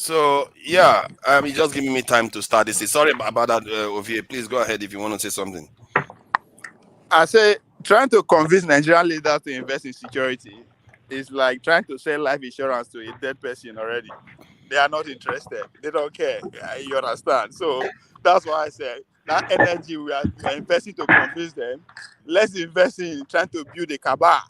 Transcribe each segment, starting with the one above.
So yeah, it's just giving me time to start this. Sorry about that, Ovie. Please go ahead if you want to say something. I say trying to convince Nigerian leaders to invest in security is like trying to sell life insurance to a dead person already. They are not interested. They don't care. You understand? So that's why I say that energy we are investing to convince them. Let's invest in trying to build a cabal.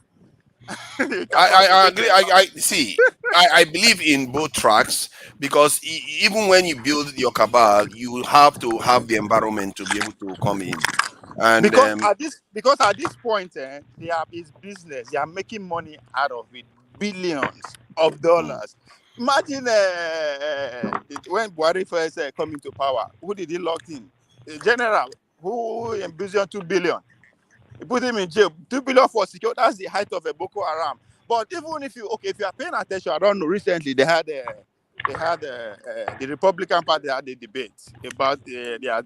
A cabal to I take agree. them down. I see. I believe in both tracks because even when you build your cabal, you have to have the environment to be able to come in. And Because at this point, they are is business. They are making money out of it, billions of mm, dollars. Imagine when Buhari first come into power, who did he lock in? A general who embezzled 2 billion. He put him in jail. 2 billion for security. That's the height of a Boko Haram. But even if you are paying attention, I don't know. Recently, the Republican Party had a debate about their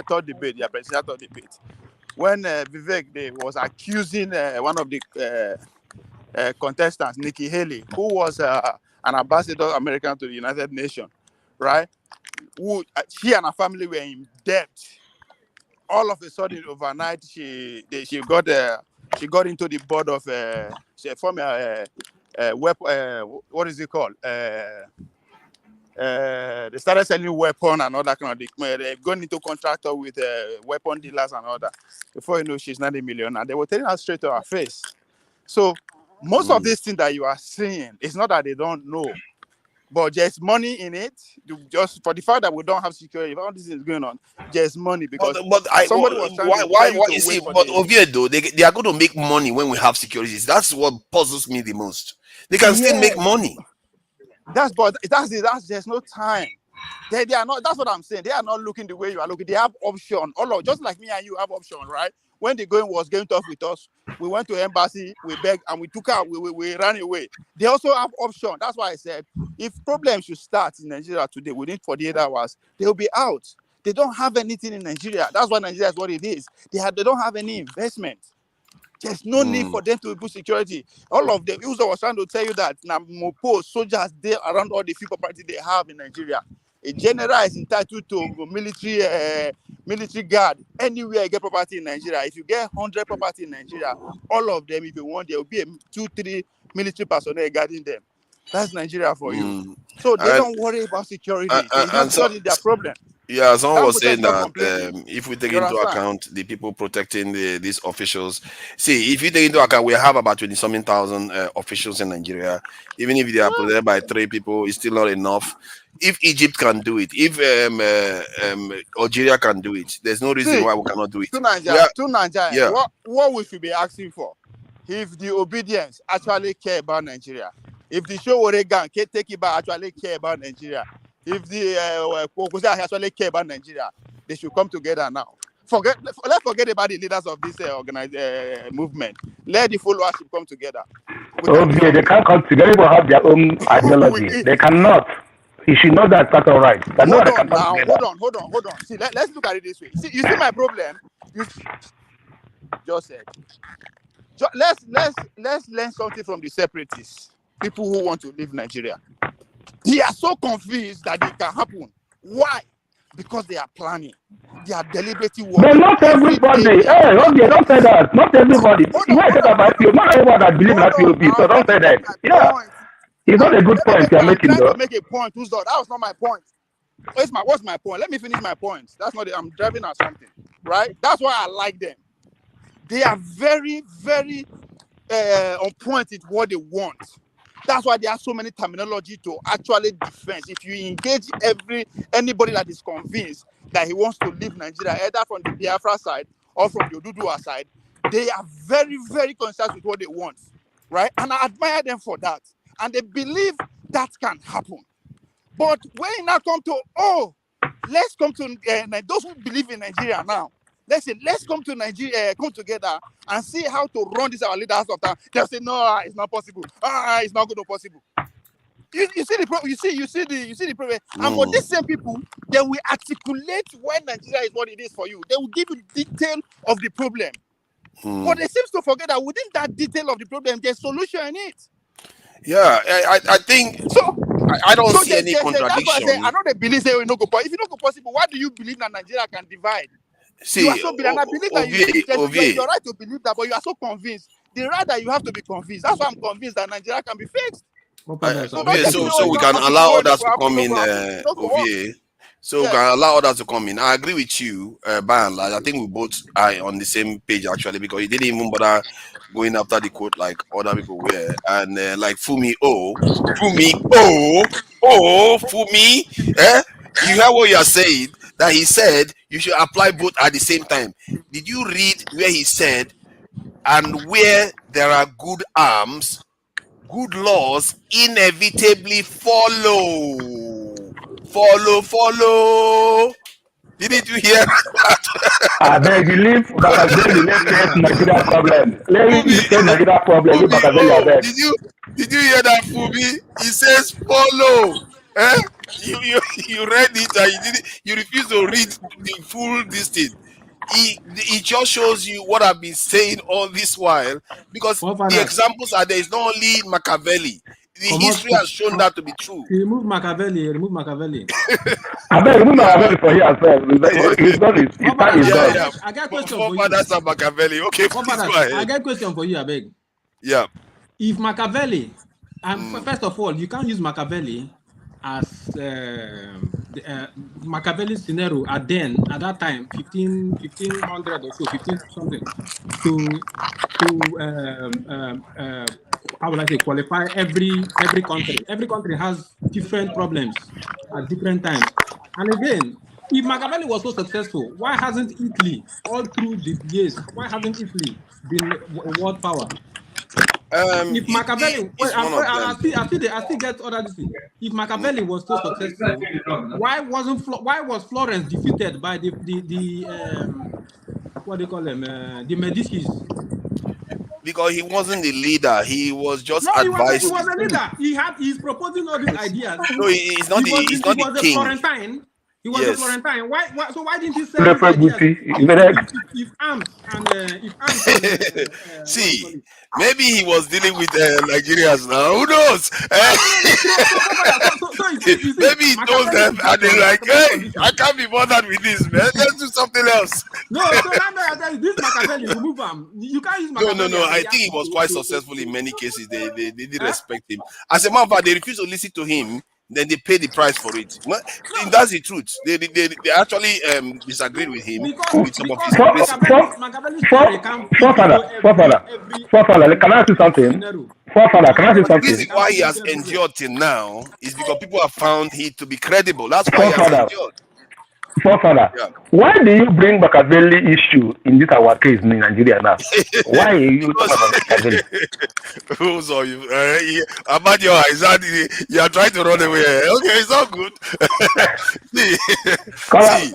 third debate, their presidential third debate, when Vivek they was accusing one of the contestants, Nikki Haley, who was an ambassador American to the United Nations, right? Who she and her family were in debt. All of a sudden, overnight, she got into the board of she formed weapon. What is it called? They started selling weapon and all that kind of thing. They've gone into contractor with weapon dealers and all that. Before you know, she's not a millionaire. They were telling her straight to her face. So most of mm. these things that you are seeing, it's not that they don't know, but there's money in it. Just for the fact that we don't have security, if all this is going on, there's money because But I somebody was trying why to tell you why to you see? wait for But the. Oviedo, they are going to make money when we have securities. That's what puzzles me the most. They can still make Yes, money. that's there's no time. They are not. That's what I'm saying. They are not looking the way you are looking. They have option. All of just like me and you have option, right? When the going was going tough with us, we went to embassy, we begged, and we took out. We ran away. They also have option. That's why I said if problems should start in Nigeria today within 48 hours, they will be out. They don't have anything in Nigeria. That's why Nigeria is what it is. They don't have any investment. There's no need Mm, for them to put security. All of them. Uzo was trying to tell you that now Mopo soldiers there around all the few property they have in Nigeria. A general is entitled to military guard anywhere you get property in Nigeria. If you get 100 property in Nigeria, all of them, if you want, there will be a 2, 3 military personnel guarding them. That's Nigeria for you. mm. So they And don't worry about and, security. and It's so not their problem. yeah, someone was Dangote is saying not that complaining. if we take You into understand? account the people protecting these officials, see, if you take into account we have about 20 something thousand officials in Nigeria, even if they are protected by three people, it's still not enough. If Egypt can do it, if Algeria can do it, there's no reason See, why we cannot do it. to We Nigeria, are, to Nigeria, yeah. what we should be asking for, if the obedience actually care about Nigeria, if the Showore gang take it back actually care about Nigeria, if the Kokosa actually care about Nigeria, they should come together now. Let's forget about the leaders of this movement. Let the followership come together. We can do Okay, they something. can't come together. People have their own ideology. we, They cannot. You should know that that's all right. But no, hold they can on come now. together. Hold on. See, let's look at it this way. See, you see my problem. You just said. Let's learn something from the separatists, people who want to leave Nigeria. They are so confused that it can happen. Why? Because they are planning. They are deliberately But working. not Every day everybody. they are Hey, talking okay, about don't say this. that. Not everybody. Hold You on, want to hold talk on, about hold on. IPO. Not everybody that believe in Hold on IPOB. now. So Let don't me say make that. my Yeah, point. it's not a good Let me point make you're I'm making trying to though. make a point. That was not my point. What's my point? Let me finish my point. That's not it. I'm driving at something. Right? That's why I like them. They are very, very on point with what they want. That's why there are so many terminology to actually defend. If you engage anybody that is convinced that he wants to leave Nigeria, either from the Biafra side or from the Odudua side, they are very, very concerned with what they want, right? And I admire them for that. And they believe that can happen. But when it now come to, let's come to those who believe in Nigeria now. Let's come to Nigeria, come together and see how to run this our leaders of town. They'll say, no, it's not possible. It's not going to possible. You see the you see the problem. And for Mm, these same people, they will articulate why Nigeria is what it is for you. They will give you detail of the problem. But mm. they seem to forget that within that detail of the problem, there's solution in it. Yeah, I think So, I don't so see any that's why I say I contradiction. know they believe say we no go possible. If you no go possible, why do you believe that Nigeria can divide? You are See, so and I believe that it's Ovie, your right to believe that, but you are so convinced. The right that you have to be convinced. That's why I'm convinced that Nigeria can be fixed. Forefathers, So I don't beg Ovie, tell you me, to oh, so it's we stop. not can possible, allow oh, others to come no in, go happen. It no go work. Ovie. So we Yes. can allow others to come in. I agree with you, by and large. I think we both are on the same page actually, because he didn't even bother going after the quote like other people were, and like Fumi, eh? You hear what you are saying? That he said you should apply both at the same time. Did you read where he said, and where there are good arms, good laws inevitably follow. Follow. Didn't you hear that? I beg you, leave Machiavelli. Let's face Nigeria problem. Let Fubi, him face Nigeria problem. Leave Fubi, Machiavelli, I oh, beg. did you hear that, Fubi? He says follow. Eh? You read it and you refuse to read the full this thing. It just shows you what I've been saying all this while, because the Forefathers, examples are there. It's not only Machiavelli. The come out. history has shown that to be true. Remove Machiavelli. Remove Machiavelli. I beg, remove Yeah. Machiavelli for here as well. His time Forefathers, is Yeah, done. yeah. I got question for you. Forefathers are Machiavelli. Okay, please go Forefathers, I ahead. got question for you. I beg. Yeah. If Machiavelli, and Mm. first of all, you can't use Machiavelli as Machiavelli's scenario at that time 1500 or so 15 something to how would I say qualify every country has different problems at different times. And again, if Machiavelli was so successful, why hasn't Italy all through the years, why hasn't Italy been a world power? If Italy Machiavelli, is one of them. I still get other this thing. If Machiavelli was so successful, why was Florence defeated by the what do you call them, the Medicis? Because he wasn't the leader, he was just No, he was advising. a leader. He's proposing all these ideas. No, he's not the he's He not the was a king. Florentine. He was a Yes. Florentine. So why didn't he sell these Refer ideas? Guti. If arms and what do you call See, it? maybe he was dealing with Nigerians now. Who knows? You see, Maybe he told them and they're like, Machiavelli hey, I condition. can't be bothered with this, man. Let's do something else. No, so now I tell you, this Machiavelli, remove him. You can't use Machiavelli No. as a I think he yardstick was quite successful in many cases. They did huh? respect him. As a matter of fact, they refused to listen to him. Then they paid the price for it. Well, No, that's the truth. They actually disagreed with him with some of his For, principles. for, Machiavelli's for, theory can fit forefather, into forefather, forefather, can I ask you every something? scenario. Forefather, can I ask you Machiavelli's But the theory reason something? can why fit he has into everywhere. endured till now is because people have found he to be credible. That's why he has Forefather, endured. forefather, Yeah. why do you bring Machiavelli issue in this our case in Nigeria now? Why are you talking Because about Machiavelli? who saw you? About your eyes, you are trying to run away. Okay, it's all good. see, Cause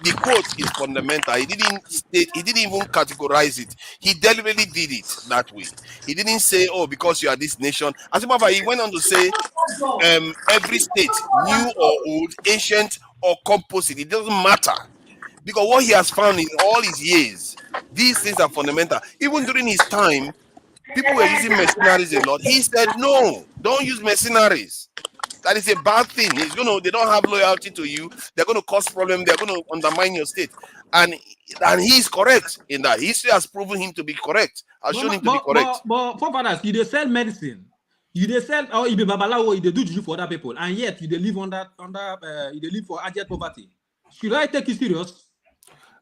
the quote is fundamental. He didn't state, he didn't even categorize it. He deliberately did it that way. He didn't say, "Oh, because you are this nation." As a matter of fact, he went on to say, "Every state, new or old, ancient or composite, it doesn't matter." Because what he has found in all his years, these things are fundamental. Even during his time, people were using mercenaries a lot. He said, no, don't use mercenaries. That is a bad thing. They don't have loyalty to you. They're going to cause problems. They're going to undermine your state. And he's correct in that. History has proven him to be correct. Has shown him to be correct. But forefathers, you dey sell medicine, you dey sell or you be babalawo, you dey do juju for other people, and yet you dey live you dey live for abject poverty. Should I take it serious?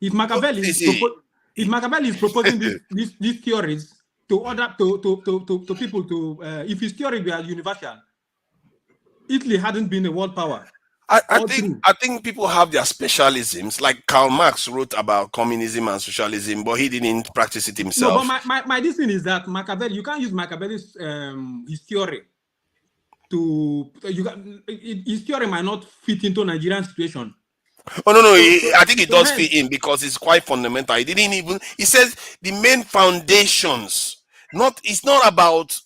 If Machiavelli You is see, proposing these theories to other to people if his theory were universal, Italy hadn't been a world power. I think people have their specialisms. Like Karl Marx wrote about communism and socialism, but he didn't practice it No, but himself. my this thing is that Machiavelli, you can't use Machiavelli's his theory to his theory might not fit into Nigerian situation. Oh no, I think it does fit in because it's quite fundamental. He says the main foundations. It's not about.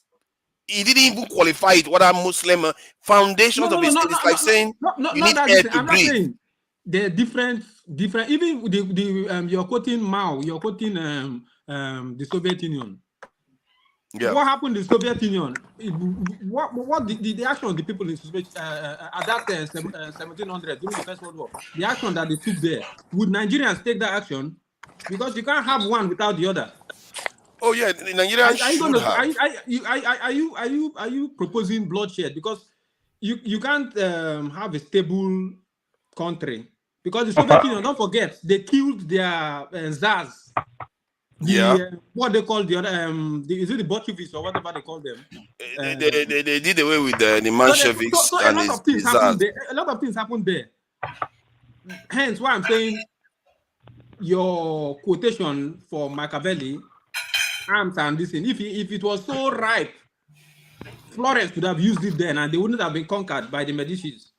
He didn't even qualify it. What are Muslim foundations of a state? It's like saying you Not need that air this. to I'm not breathe. saying they're different. Even the you're quoting Mao, you're quoting the Soviet Union. Yeah. What happened in the Soviet Union? What the action of the people in Soviet at that 1700 during the First World War? The action that they took there. Would Nigerians take that action? Because you can't have one without the other. Oh yeah, Nigerians should have. Are you proposing bloodshed? Because you can't have a stable country. Because the Soviet Union, don't forget, they killed their czars. What they call the other is it the Bolsheviks or whatever they call them? They did away with the Mensheviks so a and lot of things happened there. A lot of things happened there. Hence why I'm saying your quotation for Machiavelli, arms and this thing. If it was so ripe, Florence could have used it then, and they wouldn't have been conquered by the Medicis.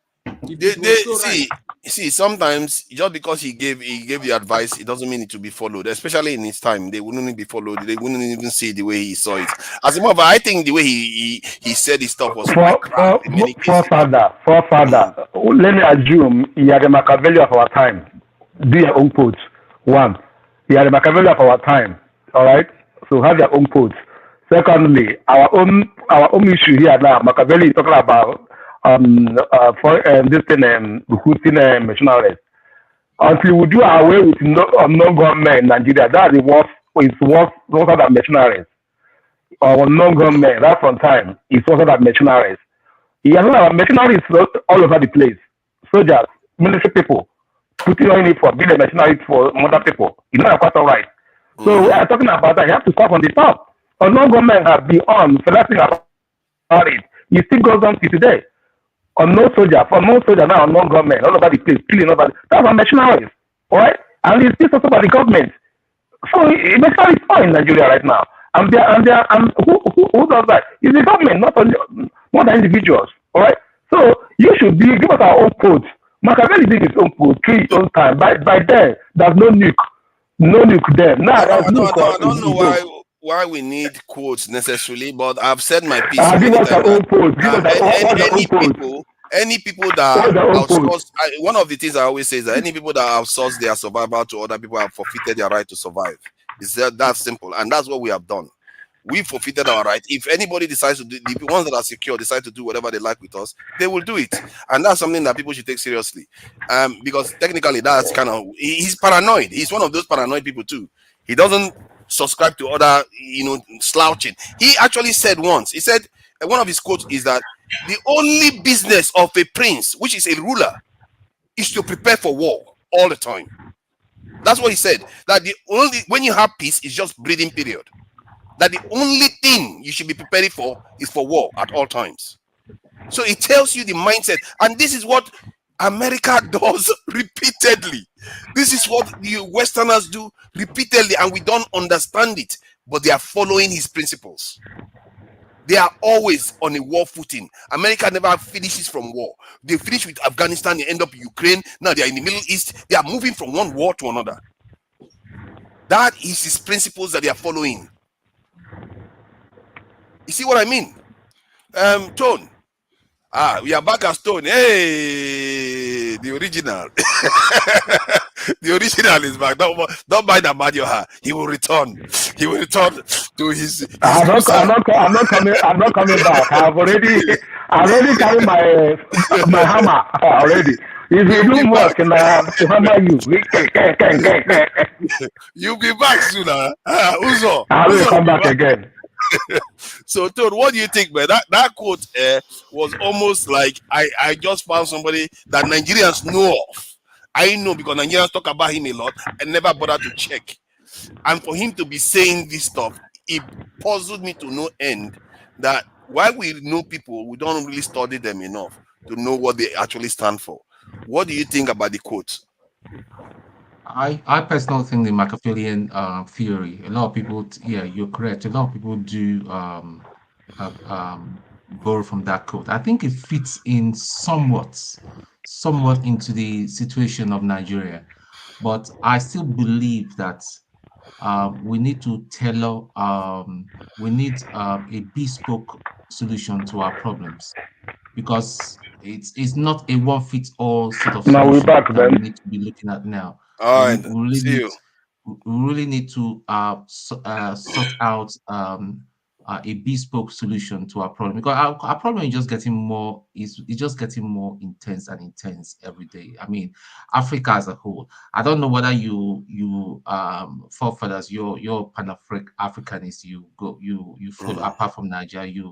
See, sometimes just because he gave the advice, it doesn't mean it to be followed. Especially in his time, they wouldn't be followed. They wouldn't even see the way he saw it. As a matter of fact, I think the way he said his stuff was forefather. Let me assume he had a Machiavelli of our time. Do your own quotes. One, he had a Machiavelli of our time. All right, so have your own quotes. Secondly, our own issue here now. Machiavelli is talking about this thing recruiting missionaries. Until we do away with non-government in Nigeria, that is worse than missionaries. Or non-government, that's on time, is worse than missionaries. You know, missionaries all over the place. Soldiers, military people, putting on uniform, being a missionary for other people. You know, that's quite all right. So we are talking about that. You have to start from the top. A non-government has been on, so that's about it. It still goes on to today. Or no soldier now, non-government, all over the place, killing over. That's on missionaries, all right? And it's still also by the government. So missionary is fine in Nigeria right now. And who does that? It's the government, not the individuals, all right? So you should give us our own quotes. Machiavelli did his own quote, through his own time. By then, there's no nuke there. Now, I don't know why we need quotes necessarily, but I've said my piece. Any people that outsource, one of the things I always say is that any people that outsource their survival to other people have forfeited their right to survive. It's that simple, and that's what we have done. We forfeited our right. If anybody decides to do, the ones that are secure decide to do whatever they like with us, they will do it, and that's something that people should take seriously. Because technically, that's kind of he's paranoid. He's one of those paranoid people too. He doesn't subscribe to other, slouching. He actually said once, he said, one of his quotes is that the only business of a prince, which is a ruler, is to prepare for war all the time. That's what he said. That when you have peace, it's just breathing period. That the only thing you should be preparing for is for war at all times. So it tells you the mindset, and this is what America does repeatedly. This is what the Westerners do repeatedly, and we don't understand it, but they are following his principles. They are always on a war footing. America never finishes from war. They finish with Afghanistan, they end up Ukraine. Now they are in the Middle East. They are moving from one war to another. That is his principles that they are following. You see what I mean? Tone. We are back as Tone. Hey, the original. The original is back. Don't mind about your heart. He will return. He will return to his. I'm not coming back. I've already carried my hammer already. If you do work, and I have to hammer you. You'll be back soon, Uzo. I will come back again. So, Todd, what do you think, man? That quote was almost like I just found somebody that Nigerians know of. I know because Nigerians talk about him a lot and never bother to check. And for him to be saying this stuff, it puzzled me to no end. That while we know people, we don't really study them enough to know what they actually stand for. What do you think about the quote? I personally think the Machiavellian theory. A lot of people, yeah, you're correct. A lot of people do borrow from that quote. I think it fits in somewhat into the situation of Nigeria, but I still believe that we need to we need a bespoke solution to our problems, because it's not a one-fits-all sort of solution we're back, that we need to be looking at now. All right, we really need to sort out a bespoke solution to our problem, because our problem is just getting more is just getting more intense and intense every day. I mean, Africa as a whole. I don't know whether you forefathers, your pan Africanist, you follow, Mm. apart from Nigeria,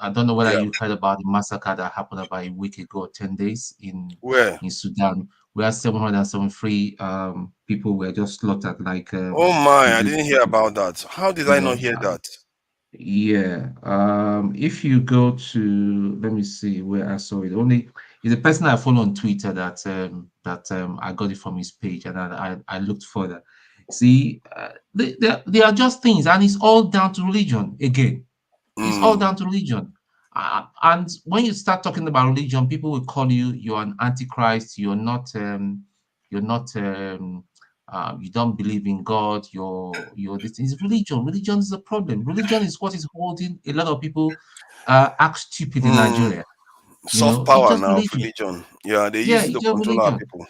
I don't know whether Yeah. you heard about the massacre that happened about a week ago, 10 days Where? in Sudan, where 773 people were just slaughtered, like Oh my, is I it didn't hear about that. How did I yeah. not hear that? Yeah. If you go to, let me see where I saw it. Only is a person I follow on Twitter that I got it from his page, and I looked further. See, they are just things, and it's all down to religion again. It's all Mm. down to religion. And when you start talking about religion, people will call you're an antichrist. You're not you don't believe in God. You're this is religion. Religion is a problem. Religion is what is holding a lot of people act stupid in Mm. Nigeria. Soft It's power just now of religion. religion. Yeah, they Yeah, use it it's to just control our religion. people.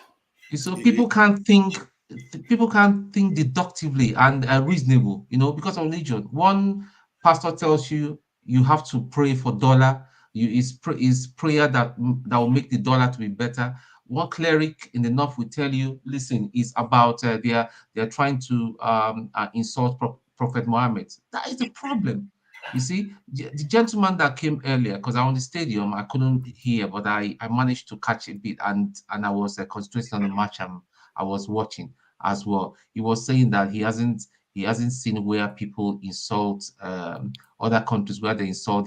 So I- people can't think deductively and reasonable, because of religion. One pastor tells you you have to pray for dollar. Is prayer that will make the dollar to be better. One cleric in the north will tell you, listen, it's about they are trying to insult Prophet Muhammad. That is the problem. You see, the gentleman that came earlier, because I was on the stadium, I couldn't hear, but I managed to catch a bit, and I was concentrating on the match I was watching as well. He was saying that he hasn't seen where people insult other countries, where they insult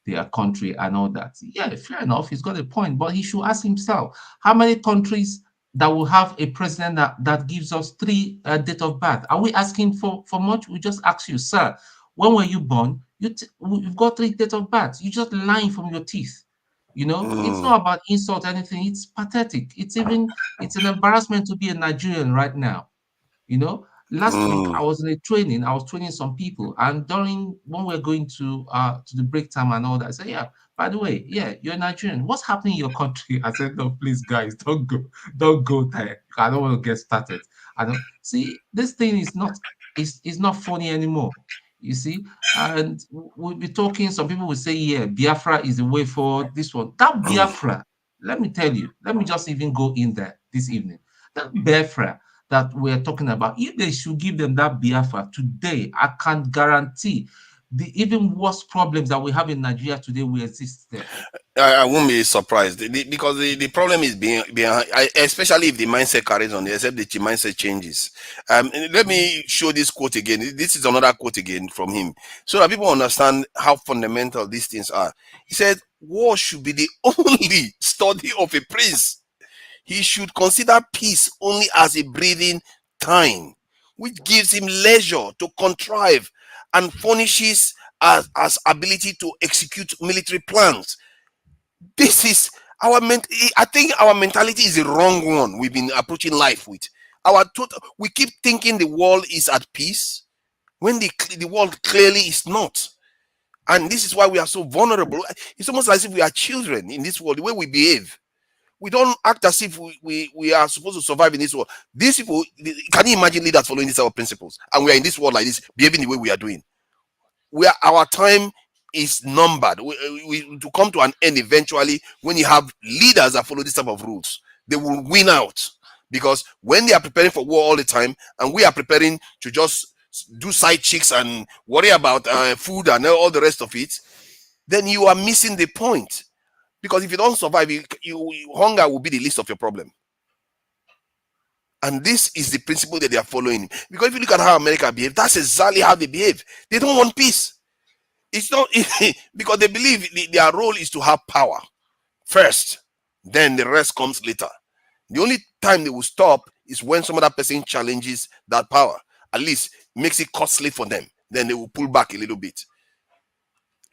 their country and all that. Yeah, fair enough. He's got a point, but he should ask himself how many countries that will have a president that gives us three date of birth. Are we asking for much? We just ask you, sir, when were you born? You've got three date of birth. You just lying from your teeth. It's Mm. not about insult or anything. It's pathetic. It's an embarrassment to be a Nigerian right now. Last week Mm. I was in a training. I was training some people, and during when we're going to the break time and all that, I said, "Yeah, by the way, yeah, you're Nigerian. What's happening in your country?" I said, "No, please, guys, don't go there. I don't want to get started." I don't see this thing is not funny anymore. You see, and we'll be talking. Some people will say, "Yeah, Biafra is the way forward." This one, that Mm. Biafra. Let me tell you. Let me just even go in there this evening. That Biafra that we're talking about, if they should give them that Biafra today, I can guarantee the even worse problems that we have in Nigeria today will exist there. I won't be surprised because the problem is being especially if the mindset carries on, except the mindset changes. Let me show this quote again. This is another quote again from him, so that people understand how fundamental these things are. He said, "War should be the only study of a prince. He should consider peace only as a breathing time, which gives him leisure to contrive and furnishes as ability to execute military plans." This is I think our mentality is the wrong one we've been approaching life with. We keep thinking the world is at peace when the world clearly is not. And this is why we are so vulnerable. It's almost as if we are children in this world, the way we behave. We don't act as if we are supposed to survive in this world. These people, can you imagine leaders following these our principles? And we are in this world like this, behaving the way we are doing. Our time is numbered. We to come to an end eventually when you have leaders that follow this type of rules. They will win out because when they are preparing for war all the time, and we are preparing to just do side chicks and worry about food and all the rest of it, then you are missing the point. Because if you don't survive, hunger will be the least of your problem. And this is the principle that they are following. Because if you look at how America behave, that's exactly how they behave. They don't want peace. It's not because they believe their role is to have power first, then the rest comes later. The only time they will stop is when some other person challenges that power, at least makes it costly for them. Then they will pull back a little bit.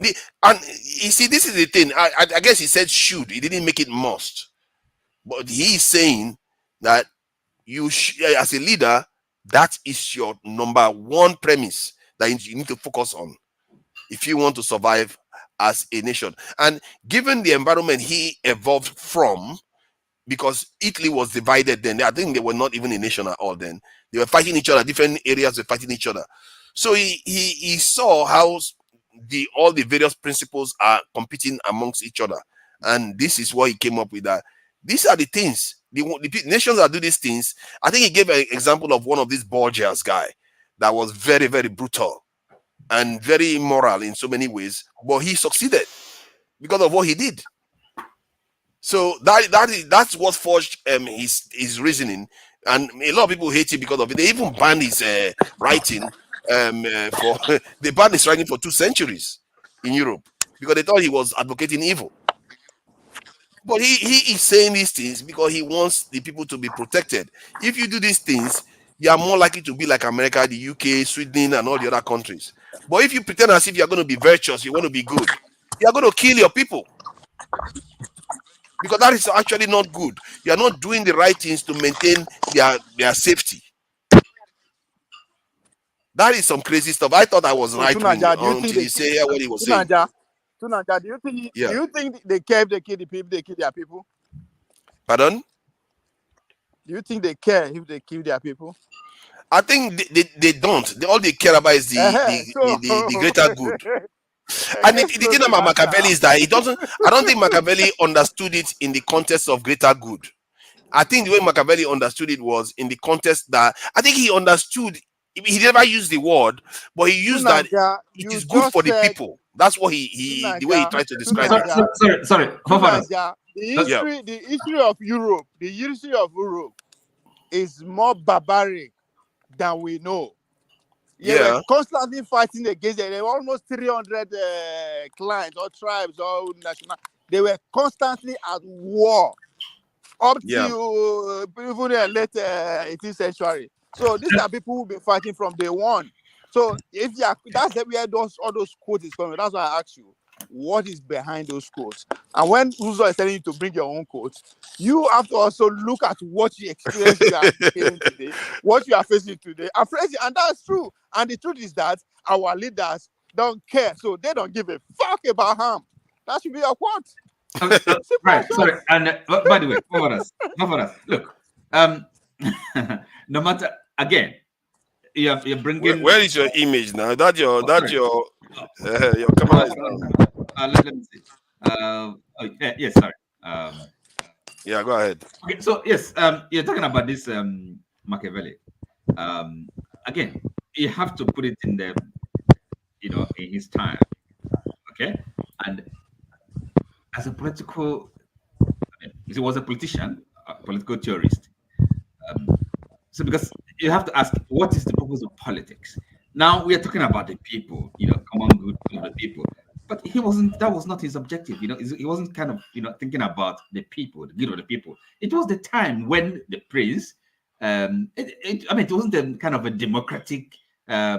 And you see, this is the thing. I guess he said should. He didn't make it must. But he is saying that as a leader, that is your number one premise that you need to focus on if you want to survive as a nation. And given the environment he evolved from, because Italy was divided then, I think they were not even a nation at all then. They were fighting each other, different areas were fighting each other. So he saw how all the various principles are competing amongst each other, and this is what he came up with. That these are the things the nations that do these things. I think he gave an example of one of these Borgias guy that was very, very brutal and very immoral in so many ways, but he succeeded because of what he did. So that's what forged his reasoning, and a lot of people hate him because of it. They even banned his writing for they banned his writing for 2 centuries in Europe because they thought he was advocating evil. But he is saying these things because he wants the people to be protected. If you do these things, you are more likely to be like America, the UK, Sweden, and all the other countries. But if you pretend as if you're going to be virtuous, you want to be good, you're going to kill your people because that is actually not good. You are not doing the right things to maintain their safety. That is some crazy stuff. I thought I was So right wing Tunaja, do you think until they you say what he was saying. Tunaja, do Yeah. you think they care if they kill the people, they kill their people? Pardon? Do you think they care if they kill their people? I think they don't. All they care about is So the greater good. And the thing about Machiavelli is that he doesn't. I don't think Machiavelli understood it in the context of greater good. I think the way Machiavelli understood it was in the context that I think he understood. He never used the word, but he used that Tunaja, it you is good for just the said people. That's what he the way he Tunaja, tried to describe Sorry, it. sorry. Forefathers. Tunaja, Yeah, the history of Europe, is more barbaric than we know. They were yeah, constantly fighting against it. There were almost 300 clans or tribes or national. They were constantly at war up yeah. to even the late 18th century. So these are people who've been fighting from day one. So if you are, that's where all those quotes is coming. That's why I asked you, what is behind those quotes? And when Uzo is telling you to bring your own quotes, you have to also look at what you experience you are feeling today, what you are facing today, and that's true. And the truth is that our leaders don't care, so they don't give a fuck about harm. That should be your quote. Simple Right, as that. sorry. And by the way, forefathers, look, no matter, again, you're bringing. Where is your image now? That Sorry. your camera is Hold down. on. Let me see. Yes, sorry. Yeah, go ahead. Okay, so yes, you're talking about this Machiavelli. Again, you have to put it in the, in his time, okay? And as a political, he was a politician, a political theorist. So because you have to ask, what is the purpose of politics? Now we are talking about the people, common good of the people. But he wasn't. That was not his objective. He wasn't kind of thinking about the people, the good of the people. It was the time when the prince, it wasn't a kind of a democratic, uh,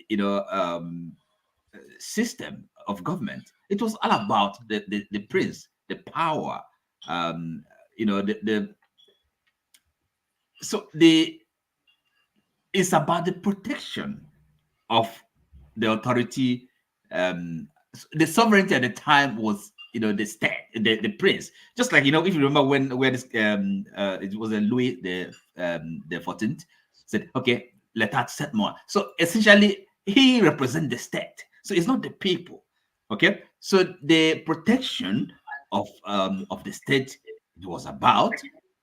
you know, um, system of government. It was all about the prince, the power, the so the it's about the protection of the authority. The sovereignty at the time was, the state, the prince. Just like, if you remember when this it was a Louis the 14th said, okay, let us set more. So essentially, he represents the state. So it's not the people. Okay, so the protection of the state it was about.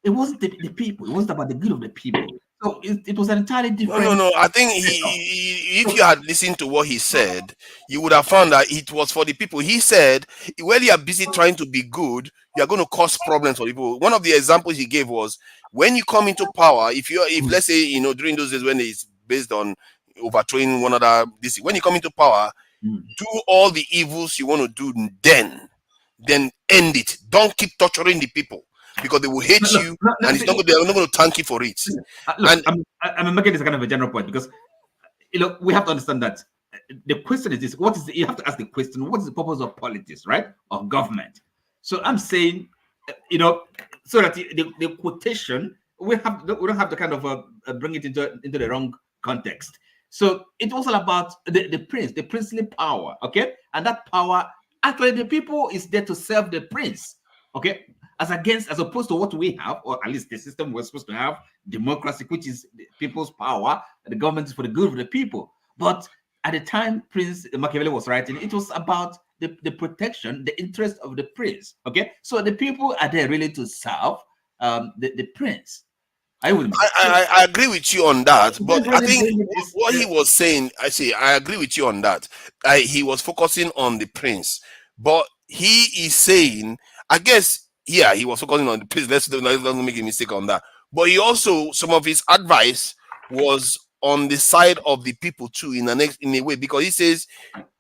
It wasn't the people. It wasn't about the good of the people. So it was an entirely No, no, different no. I think setup. if you had listened to what he said, you would have found that it was for the people. He said, when you are busy trying to be good, you are going to cause problems for people. One of the examples he gave was when you come into power, if let's say, during those days when it's based on overthrowing one another, when you come into power, Mm. do all the evils you want to do, then end it. Don't keep torturing the people because they will hate Look, you and look, they're not going to thank you for it. look, And I'm making this kind of a general point because we have to understand that the question is this: you have to ask the question, what is the purpose of politics, right? Of government. So I'm saying, so that the quotation we don't have to kind of bring it into the wrong context. So it was all about the prince, the princely power, okay, and that power actually the people is there to serve the prince, okay. as opposed to what we have, or at least the system we're supposed to have, democracy, which is the people's power, the government is for the good of the people. But at the time Prince Machiavelli was writing, it was about the protection, the interest of the prince. Okay, so the people are there really to serve the prince. I agree with you on that, but I think what he Is, was saying, I agree with you on that. He was focusing on the prince, but he is saying, I guess, yeah, he was focusing on the prince. Let's not make a mistake on that. But he also, some of his advice was on the side of the people too, in a way, because he says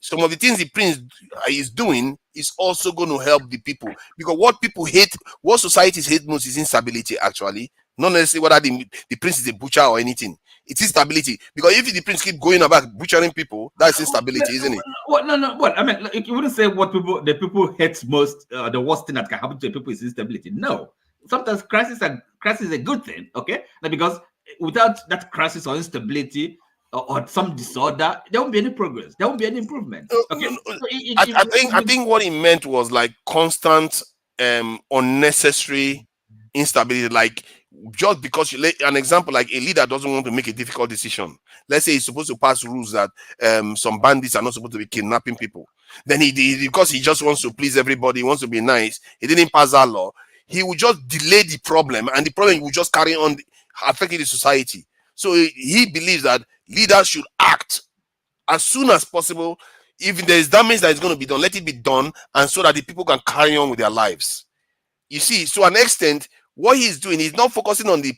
some of the things the prince is doing is also going to help the people, because what people hate, what societies hate most is instability, actually, not necessarily whether the prince is a butcher or anything. It's instability, because if the prince keep going about butchering people, that's instability, isn't it? Well, no. What I mean, like, you wouldn't say what the people hate most, the worst thing that can happen to people is instability. No, sometimes crisis is a good thing. Okay, because without that crisis or instability or some disorder, there won't be any progress. There won't be any improvement. Okay, I think what he meant was like constant, unnecessary instability, like just because you an example, like a leader doesn't want to make a difficult decision. Let's say he's supposed to pass rules that some bandits are not supposed to be kidnapping people. Then because he just wants to please everybody, he wants to be nice, he didn't pass that law. He will just delay the problem, and the problem will just carry on affecting the society. So he believes that leaders should act as soon as possible. If there is damage that is going to be done, let it be done, and so that the people can carry on with their lives. You see, to an extent, what he's doing, he's not focusing on the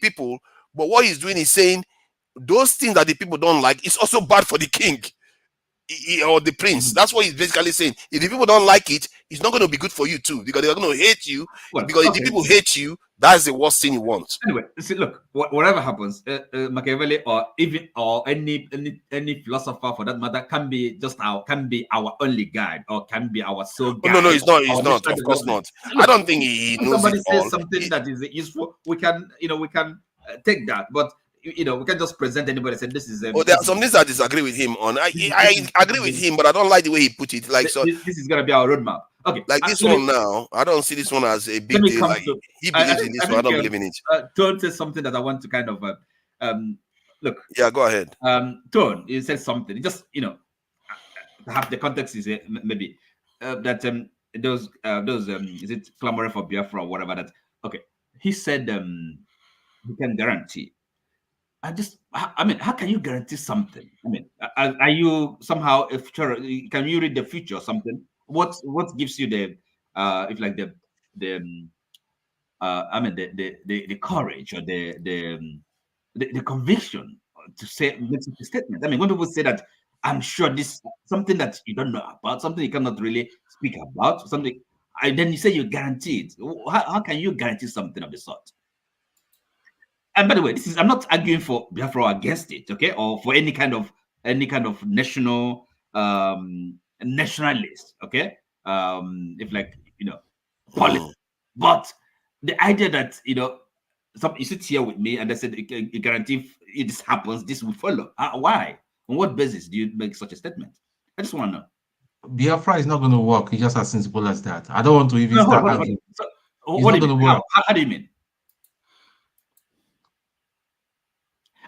people, but what he's doing is saying those things that the people don't like is also bad for the king or the prince. That's what he's basically saying. If the people don't like it, it's not going to be good for you too, because they're going to hate you. Because if the people hate you, that's the worst thing you want. Anyway, see, look, whatever happens, Machiavelli or any philosopher for that matter can be our only guide, or can be our sole guide. No, it's not. It's not. Of course not. Look, I don't think he knows somebody it says all. Something that is useful, we can take that, but we can just present anybody and say this is. There are some things I disagree with him on. I agree with him, but I don't like the way he put it. Like, so this is gonna be our roadmap. Okay, like this one now, I don't see this one as a big deal. Like, he believes in this one, I don't believe in it. Tone says something that I want to kind of look. Yeah, go ahead. Tone, he says something. It just perhaps the context is maybe that those is it clamoring for Biafra or whatever that. Okay, he said he can guarantee. I mean, how can you guarantee something? I mean, are you somehow can you read the future or something? What gives you the if like the I mean the courage or the conviction to make such a statement? I mean, when people say that, I'm sure this something that you don't know about, something you cannot really speak about, something, and then you say you guarantee it. How can you guarantee something of the sort? And by the way, I'm not arguing for Biafra or against it, okay, or for any kind of national nationalist, okay, if like politics. But the idea that you sit here with me and they said you guarantee if this happens, this will follow. Why? On what basis do you make such a statement? I just want to know. Biafra is not going to work. It's just as simple as that. I don't want to even start arguing. So, what do you mean? How do you mean?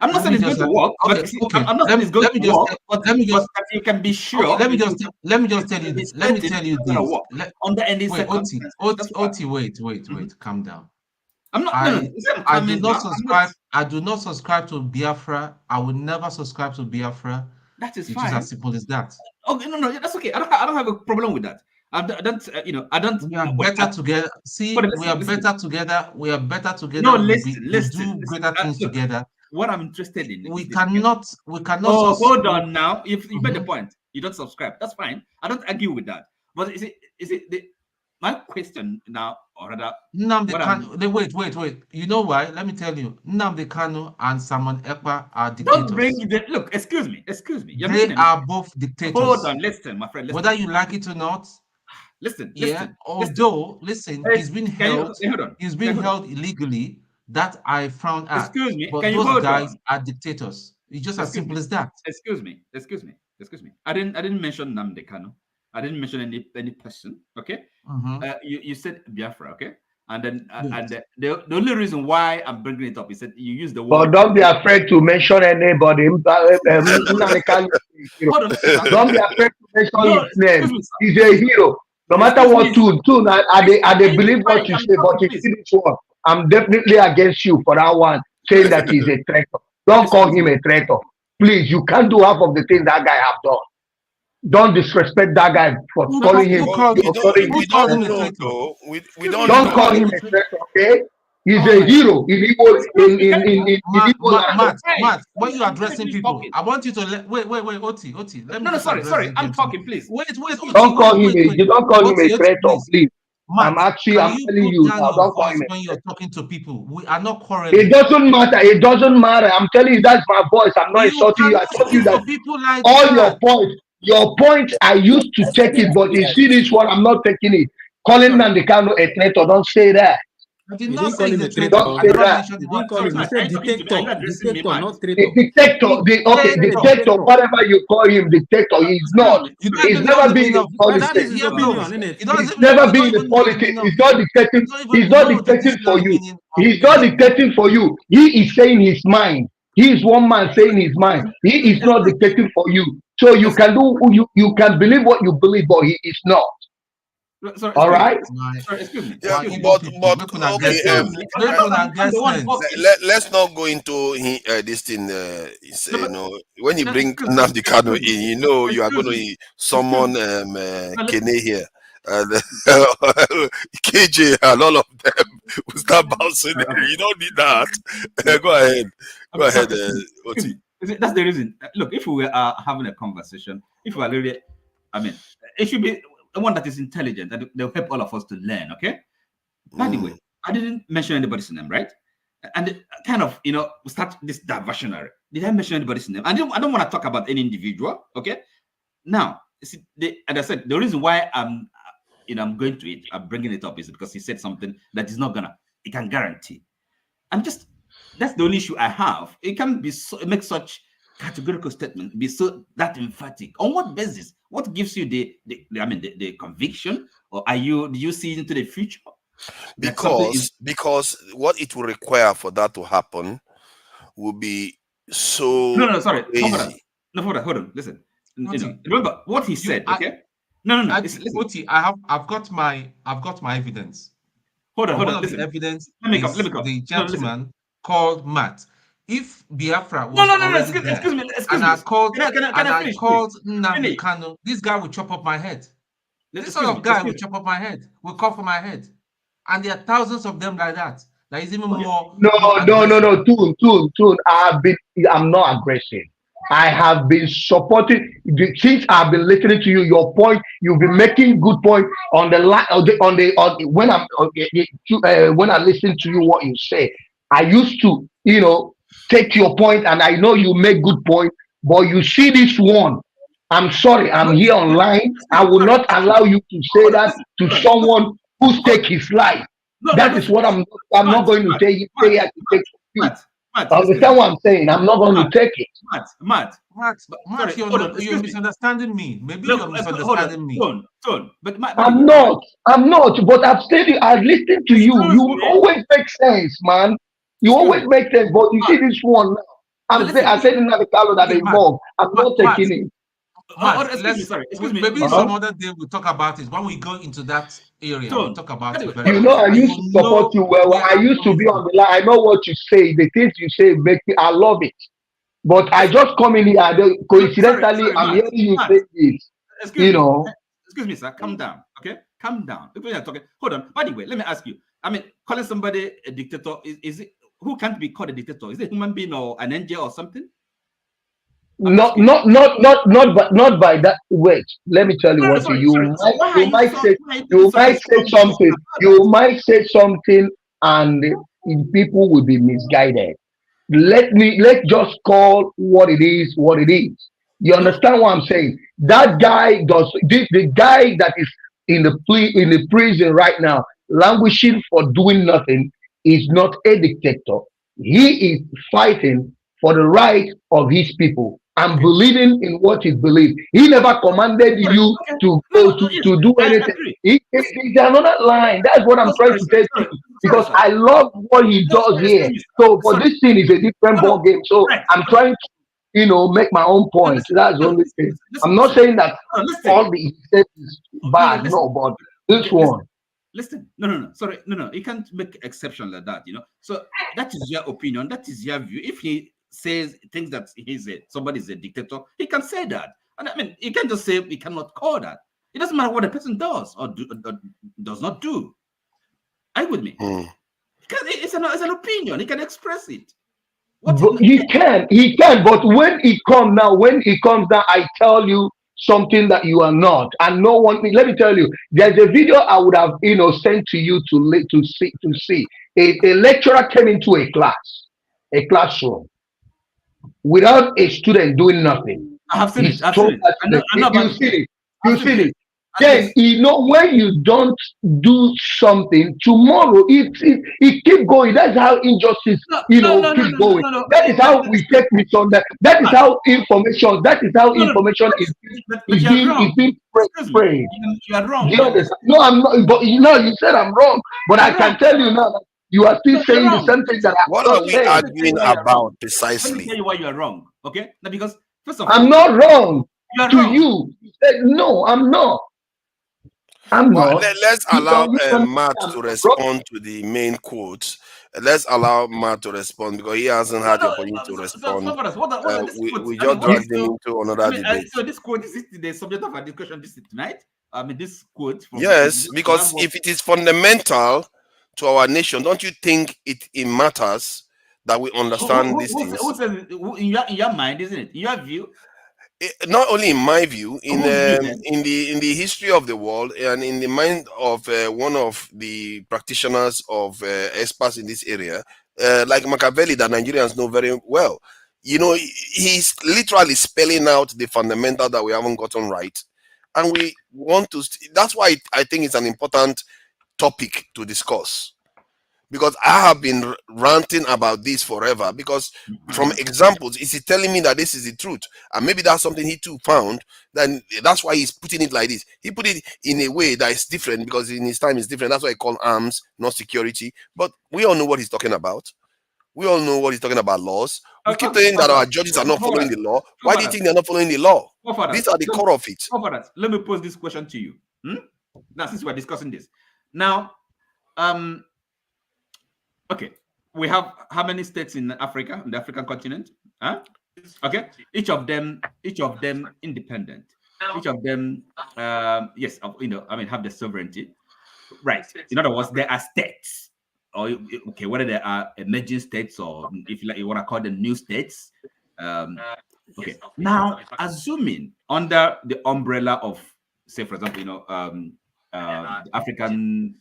I'm not saying it's going to work, but I'm not saying it's going to work. Let me just you can be sure. Let me just tell you this. Let me tell you this. Under any circumstances. Wait. Calm down. I'm not. I do not subscribe. I do not subscribe to Biafra. I will never subscribe to Biafra. That is fine. It is as simple as that. Okay, no, that's okay. I don't have a problem with that. I don't. We are better together. See, we are better together. We are better together. No, listen. Do greater things together. What I'm interested in. We cannot. Oh, hold on now. If you made the point, you don't subscribe. That's fine. I don't argue with that. But is it my question now, or rather? Wait. You know why? Let me tell you. Nnamdi Kanu and Simon Ekpa are dictators. Don't bring look. Excuse me. They are both dictators. Hold on. Listen, my friend. Whether you like it or not. Listen. Although, he's been held. He's been held illegally. That I found out. Excuse me. But those guys are dictators. It's just as simple as that. Excuse me. I didn't mention Nnamdi Kanu. I didn't mention any person. Okay. Mm-hmm. You said Biafra. Okay. And then the only reason why I'm bringing it up is that you use the But word. don't be afraid to mention anybody. Hold on, Don't be afraid to mention no, his name. excuse me, sir. He's a hero. No matter Excuse what me, tune, I they Can you believe be what quiet? you I'm say, but talking, you please. see this one, I'm definitely against you for that one, saying that he's a traitor. Don't call Excuse him me. a traitor. Please, you can't do half of the things that guy have done. Don't disrespect that guy for Who, calling him. who Well, called we For calling don't him. who we called him don't a know traitor? though. We Excuse me, don't Don't Who know. call called him him a a traitor? traitor, okay? He's oh a my God. hero in Igbo Excuse me, can you Igbo land. Matt, when you are let me addressing finish people, talking? I want you to wait, Oti, let me No, just sorry, address this I'm gentleman. talking, please. Wait, Don't call him a you don't call him a Oti, traitor, please. please. Matt, I'm can you telling put you down now, your don't call him voice a when you're traitor. talking to people? We are not It quarreling. doesn't matter. It doesn't matter. I'm telling you, that's my voice. I'm not You insulting you. I cannot told you speak that for people like all that. your points, I used to take it, but you see this one, I'm not taking it. Calling Sorry. Nandekano a traitor, don't say that. I did You not didn't call say he's him a a traitor. Don't I say traitor. never that. mentioned You the word didn't call Sorry, him. You traitor. Matt, are said you talking to me? Are you dictator. addressing me, Dictator, Matt? not The traitor. dictator, the dictator, Dictator. whatever you call him, dictator, he's Excuse not. me. You don't He's even know never the been meaning in of But that politics. is his he has opinion, knows. isn't it? He's never You don't been in the even know the politics. meaning of He's not dictating. you don't He's even not know the dictating for dictionary you. meaning of He's not anything. dictating for you. He is saying his mind. He is one man saying his mind. He is not Excuse me. dictating for you. So you Excuse can do you can believe what you believe, but he is not. me. Sorry, All excuse me. right. My Sorry, excuse me. Yeah, my Excuse me. Igbo people, but make una get okay. Excuse sense. me. Make una I'm get the one sense. talking. Let's not go into this thing. No, but When you no, bring excuse me. Nnamdi Kanu Excuse me. in, you are Excuse going me. to Excuse summon me. No, Kene here, and KJ and all of them will start bouncing. okay. You don't need that. No, Go ahead, go sorry, ahead, excuse me. Excuse Oti. me. That's the reason. Look, if we were having a conversation, if we are really, I mean, it should be one that is intelligent and they'll help all of us to learn. Okay. By the way, Mm. I didn't mention anybody's name, right? And kind of, start this diversionary. Did I mention anybody's name? I don't want to talk about any individual. Okay. Now, you see, and I said the reason why I'm going to it, I'm bringing it up is because he said something that is not gonna, it can guarantee. I'm just, that's the only issue I have. It can't be so, make such categorical statement, be so that emphatic. On what basis? What gives you the conviction, or do you see into the future that something is? Because what it will require for that to happen will be No, so no, sorry, hold on. crazy. No, hold on. Listen, Oti, remember what he said. I, Okay. No, I, listen. Oti, I've got my evidence. And Hold one on. of the Listen. evidence Let me come. Let is me come. the No, listen. gentleman called Matt. If Biafra No, was no, no, no. already there, Excuse and me. I called Can I finish, please? Nnamdi Finish. Kanu, this guy will chop up my head. This sort Excuse of me. guy will chop up my head, will come for my head. And there are thousands of them like that. That is even Okay. more aggressive. No. Tune. I'm not aggressive. I have been supporting since I've been listening to you. Your point, you've been making good point on the line when I listen to you what you say. I used to, take your point, and I know you make good point. But you see this one, I'm sorry, I'm here online. I will Sorry. not allow you to say Hold on. that Listen. to Hold on. someone who Hold on. stake his life. No, That is listen. what I'm not going to say Matt, here to take you. excuse Understand me. what I'm saying? I'm not going to take it. Matt. Matt, Sorry, hold on. you're Excuse me. misunderstanding me. Maybe Look, you're hold on. misunderstanding me. Tone. But by the I'm way, not. I'm not. But I've said it. I listened to you. excuse You me. always make sense, man. You Excuse always me. make sense. But you see Matt, this one now. no, I listen. said in the color that Okay, they involved. I'm not Matt, taking it. Excuse me. Sorry. Excuse me. maybe Uh-huh. some other day we'll talk about it. When we go into that area, we'll Tone. talk By about the it way, very hold You on. well. know, I And used you to support know you well. where I I'm used to coming be from. on the line. I know what you say. The things you say make me. I love it. But I just come in here. No, sorry, Coincidentally, I'm Matt. hearing you Matt, say this. excuse You me. know. Excuse me, sir. Calm down. Okay? Calm down. If we are talking, hold on. By the way, let me ask you. I mean, calling somebody a dictator is it who can't be called a dictator? Is it a human being or an angel or something? I'm Not asking. not not not not but not by that. Wait, let me tell you No, what sorry. you So might why are you you might say putting such a strong voice something. about that? You might say something, and people will be misguided. Let's just call what it is what it is. You No, understand what I'm saying? That guy does the guy that is in the prison right now, languishing for doing nothing, is not a dictator. He is fighting for the right of his people. and believing in what he believes. He never commanded you Okay. to No, go no, yes, to do I anything. agree. It's another line. That's what I'm No, trying sorry, to sorry, tell you, sorry, sorry, because sorry. I love what he No, does sorry, here. excuse me, So, but sorry. this thing is a different No, ball no, game. So right. I'm trying to, make my own No, point. listen, That's the no, only thing. I'm listen, not listen. saying that No, listen. all the he said is No, no, bad. listen. No, but this Okay, listen. one. Listen. No, no, no. Sorry. No, no. You can't make exception like that, So that is your opinion. That is your view. If he says things that somebody's a dictator, he can say that. And I mean, you can't just say he cannot call that. It doesn't matter what the person does or does not do. Are you with me? Because it's an opinion. He can express it. But he can, but when it comes down, I tell you something that you are not, and no one. Let me tell you, there's a video I would have, sent to you to see. A lecturer came into a classroom, without a student doing nothing. I have seen it. He's I've seen told it. that I know. student, I know about you it. see it, I've you seen see it. it. Then when you don't do something, tomorrow it keep going. That's how injustice No, no, no, no, keep no, going. no, no. That is how we take misunderstanding. That is how information No, no, information but you're wrong. is being Excuse me. spread. You are Do wrong. you understand? No, I'm not. But you said I'm wrong. But You're I wrong. can tell you now that you are still No, you're saying the wrong. same thing that I'm What not are we saying. Let me tell you arguing why you're wrong. about Let me tell precisely? you why you are wrong. Okay? Now, because first of I'm all, not wrong you are to wrong. you. You said, no, I'm not. I'm Well, not. let's You allow can Matt I'm to not wrong. respond to the main quote. Let's allow Matt to respond because he hasn't No, had the no. opportunity to So respond. for us, what are these quotes? We I mean, just what is dragged him so? into I another mean, debate. so this quote is the subject of our discussion this tonight. I mean, this quote from Yes, because if it is fundamental to our nation, don't you think it matters that we understand these who things? says it? In your mind, isn't it? In your view, Not only in my view, whose view then? in the history of the world and in the mind of one of the practitioners of experts in this area, like Machiavelli, that Nigerians know very well. He's literally spelling out the fundamental that we haven't gotten right, and we want to. That's why I think it's an important topic to discuss, because I have been ranting about this forever. Because from examples, is he telling me that this is the truth, and maybe that's something he too found. Then that's why he's putting it like this. He put it in a way that is different because in his time it's different. That's why he called arms, not security. But we all know what he's talking about. We all know what he's talking about. Laws. We keep saying that our judges are not following the law. Why do you think they're not following the law? These are the core of it. Let me pose this question to you. Now, since we're discussing this, now, okay, we have how many states in Africa, in the African continent? Huh? Okay, each of them independent. Each of them, yes, I mean, have the sovereignty, right? In other words, there are states, or okay, whether they are emerging states or if you want to call them new states. Okay, now assuming under the umbrella of, say, for example, the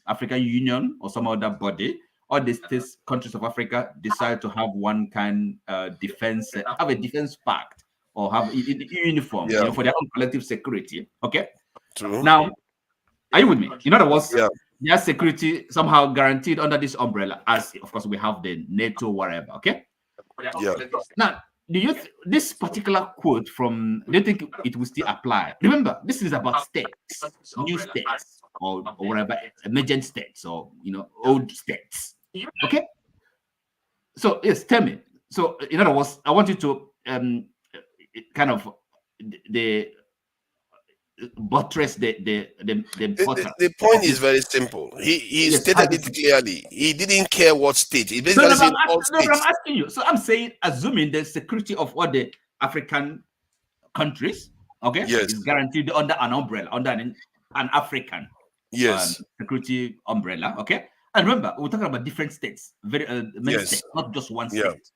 African Union or some other body, all the states, countries of Africa decide to have one kind defense, have a defense pact or have uniform, for their own collective security. Okay. True. Now, are you with me? In other words, Yeah. their security somehow guaranteed under this umbrella, as of course we have the NATO, whatever. Okay. Yeah. Now, this particular quote from, do you think it will still apply? Remember, this is about states, new states, or whatever, emergent states, or old states. Okay. So yes, tell me. So in other words, I want you to kind of the buttress the The point is very simple. He stated it clearly. He didn't care what state. He basically said all states. I'm asking you. So I'm saying, assuming the security of all the African countries, okay, Yes. is guaranteed under an umbrella, under an African security umbrella, okay. And remember, we're talking about different states, very many states, not just one state.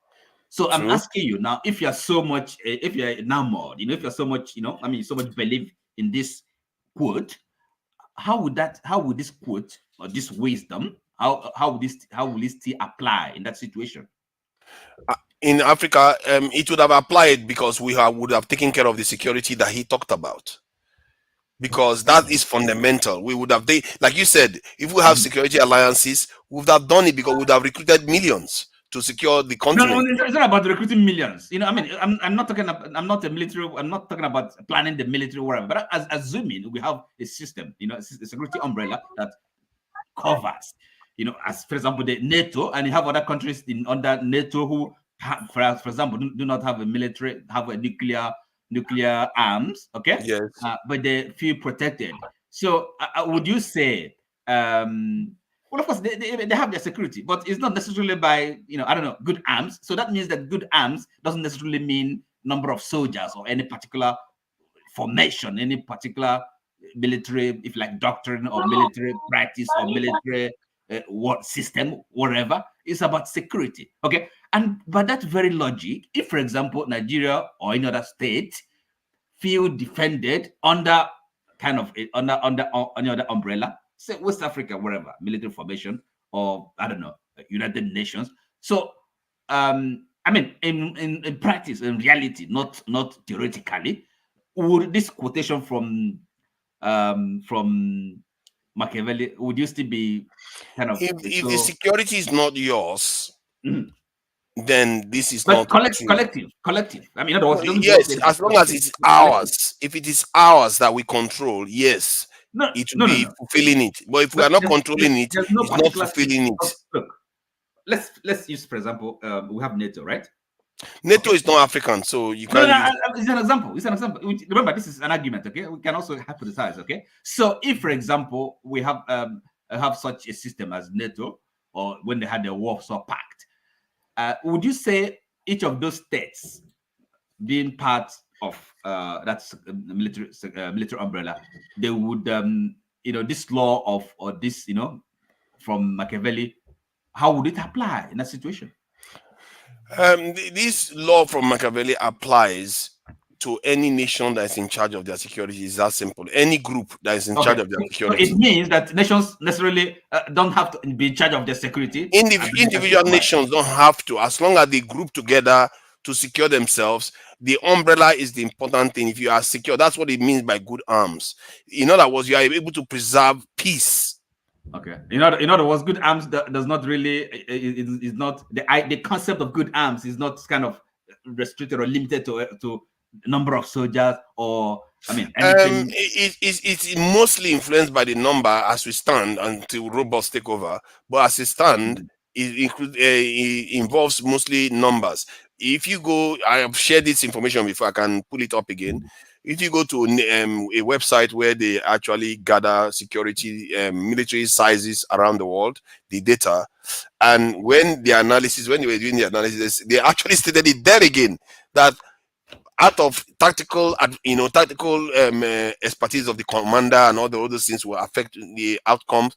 So I'm asking you now, if you're so much, if you're enamored, if you're so much, so much believe in this quote, how would this quote or this wisdom, how will this still apply in that situation? In Africa, it would have applied because we would have taken care of the security that he talked about. Because that is fundamental. We would have, like you said, if we have security alliances, we would have done it because we would have recruited millions to secure the No, continent. it's not about recruiting millions. You know, I mean, I'm not talking about, I'm not a military, I'm not talking about planning the military whatever, but assuming we have a system, you know, a security umbrella that covers, you know, as for example, the NATO, and you have other countries in under NATO who, for example, do not have a military, have a nuclear arms, okay? Yes. But they feel protected. So would you say, well, of course, they have their security, but it's not necessarily by, you know, I don't know, good arms. So that means that good arms doesn't necessarily mean number of soldiers or any particular formation, any particular military, if like doctrine or military practice or military what system, whatever. It's about security. Okay. And by that very logic, if, for example, Nigeria or any other state feel defended under kind of under any other umbrella, say West Africa, wherever, military formation, or I don't know, United Nations. So I mean, in practice, in reality, not theoretically, would this quotation from Machiavelli, would you still be kind of if the security is not yours, then this is but not true. collective. I mean, in other words, yes, as long as it's ours. If it is ours that we control, yes, it will be fulfilling it. But if we are not controlling it, it's not fulfilling it. Look, let's use, for example, we have NATO, right? NATO is not African, so you can't. It's an example. It's an example. Remember, this is an argument. Okay, we can also hypothesize. Okay, so if, for example, we have such a system as NATO, or when they had the Warsaw Pact, would you say each of those states being part of that's military umbrella, they would you know, this law of, or this, you know, from Machiavelli, how would it apply in that situation? This law from Machiavelli applies to any nation that is in charge of their security. Is that simple? Any group that is in charge of their security. So it means that nations necessarily don't have to be in charge of their security. Individual nations don't have to, as long as they group together to secure themselves. The umbrella is the important thing. If you are secure, that's what it means by good arms. In other words, you are able to preserve peace. Okay. In other words, good arms does not really is not the concept of good arms is not kind of restricted or limited to number of soldiers, or I mean anything. It's mostly influenced by the number as we stand until robots take over. But as it stand, it involves mostly numbers. If you go, I have shared this information before. I can pull it up again. If you go to a website where they actually gather security military sizes around the world, the data, and when they were doing the analysis, they actually stated it there again that out of tactical expertise of the commander and all the other things will affect the outcomes,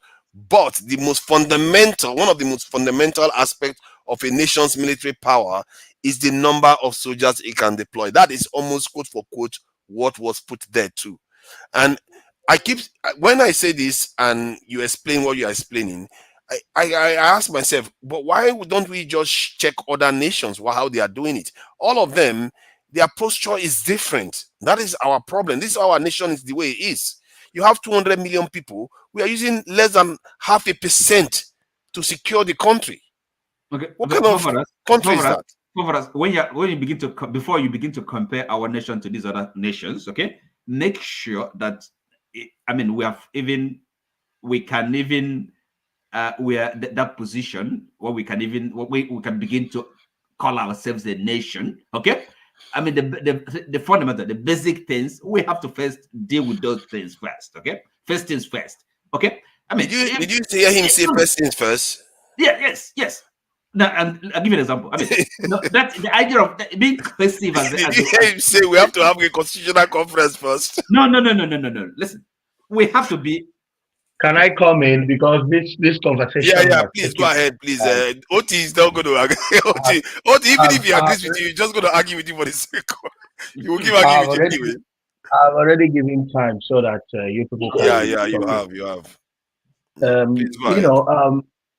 but one of the most fundamental aspects of a nation's military power is the number of soldiers it can deploy. That is almost quote for quote what was put there too. And when I say this and you explain what you are explaining, I ask myself, but why don't we just check other nations how they are doing it? All of them, their posture is different. That is our problem. This is our nation is the way it is. You have 200 million people. We are using less than 0.5% to secure the country. Okay. What kind of country is that? Before you begin to compare our nation to these other nations, okay, make sure that we are that position where we can begin to call ourselves a nation. Okay, I mean the fundamental, the basic things, we have to first deal with those things first. Okay, first things first. Okay, I mean, did you hear him say first things first? Yeah, yes. Now, and I'll give you an example. I mean, that's the idea of being cohesive. Did you hear him say we have to have a constitutional conference first? No. Listen, we have to be. Can I come in, because this conversation? Yeah. Please go ahead, please. Oti is not going to agree. Oti, even if he agrees with you, you're just going to argue with him for the sake of. You will keep arguing with you anyway. I've already given time so that you people can. Yeah, you have.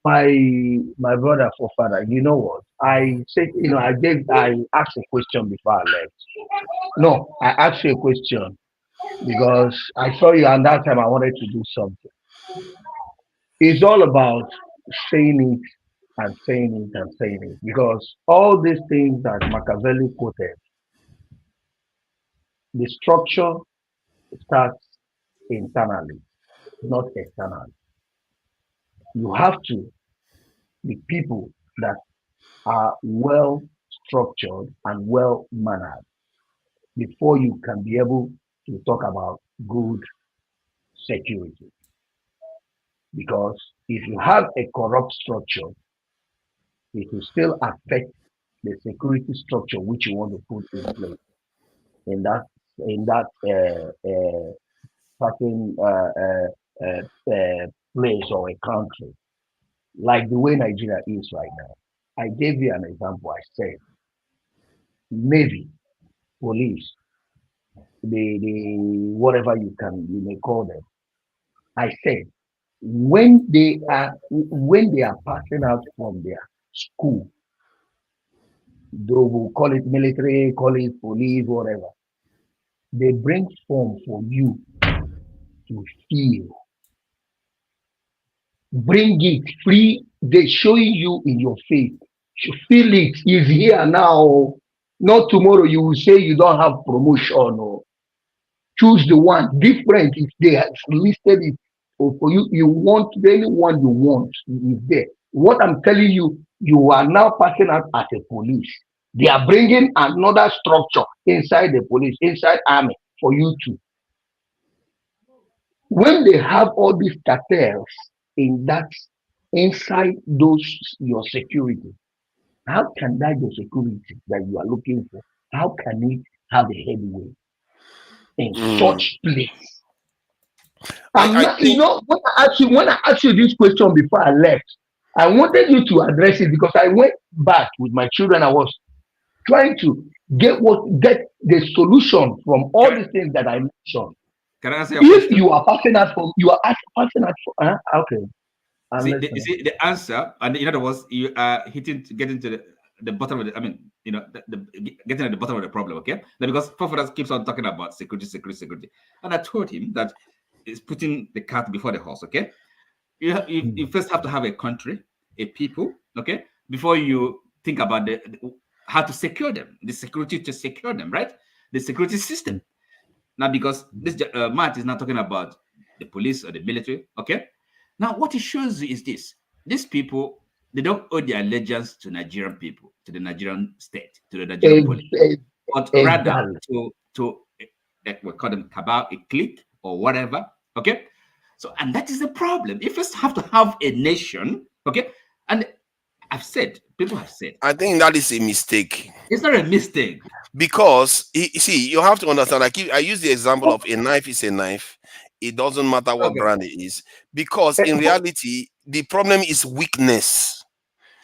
My brother forefather, you know what? I said, I asked a question before I left. No, I asked you a question because I saw you, and that time I wanted to do something. It's all about saying it and saying it because all these things that Machiavelli quoted, the structure starts internally, not externally. You have to be people that are well structured and well mannered before you can be able to talk about good security. Because if you have a corrupt structure, it will still affect the security structure which you want to put in place in that certain place or a country, like the way Nigeria is right now. I gave you an example. I said Navy, police, the whatever you may call them. I said when they are passing out from their school, they will call it military, call it police, whatever. They bring form for you to feel. Bring it free. They showing you in your face. You feel it is here now. Not tomorrow you will say you don't have promotion. Or choose the one different. If they have listed it for you, you want anyone you want is there. What I'm telling you, you are now passing out as a police. They are bringing another structure inside the police, inside army for you to. When they have all these cartels in that inside those your security, how can that your security that you are looking for? How can it have a headway in Mm. such place? I'm I not, think when I asked you this question before I left, I wanted you to address it because I went back with my children. I was trying to get the solution from all Can I, these things that I mentioned. can I answer your If question? you are passing out from you are passing out for okay, I'm You listening. see the answer, and in other words, you are getting to the bottom of the. I mean, getting at the bottom of the problem. Okay, now, because Prof keeps on talking about security, security, security, and I told him that it's putting the cart before the horse. Okay, you first have to have a country, a people. Okay, before you think about how to secure them, the security to secure them, right? The security system. Now, because this Matt is not talking about the police or the military, okay? Now, what it shows you is this: these people, they don't owe their allegiance to Nigerian people, to the Nigerian state, to the Nigerian police, but rather Exactly. to we call them cabal, a clique, or whatever, okay? So, and that is the problem. If you have to have a nation, okay, and people have said, I think that is a mistake it's not a mistake. because you see, you have to understand. I use the example of a knife is a knife. It doesn't matter what Okay, brand it is, because Eh, in but reality, the problem is weakness.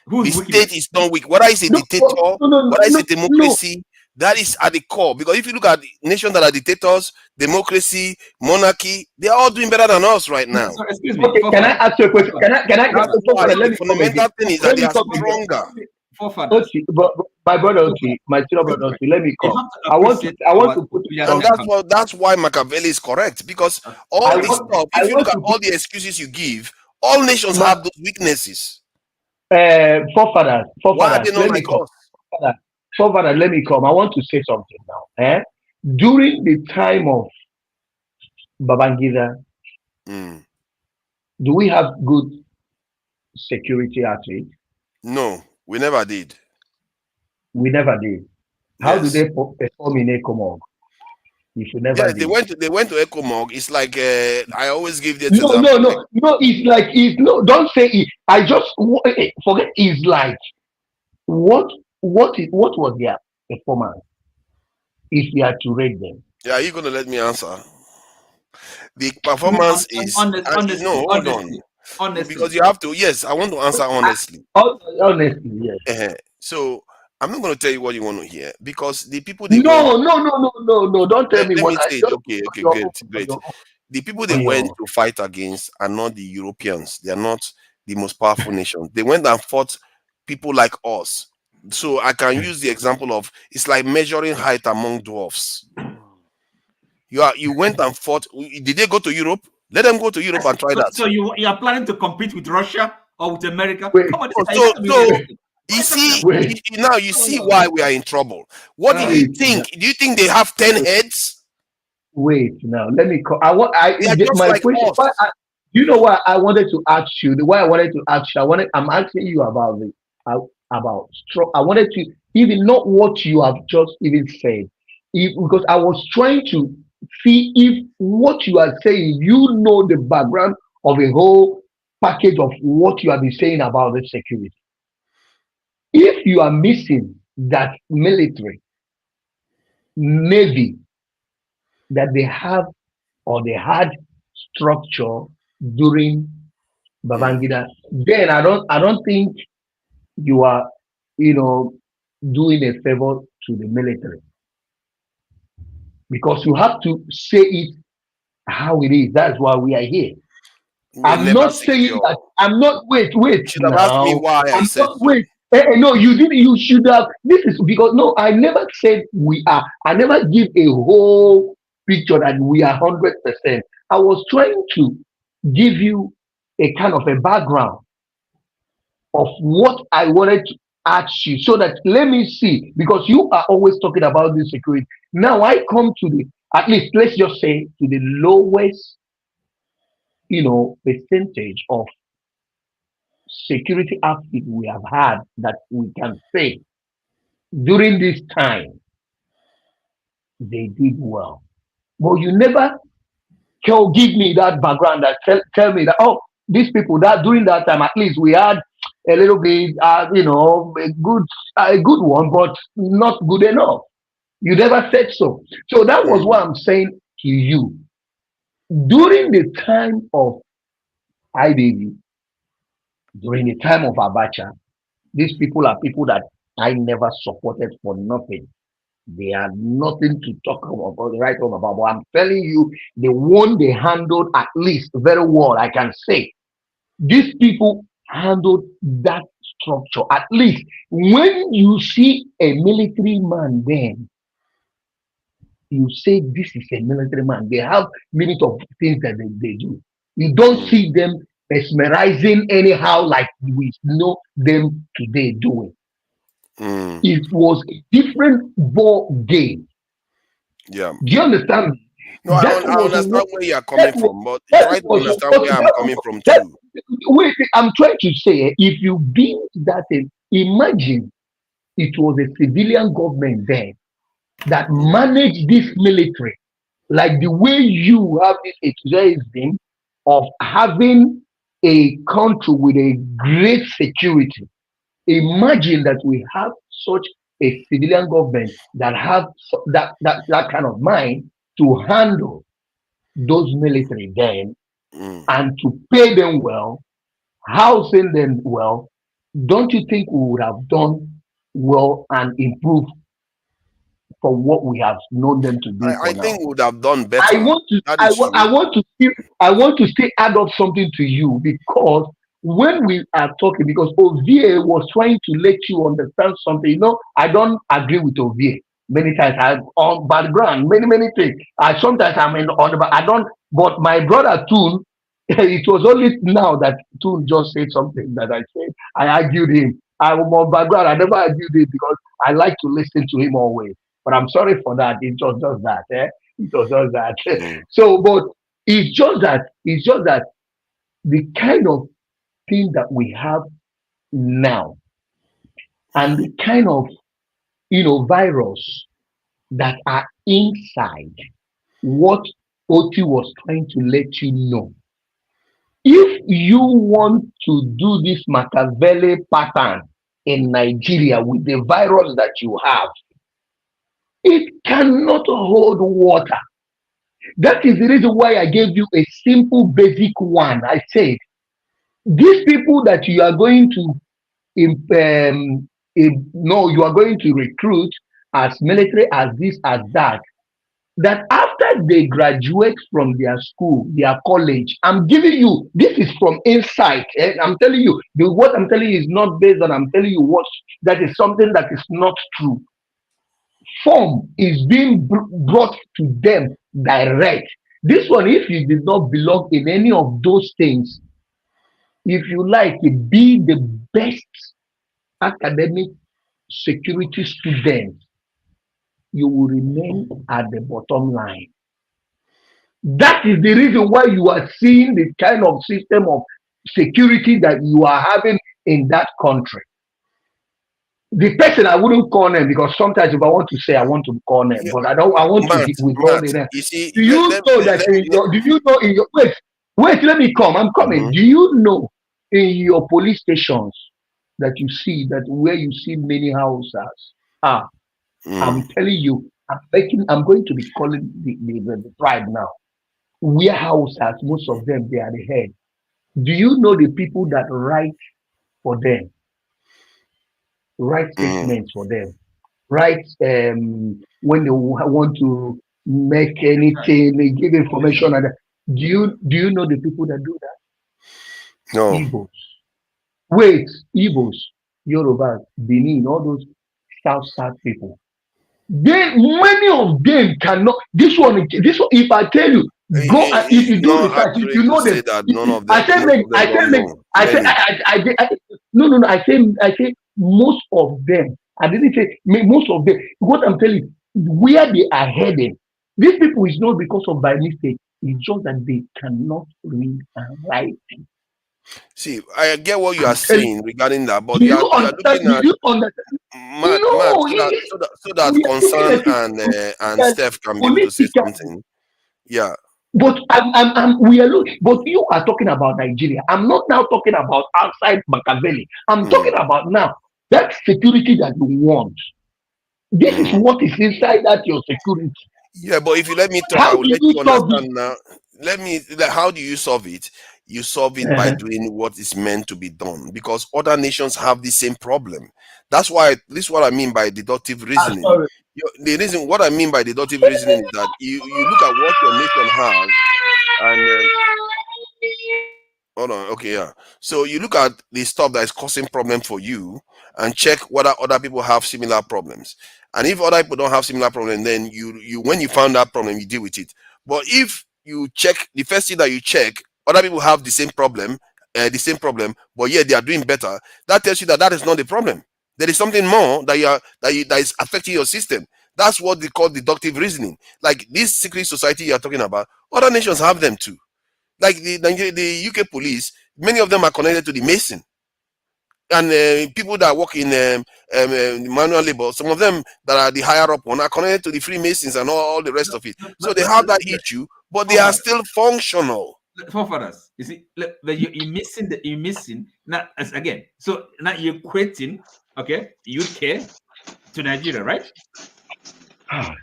who's The weakness? state is not weak. Whether it's a no, dictator, no, no, whether it's no, a no. democracy, that is at the core. Because if you look at nations that are dictators, democracy, monarchy, they are all doing better than us right No, now. sorry, excuse me, Okay, can I forefather. ask you a question? Forefather. Can I You have That's to, why let the me come again. fundamental thing is that Let they me are come again. stronger. forefathers. Okay, but my brother, Forefathers. okay, my senior brother, Different. okay, let me You come. have to I want to appreciate I want our to put it pillars And of the something. country. that's why Machiavelli is correct. Because all I this want stuff, I if you look want at to put all the excuses you give, all nations my have those weaknesses. forefathers, Why are they not let me like come. us? Forefathers, forefathers, let me come. I want to say something now. During the time of Babangida, Mm. do we have good security athletes? No, we never did. We never did. How do Yes. they perform in Ecomob if we never Yes, they did? went to Ecomog. It's like I always give this No, example. no, no, no. It's like it's no. Don't say it. I just forget. It's like what what was their performance if we are to rate them? Yeah, are you gonna let me answer? The performance is no, Honestly, hold on. honestly. Because you have to, yes, I want to answer I, honestly. honestly, yes. So I'm not going to tell you what you want to hear, because the people they went, No, no, no, no, no, no. Don't tell me let what me I say it. just Okay, okay, your great, own, on great. your The people they on went your. to fight against are not the Europeans. They are not the most powerful nation. They went and fought people like us. So I can use the example of, it's like measuring height among dwarfs. You went and fought. Did they go to Europe? Let them go to Europe and try that. So you are planning to compete with Russia or with America? Wait, Come on, Oh, this has to be realistic. you see, wait, now you see why we are in trouble. What do you wait, think? Do you think they have 10 heads? wait. Now let me call. I want. They are just My like question. us. You know what I wanted to ask you? The why I wanted to ask you. I'm asking you about the about strong. I wanted to even not what you have just even said, because I was trying to see if what you are saying, you know, the background of a whole package of what you have been saying about the security. If you are missing that military, navy that they have or they had structure during Mm, Babangida, then I don't think you are, you know, doing a favor to the military, because you have to say it how it is. That's why we are here. we're I'm never not saying that. secure. I'm not. Wait, You wait. should have asked me Now, why I I'm said not. so. Wait. No, you didn't. You should have. This is because no, I never said we are. I never give a whole picture that we are 100%. I was trying to give you a kind of a background of what I wanted to ask you, so that let me see, because you are always talking about this security. Now I come to the, at least let's just say, to the lowest, percentage of security outfit we have had that we can say during this time they did well. But you never can give me that background that tell me that, oh, these people that during that time at least we had a little bit, a good one, but not good enough. You never said so. So that was what Mm, I'm saying to you. During the time of IBB, during the time of Abacha, these people are people that I never supported for nothing. They are nothing to talk about or write home about. But I'm telling you, the one they handled at least very well, I can say. These people handled that structure. At least when you see a military man, then you say this is a military man. They have limit of things that they do. You don't mm, see them mesmerizing anyhow like we know them today doing. mm. It was a different ball game. Yeah. Do you understand? No, That I was understand what where you are that coming was from, but that try to was understand what where I'm coming from that too. wait, I'm trying to say, if you build that thing, imagine it was a civilian government then that Mm, managed this military, like the way you have this enthusiasm of having a country with a great security. Imagine that we have such a civilian government that have that kind of mind to handle those military then, mm. and to pay them well, housing them well. Don't you think we would have done well and improved from what we have known them to be I for think now? we would have done I better. want to That is I true. want to still add up something to you, because when we are talking, because Ovie was trying to let you understand something. I don't agree with Ovie. Many times I on background, many things. I sometimes I'm in on the I don't, but my brother Toon, it was only now that Toon just said something that I said. I argued him. I was on background, I never argued him because I like to listen to him always. But I'm sorry for that. It was just that. It was just that. Mm, So, but it's just that the kind of thing that we have now, and mm. the kind of virus that are inside what Oti was trying to let you know. If you want to do this Machiavelli pattern in Nigeria with the virus that you have, it cannot hold water. That is the reason why I gave you a simple basic one. I said, these people that you are going to no, you are going to recruit as military, as this, as that, that after they graduate from their school, their college, I'm giving you, this is from insight. I'm telling you, what I'm telling you is not based on, I'm telling you what, that is something that is not true. Form is being brought to them direct. This one, if you did not belong in any of those things, if you like, be the best academic security student, you will remain at the bottom line. That is the reason why you are seeing the kind of system of security that you are having in that country. The person, I wouldn't call them, because sometimes if I want to say, I want to call them, Yeah, but I don't. I want to Matt, withdraw the Matt, name. you see, Do you know that in your? Do you know in your? Wait. Let me come. I'm coming. Mhm. Do you know in your police stations that you see that where you see many houses? Ah, I'm telling you, I'm going to be calling the tribe now. Warehouses, most of them, they are the head. Do you know the people that write for them, write Mm. statements for them, write when they want to make anything, they give information and that. Do you know the people that do that? No. Igbos. Wait, Igbos, Yorubas, Benin, all those South people. They many of them cannot. This one. If I tell you, go and if It's you do not research, if you accurate to know them. say that none of I them, say most many. of them I say don't many. know. I say Many. no. I say most of them. I didn't say most of them. What I'm telling you, where they are headed, these people is not because of by mistake. It's just that they cannot read and write. See, I get what you are I'm telling saying regarding that, you. but Do you are you understand? looking Do at you understand? Matt, No, so that we are looking concern at it and that Steph can be able to say politically. something. Yeah. But we are looking, but you are talking about Nigeria. I'm not now talking about outside Machiavelli. I'm Mm, talking about now that security that you want. This is mhm. what is inside that your security. Yeah, but if you let me talk, I How will do let you you solve it? understand now. How do you solve it? You solve it by Uh-huh. doing what is meant to be done because other nations have the same problem. That's why this is what I mean by deductive reasoning. Sorry. The reason what I mean by deductive reasoning is that you look at what your nation has and hold on. Okay, yeah. So you look at the stuff that is causing problem for you and check whether other people have similar problems. And if other people don't have similar problem, then you when you found that problem, you deal with it. But if you check the first thing that you check, other people have the same problem, but yet they are doing better. That tells you that that is not the problem. There is something more that is affecting your system. That's what they call deductive reasoning. Like this secret society you are talking about, other nations have them too like the UK police, many of them are connected to the Mason and people that work in manual labor. Some of them that are the higher up one are connected to the Freemasons and all the rest of it. So they have that issue, but they are still functional. Forefathers, you see, but you're missing you're missing not as again. So now you're quitting, okay, UK to Nigeria, right? I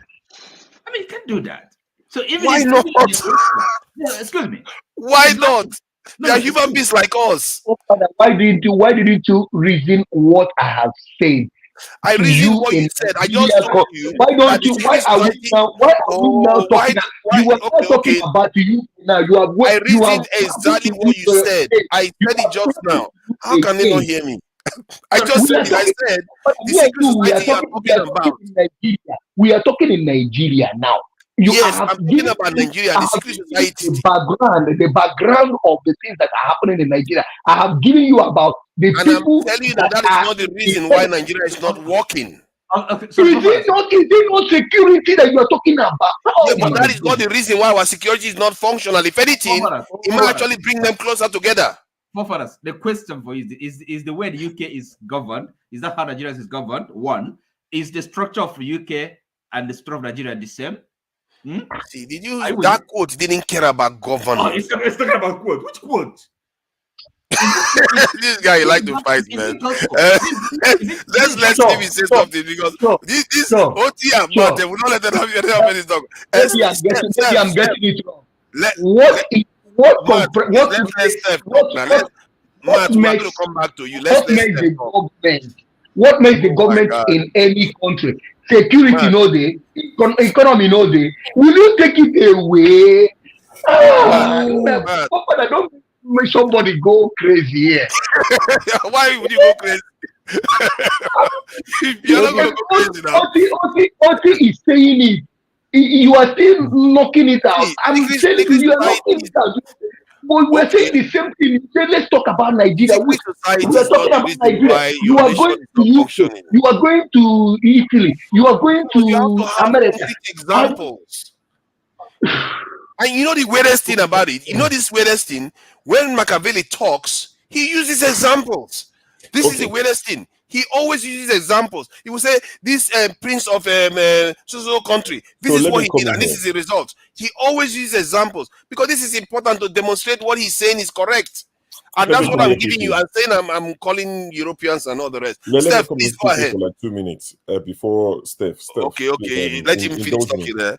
mean, you can't do that. So Why even not? in the question, no, excuse me. Why not? Imagine, no, They are no, human excuse me. beings like us. Oh, Father, why didn't you reason what I have said I to reasoned you what you in said. I just Nigeria? told you Why that don't the you? secret society. Why are we now Oh, talking? why? You were Okay, not talking okay. about you now. I You have reasoned traveled exactly to what you you said. again. I You said it have just traveled now. to How you can they not again. hear me? I No, no, just We said are it. I talking. said the Me and secret you, we are society you are talking. We talking are talking about. in Nigeria. We are talking in Nigeria now. I Yes, have I'm talking given about you, Nigeria, I the have secret given you society, the background of the things that are happening in Nigeria. I have given you about the and I'm people telling you that that that is are not the in reason why head. Nigeria is not okay, working. okay, sorry, forefathers. Is it not security that you are talking about? Yeah, Oh but my that is not goodness. the reason why our security is not functional. If anything, Forefathers, it might Oh, forefathers, actually bring them closer together. forefathers. The question for you is the way the UK is governed. Is that how Nigeria is governed? One, is the structure of the UK and the structure of Nigeria the same? Hmm? See, I will. that quote didn't care about Oh, government. it's talking about quote. Which quote? Is This guy you it like to God? fight, Is man. it gospel? Uh, Is let's it let gospel? Stevie sure, say sure, something because sure, this sure, OT and Matt, sure. will not let them have any of That- any talk. Maybe I'm Steph, getting it wrong. let, What let is what Matt, compre- please let's let Steph talk now. what Matt, we are going to makes come back to you. Let's what let makes Steph the talk. government what makes the Oh my government God, in any country security Matt, no dey, economy no dey, will you take it away? Matt, Matt. Papa, don't make somebody go crazy here. Why would you go crazy? You're not going to go crazy now. Oti is saying it. You are still knocking it out. See, I'm telling you, secret you are knocking societies. it out. But we're Okay, saying the same thing. You say, let's talk about Nigeria. secret society We're is not talking the about reason Nigeria. why You your are nation going is to not UK. functioning. You are going to Italy. You are going So you have to to have America. concrete And examples. And you know the weirdest thing about it? You know this weirdest thing? When Machiavelli talks, he uses examples. This is the Okay. weirdest thing. He always uses examples. He will say, this prince of so country, this So is let what me he come did, in and this here. is the result. He always uses examples because this is important to demonstrate what he's saying is correct. And Let that's me what come I'm in giving you. quickly. I'm saying I'm calling Europeans and all the rest. Let me Steph, come please in go quickly ahead. for like 2 minutes before Steph. Steph, Okay, please okay. Let him finish indulge me. talking there.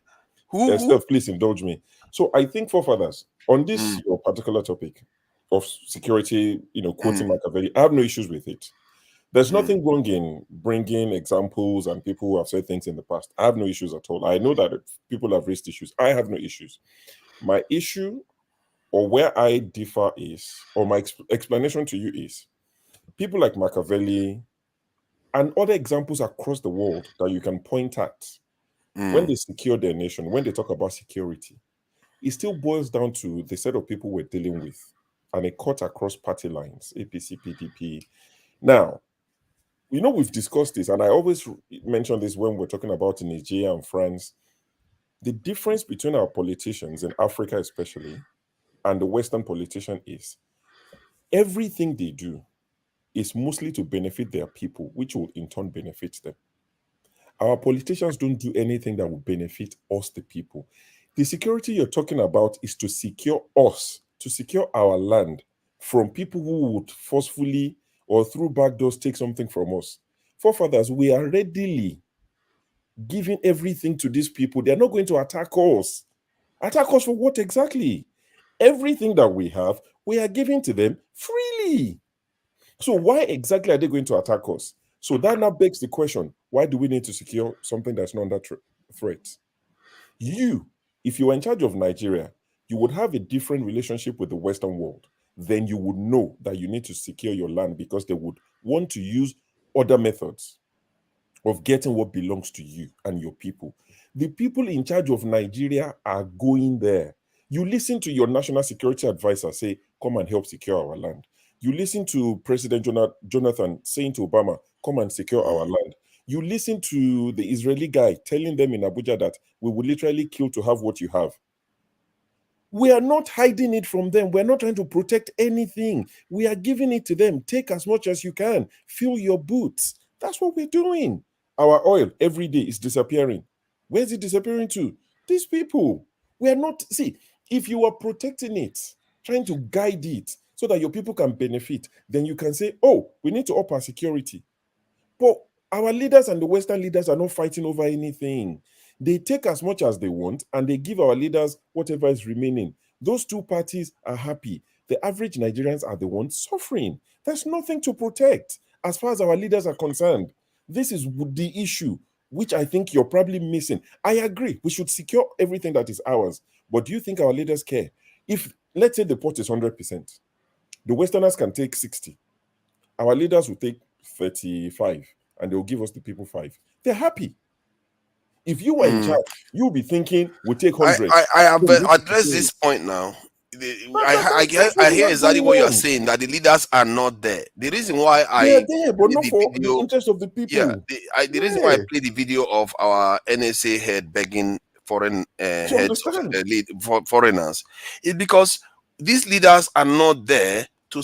Who? Steph, please indulge me. So I think, forefathers, on this Mm, your particular topic of security, mm, quoting Machiavelli, I have no issues with it. There's mm, nothing wrong in bringing examples and people who have said things in the past. I have no issues at all. I know that people have raised issues. I have no issues. My issue, or where I differ, is, or my explanation to you is, people like Machiavelli and other examples across the world that you can point at when mm. they secure their nation, when they talk about security, it still boils down to the set of people we're dealing with, and it cut across party lines, APC, PDP. Now, we've discussed this, and I always mention this when we're talking about Nigeria and France. The difference between our politicians in Africa, especially, and the Western politician is everything they do is mostly to benefit their people, which will in turn benefit them. Our politicians don't do anything that will benefit us, the people. The security you're talking about is to secure us, to secure our land from people who would forcefully or through back doors take something from us. Forefathers, we are readily giving everything to these people. They're not going to attack us. Attack us for what exactly? Everything that we have, we are giving to them freely. So why exactly are they going to attack us? So that now begs the question, why do we need to secure something that's not under threat? You, if you were in charge of Nigeria, you would have a different relationship with the Western world. Then you would know that you need to secure your land because they would want to use other methods of getting what belongs to you and your people. The people in charge of Nigeria are going there. You listen to your national security advisor say, come and help secure our land. You listen to President Jonathan saying to Obama, come and secure our land. You listen to the Israeli guy telling them in Abuja that we will literally kill to have what you have. We are not hiding it from them. We're not trying to protect anything. We are giving it to them. Take as much as you can. Fill your boots. That's what we're doing. Our oil every day is disappearing. Where's it disappearing to? These people. We are not, see, if you are protecting it, trying to guide it so that your people can benefit, then you can say, oh, we need to up our security. But our leaders and the Western leaders are not fighting over anything. They take as much as they want and they give our leaders whatever is remaining. Those two parties are happy. The average Nigerians are the ones suffering. There's nothing to protect as far as our leaders are concerned. This is the issue, which I think you're probably missing. I agree, we should secure everything that is ours. But do you think our leaders care? If, let's say, the pot is 100%, the Westerners can take 60. Our leaders will take 35 and they'll give us the people 5. They're happy. If you were in charge, you'll be thinking, we'll take 100. I have So we need to addressed secure this it. point now. That's I what we hear have exactly going what you are on. saying, that the leaders are not there. The reason why They are I there, but played not the for the video, interest of the yeah, people. the reason why I Yeah, played the video of our NSA head begging foreign to heads of understand. foreigners is because these leaders are not there to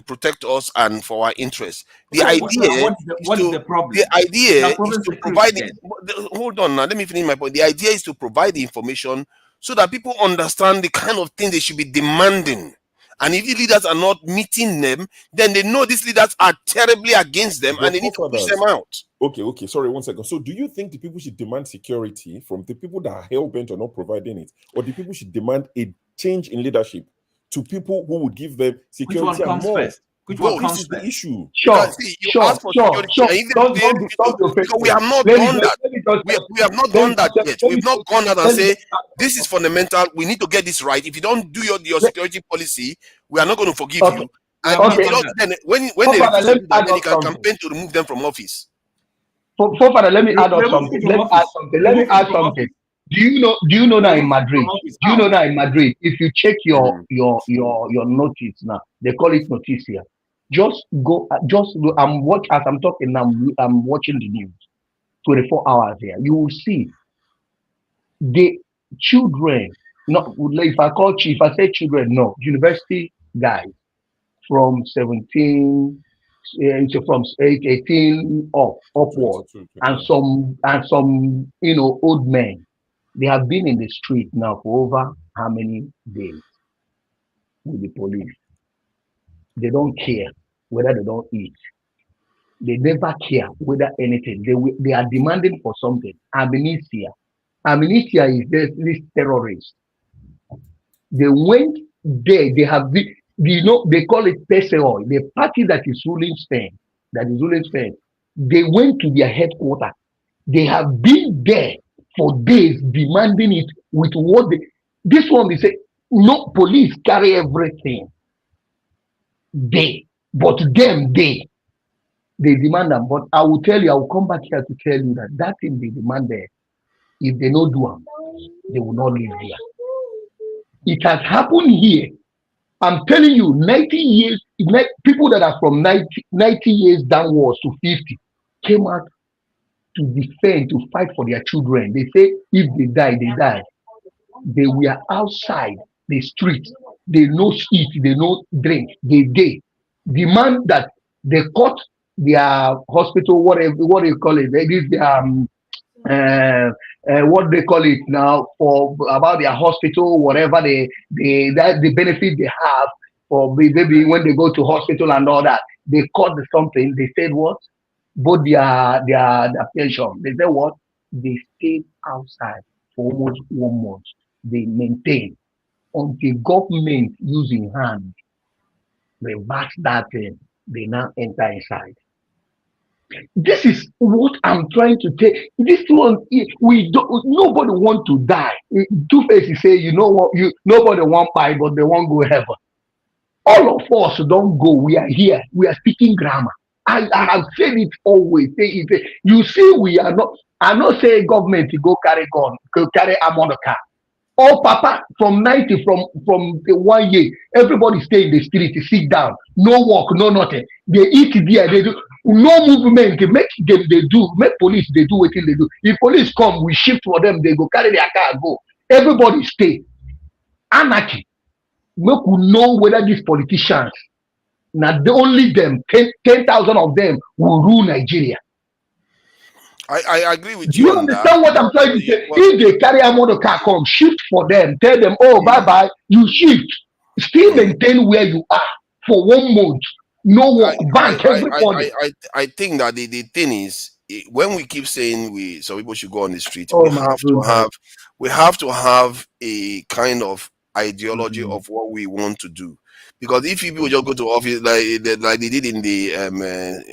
protect us and for our interests. The So idea is what is to the problem? the You idea are is problem to security provide. then. Hold on now, let me finish my point. The idea is to provide the information so that people understand the kind of thing they should be demanding. And if the leaders are not meeting them, then they know these leaders are terribly against them and But they need to push them forefathers, out. okay, sorry, 1 second. So do you think the people should demand security from the people that are hell-bent on not providing it? Or the people should demand a change in leadership to people who would give them Which one security and comes more? first? Which one Because this Both. comes is the first? issue. Because Sure, see, you sure, ask for sure, security, sure. and if Don't they don't be refuse to, don't be because we offensive. have not Let me done just that. let me just We have not let me done that just yet. let me We've not just gone out and let me say just this is fundamental. We need to get this right. If you don't do your let, security policy, we are not going to forgive okay, you. We And have if not you okay. done don't, that. then when they Father, refuse to let me do that, add then on you can something. campaign to remove them from office. Father, let me add on Remove something. people from Let me add office. something. Let me Remove people add from something. office. Do you know? Do you know that in From Madrid? his Do you know house. that in Madrid? If you check Mm. your notice now, they call it noticia. Just go. Just go. I'm watch as I'm talking now. I'm watching the news. 24 hours here. You will see the children. Not if I call if I say children, no university guys from 17, from 18 upward, 22, and 21. some old men. They have been in the street now for over how many days with the police. They don't care whether they don't eat. They never care whether anything. They are demanding for something. Amnesia. Amnesia is this terrorist. They went there. They have been, they call it PSOE, the party that is ruling Spain. That is ruling Spain. They went to their headquarters. They have been there for days demanding it with what they. This one they say no police carry everything. But them they demand them. But I will tell you, I will come back here to tell you that thing they demand there, if they don't do them, they will not live here. It has happened here. I'm telling you, 90 years, people that are from 90 years downwards to 50 came out to defend, to fight for their children. They say if they die, they die. They were outside the street. They no eat, they no drink. They demand that they cut their hospital, whatever, what do you call it? They give their what they call it now for about their hospital, whatever that the benefit they have, or maybe when they go to hospital and all that, they cut something. They said what? Both their pension. They said what? They stayed outside for almost 1 month. They maintained until government using hand reverse that thing. They now enter inside. This is what I'm trying to take. This one, we don't. Nobody want to die. Two faces say, you know what? Nobody want pie, but they won't go heaven. All of us don't go. We are here. We are speaking grammar. I have said it always. You see, we are not. I not say government to go carry gun, go carry arm on the car. Oh, Papa, from 90, from the 1 year, everybody stay in the street, sit down, no work, no nothing. They eat there, they do no movement. Make them they do, make police they do what they do. If police come, we shift for them, they go carry their car, go. Everybody stay. Anarchy. Make we know whether these politicians, now only them, 10,000 of them will rule Nigeria. I agree with Do you you on that. understand what I'm trying to say? If they carry a motor car, come shift for them. Tell them, oh, bye. You shift. Still maintain where you are for 1 month. No work. Bank everybody. I think that the thing is, when we keep saying some people should go on the street, Oh, we have to have a kind of ideology of what we want to do. Because if people just go to office like they did in the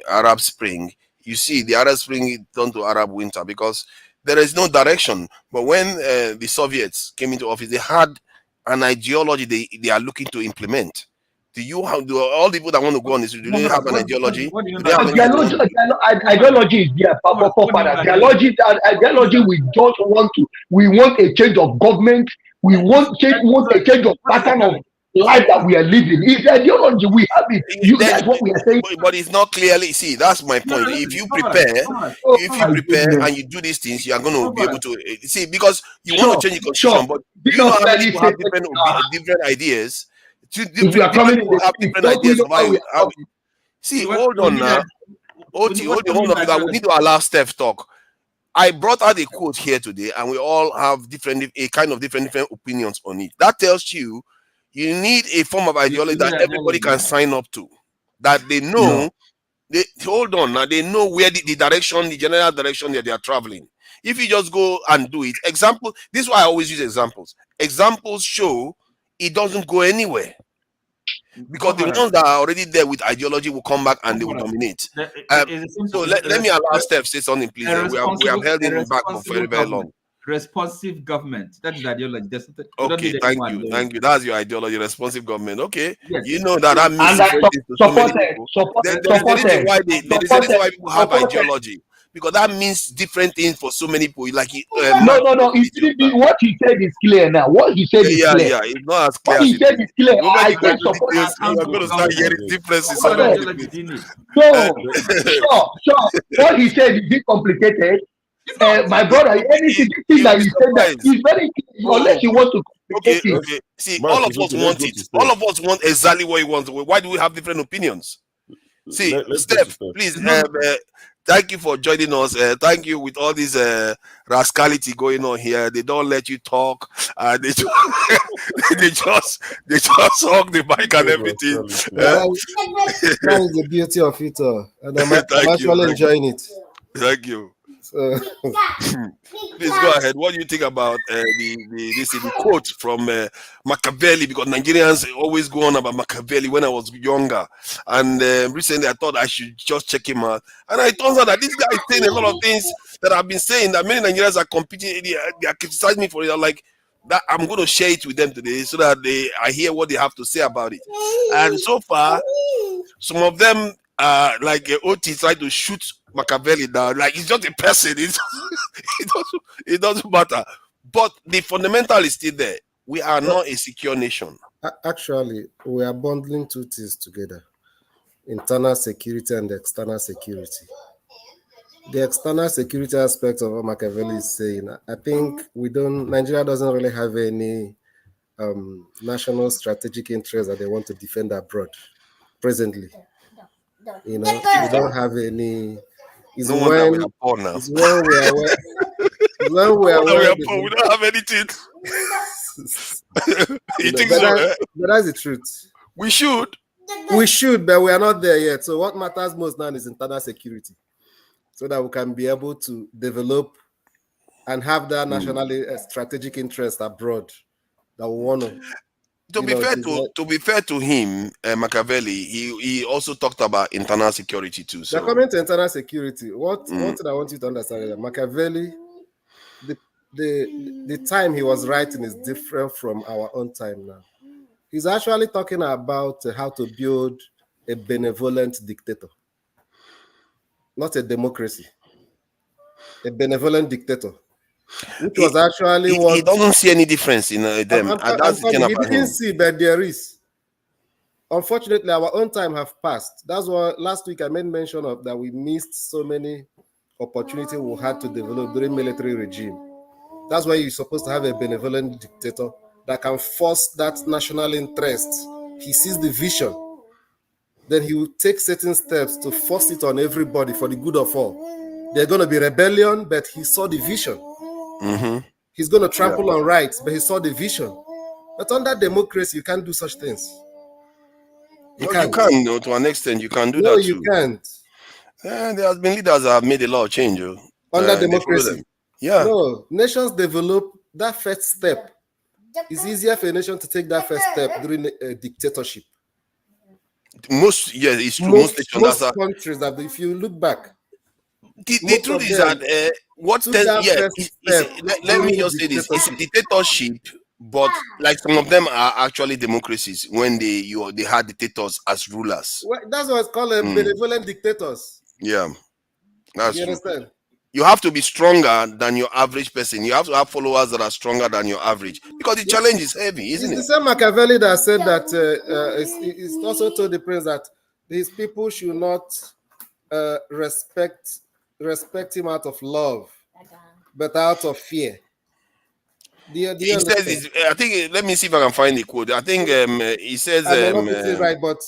Arab Spring, you see the Arab Spring turned to Arab Winter because there is no direction. But when the Soviets came into office, they had an ideology they are looking to implement. Do all the people that want to go on this? Do they have an ideology? Ideology is there, Papa. Ideology. We want a change of government. We want a change of pattern of life that we are living. It's ideology. We have it. That's what we are saying. But it's not clearly. See, that's my point. If you prepare, and you do these things, you are going to be able to see because you want to change the constitution. But do you know how many people have different ideas? Different people have different ideas of how. See, hold on now. Hold on, because we need to allow Steph talk. I brought out a quote here today, and we all have different opinions on it. That tells you need a form of ideology that everybody can sign up to. That they know. Hold on now. They know where the direction, the general direction that they are traveling. If you just go and do it, example. This is why I always use examples. Examples show it doesn't go anywhere. Because the ones that are already there with ideology will come back and they will dominate. So let me allow Steph say something, please. We have held him back for very, very long. Responsive government. That is the ideology. Okay, thank you. That's your ideology, responsive government. Okay, yes. You know that means supported. There is a reason why people have ideology. because that means different things for so many people. Like No. What he said is clear now. What he said is clear. yeah, it's not as clear What as he it said is. is clear. When I you go can into support details, that. you are going to start hearing differences all Hold over on. the place. No, sure. What he said is it complicated. My brother, anything You'll that be you said that surprised. is very clear, unless you want to Okay, complicate it. okay. See, Mark, all of it's us okay. want Let's go it. to Steph. All of us want exactly what he wants. Why do we have different opinions? See, Let's go to Steph, Steph. please, thank you for joining us. Thank you with all this rascality going on here. They don't let you talk. They just, they just hug the mic and everything. That is the beauty of it all, and I'm Thank actually enjoying it. Thank you. So, Please go ahead. What do you think about the quote from Machiavelli? Because Nigerians always go on about Machiavelli when I was younger, and recently I thought I should just check him out. And it turns out that this guy is saying a lot of things that I've been saying that many Nigerians are competing. They are criticizing me for it. I'm like that. I'm going to share it with them today so that I hear what they have to say about it. And so far, some of them like OT tried to shoot Machiavelli down. Like he's just a person. It doesn't matter. But the fundamental is still there. We are not a secure nation. actually, we are bundling two things together: internal security and external security. The external security aspect of what Machiavelli is saying, I think Nigeria doesn't really have any national strategic interest that they want to defend abroad presently. You know, we don't have any. It's No wonder we when are poor now. it's when we are aware. It's when we are No wonder we aware. are poor. We don't have anything. You think But so? that's the truth. We should. We should, but we are not there yet. So what matters most now is internal security, so that we can be able to develop and have that nationally strategic interest abroad that we want to. To be fair to him, Machiavelli, he also talked about internal security too. The So comment to internal security. What I want you to understand is that Machiavelli, the time he was writing is different from our own time now. He's actually talking about how to build a benevolent dictator, not a democracy. A benevolent dictator, which was actually he doesn't see any difference in them. And that's the thing he about didn't him. see, but there is. Unfortunately, our own time have passed. That's why last week I made mention of that we missed so many opportunities we had to develop during military regime. That's why you're supposed to have a benevolent dictator that can force that national interest. He sees the vision. Then he will take certain steps to force it on everybody for the good of all. There's going to be rebellion, but he saw the vision. He's going to trample on rights, but he saw the vision. But under democracy, you can't do such things. You can, to an extent, you can do that too. No, you can't. There has been leaders that have made a lot of change. Under democracy. Yeah. No, nations develop that first step. It's easier for a nation to take that first step during a dictatorship. It's true. Most countries that, if you look back, the truth is that let me just say this: it's a dictatorship, but like some of them are actually democracies when they had dictators as rulers. Well, that's what's called benevolent dictators. Yeah, that's you true. Understand? You have to be stronger than your average person. You have to have followers that are stronger than your average because the challenge is heavy, isn't it? It's the same Machiavelli that said that it's also told the prince that these people should not respect him out of love, but out of fear. He says, I think, let me see if I can find the quote. I think he says, I may not say right, but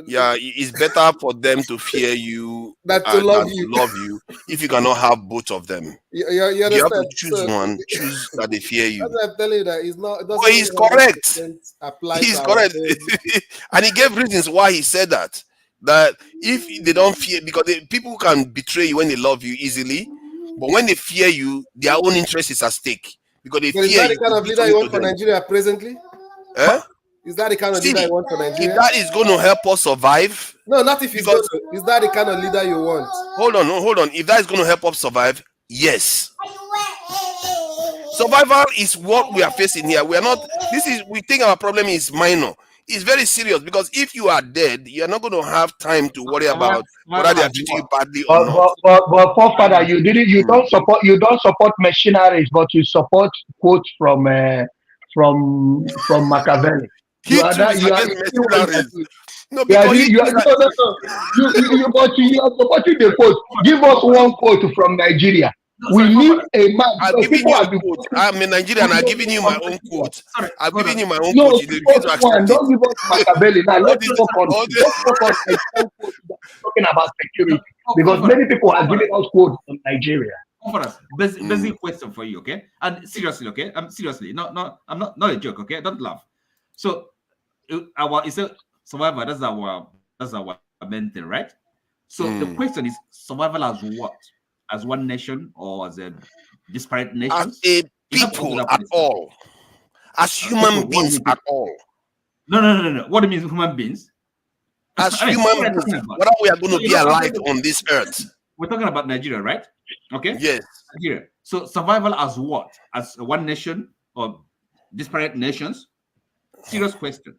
yeah, it's better for them to fear you than to love you if you cannot have both of them. You have to choose one, choose that they fear you. That's why I'm telling you that he's not. He's correct. He's correct. And he gave reasons why he said that. That if they don't fear, because people can betray you when they love you easily, but when they fear you, their own interest is at stake. Because they fear is that the kind of leader you want for Nigeria presently? Is that the kind of leader you want for Nigeria? If that is going to help us survive, no, not if it's going to. Is that the kind of leader you want? Hold on. If that is going to help us survive, yes. Survival is what we are facing here. We think our problem is minor. It's very serious because if you are dead, you are not going to have time to worry about whether they are treating you badly or not. But forefather, you don't support machineries, but you support quotes from Machiavelli. He too is You are against mercenaries. No, you are, because he you are, no, no, no. You are supporting the quote. Give us one quote from Nigeria. We need a man. I'm Because giving people you a have been quote. quoting I'm a Nigerian. I'm giving you my own Nigeria. quote. Sorry, I'm hold giving on. you my own No, quote. You give refuse us to one. accept it. Don't give us Machiavelli. Now let's this, talk on all this, let's talk on Nigerian quote talking about security. Oh, Because comfort us, many people are comfort giving us, us quotes from Nigeria. comfort us. Basic question for you, okay? And seriously, okay? I'm seriously, I'm not a joke, okay? Don't laugh. So it's a survivor. That's our main thing, right? So the question is survival as what? As one nation or as a disparate as nations? a You have to answer people that at question. all, as human beings at all, No. What do you mean human beings? as I mean, what human are you beings, talking about? whether we are going No, to you're be not alive answering the on this earth. We're talking about Nigeria, right? Okay. Yes. Nigeria. So survival as what? As one nation or disparate nations? Serious question.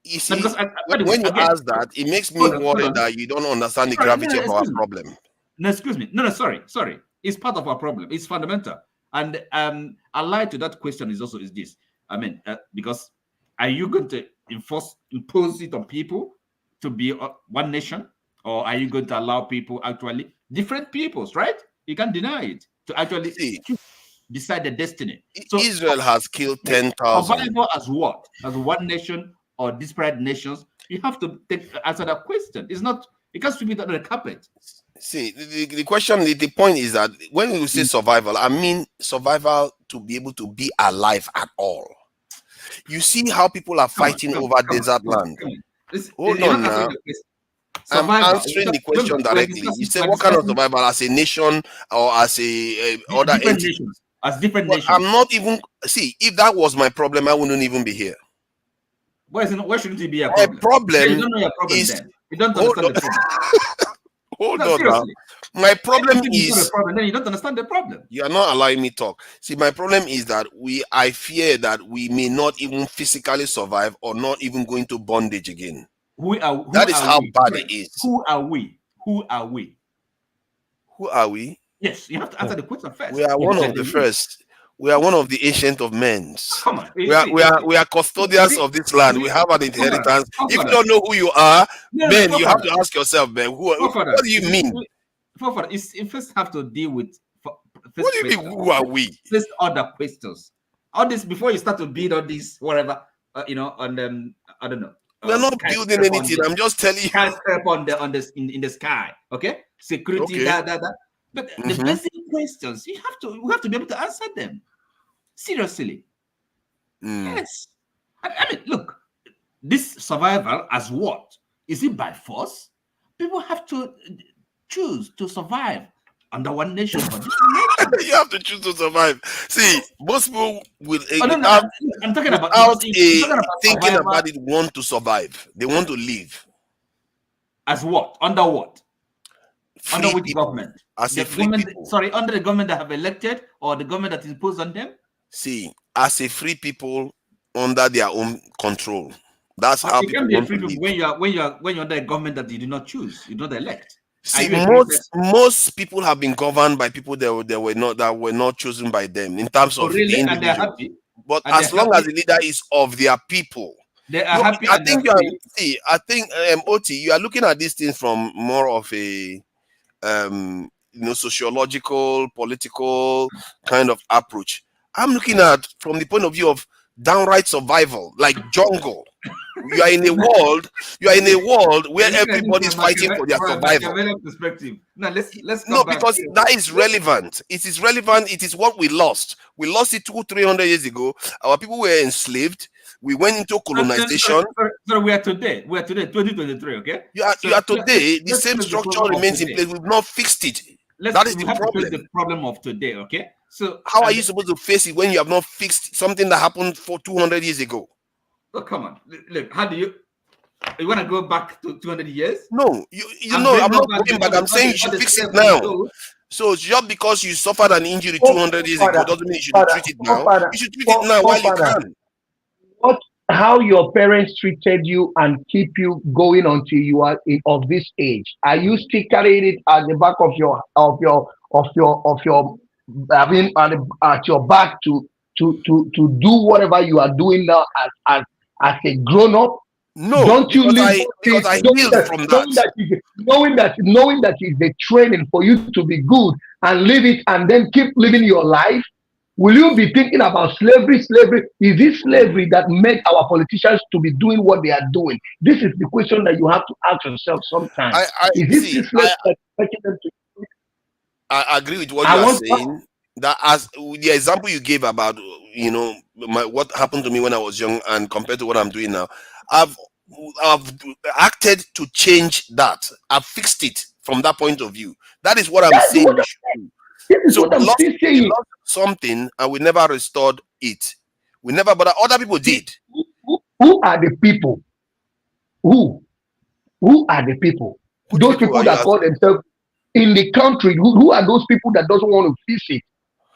You No, see, because when you again, ask that, it makes me hold worry on. that you don't understand the Sorry, gravity of our problem. No, excuse me. No, sorry. It's part of our problem. It's fundamental. And allied to that question is this. I mean, because are you going to impose it on people to be one nation, or are you going to allow people actually different peoples, right? You can't deny it to actually decide the destiny. So Israel has killed 10,000. Survival as what? As one nation or disparate nations? You have to answer that question. It's not. You can't sweep it under the carpet. See, the question, the point is that when we say survival, I mean survival to be able to be alive at all. You see how people are fighting over desert land. Hold on now. I'm answering the question directly. You say, what kind of survival? As a nation or as a other different entity? nations? As different But nations. I'm not even, see, if that was my problem, I wouldn't even be here. Why shouldn't it be a My problem? problem You don't know your problem is, then. You don't understand the problem. Hold No, on now. seriously. My problem If you know is the problem, then you don't understand the problem. you are not allowing me talk. See, my problem is that I fear that we may not even physically survive or not even go into bondage again. That is how bad it is. Who are we? Who are we? Who are we? Yes, you have to answer the question first. We are one of the first. We are one of the ancient of men. Come on. We are custodians of this land. We have an inheritance. If you don't know who you are, then you have to ask yourself, man, what do you mean? You first have to deal with. What do you mean? Who are we? First other questions. All this before you start to build all this, whatever, on them. I don't know. We're not building anything. I'm just telling you. In the sky. Okay. Security. Okay. But the basic questions we have to be able to answer them. Seriously. Yes. I mean, look, this survival as what? Is it by force? People have to choose to survive under one nation. You have to choose to survive. See, most people will I'm talking about thinking about it, want to survive. They want to live. As what? Under what? Free under which people. government? As a free government, people. sorry, under the government that have elected or the government that is imposed on them? See, as a free people under their own control. That's how you people can be a want free to people live. when you're under a government that you did not choose, you don't elect. See, most people have been governed by people that were not chosen by them in terms of the individual. And they're happy. But as long as the leader is of their people, they are happy. I think Oti, you are looking at these things from more of a sociological, political kind of approach. I'm looking at from the point of view of downright survival, like jungle. You are in a world where everybody's fighting for their survival. Perspective. Now let's because that is relevant. It is relevant. It is what we lost. We lost it 200-300 years ago. Our people were enslaved. We went into colonization. So we are today. 2023. Okay. You are today. The same structure remains in place. We've not fixed it. That is the problem. The problem of today. Okay. So how are you supposed to face it when you have not fixed something that happened for 200 years ago? Oh, come on. Look, how do you want to go back to 200 years? No, I'm not going back. I'm saying you should fix it now. So just because you suffered an injury 200 years ago doesn't mean you should treat it now. You should treat it now while you can. how your parents treated you and keep you going until you are of this age? Are you still carrying it at the back of your I mean at your back to do whatever you are doing now as a grown up? No, Don't you leave those because things I healed from that. knowing that is the training for you to be good and leave it and then keep living your life? Will you be thinking about slavery? Slavery is it slavery that made our politicians to be doing what they are doing? This is the question that you have to ask yourself sometimes. I Is it see. this slavery that's making them to? I agree with what I you are want. saying. That as the example you gave about what happened to me when I was young and compared to what I'm doing now, I've I've acted to change that. I've fixed it from that point of view. That is what I'm That's saying what. we should do. This is So what I'm still we saying. lost something and we never restored it. We never, but other people did. Who are the people? Who? Who are the people? Which Those people people are you that call asking? themselves in the country. Who are those people that doesn't want to fix it?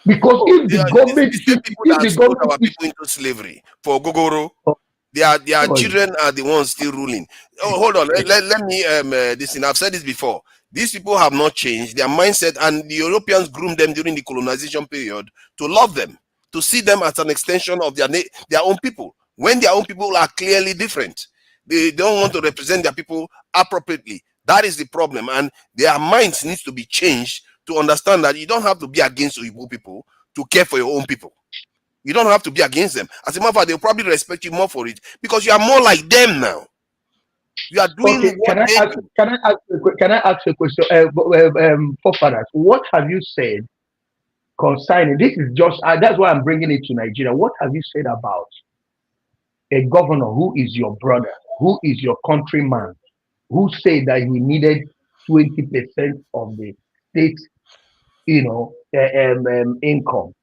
Because Oh, if they the are government, the same people if that the sold government our is, people into slavery for Gogoro. oh, Their sorry. children are the ones still ruling. Oh, hold on. Let me this thing. I've said this before. These people have not changed their mindset, and the Europeans groomed them during the colonization period to love them, to see them as an extension of their own people. When their own people are clearly different, they don't want to represent their people appropriately. That is the problem, and their minds needs to be changed to understand that you don't have to be against Igbo people to care for your own people. You don't have to be against them. As a matter of fact, they'll probably respect you more for it because you are more like them now. You are doing Okay, what they do. can I ask you a question? Forefathers, what have you said concerning this? Is just that's why I'm bringing it to Nigeria. What have you said about a governor who is your brother, who is your countryman, who said that he needed 20% of the state, income or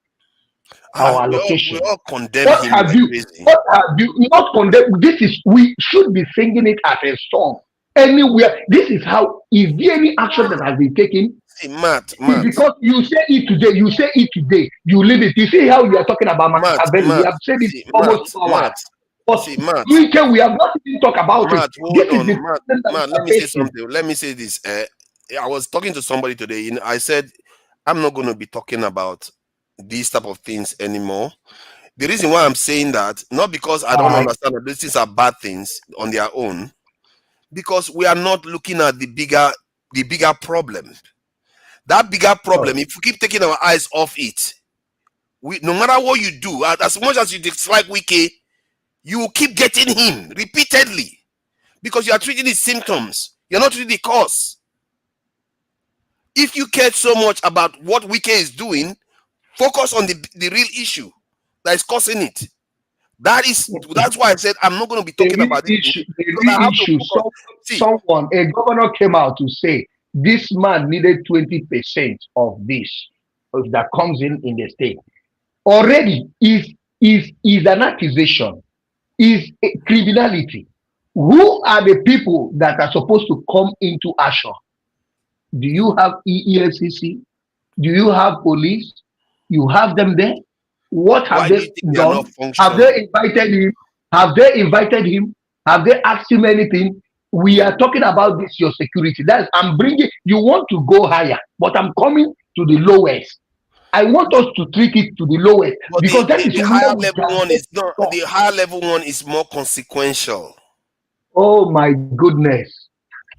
We allocation? all condemn What him have like you? crazy. What have you not condemned? This is we should be singing it as a song anywhere. This is how. Is there any action that has been taken? See, Matt, It's Matt, because you say it today. You say it today. You leave it. You see how you are talking about Matt, Machiavelli. We Matt. have said it See, Matt, almost 2 hours. Matt. But See, Matt, weekend we have not even talked about it. Matt. This Hold is on, the Matt, problem that we Matt. Let are me say facing. something. Let me say this. I was talking to somebody today. I said I'm not going to be talking about these type of things anymore. The reason why I'm saying that, not because I All don't right. understand that these things are bad things on their own, because we are not looking at the bigger problem. That bigger Sure. problem, if we keep taking our eyes off it, no matter what you do, as much as you dislike Wiki, you will keep getting him repeatedly because you are treating the symptoms. You're not treating the cause. If you care so much about what Wiki is doing, focus on the real issue that is causing it. That's why I said I'm not going to be The talking real about this thing issue, the because I real have to issue. focus. See, A governor came out to say this man needed 20% of this that comes in the state. Already is an accusation, is a criminality. Who are the people that are supposed to come into action? Do you have EFCC? Do you have police? You have them there. What have why do you they think they are not done? Have functioning? they invited him? Have they invited him? Have they asked him anything? We are talking about this, your security. That's I'm bringing. You want to go higher, but I'm coming to the lowest. I want us to treat it to the lowest But because that is the where higher we level can one get is not stuff. the higher level one is more consequential. Oh my goodness!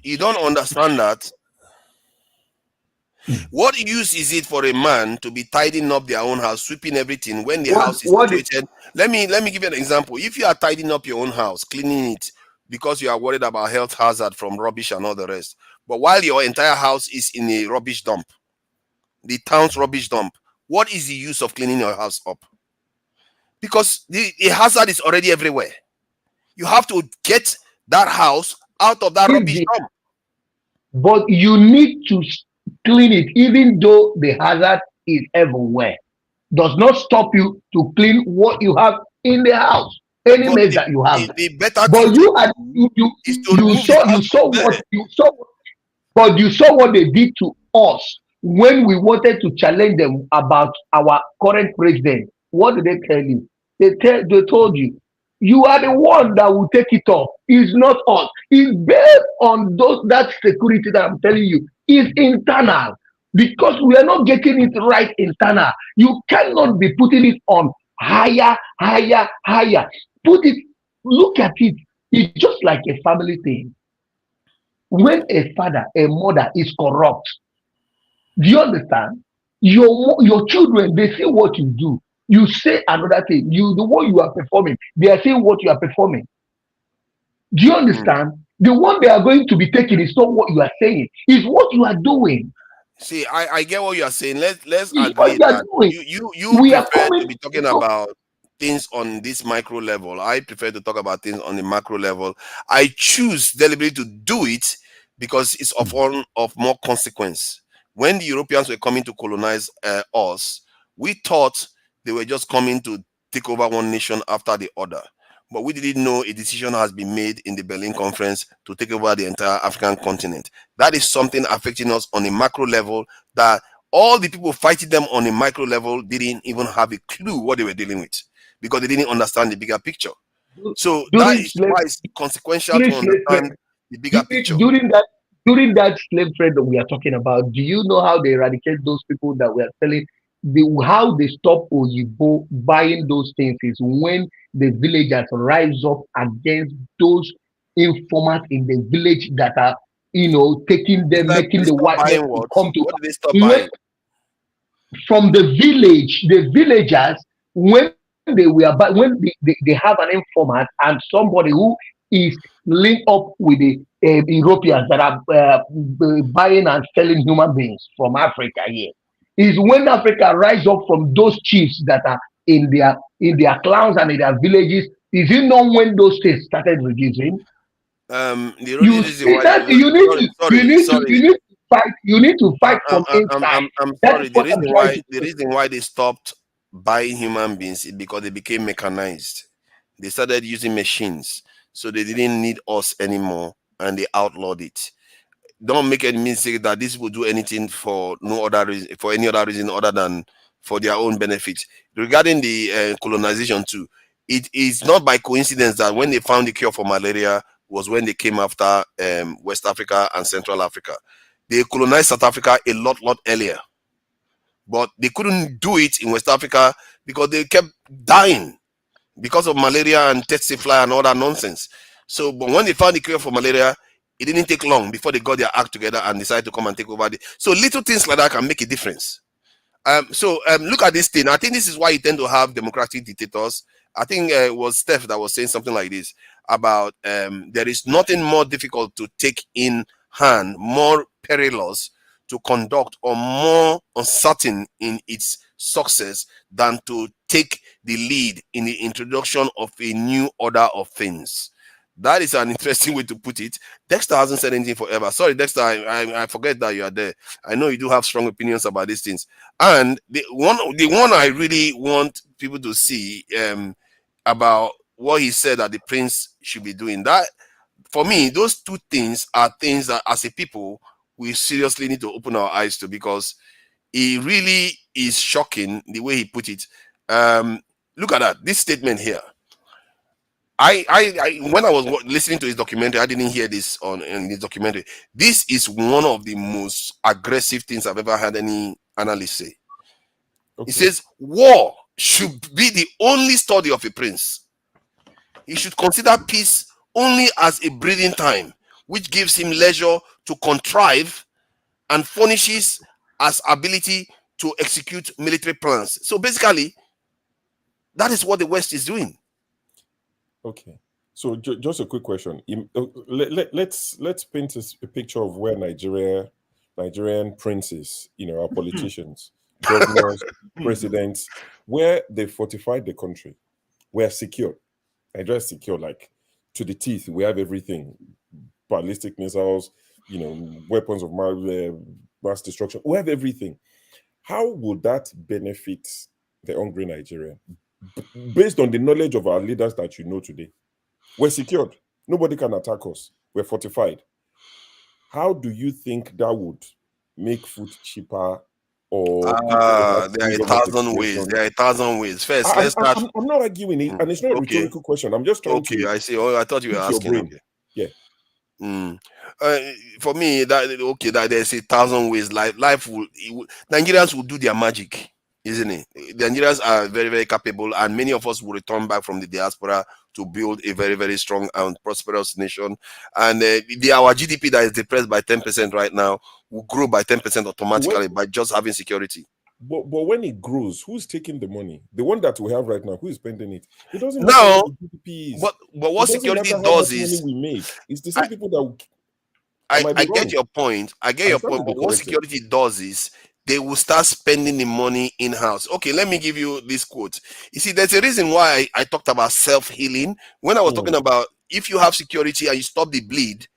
You don't understand that. What use is it for a man to be tidying up their own house, sweeping everything when the house is What is situated? Let me give you an example. If you are tidying up your own house, cleaning it because you are worried about health hazard from rubbish and all the rest, but while your entire house is in a rubbish dump, the town's rubbish dump, what is the use of cleaning your house up? Because the hazard is already everywhere. You have to get that house out of that if rubbish the dump. but you need to clean it even though the hazard is everywhere. Does not stop you to clean what you have in the house, any But mess that you have. the better But thing to you are do is to you remove the saw house from there. but you saw what they did to us when we wanted to challenge them about our current president. What did they tell you? They told you You are the one that will take it off. It's not us. It's based on that security that I'm telling you. It's internal. Because we are not getting it right internal. You cannot be putting it on higher, higher, higher. Put it, look at it. It's just like a family thing. When a father, a mother is corrupt, do you understand? Your children, they see what you do. You say another thing. The one you are performing, they are saying what you are performing. Do you understand? The one they are going to be taking is not what you are saying, it's what you are doing. See, I get what you are saying. Let's It's what agree you are that doing. you We are prefer to coming. be talking So, about things on this micro level. I prefer to talk about things on the macro level. I choose deliberately to do it because it's of more consequence. When the Europeans were coming to colonize us, we thought they were just coming to take over one nation after the other. But we didn't know a decision has been made in the Berlin Conference to take over the entire African continent. That is something affecting us on a macro level that all the people fighting them on a micro level didn't even have a clue what they were dealing with because they didn't understand the bigger picture. So that during is slave why it's consequential during to slave trade, understand the bigger picture. during that slave trade that we are talking about, do you know how they eradicate those people that we are telling? How they stop Oyibo buying those things is when the villagers rise up against those informers in the village that are, taking them, making They the stop white men buying to what? come to. What did they stop When buying? from the villagers, when they have an informant and somebody who is linked up with the Europeans that are buying and selling human beings from Africa here, is when Africa rise up from those chiefs that are in their clans and in their villages. Is it not when those things started reducing? The only You reason see why that you need sorry, to you sorry, need to you sorry. need to fight. You need to fight from inside. I'm That is sorry. what I'm trying to The say. reason why they stopped buying human beings is because they became mechanized. They started using machines, so they didn't need us anymore, and they outlawed it. Don't make any mistake that this will do anything for no other reason, for any other reason other than for their own benefit. Regarding the colonization too, it is not by coincidence that when they found the cure for malaria was when they came after West Africa and Central Africa. They colonized South Africa a lot earlier, but they couldn't do it in West Africa because they kept dying because of malaria and tsetse fly and all that nonsense. So, but when they found the cure for malaria, it didn't take long before they got their act together and decided to come and take over. So little things like that can make a difference. Look at this thing. I think this is why you tend to have democratic dictators. I think it was Steph that was saying something like this about there is nothing more difficult to take in hand, more perilous to conduct, or more uncertain in its success than to take the lead in the introduction of a new order of things. That is an interesting way to put it. Dexter hasn't said anything forever. Sorry, Dexter, I forget that you are there. I know you do have strong opinions about these things. And the one I really want people to see about what he said that the prince should be doing. That for me, those two things are things that as a people we seriously need to open our eyes to, because it really is shocking the way he put it. Look at that. This statement here. When I was listening to his documentary, I didn't hear this on in his documentary. This is one of the most aggressive things I've ever had any analyst say. He Okay. says war should be the only study of a prince. He should consider peace only as a breathing time, which gives him leisure to contrive and furnishes as ability to execute military plans. So basically, that is what the West is doing. Okay. So just a quick question. Let's paint a picture of where Nigerian princes, our politicians, governors, presidents, where they fortified the country, we are secure. Nigeria is secure, like to the teeth. We have everything: ballistic missiles, weapons of mass destruction. We have everything. How would that benefit the hungry Nigerian? Based on the knowledge of our leaders that you know today, we're secured. Nobody can attack us. We're fortified. How do you think that would make food cheaper or people who have there are a freedom of thousand ways. expression. There are a thousand ways. First, I'm, let's start. I'm not arguing it, and it's not a Okay. rhetorical question. I'm just trying Okay, to I see. Oh, I thought you were pick your asking. brain. Okay. Yeah. For me, that there's a thousand ways. Life Nigerians will do their magic, isn't it? The Nigerians are very, very capable, and many of us will return back from the diaspora to build a very, very strong and prosperous nation. And our GDP that is depressed by 10% right now will grow by 10% automatically by just having security. But when it grows, who's taking the money? The one that we have right now, who is spending it? It doesn't matter Now, what the GDP is. but what security does is money we make. It's the same people that I get your point. I get your point. But what security does is they will start spending the money in-house. Okay, let me give you this quote. You see, there's a reason why I talked about self-healing. When I was talking about if you have security and you stop the bleed,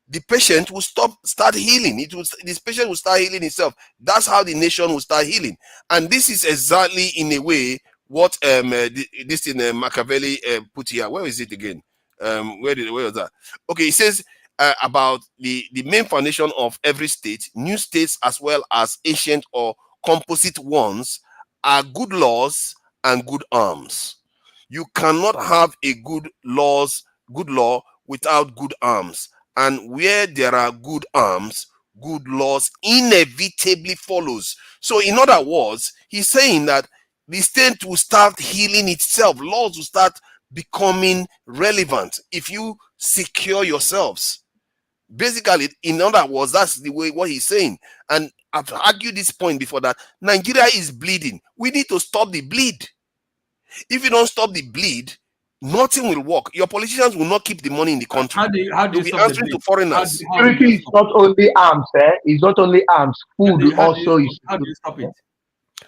the patient will start healing. This patient will start healing itself. That's how the nation will start healing. And this is exactly in a way what this in Machiavelli put here. Where is it again? Where was that? Okay, it says about the main foundation of every state, new states as well as ancient or composite ones, are good laws and good arms. You cannot have a good law without good arms. And where there are good arms, good laws inevitably follows. So in other words, he's saying that the state will start healing itself. Laws will start becoming relevant if you secure yourselves. Basically, in other words, that's the way what he's saying. And I've argued this point before that Nigeria is bleeding. We need to stop the bleed. If you don't stop the bleed, nothing will work. Your politicians will not keep the money in the country. How do you be stop answering the to foreigners. Security is not only arms, It's not only arms. Food also is. How do you stop it?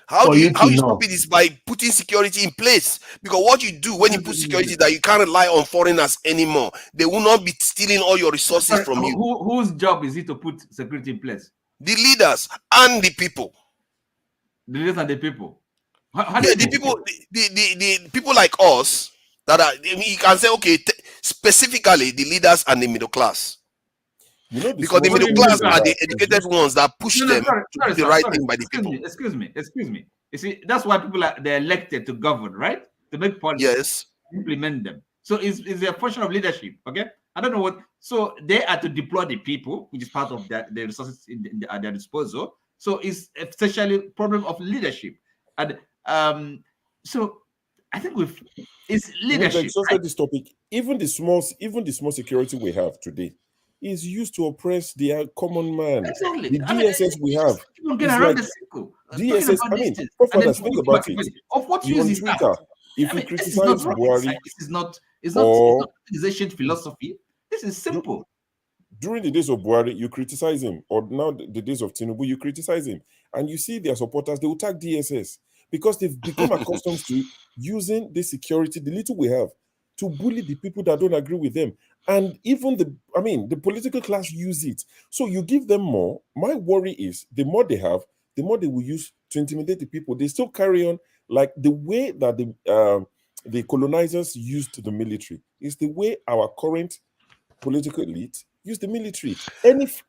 How you stop it is by putting security in place. Because what you do when you put security is that you can't rely on foreigners anymore. They will not be stealing all your resources from you. Whose job is it to put security in place? The leaders and the people. The leaders and the people. The people like us that are, you can say, okay, specifically the leaders and the middle class. Because the middle class are the educated ones that push them to do the right thing by the people. Excuse me. You see, that's why people they're elected to govern, right? To make policies, yes, implement them. So it's a function of leadership. Okay, I don't know what. So they are to deploy the people, which is part of the resources at their disposal. So it's essentially a problem of leadership, and so I think it's leadership. Right? This topic, even the small security we have today is used to oppress the common man. Exactly. The DSS we have. Get around the circle. DSS, I mean, fathers, think about it. Of what use is that? If you criticize Buhari, this is not organization philosophy. This is simple. During the days of Buhari, you criticize him, or now the days of Tinubu, you criticize him, and you see their supporters, they will tag DSS because they've become accustomed to using the security, the little we have, to bully the people that don't agree with them. And even the political class use it. So you give them more. My worry is the more they have, the more they will use to intimidate the people. They still carry on like the way that the colonizers used the military is the way our current political elite use the military. And if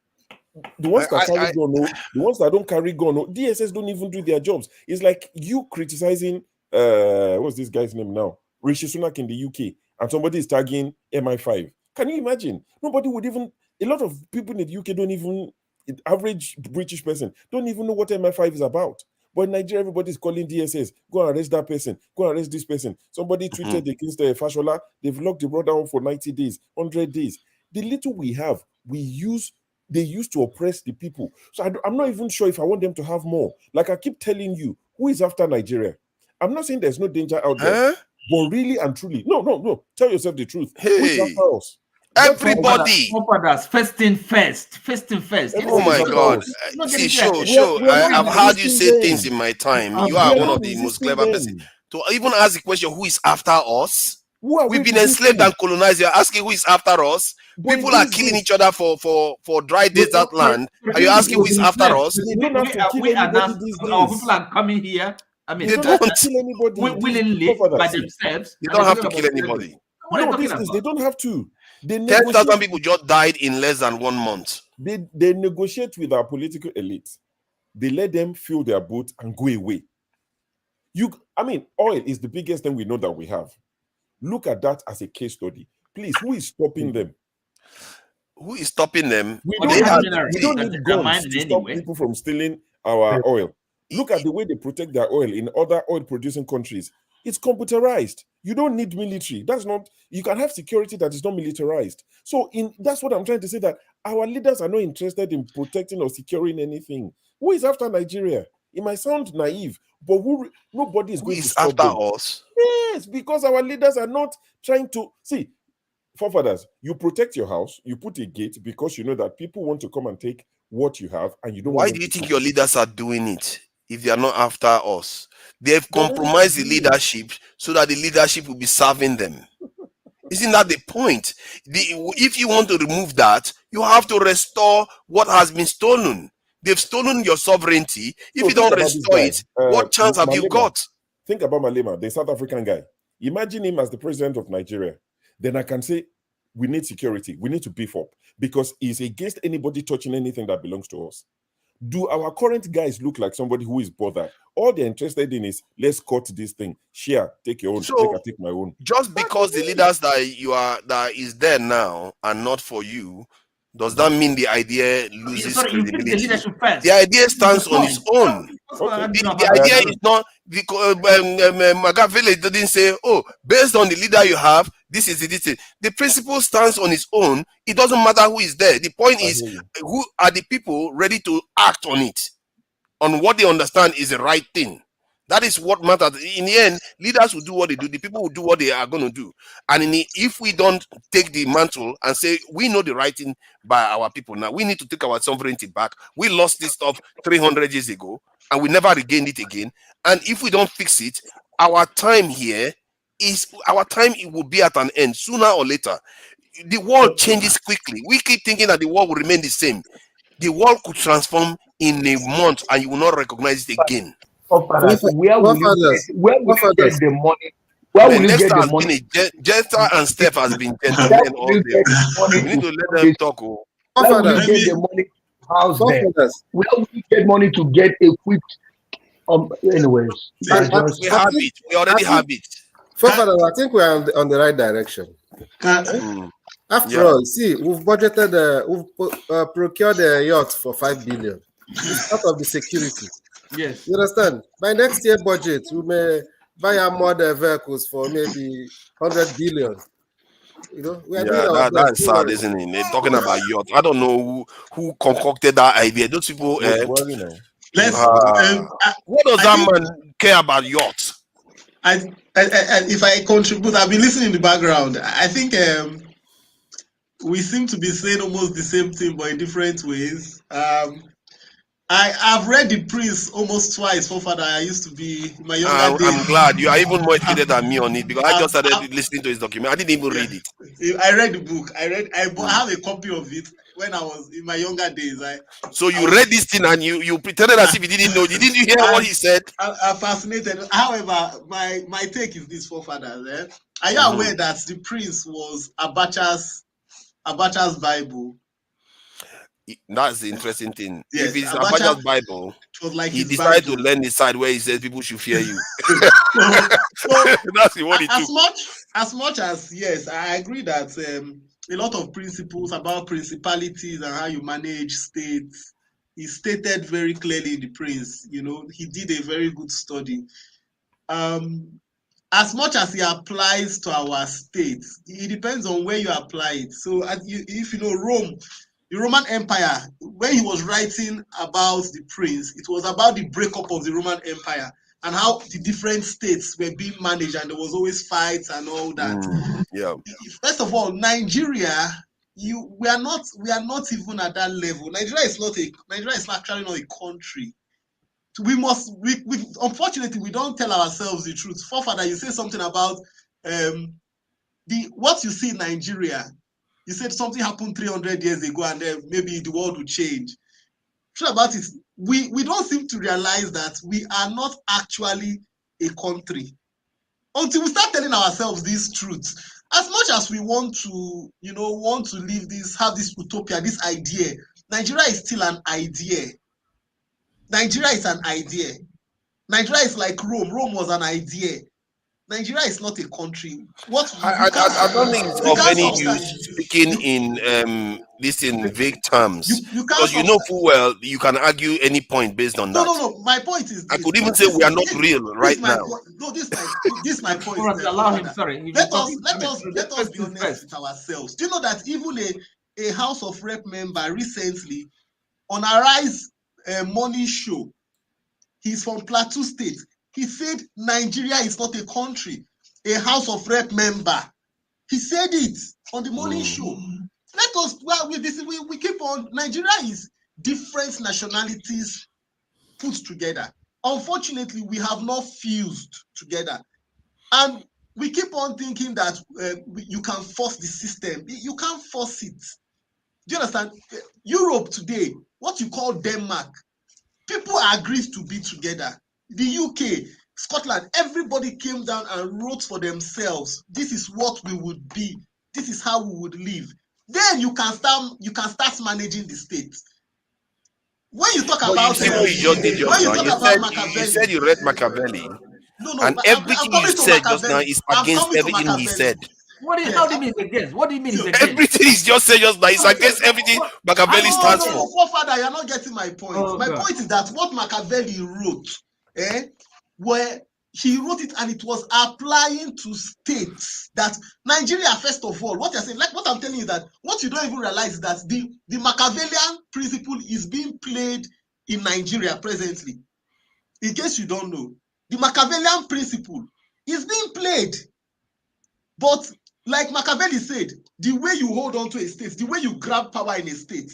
the ones that carry gun, the ones that don't carry gun, DSS don't even do their jobs. It's like you criticizing what's this guy's name now? Rishi Sunak in the UK, and somebody is tagging MI5. Can you imagine? Nobody would even. A lot of people in the UK don't even. Average British person don't even know what MI5 is about. But in Nigeria, everybody's calling DSS. Go and arrest that person. Go and arrest this person. Somebody tweeted against Fashola. They've locked the brother down for 90 days, 100 days. The little we have, they use to oppress the people. So I'm not even sure if I want them to have more. Like I keep telling you, who is after Nigeria? I'm not saying there's no danger out there, but really and truly, no. Tell yourself the truth. Who is after us? Everybody. First thing first. Oh my God. See, sure. I've heard you say things in my time. You are one of the most clever persons. To even ask the question, who is after us? We've been enslaved and colonized. You're asking who is after us? People are killing each other for dry desert land. Are you asking who is after us? Our people are coming here. I mean, they don't kill anybody willingly by themselves. They don't have to kill anybody. No, they don't have to. 10,000 people just died in less than 1 month. They negotiate with our political elite. They let them fill their boat and go away. Oil is the biggest thing we know that we have. Look at that as a case study. Please, who is stopping them? Who is stopping them? We But don't, they have have, minerals we don't that need they're guns mining to stop anyway. people from stealing our oil. Look at the way they protect their oil in other oil-producing countries. It's computerized. You don't need military. You can have security that is not militarized. So that's what I'm trying to say, that our leaders are not interested in protecting or securing anything. Who is after Nigeria? It might sound naive, but nobody is going to stop after them. us? Yes, because our leaders are not trying to see. Forefathers, you protect your house, you put a gate because you know that people want to come and take what you have, and you don't. Why want do you them to think your leaders are doing it if they are not after us? They've They're not compromised the doing it. leadership so that the leadership will be serving them. Isn't that the point? If you want to remove that, you have to restore what has been stolen. They've stolen your sovereignty. If So you think don't about this restore guy, it, what chance have you Malema. got? Think about Malema, the South African guy. Imagine him as the president of Nigeria. Then I can say, we need security. We need to beef up because he's against anybody touching anything that belongs to us. Do our current guys look like somebody who is bothered? All they're interested in is, let's cut this thing. Share, take your own. So, make I take my own. Just because the leaders that is there now are not for you, does that mean the idea loses Sorry, you pick the credibility? leadership first. The idea stands on its own. Okay. The idea is not because Machiavelli didn't say, "Oh, based on the leader you have, this is it." The principle stands on its own. It doesn't matter who is there. The point is, who are the people ready to act on it, on what they understand is the right thing. That is what matters. In the end, leaders will do what they do. The people will do what they are going to do. And if we don't take the mantle and say, we know the right thing by our people now, we need to take our sovereignty back. We lost this stuff 300 years ago, and we never regained it again. And if we don't fix it, our time here it will be at an end sooner or later. The world changes quickly. We keep thinking that the world will remain the same. The world could transform in a month, and you will not recognize it again. Forefathers, where will you get the money? Where will you get the money? Jetta and Steph has been Where gentlemen will all you day. get the money We need to to let them talk. Where will you get the money to house them? Where will you get money to get equipped? Anyways, We have it. We already have it. Forefathers, I think we're on the right direction. After all, see, we've budgeted, we've procured a yacht for 5 billion. It's part of the security. Yes. You understand? By next year budget, we may buy armored vehicles for maybe 100 billion. You know, we are doing our best. That's sad, isn't it? They're talking about yacht. I don't know who concocted that idea. Those people. What does that man care about yachts? If I contribute, I've been listening in the background. I think we seem to be saying almost the same thing, but in different ways. I've read The Prince almost twice. Forefather, I used to be in my younger days. I'm glad you are even more educated than me on it because I just started listening to his document. I didn't even read it. I read the book. I have a copy of it when I was in my younger days. So you read this thing and you pretended as if you didn't know. Didn't you hear what he said? I'm fascinated. However, my take is this, Forefathers. Are you aware that The Prince was Abacha's Bible? That's the interesting thing. Yes, if it's Abacha's Bible, he decided to learn the side where he says people should fear you. That's what he took. As much as yes, I agree that a lot of principles about principalities and how you manage states is stated very clearly in The Prince. You know, he did a very good study. As much as he applies to our states, it depends on where you apply it. So if you know Rome, the Roman Empire, when he was writing about The Prince, it was about the breakup of the Roman Empire and how the different states were being managed, and there was always fights and all that. First of all, Nigeria, we are not even at that level. Nigeria is actually not a country. We unfortunately we don't tell ourselves the truth. Forefather, you say something about what you see in Nigeria. You said something happened 300 years ago and then maybe the world will change. True about it, we don't seem to realize that we are not actually a country until we start telling ourselves these truths. As much as we want to live this, have this utopia, this idea, Nigeria is still an idea. Nigeria is an idea. Nigeria is like Rome. Rome was an idea. Nigeria is not a country. What I don't think it's we of can't any use substantiate. speaking in this in vague terms, You can't because you know substantiate. full well you can argue any point based on that. No. My point is I this. could even say we are not real This right my now. point. No, this my point. All right, allow him. Sorry, he's Let been us talking. let us First be things honest first. with ourselves. Do you know that even a House of Rep member recently on a Rise morning show, he's from Plateau State. He said Nigeria is not a country. A House of Rep member. He said it on the morning show. Let us we keep on. Nigeria is different nationalities put together. Unfortunately, we have not fused together, and we keep on thinking that you can force the system. You can't force it. Do you understand? Europe today, what you call Denmark, people agreed to be together. The UK, Scotland, everybody came down and wrote for themselves. This is what we would be. This is how we would live. Then you can start managing the state. When you talk But you about see what you just did just when you now. talk You about said you Machiavelli, said you read Machiavelli, no, and but I'm everything you coming to said just now Machiavelli. is I'm against coming to everything he Machiavelli. said. How do you mean it's against? What do you mean it's against? Everything is just said just now is against everything Machiavelli stands for. Forefather, you're not getting my point. Oh, My God. point is that what Machiavelli wrote, where he wrote it and it was applying to states that Nigeria, first of all, what you're saying, like what I'm telling you, that what you don't even realize is that the Machiavellian principle is being played in Nigeria presently. In case you don't know, the Machiavellian principle is being played. But like Machiavelli said, the way you hold on to a state, the way you grab power in a state,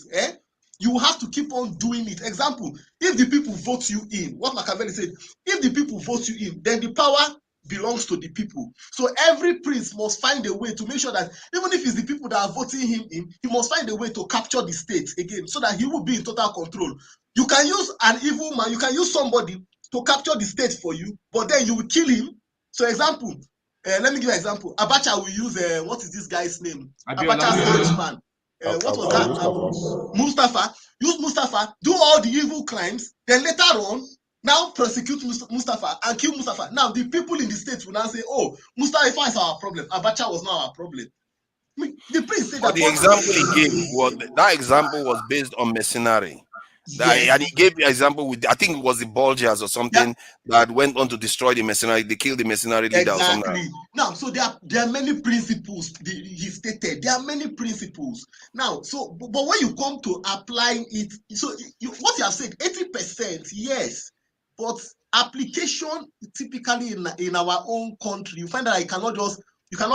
you have to keep on doing it. Example, if the people vote you in, what Machiavelli said, if the people vote you in, then the power belongs to the people. So every prince must find a way to make sure that even if it's the people that are voting him in, he must find a way to capture the state again so that he will be in total control. You can use an evil man, you can use somebody to capture the state for you, but then you will kill him. So example, let me give you an example. Abacha will use what is this guy's name? Abacha's henchman. What was that? Mustafa. Use Mustafa, do all the evil crimes, then later on, now prosecute Mustafa and kill Mustafa. Now the people in the state will now say, oh, Mustafa is our problem. Abacha was not our problem. The prince said But that. the example he gave was that example was based on mercenary. And he gave the example with, I think it was the Bulgars or something that went on to destroy the mercenary. They killed the mercenary leader or something. Exactly. Now, so there are many principles he stated. There are many principles. Now, so but when you come to applying it, so what you have said, 80%, yes, but application typically in our own country, you find that you cannot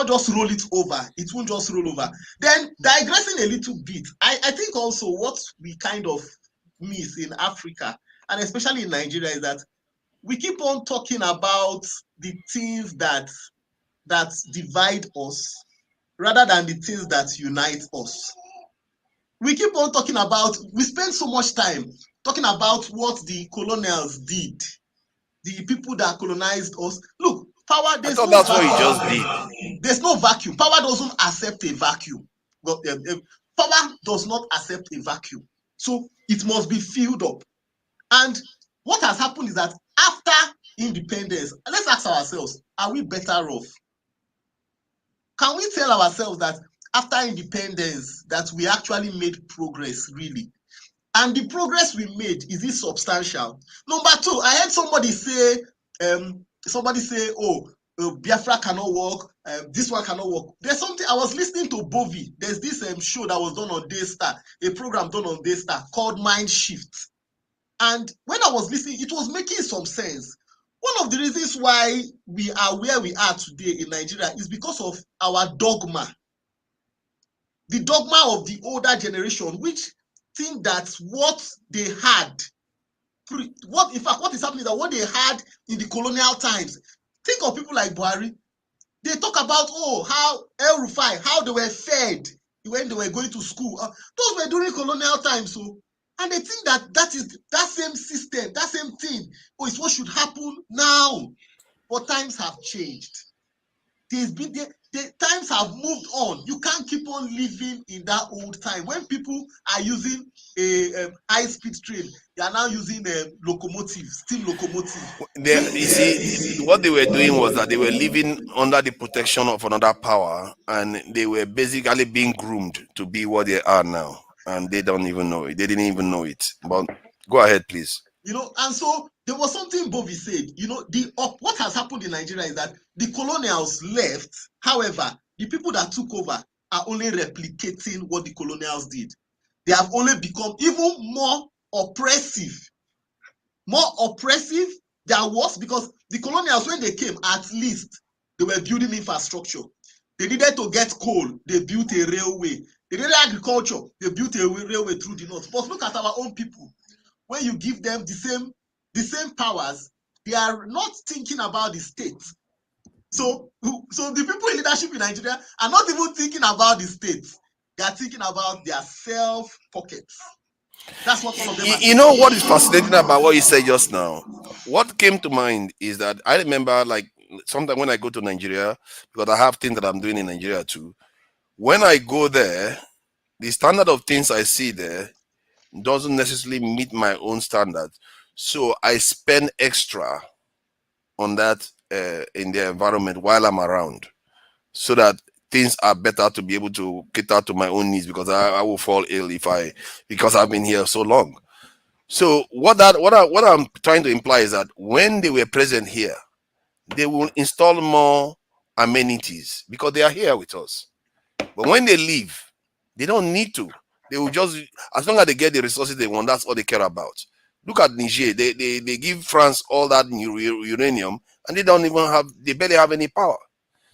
just roll it over. It won't just roll over. Then digressing a little bit, I think also what we kind of miss in Africa and especially in Nigeria is that we keep on talking about the things that divide us rather than the things that unite us. We keep on talking about, we spend so much time talking about what the colonials did, the people that colonized us. Look, power, I thought that's what he just did. There's no vacuum. Power doesn't accept a vacuum. Power does not accept a vacuum. So it must be filled up. And what has happened is that after independence, let's ask ourselves, are we better off? Can we tell ourselves that after independence that we actually made progress really? And the progress we made, is it substantial? Number two, I heard somebody say, oh, Biafra cannot work, this one cannot work. There's something, I was listening to Bovi. There's this show that was done on Daystar, a program done on Daystar called Mind Shift. And when I was listening, it was making some sense. One of the reasons why we are where we are today in Nigeria is because of our dogma. The dogma of the older generation, which think that what they had, what is happening is that what they had in the colonial times, think of people like Buhari. They talk about, how El Rufai, how they were fed when they were going to school. Those were during colonial times. So, and they think that is that same system, that same thing, is what should happen now. But times have changed. There the times have moved on. You can't keep on living in that old time. When people are using a high-speed train, they are now using locomotives, steam locomotives. You see, what they were doing was that they were living under the protection of another power, and they were basically being groomed to be what they are now, and they don't even know it. They didn't even know it. But go ahead, please. And so there was something Bobby said. What has happened in Nigeria is that the colonials left. However, the people that took over are only replicating what the colonials did. They have only become even more oppressive than worse, because the colonials, when they came, at least they were building infrastructure. They needed to get coal, they built a railway. They needed agriculture, they built a railway through the north. But look at our own people. When you give them the same powers, they are not thinking about the state. So the people in leadership in Nigeria are not even thinking about the state. They are thinking about their self pockets. That's what all of them are You know what is fascinating about what you said just now? What came to mind is that I remember, like, sometimes when I go to Nigeria, because I have things that I'm doing in Nigeria too. When I go there, the standard of things I see there doesn't necessarily meet my own standard. So I spend extra on that in the environment while I'm around, so that things are better to be able to cater to my own needs, because I will fall ill because I've been here so long. So what I'm trying to imply is that when they were present here, they will install more amenities because they are here with us. But when they leave, they don't need to. They will just, as long as they get the resources they want, that's all they care about. Look at Niger. They give France all that uranium, and they barely have any power.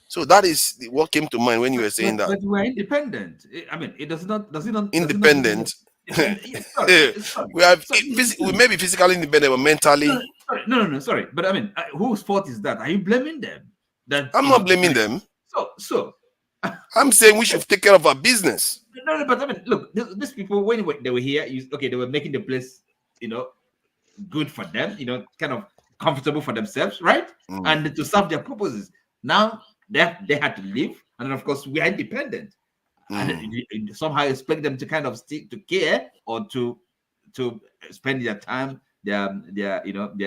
So that is what came to mind when you were saying that. But we're independent. I mean, does it not Independent. sorry. We may be physically independent, but mentally. No, sorry. But I mean, whose fault is that? Are you blaming them? I'm not blaming them. So I'm saying we should take care of our business. No, but I mean, look, these people, when they were here, they were making the place, good for them, kind of comfortable for themselves, right? And to serve their purposes. Now they had to leave, and then of course we are independent, and somehow expect them to kind of stick to care or to spend their time, their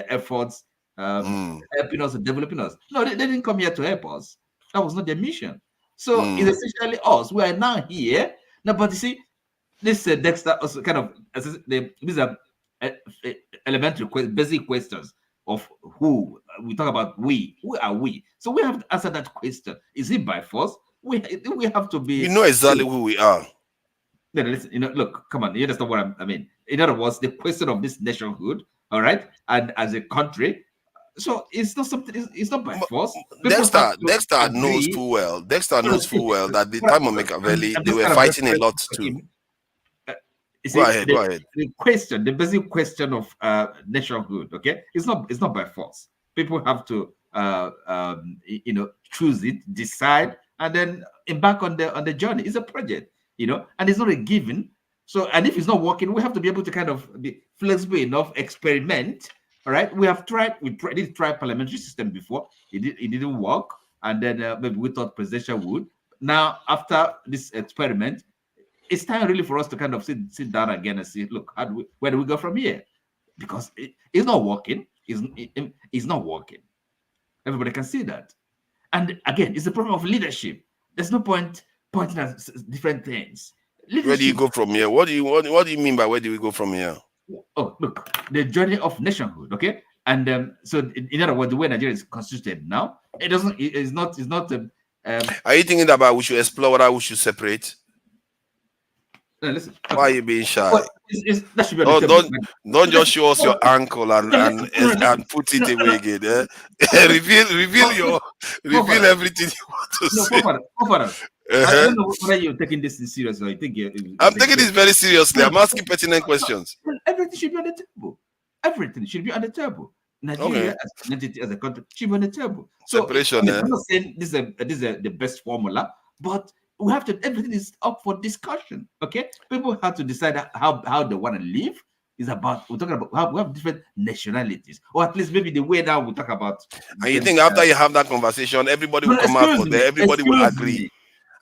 efforts helping us and developing us. No, they didn't come here to help us. That was not their mission. So it's essentially us. We are now here now, but you see, this Dexter also kind of these are elementary basic questions of who we talk about. Who are we? So we have to answer that question. Is it by force? We have to be. You know exactly who we are. Then listen, look, come on, you understand what I mean? In other words, the question of this nationhood, all right, and as a country. So it's not something. It's not by force. Dexter knows full well. Dexter knows full well that the time of Machiavelli, they were fighting a lot too. Go ahead. The basic question of nationhood, okay, it's not by force. People have to choose it, decide, and then embark on the journey. It's a project, and it's not a given. So, and if it's not working, we have to be able to kind of be flexible enough, experiment. All right, we did try parliamentary system before. It didn't work, and then maybe we thought presidential would. Now, after this experiment, it's time really for us to kind of sit down again and see, look, where do we go from here? Because it's not working. It's not working. Everybody can see that. And again, it's the problem of leadership. There's no point pointing at different things. Leadership, where do you go from here? What do you mean by where do we go from here? Oh, look, the journey of nationhood, okay? And so in other words, the way Nigeria is constituted now, it's not are you thinking about we should explore whether we should separate? No, listen. Why are you being shy? Well, that should be on the table. Don't just show us your ankle and put it away again. reveal everything you want to say. I don't know whether you're taking this seriously or you think I'm taking this very seriously. I'm asking pertinent questions. Everything should be on the table. Everything should be on the table. Nigeria as an entity, as a country, should be on the table. So separation. I'm not saying this is the best formula, but we have to. Everything is up for discussion. Okay, people have to decide how they want to live, is about, we're talking about, we have different nationalities, or at least maybe the way that we talk about. And you think after you have that conversation, everybody will come out for there, everybody will agree?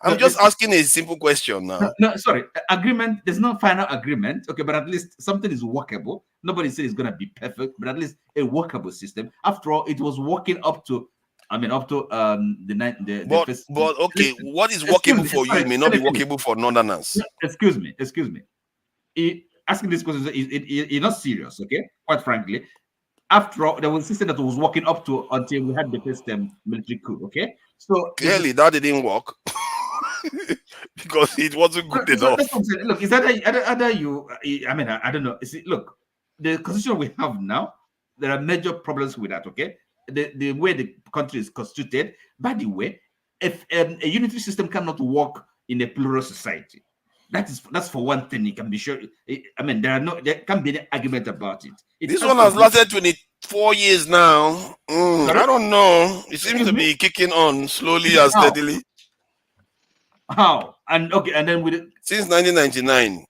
I'm just asking a simple question now. No, sorry. Agreement, there's no final agreement. Okay, but at least something is workable. Nobody said it's going to be perfect, but at least a workable system. After all, it was working up to, but okay, listen, what is workable for you may not be workable for Northerners. Excuse me. Asking this question is not serious, okay? Quite frankly. After all, there was a system that was working up to until we had the first military coup, okay? So clearly that didn't work. Because it wasn't good enough. Look, is that either you? I don't know. See, look, the constitution we have now, there are major problems with that. Okay, the way the country is constituted. By the way, if a unitary system cannot work in a plural society, that's for one thing. You can be sure. There can't be any argument about it. This one has lasted 24 years now. I don't know. It seems to be kicking on slowly and steadily. How? And then with it, since 1999,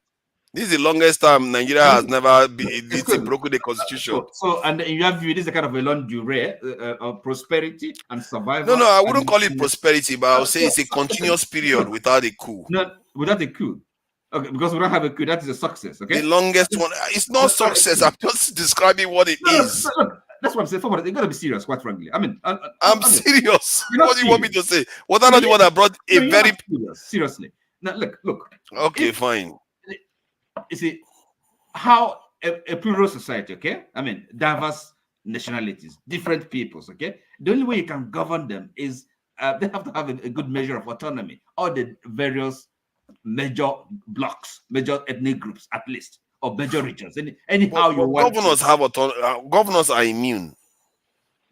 this is the longest time Nigeria has never broken the constitution. So, and in your view, this is a kind of a long durée of prosperity and survival. No, I wouldn't call it prosperity, but I would say it's a continuous period without a coup. No, without a coup. Okay, because we don't have a coup, that is a success. Okay, the longest one. It's not success. I'm just describing what it is. Look, that's what I'm saying. You gotta be serious, quite frankly. I'm serious. What do you want me to say? Was I not the one that brought a very seriously? Now, look. Okay, fine. You see how a plural society, okay? Diverse nationalities, different peoples, okay? The only way you can govern them is they have to have a good measure of autonomy. All the various major blocks, major ethnic groups, at least. Or major regions. Anyhow you want. Governors have autonomy. Governors are immune.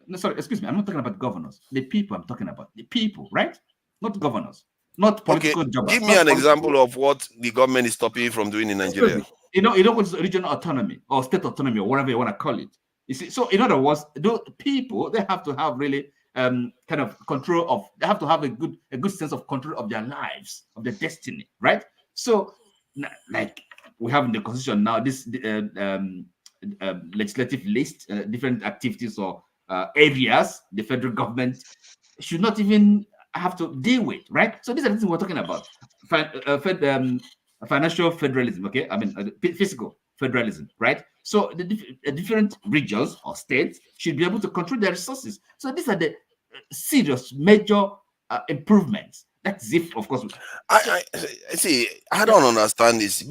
No, sorry, excuse me. I'm not talking about governors. The people I'm talking about. The people, right? Not governors. Not political jobbers. Give me an example of what the government is stopping you from doing in Nigeria. You know what's regional autonomy or state autonomy or whatever you want to call it. You see, so in other words, those people, they have to have really kind of control of, they have to have a good sense of control of their lives, of their destiny, right? So like we have in the constitution now this legislative list, different activities or areas the federal government should not even have to deal with, right? So these are the things we're talking about. Financial federalism, okay? Fiscal federalism, right? So the different regions or states should be able to control their resources. So these are the serious major improvements. That's if, of course. I see. I don't understand this.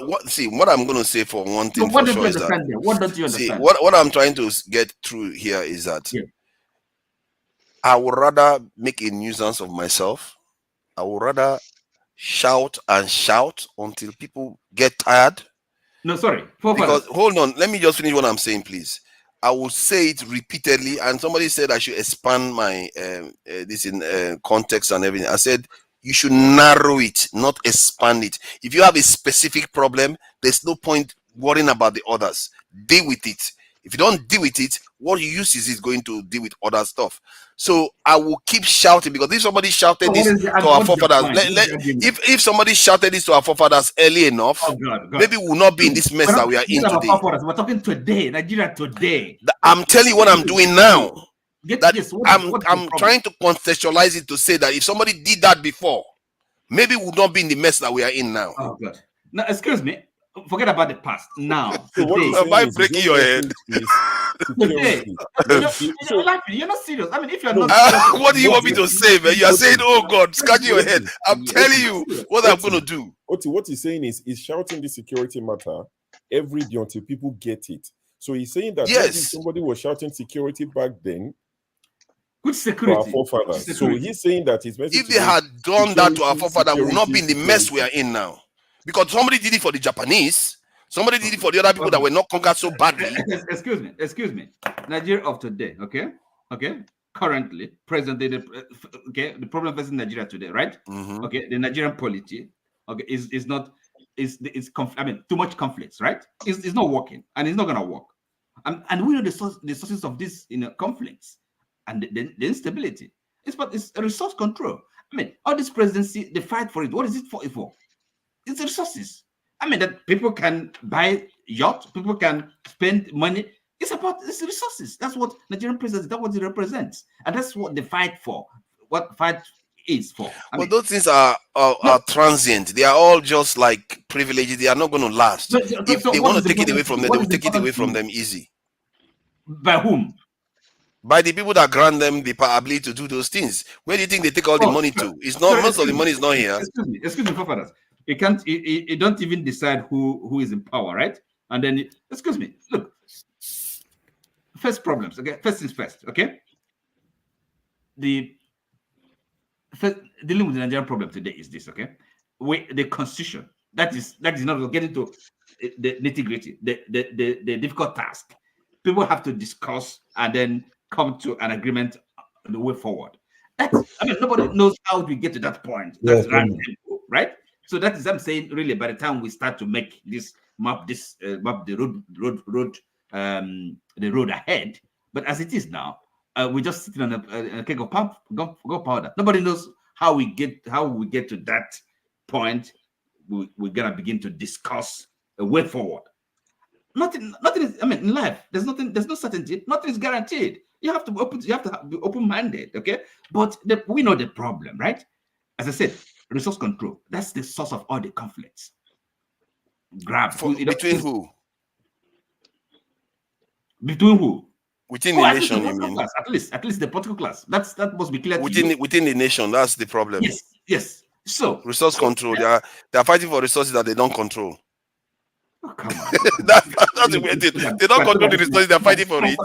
What I'm going to say for one thing. What don't you understand? What don't you understand? See, what I'm trying to get through here is that I would rather make a nuisance of myself. I would rather shout and shout until people get tired. No, sorry. Because hold on, let me just finish what I'm saying, please. I will say it repeatedly, and somebody said I should expand my this in context and everything. I said you should narrow it, not expand it. If you have a specific problem, there's no point worrying about the others. Deal with it. If you don't deal with it, what you use is going to deal with other stuff. So I will keep shouting, because if somebody shouted this to our forefathers, if somebody shouted this to our forefathers early enough, maybe we'll not be in this mess that we are in today. We're talking today, Nigeria today. I'm telling you what I'm doing now. I'm trying to contextualize it to say that if somebody did that before, maybe we'll not be in the mess that we are in now. Oh God! Now, excuse me. Forget about the past. Now, today, am I breaking your head? Today, you're not serious. If you're not, what do you want me to say, man? You are saying, "Oh God, scratching your head." I'm telling you what I'm going to do. What he's saying is shouting the security matter every day until people get it. So he's saying that maybe somebody was shouting security back then. Good security. To our forefathers. So he's saying that his message. If they had done that to our forefathers, we will not be in the mess we are in now. Because somebody did it for the Japanese, somebody did it for the other people that were not conquered so badly. Excuse me. Nigeria of today, okay? Currently, presently, the problem facing Nigeria today, right? Mm-hmm. Okay, the Nigerian polity, is too much conflicts, right? It's not working, and it's not gonna work. And we know the sources of this conflicts and the instability. It's a resource control. All this presidency, the fight for it. What is it for? It's resources. I mean, that people can buy yacht, people can spend money. It's resources. That's what Nigerian president, that's what it represents. And that's what they fight for. What fight is for. I But mean, those things are no, transient. They are all just like privileges. They are not going to last. If so they what want is to take it away important to from you? them, they What will is take it away important to from you? them easy. By whom? By the people that grant them the ability to do those things. Where do you think they take all the Oh, money to? It's not, sorry, most of the money is not here. excuse me, forefathers. You can't, you don't even decide who is in power, right? And then, excuse me, look, first problems, okay? First things first, okay? The first, dealing with the Nigerian problem today is this, okay? The constitution, that is not getting to the nitty-gritty, the difficult task. People have to discuss and then come to an agreement on the way forward. That's, I mean, nobody knows how we get to that point. That's right? So that is, I'm saying, really, by the time we start to make this map the road ahead. But as it is now, we're just sitting on a keg of powder. Nobody knows how we get to that point. We're gonna begin to discuss a way forward. Nothing is, I mean, in life, there's no certainty, nothing is guaranteed. You have to be open-minded, okay? But we know the problem, right? As I said, resource control, that's the source of all the conflicts. Between who? Between who? Within the nation, you mean? Class, at least the political class. That must be clear within the nation. That's the problem. Yes. So resource control. They are fighting for resources that they don't control. Oh, come on. that's the way it is. They don't control the resources. They're fighting for it.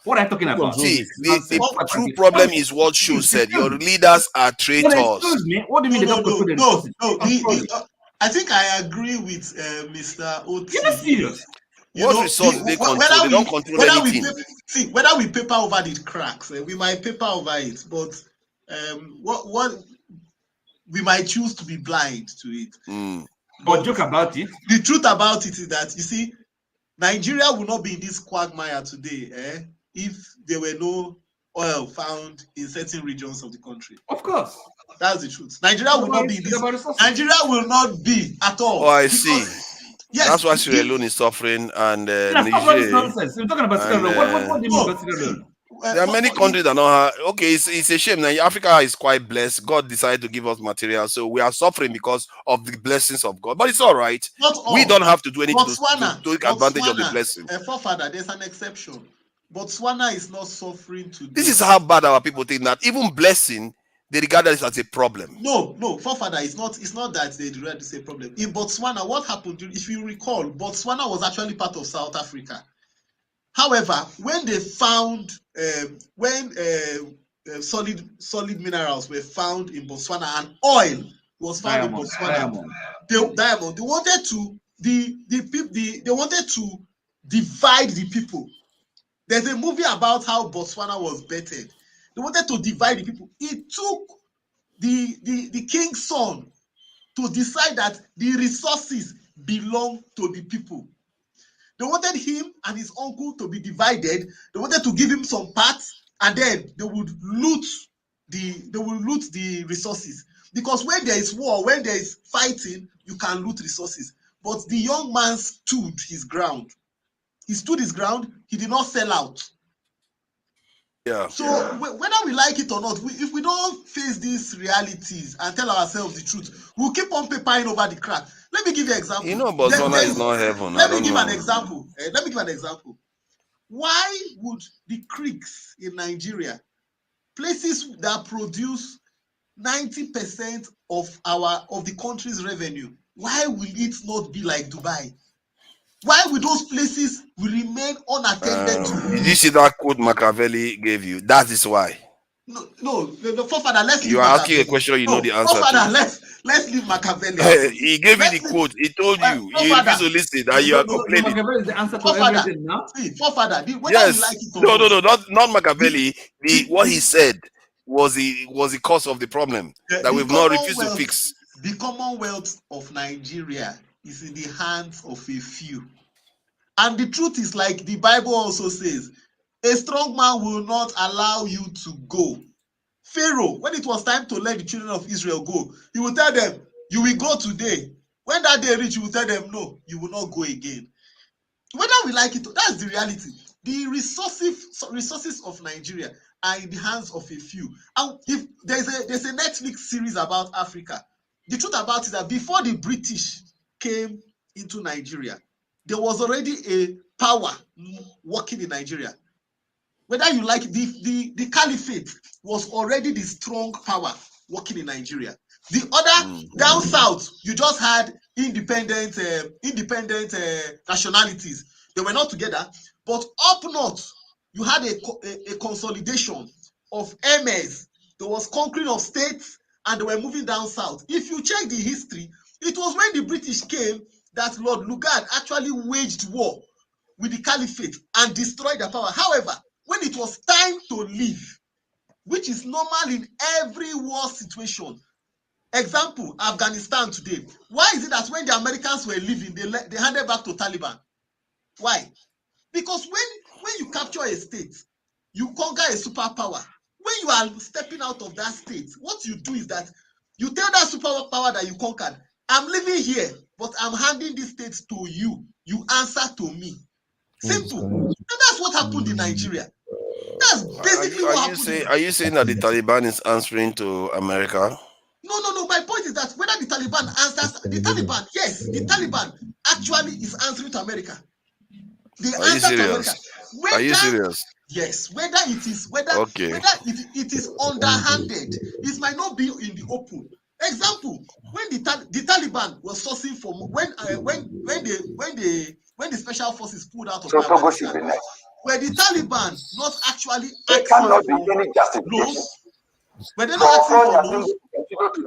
What are you talking about? See, the true problem is what Shu said. Your leaders are traitors. Excuse me. What do you mean they don't control the resources? No. I think I agree with Mr. Oti. You're not serious. What resources they control? They don't control anything. Whether we paper over the cracks, we might paper over it, but what we might choose to be blind to it. But joke about it. The truth about it is that, you see, Nigeria will not be in this quagmire today if there were no oil found in certain regions of the country. Of course. That's the truth. Nigeria will not be in this. Nigeria will not be at all. Oh, I see. Yes, that's why Sierra Leone is suffering, and Niger. Nonsense. We're talking about Sierra Leone. What do you mean about Sierra Leone? There are many countries that don't have. Okay, it's a shame. Now Africa is quite blessed. God decided to give us material, so we are suffering because of the blessings of God. But it's all right. We don't have to do anything to take advantage of the blessing. Forefather, there's an exception. Botswana is not suffering today. This is how bad our people think that even blessing, they regard this as a problem. No, forefather, it's not that they regard it as a problem. In Botswana, what happened? If you recall, Botswana was actually part of South Africa. However, when they found solid minerals were found in Botswana and oil was found in Botswana, diamond. They wanted to divide the people. There's a movie about how Botswana was bettered. They wanted to divide the people. It took the king's son to decide that the resources belong to the people. They wanted him and his uncle to be divided. They wanted to give him some parts, and then they would loot the resources. Because when there is war, when there is fighting, you can loot resources. But the young man stood his ground. He stood his ground. He did not sell out. Yeah. So whether we like it or not, if we don't face these realities and tell ourselves the truth, we'll keep on papering over the crack. Let me give you an example. You know, Botswana is not heaven. Let me give an example. Why would the creeks in Nigeria, places that produce 90% of the country's revenue, why will it not be like Dubai? Why will those places will remain unattended to? Did you see that quote Machiavelli gave you? That is why. No, forefather, let's leave. You are asking a question, you know the answer. Forefather, let's leave Machiavelli. He gave you the quote. He told you. You refuse to listen, and you are complaining. Machiavelli is the answer to everything now. See, forefather, yes. Not Machiavelli. What he said was the cause of the problem that we've not refused to fix. The Commonwealth of Nigeria is in the hands of a few. And the truth is, like the Bible also says, a strong man will not allow you to go. Pharaoh, when it was time to let the children of Israel go, he will tell them, you will go today. When that day reach, you will tell them, no, you will not go again. Whether we like it, that's the reality. The resources of Nigeria are in the hands of a few. And if there's a Netflix series about Africa, the truth about it is that before the British came into Nigeria, there was already a power working in Nigeria. Whether you like the caliphate was already the strong power working in Nigeria. The other down south, you just had independent nationalities. They were not together, but up north, you had a consolidation of emirs. There was conquering of states, and they were moving down south. If you check the history, it was when the British came that Lord Lugard actually waged war with the caliphate and destroyed their power. However, when it was time to leave, which is normal in every war situation. Example, Afghanistan today. Why is it that when the Americans were leaving, they handed back to Taliban? Why? Because when you capture a state, you conquer a superpower. When you are stepping out of that state, what you do is that you tell that superpower that you conquered, I'm living here, but I'm handing this state to you. You answer to me. Simple. And that's what happened in Nigeria. That's basically what happened. Are you saying that the Taliban is answering to America? No. My point is that whether the Taliban answers, the Taliban, yes, the Taliban actually is answering to America. They answer to America. Are you serious? Yes. Whether it is underhanded, it might not be in the open. Example: when the Taliban was sourcing for when the special forces pulled out of Afghanistan, were the Taliban not actually asking for loans? Were they not asking for loans?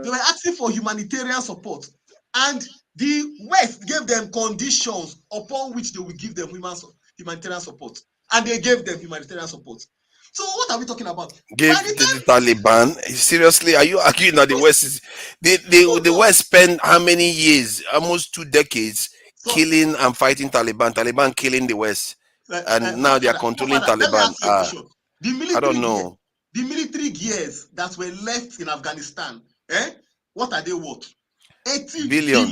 They were asking for humanitarian support, and the West gave them conditions upon which they will give them humanitarian support, and they gave them humanitarian support. So what are we talking about? Give the Taliban? Seriously, are you arguing that the West is the West spent how many years, almost 2 decades, killing and fighting Taliban killing the West, and now they are controlling Taliban. I don't know. The military gears that were left in Afghanistan, what are they worth? $80 billion.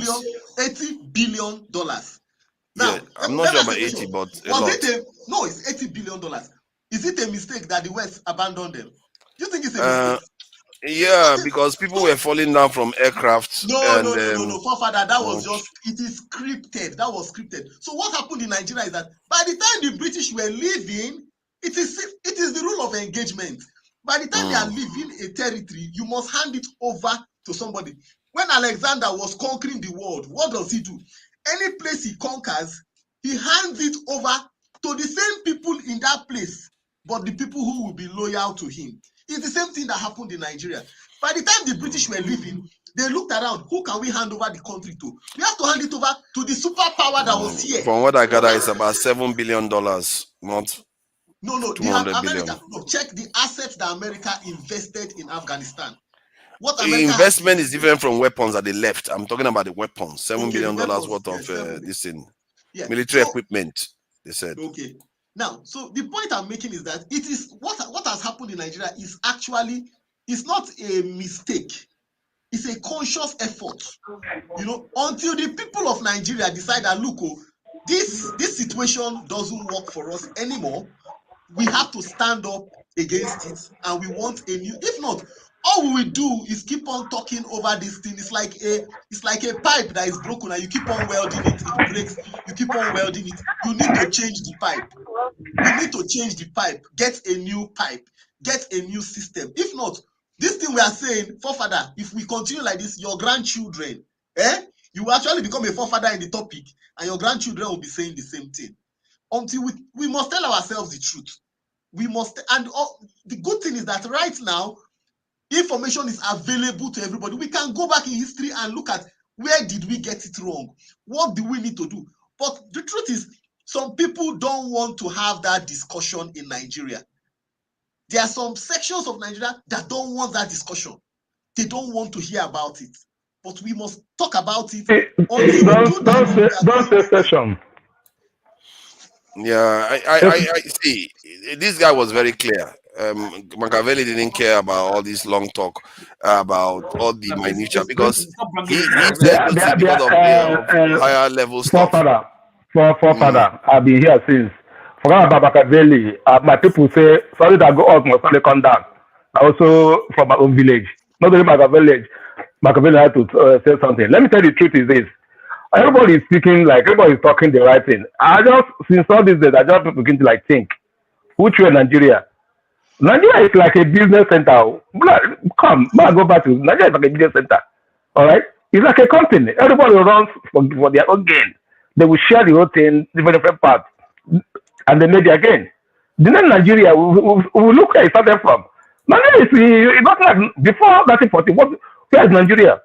Now, yeah, I'm not sure about 80, but a lot. No, it's $80 billion. Is it a mistake that the West abandoned them? Do you think it's a mistake? Yeah, because people were falling down from aircraft. No, Forefather, that was it is scripted. That was scripted. So what happened in Nigeria is that by the time the British were leaving, it is the rule of engagement. By the time they are leaving a territory, you must hand it over to somebody. When Alexander was conquering the world, what does he do? Any place he conquers, he hands it over to the same people in that place, but the people who will be loyal to him. It's the same thing that happened in Nigeria. By the time the British were leaving, they looked around, who can we hand over the country to? We have to hand it over to the superpower that was here. From what I gather, it's about $7 billion, not No, 200 billion. No, check the assets that America invested in Afghanistan. Investment is different from weapons that they left. I'm talking about the weapons. $7 billion worth of this thing. Yeah. Military equipment, they said. Okay. Now, so the point I'm making is that it is what has happened in Nigeria is actually, it's not a mistake. It's a conscious effort. Until the people of Nigeria decide that, look, this situation doesn't work for us anymore, we have to stand up against it, and we want a new. If not, all we will do is keep on talking over this thing. It's like a pipe that is broken, and you keep on welding it. It breaks. You keep on welding it. You need to change the pipe. You need to change the pipe. Get a new pipe. Get a new system. If not, this thing we are saying, forefather, if we continue like this, your grandchildren, you will actually become a forefather in the topic, and your grandchildren will be saying the same thing. Until we must tell ourselves the truth. We must, and the good thing is that right now, information is available to everybody. We can go back in history and look at where did we get it wrong? What do we need to do? But the truth is, some people don't want to have that discussion in Nigeria. There are some sections of Nigeria that don't want that discussion. They don't want to hear about it. But we must talk about it. Don't say section. Yeah, I see. This guy was very clear. Machiavelli didn't care about all this long talk about all the minutia because Stop he, bragging he Machiavelli. said There, to see there, because there, of higher level stuff. forefather, Mm. forefather, I've been here since. Forget about Machiavelli. My people say, sorry that go up, must only come down. Also from my own village. Not only Machiavelli, Machiavelli had to say something. Let me tell you the truth is this. Everybody is speaking like, everybody is talking the right thing. I just, since all these days, I just begin to like think, which way Nigeria? Nigeria is like a business center. Come, man, go back to Nigeria is like a business center. All right, it's like a company. Everybody runs for their own gain. They will share the whole thing, different parts, and they make their gain. The name Nigeria, we look where it started from. Nigeria is not like before 1940. Where is Nigeria?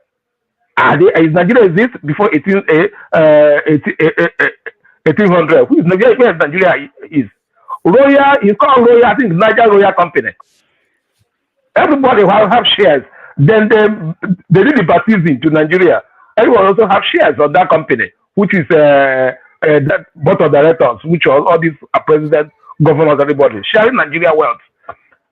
Is Nigeria exist before 1800? Who is Nigeria? Where is Nigeria is? Royal is called Royal. I think Niger Royal Company. Everybody will have shares. Then they did the baptism to Nigeria. Everyone also have shares of that company, which is that board of directors, which are all these presidents, governors, everybody sharing Nigeria wealth.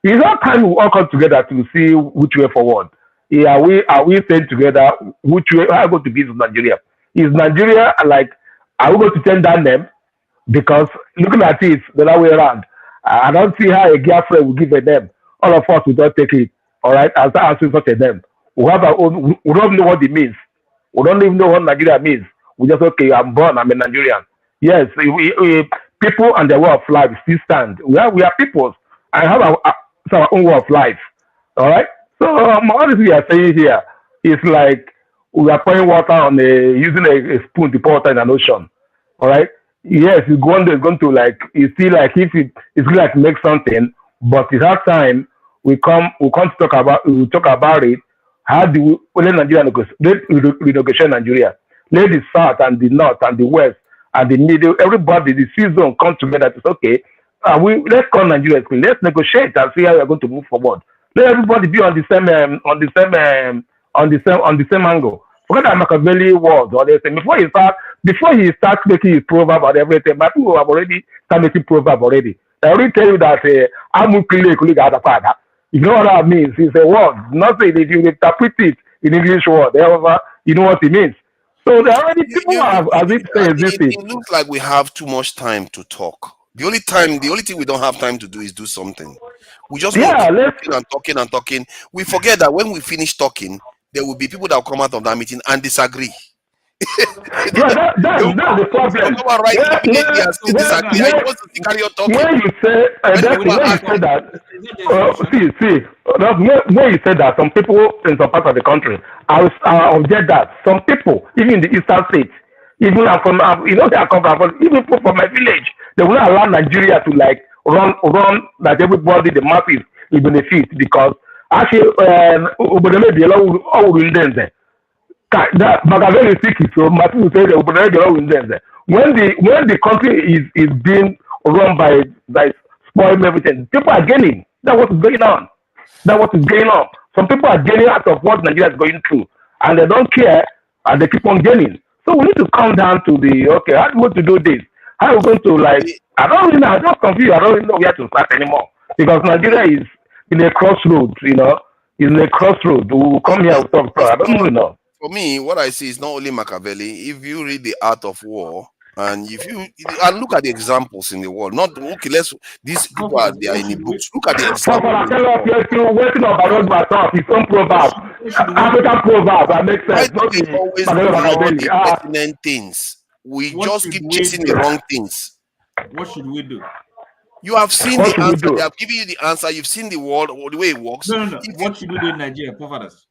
It's all time we all come together to see which way forward. Yeah, are we staying together? Which way? How are we going to be in Nigeria? Is Nigeria like? Are we going to change that name? Because looking at it the other way around, I don't see how a girlfriend will give a name. All of us will not take it, all right, and start answering such a name. We have our own, we don't know what it means. We don't even know what Nigeria means. We just, okay, I'm born, I'm a Nigerian. Yes, people and their way of life still stand. We are peoples and have our own way of life, all right? So, all this we are saying here is like we are pouring water on using a spoon to pour water in an ocean, all right? Yes, it's going to like you see like if it's going to like make something, but it has time we come to talk about it. How do we let Nigeria renegotiate Nigeria? Let the south and the north and the west and the middle, everybody, the sea zone come together to say, okay, let's call Nigeria, let's negotiate and see how we're going to move forward. Let everybody be on the same angle. Forget that Machiavelli was or they say before he starts making his proverb and everything, but people have already started making proverb already. They already tell you that you know what that means? It's a word. Nothing if you interpret it in English word, however, you know what it means. So there are already people have as if say existing. It looks like we have too much time to talk. The only thing we don't have time to do is do something. We just want to Yeah, keep let's talking and talking and talking. We forget that when we finish talking, there will be people that will come out of that meeting and disagree. yeah, They'll that's the problem. come and write Where immediately and still where disagree. And you where want to carry on talking. when you say When that's people are when you say asking, that Is that the explanation? see that's when you say that some people in some parts of the country I object that some people even in the eastern states even they are from even people from my village they will not allow Nigeria to like run like everybody the masses will benefit because actually obodo mebiela ọwụrụ ndị nze that Machiavelli speak it, so my people say the when the country is being run by spoiling everything, people are gaining. That's what is going on. That's what is going on. Some people are gaining out of what Nigeria is going through, and they don't care, and they keep on gaining. So we need to come down to the okay. How are we going to do this? How are we going to like? I don't really know. I'm just confused. I don't really know where to start anymore because Nigeria is in a crossroad. Is in a crossroad. We will come here it's, and talk. it's I don't not really know. for me. What I see is not only Machiavelli. If you read the Art of War, and if you and look at the examples in the world, not okay. These people are Confidence. they are in the books. Look at the Papa, examples I in the tell us world. yes, you waiting on Baron Baton, his own proverb. What should we do? African proverb that makes Why sense. do Not we the always ignore Machiavelli. the pertinent things? We What just should keep we chasing the do? wrong things. What should we do? You have seen What the should we answer. They do? have given you the answer. You've seen the world, or the way it works. No. If you, What should we do in Nigeria, forefathers?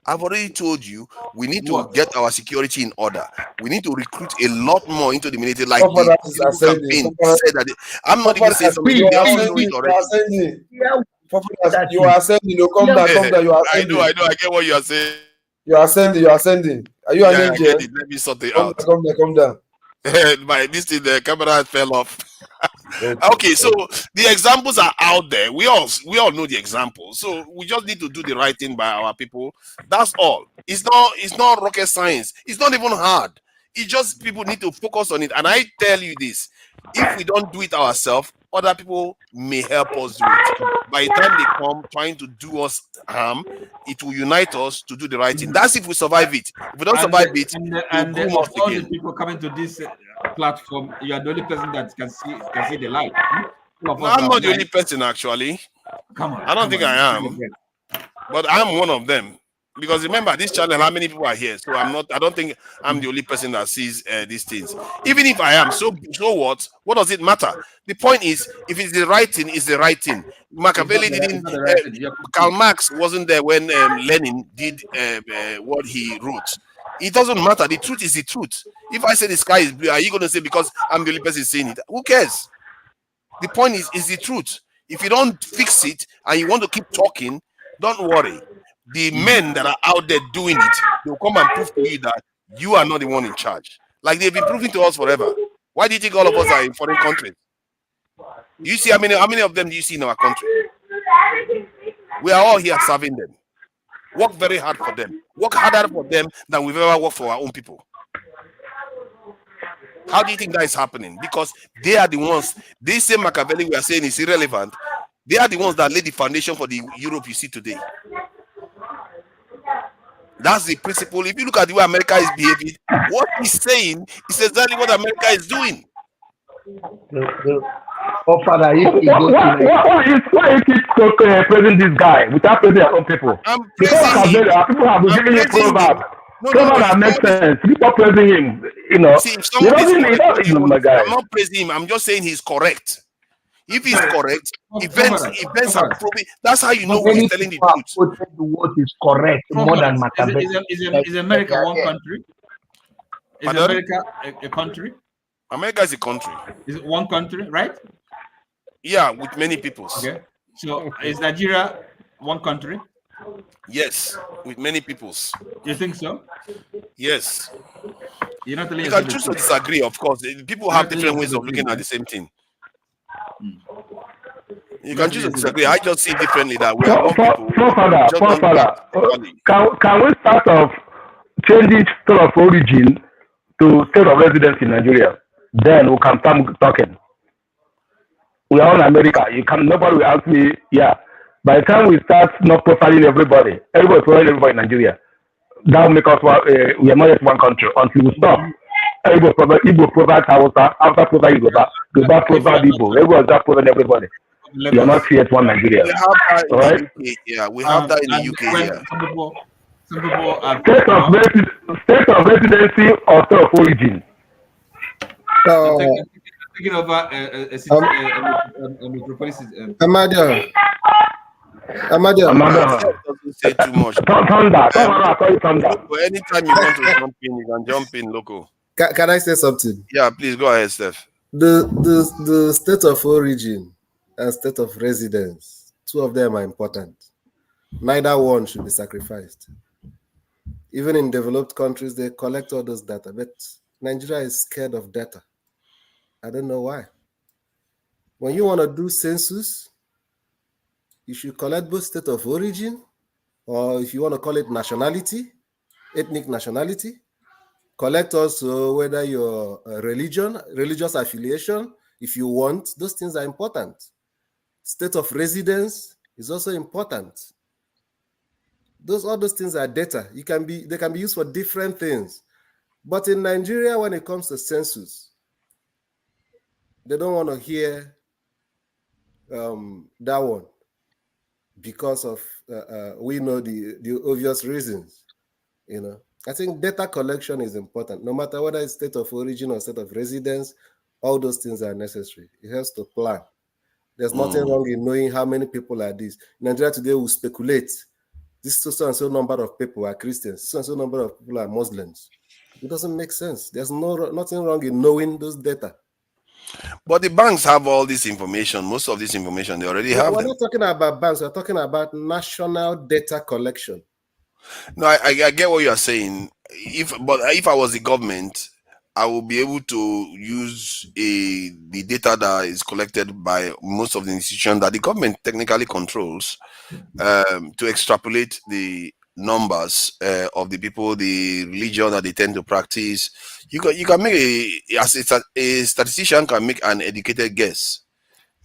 I've already told you, we need to What? get our security in order. We need to recruit a lot more into the military, like the Forefathers are Tinubu ascending. campaign said that. I'm not even saying Forefathers, something. you They are all know it ascending. You are already. ascending. Yeah, Forefathers, that you is. are ascending. No, come Yeah, down, come down. You are I know, ascending. I get what you are saying. You are ascending. You are ascending. Are you an Yeah, I angel? get it. Let me sort it Come out. down, come down, come down. This thing, the camera fell off. Okay. Okay, so the examples are out there. We all know the examples. So we just need to do the right thing by our people. That's all. It's not rocket science. It's not even hard. It's just people need to focus on it. And I tell you this: if we don't do it ourselves, other people may help us do it. By the time they come trying to do us harm, it will unite us to do the right thing. That's if we survive it. If we don't survive it, they will groom us of all again. the people coming to this platform, you are the only person that can see the light. No, I'm not the only person actually. Come on. I don't think I am, but I'm one of them. Because remember, this channel, how many people are here? So I don't think I'm the only person that sees these things. Even if I am, so what? What does it matter? The point is, if it's the right thing, it's the right thing. Machiavelli didn't, Karl Marx wasn't there when Lenin did what he wrote. It doesn't matter. The truth is the truth. If I say the sky is blue, are you going to say because I'm the only person saying it? Who cares? The point is the truth. If you don't fix it and you want to keep talking, don't worry. The men that are out there doing it, they'll come and prove to you that you are not the one in charge. Like they've been proving to us forever. Why do you think all of us are in foreign countries? You see how many of them do you see in our country? We are all here serving them. Work very hard for them. Work harder for them than we've ever worked for our own people. How do you think that is happening? Because they are the ones, this same Machiavelli we are saying is irrelevant. They are the ones that laid the foundation for the Europe you see today. That's the principle. If you look at the way America is behaving, what he's saying is exactly what America is doing. Oh, Father, if you go why you keep praising this guy without praising your own people? I'm praising him. People have been giving you proverbs. Proverbs that make sense. People praising him. You know, see, if someone is correct, I'm not praising him. I'm just saying he's correct. If he's correct, events are proving. That's how you know he's telling the truth. The word is correct more than Machiavelli. Is America one country? Is America a country? America is a country. Is it one country, right? Yeah, with many peoples. Okay. So is Nigeria one country? Yes, with many peoples. You think so? Yes. You're not telling you can choose to disagree, of course. People have different ways of looking at the same thing. You can choose to disagree. I just see differently that we are Can we start off changing state of origin to state of residence in Nigeria? Then we can start talking. We are in America. Nobody will ask me, yeah. By the time we start not profiling everybody profiling everybody in Nigeria, that will make us we are not yet one country until we stop. Igbo provide Hausa, Hausa provide Yoruba, Yoruba provide Igbo, everyone just provide everybody. We are not yet one Nigeria. We have that in the UK. Yeah, we have that in the UK. Yeah. Some people are state of residency or state of origin. Thinking over a metropolis. Amadio. Doesn't say too much. Thunder. Anytime you want to jump in, you can jump in, local. Can I say something? Yeah, please go ahead, Steph. The state of origin and state of residence, two of them are important. Neither one should be sacrificed. Even in developed countries, they collect all those data, but Nigeria is scared of data. I don't know why. When you want to do census, you should collect both state of origin, or if you want to call it nationality, ethnic nationality. Collect also whether your religious affiliation, if you want. Those things are important. State of residence is also important. All those things are data. They can be used for different things. But in Nigeria, when it comes to census, they don't want to hear that one because of we know the obvious reasons. You know, I think data collection is important, no matter whether it's state of origin or state of residence. All those things are necessary. It helps to plan. There's nothing wrong in knowing how many people are this. In Nigeria today, we speculate. This so and so number of people are Christians. So and so number of people are Muslims. It doesn't make sense. There's nothing wrong in knowing those data. But the banks have all this information. Most of this information, they already have. We're not talking about banks. We're talking about national data collection. No, I get what you are saying. If I was the government, I will be able to use the data that is collected by most of the institutions that the government technically controls to extrapolate the numbers of the people, the religion that they tend to practice. You can make a statistician can make an educated guess.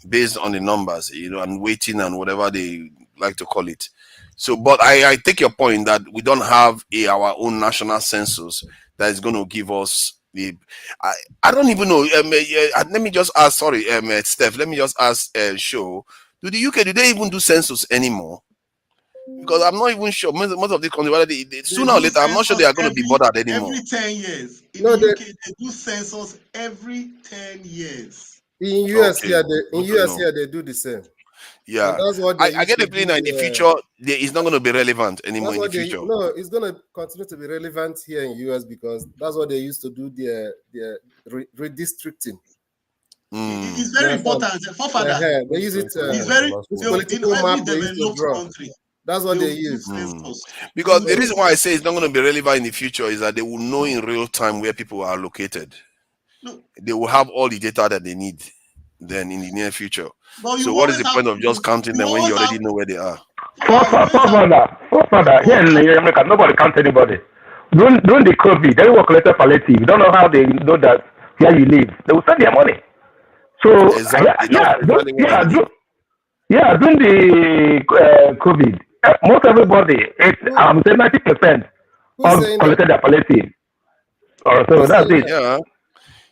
based on the numbers, and weighting and whatever they like to call it. So, but I take your point that we don't have our own national census that is going to give us the. I don't even know. Let me just ask. Sorry, Steph. Let me just ask. Show. Do the UK, do they even do census anymore? Because I'm not even sure. Most of the countries, whether sooner or later, I'm not sure they are going to be bothered anymore. Every 10 years. In No, the they, UK, they do census every 10 years. in US Okay, here, good to know. they do the same. And Yeah, that's what they I used get to the feeling do. that in the future, it's not going to be relevant anymore That's in the what they future. no, it's gonna continue to be relevant here in US because that's what they used to do their redistricting. It's Mm. very You understand? important. Forefather, They use it. it's very, This in political every map they used to developed draw. country, That's what they they will do use. census. Because In the UK, reason why I say it's not going to be relevant in the future is that they will know in real time where people are located. no, They will have all the data that they need then in the near future. but you So what is always the have, point of just counting them when you already know where they are? Forefather, here in America, nobody counts anybody. During the COVID, everyone collected palliative. You don't know how they know that where you live. They will send their money. So Exactly. That's exactly what I mean. during the COVID, most everybody, I would say 90% Who's all saying that? collected their palliative. So Who's that's saying it. that? Yeah.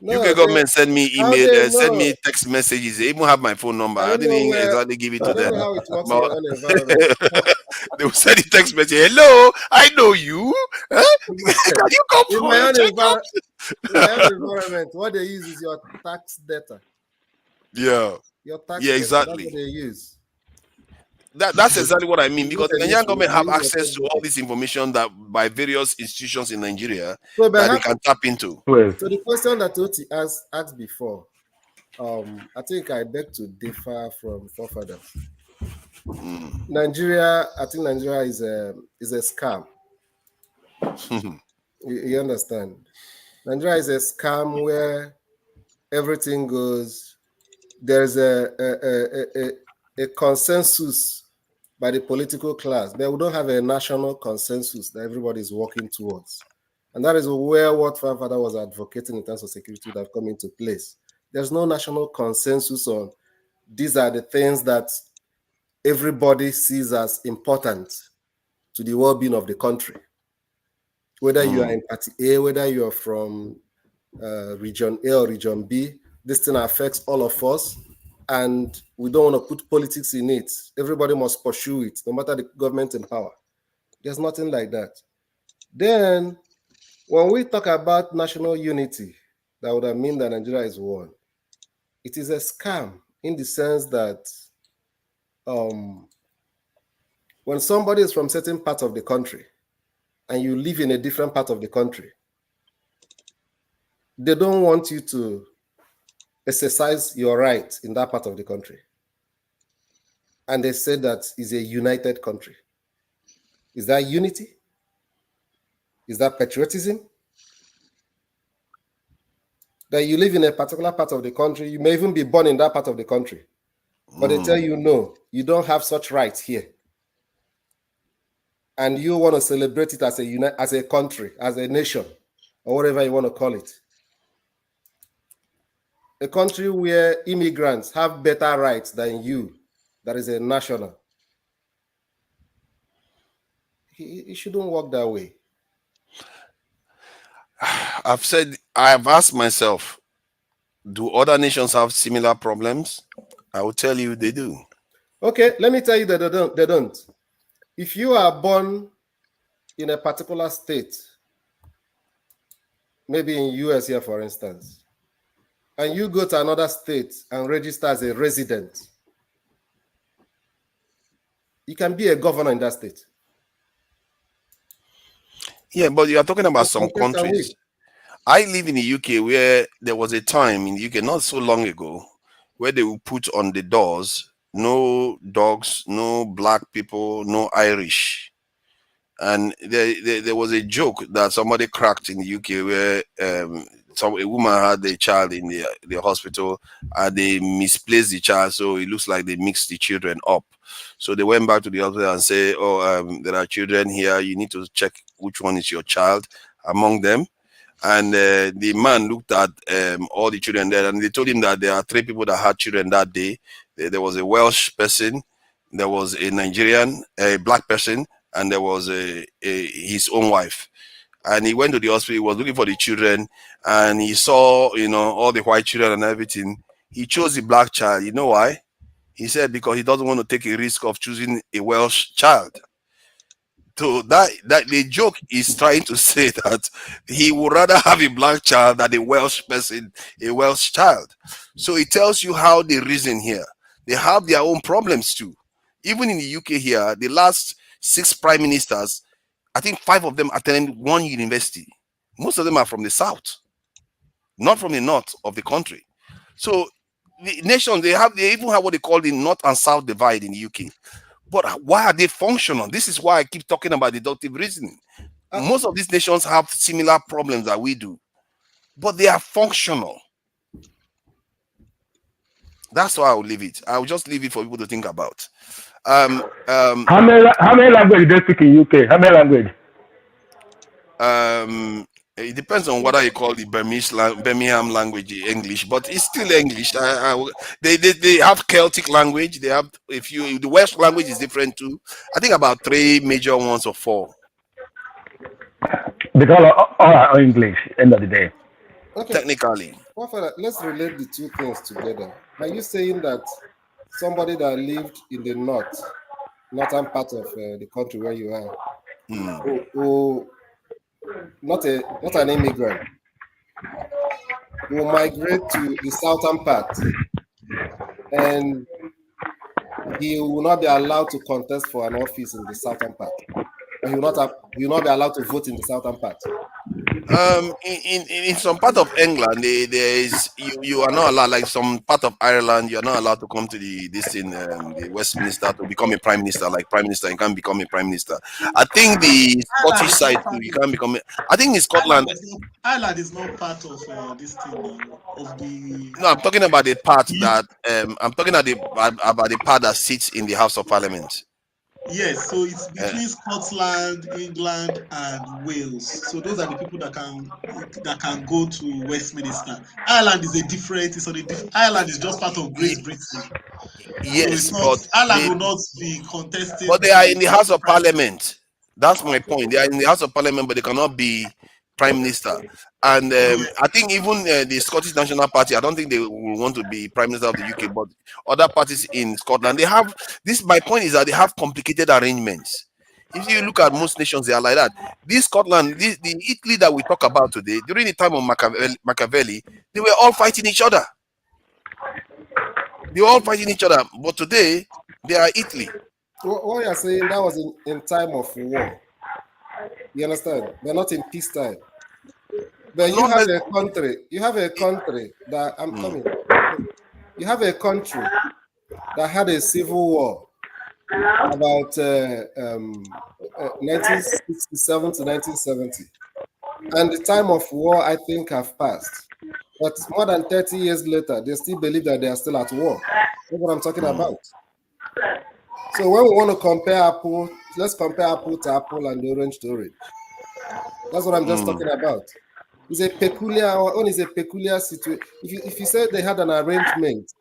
No, UK government send me how email, they send know? me text messages. They even have my phone number. I I don't didn't know even where. exactly give it I to don't them. know how it works in But your own environment. they will send the text message. Hello, I know you. Huh? Can you come in for my a own checkup? in my own environment, what they use is your tax data. Yeah. Your tax Yeah, data. That's what exactly. they use. That's exactly what I mean, It's not because the an Nigerian issue. government They have use your tax access to all data. this information that by various institutions in Nigeria So, that they can tap into. so the question that Oti asked before, I think I beg to differ from forefathers. Nigeria, I think Nigeria is a scam. You understand? Nigeria is a scam where everything goes. There's a consensus by the political class, but we don't have a national consensus that everybody is working towards. And that is where what Father was advocating in terms of security would have come into place. There's no national consensus on these are the things that everybody sees as important to the well-being of the country. Whether you are in party A, whether you are from region A or region B, this thing affects all of us. And we don't want to put politics in it. Everybody must pursue it, no matter the government in power. There's nothing like that. Then, when we talk about national unity, that would mean that Nigeria is one. It is a scam in the sense that when somebody is from certain part of the country and you live in a different part of the country, they don't want you to exercise your right in that part of the country. And they say that is a united country. Is that unity? Is that patriotism? That you live in a particular part of the country, you may even be born in that part of the country, but they tell you, no, you don't have such rights here. And you want to celebrate it as a country, as a nation, or whatever you want to call it. A country where immigrants have better rights than you, that is a national. It shouldn't work that way. I've asked myself, do other nations have similar problems? I will tell you they do. Okay, let me tell you that they don't. If you are born in a particular state, maybe in US here, for instance, and you go to another state and register as a resident, you can be a governor in that state. Yeah, but you are talking about some countries. I live in the UK where there was a time in the UK, not so long ago, where they would put on the doors, no dogs, no black people, no Irish. And there was a joke that somebody cracked in the UK where a woman had a child in the hospital and they misplaced the child, so it looks like they mixed the children up. So they went back to the hospital and say, there are children here, you need to check which one is your child among them. And the man looked at all the children there, and they told him that there are 3 people that had children that day, There was a Welsh person, there was a Nigerian, a black person, and there was his own wife. And he went to the hospital. He was looking for the children, and he saw, all the white children and everything. He chose the black child. You know why? He said because he doesn't want to take a risk of choosing a Welsh child. So that the joke is trying to say that he would rather have a black child than a Welsh person, a Welsh child. So it tells you how they reason here. They have their own problems too. Even in the UK here, the last 6 prime ministers, I think 5 of them attended one university. Most of them are from the south, not from the north of the country. So the nations, they even have what they call the north and south divide in the UK. But why are they functional? This is why I keep talking about deductive reasoning. Most of these nations have similar problems that we do, but they are functional. That's why I'll leave it. I'll just leave it for people to think about. How many languages do they speak in UK? How many languages? It depends on whether you call the Birmingham language English, but it's still English. They have Celtic language. They have the Welsh language is different too. I think about 3 major ones or 4. Because all are English. End of the day. Okay. Technically. Well, Father, let's relate the two things together. Are you saying that somebody that lived in the northern part of the country where you are, who not an immigrant, will migrate to the southern part, and he will not be allowed to contest for an office in the southern part? He will not be allowed to vote in the southern part. In some part of England, there is you are not allowed. Like some part of Ireland, you are not allowed to come to the Westminster to become a prime minister. Like prime minister, you can't become a prime minister. I think the Scottish side too, you can't become. I think in Scotland, Ireland is not part of this thing of the. No, I'm talking about the part that I'm talking about the part that sits in the House of Parliament. Yes, so it's between Scotland, England, and Wales. So those are the people that can go to Westminster. Ireland is Ireland is just part of Great Britain. Yes, so but Ireland will not be contesting. But they are in the House of Parliament. That's my point. They are in the House of Parliament, but they cannot be prime minister. And I think even the Scottish National Party, I don't think they will want to be prime minister of the UK, but other parties in Scotland, they have this. My point is that they have complicated arrangements. If you look at most nations, they are like that. This Scotland, the Italy that we talk about today, during the time of Machiavelli, they were all fighting each other. They were all fighting each other. But today, they are Italy. What you're saying, that was in time of war. You understand? They're not in peacetime. But you have a country that I'm coming. You have a country that had a civil war about 1967 to 1970. And the time of war, I think, have passed. But more than 30 years later, they still believe that they are still at war. That's what I'm talking about. So when we want to compare apple, let's compare apple to apple and orange to orange. That's what I'm just talking about. Our own is a peculiar situation. If you said they had an arrangement,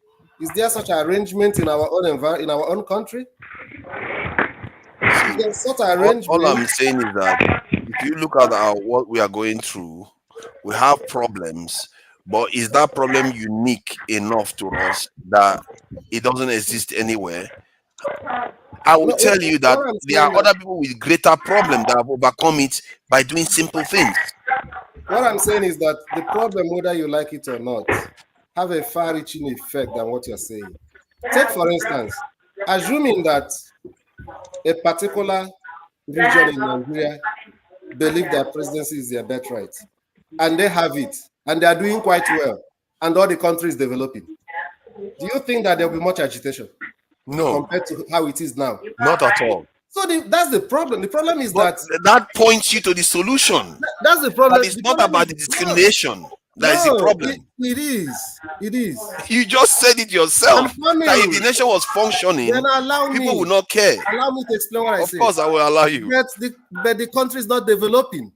is there such an arrangement in our own country? If there's such an arrangement, all I'm saying is that if you look at what we are going through, we have problems, but is that problem unique enough to us that it doesn't exist anywhere? I will tell you that there are other people with greater problems that have overcome it by doing simple things. What I'm saying is that the problem, whether you like it or not, have a far-reaching effect than what you're saying. Take, for instance, assuming that a particular region in Nigeria believe their presidency is their birthright, and they have it, and they are doing quite well, and all the country is developing. Do you think that there will be much agitation? No. Compared to how it is now? Not at all. So that's the problem. The problem is that points you to the solution. That's the problem. It's not about the discrimination. That is the problem. It is. You just said it yourself. That if the nation was functioning, people would not care. Allow me to explain what I say. Of course, I will allow you. But the country is not developing.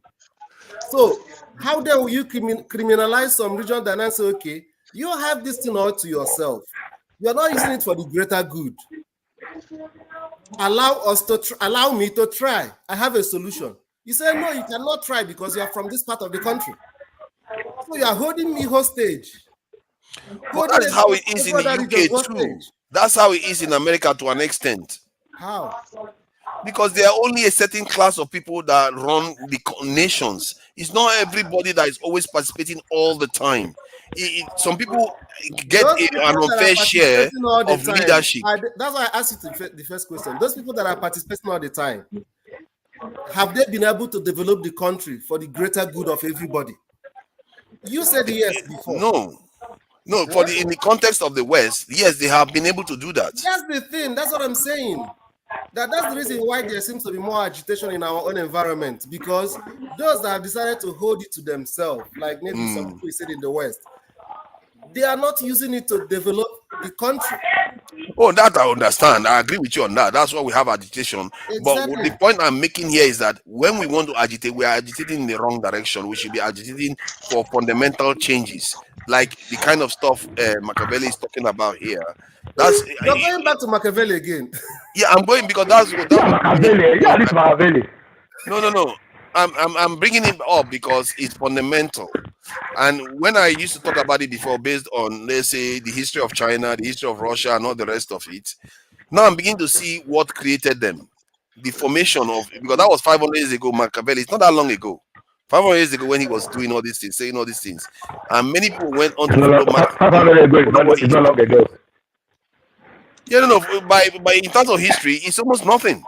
So how then will you criminalize some region and then say, okay, you have this thing all to yourself? You are not using it for the greater good. Allow me to try. I have a solution. You say, no, you cannot try because you are from this part of the country. So you are holding me hostage. But that is how it is in the UK too. That's how it is in America to an extent. How? Because there are only a certain class of people that run the nations. It's not everybody that is always participating all the time. Some people get an unfair share of leadership. That's why I asked you the first question. Those people that are participating all the time, have they been able to develop the country for the greater good of everybody? You said yes before. No, in the context of the West, yes, they have been able to do that. That's the thing. That's what I'm saying. That's the reason why there seems to be more agitation in our own environment, because those that have decided to hold it to themselves, like maybe some people said in the West, they are not using it to develop the country. Oh, that I understand. I agree with you on that. That's why we have agitation. Exactly. But the point I'm making here is that when we want to agitate, we are agitating in the wrong direction. We should be agitating for fundamental changes, like the kind of stuff Machiavelli is talking about here. You're going back to Machiavelli again. Yeah, I'm going because that's what Machiavelli. Yeah, this Machiavelli. No. I'm bringing it up because it's fundamental. And when I used to talk about it before, based on, let's say, the history of China, the history of Russia, and all the rest of it, now I'm beginning to see what created them. The formation of, because that was 500 years ago, Machiavelli. It's not that long ago. 500 years ago when he was doing all these things, saying all these things. And many people went on to follow Machiavelli. 500 ago, it's not long ago. Yeah, no, by in terms of history, it's almost nothing.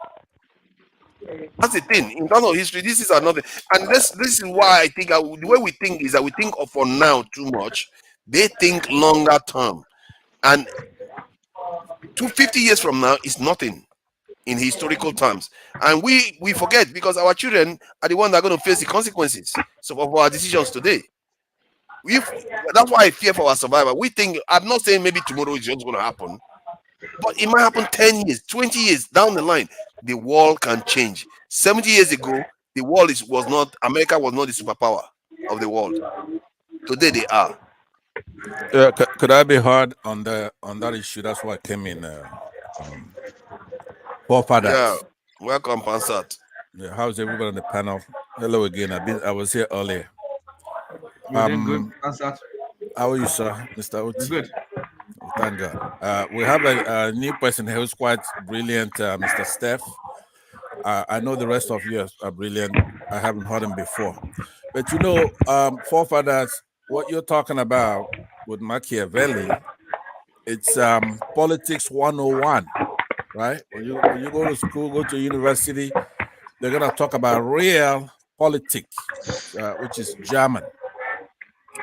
That's the thing. In terms of history, this is another, and this is why I think the way we think is that we think of for now too much. They think longer term, and 250 years from now is nothing in historical terms, and we forget because our children are the ones that are going to face the consequences of our decisions today. That's why I fear for our survival. We think, I'm not saying maybe tomorrow is just going to happen, but it might happen 10 years, 20 years down the line. The world can change. 70 years ago, the world America was not the superpower of the world. Today they are. Could I be heard on that issue? That's why I came in. Forefathers. Yeah, welcome, Pansat. Yeah, how's everybody on the panel? Hello again. I was here earlier. Good, Pansat. How are you, sir, Mr. Oti? Good. Thank God. We have a new person who's quite brilliant, Mr. Steph. I know the rest of you are brilliant. I haven't heard him before. But you know, forefathers, what you're talking about with Machiavelli, it's politics 101, right? When you go to school, go to university, they're going to talk about real politics, which is German.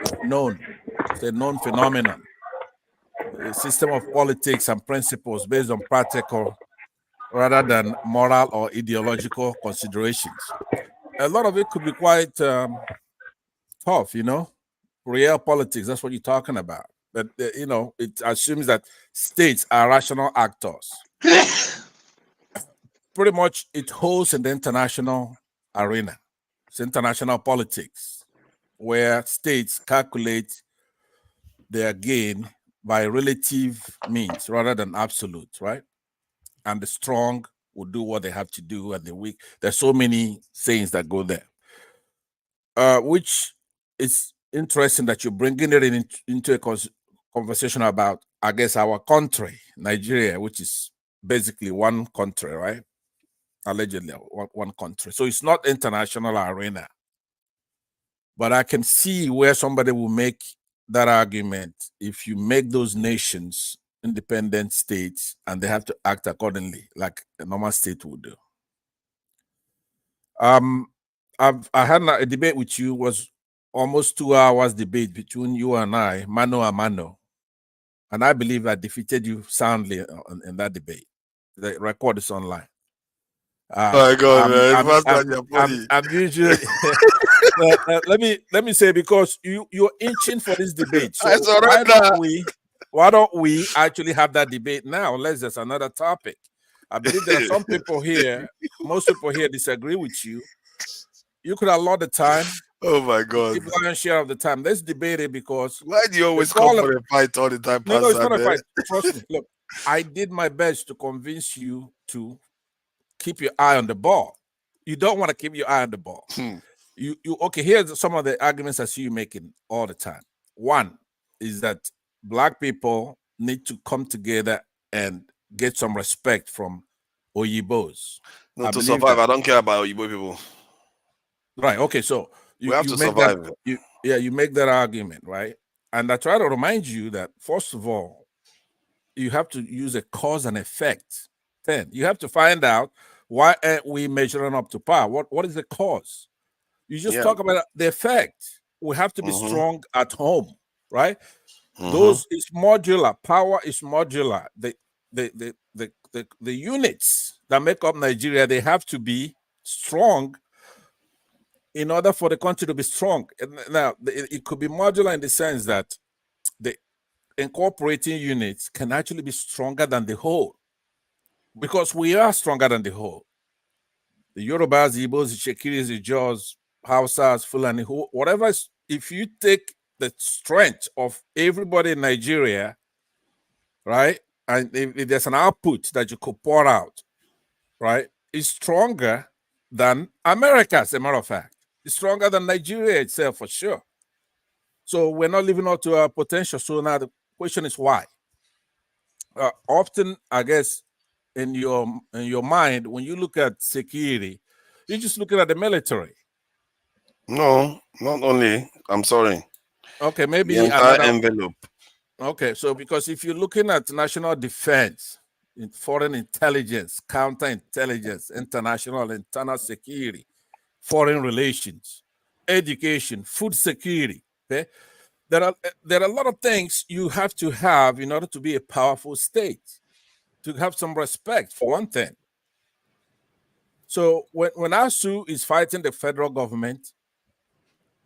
It's a known phenomenon. A system of politics and principles based on practical rather than moral or ideological considerations. A lot of it could be quite tough, you know. Real politics, that's what you're talking about. But, you know, it assumes that states are rational actors. Pretty much it holds in the international arena. It's international politics, where states calculate their gain by relative means rather than absolute, right? And the strong will do what they have to do, and the weak. There's so many sayings that go there, which is interesting that you're bringing it into a conversation about, I guess, our country, Nigeria, which is basically one country, right? Allegedly, one country. So it's not international arena. But I can see where somebody will make that argument if you make those nations independent states and they have to act accordingly, like a normal state would do. I had a debate with you, was almost 2 hours debate between you and I, mano a mano. And I believe I defeated you soundly in that debate. The record is online. My God, man. I'm usually let me say, because you're inching for this debate. So why don't we actually have that debate now, unless there's another topic? I believe there are some people here, most people here disagree with you. You could allot the time. Oh my God! Give lion's share of the time. Let's debate it because Why do you the always come problem. for a fight all the time, No, it's Pastor? not a Man? fight. Trust me. Look, I did my best to convince you to keep your eye on the ball. You don't want to keep your eye on the ball. You okay? Here's some of the arguments I see you making all the time. One is that black people need to come together and get some respect from Oyibos. No, I to believe survive. that. I don't care about Igbo people. Right. Okay. So We have you to make that survive. you make that argument, right? And I try to remind you that first of all, you have to use a cause and effect. Then you have to find out why aren't we measuring up to par? What is the cause? You just Yeah. talk about the effect. We have to be Mm-hmm. strong at home, right? Mm-hmm. Those is modular. Power is modular. The units that make up Nigeria, they have to be strong in order for the country to be strong. Now, it could be modular in the sense that the incorporating units can actually be stronger than the whole because we are stronger than the whole. The Yorubas, the Igbos, the Shekiris, the Jaws, Hausas, Fulani, whatever, if you take the strength of everybody in Nigeria, right, and if there's an output that you could pour out, right, it's stronger than America, as a matter of fact. It's stronger than Nigeria itself, for sure. So we're not living up to our potential. So now the question is why? Often, I guess, in your mind, when you look at security, you're just looking at the military. No, not only. I'm sorry. Okay, The maybe entire another. envelope. Okay, so because if you're looking at national defense, in foreign intelligence, counterintelligence, internal security, foreign relations, education, food security, okay, there are a lot of things you have to have in order to be a powerful state, to have some respect for one thing. So when ASU is fighting the federal government,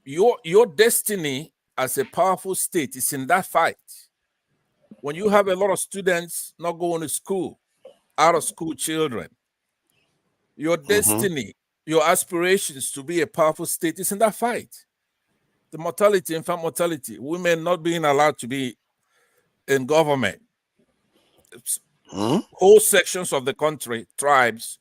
your destiny as a powerful state is in that fight. When you have a lot of students not going to school, out of school children, your destiny, your aspirations to be a powerful state is in that fight. The mortality, infant mortality, women not being allowed to be in government, whole sections of the country, tribes,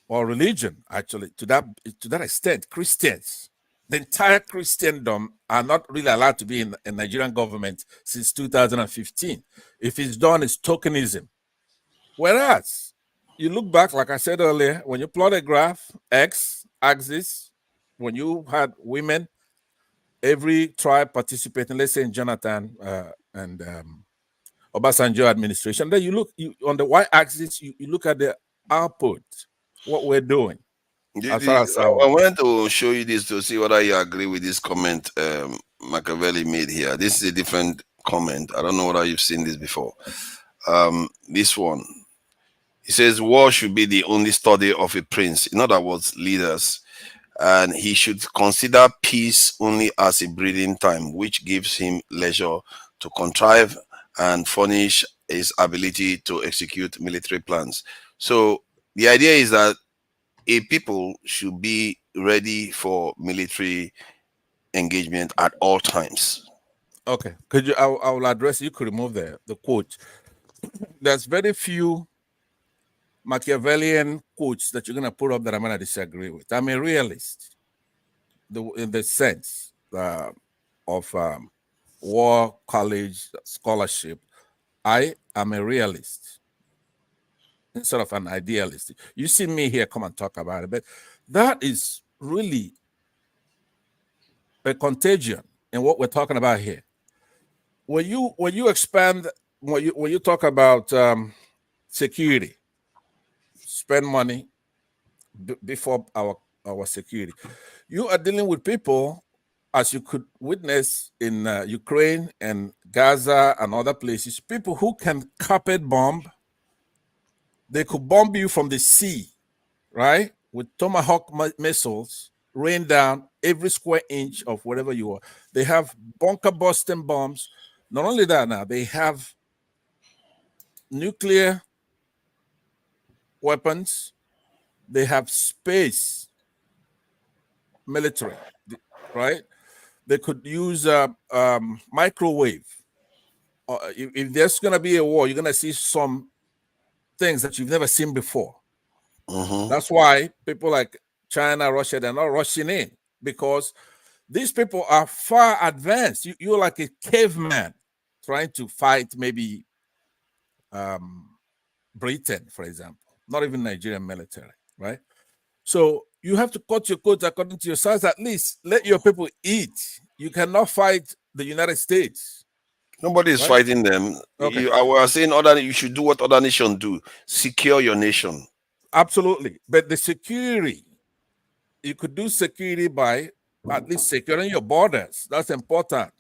or religion, actually, to that extent, Christians, the entire Christendom are not really allowed to be in Nigerian government since 2015. If it's done, it's tokenism. Whereas, you look back, like I said earlier, when you plot a graph, X axis, when you had women, every tribe participating, let's say in Jonathan and Obasanjo administration, then you look on the Y axis, you look at the output, what we're doing. As far as I wanted to show you this to see whether you agree with this comment Machiavelli made here. This is a different comment. I don't know whether you've seen this before. This one. He says war should be the only study of a prince. In other words, leaders. And he should consider peace only as a breathing time, which gives him leisure to contrive and furnish his ability to execute military plans. So the idea is that a people should be ready for military engagement at all times. Okay, could you? I will address. You could remove the quote. There's very few Machiavellian quotes that you're gonna put up that I'm gonna disagree with. I'm a realist, in the sense of war college scholarship. I am a realist instead of an idealist. You see me here, come and talk about it, but that is really a contagion in what we're talking about here. When you expand, when you talk about security, spend money before our security, you are dealing with people, as you could witness in Ukraine and Gaza and other places, people who can carpet bomb. They could bomb you from the sea, right? With Tomahawk missiles, rain down every square inch of wherever you are. They have bunker busting bombs. Not only that, now they have nuclear weapons. They have space military, right? They could use microwave. If there's going to be a war, you're going to see some things that you've never seen before. That's why people like China, Russia, they're not rushing in, because these people are far advanced. You're like a caveman trying to fight maybe Britain, for example, not even Nigerian military, right? So you have to cut your coat according to your size. At least let your people eat. You cannot fight the United States. Nobody is right? fighting them. Okay. I was saying you should do what other nations do. Secure your nation. Absolutely. But the security, you could do security by at least securing your borders. That's important.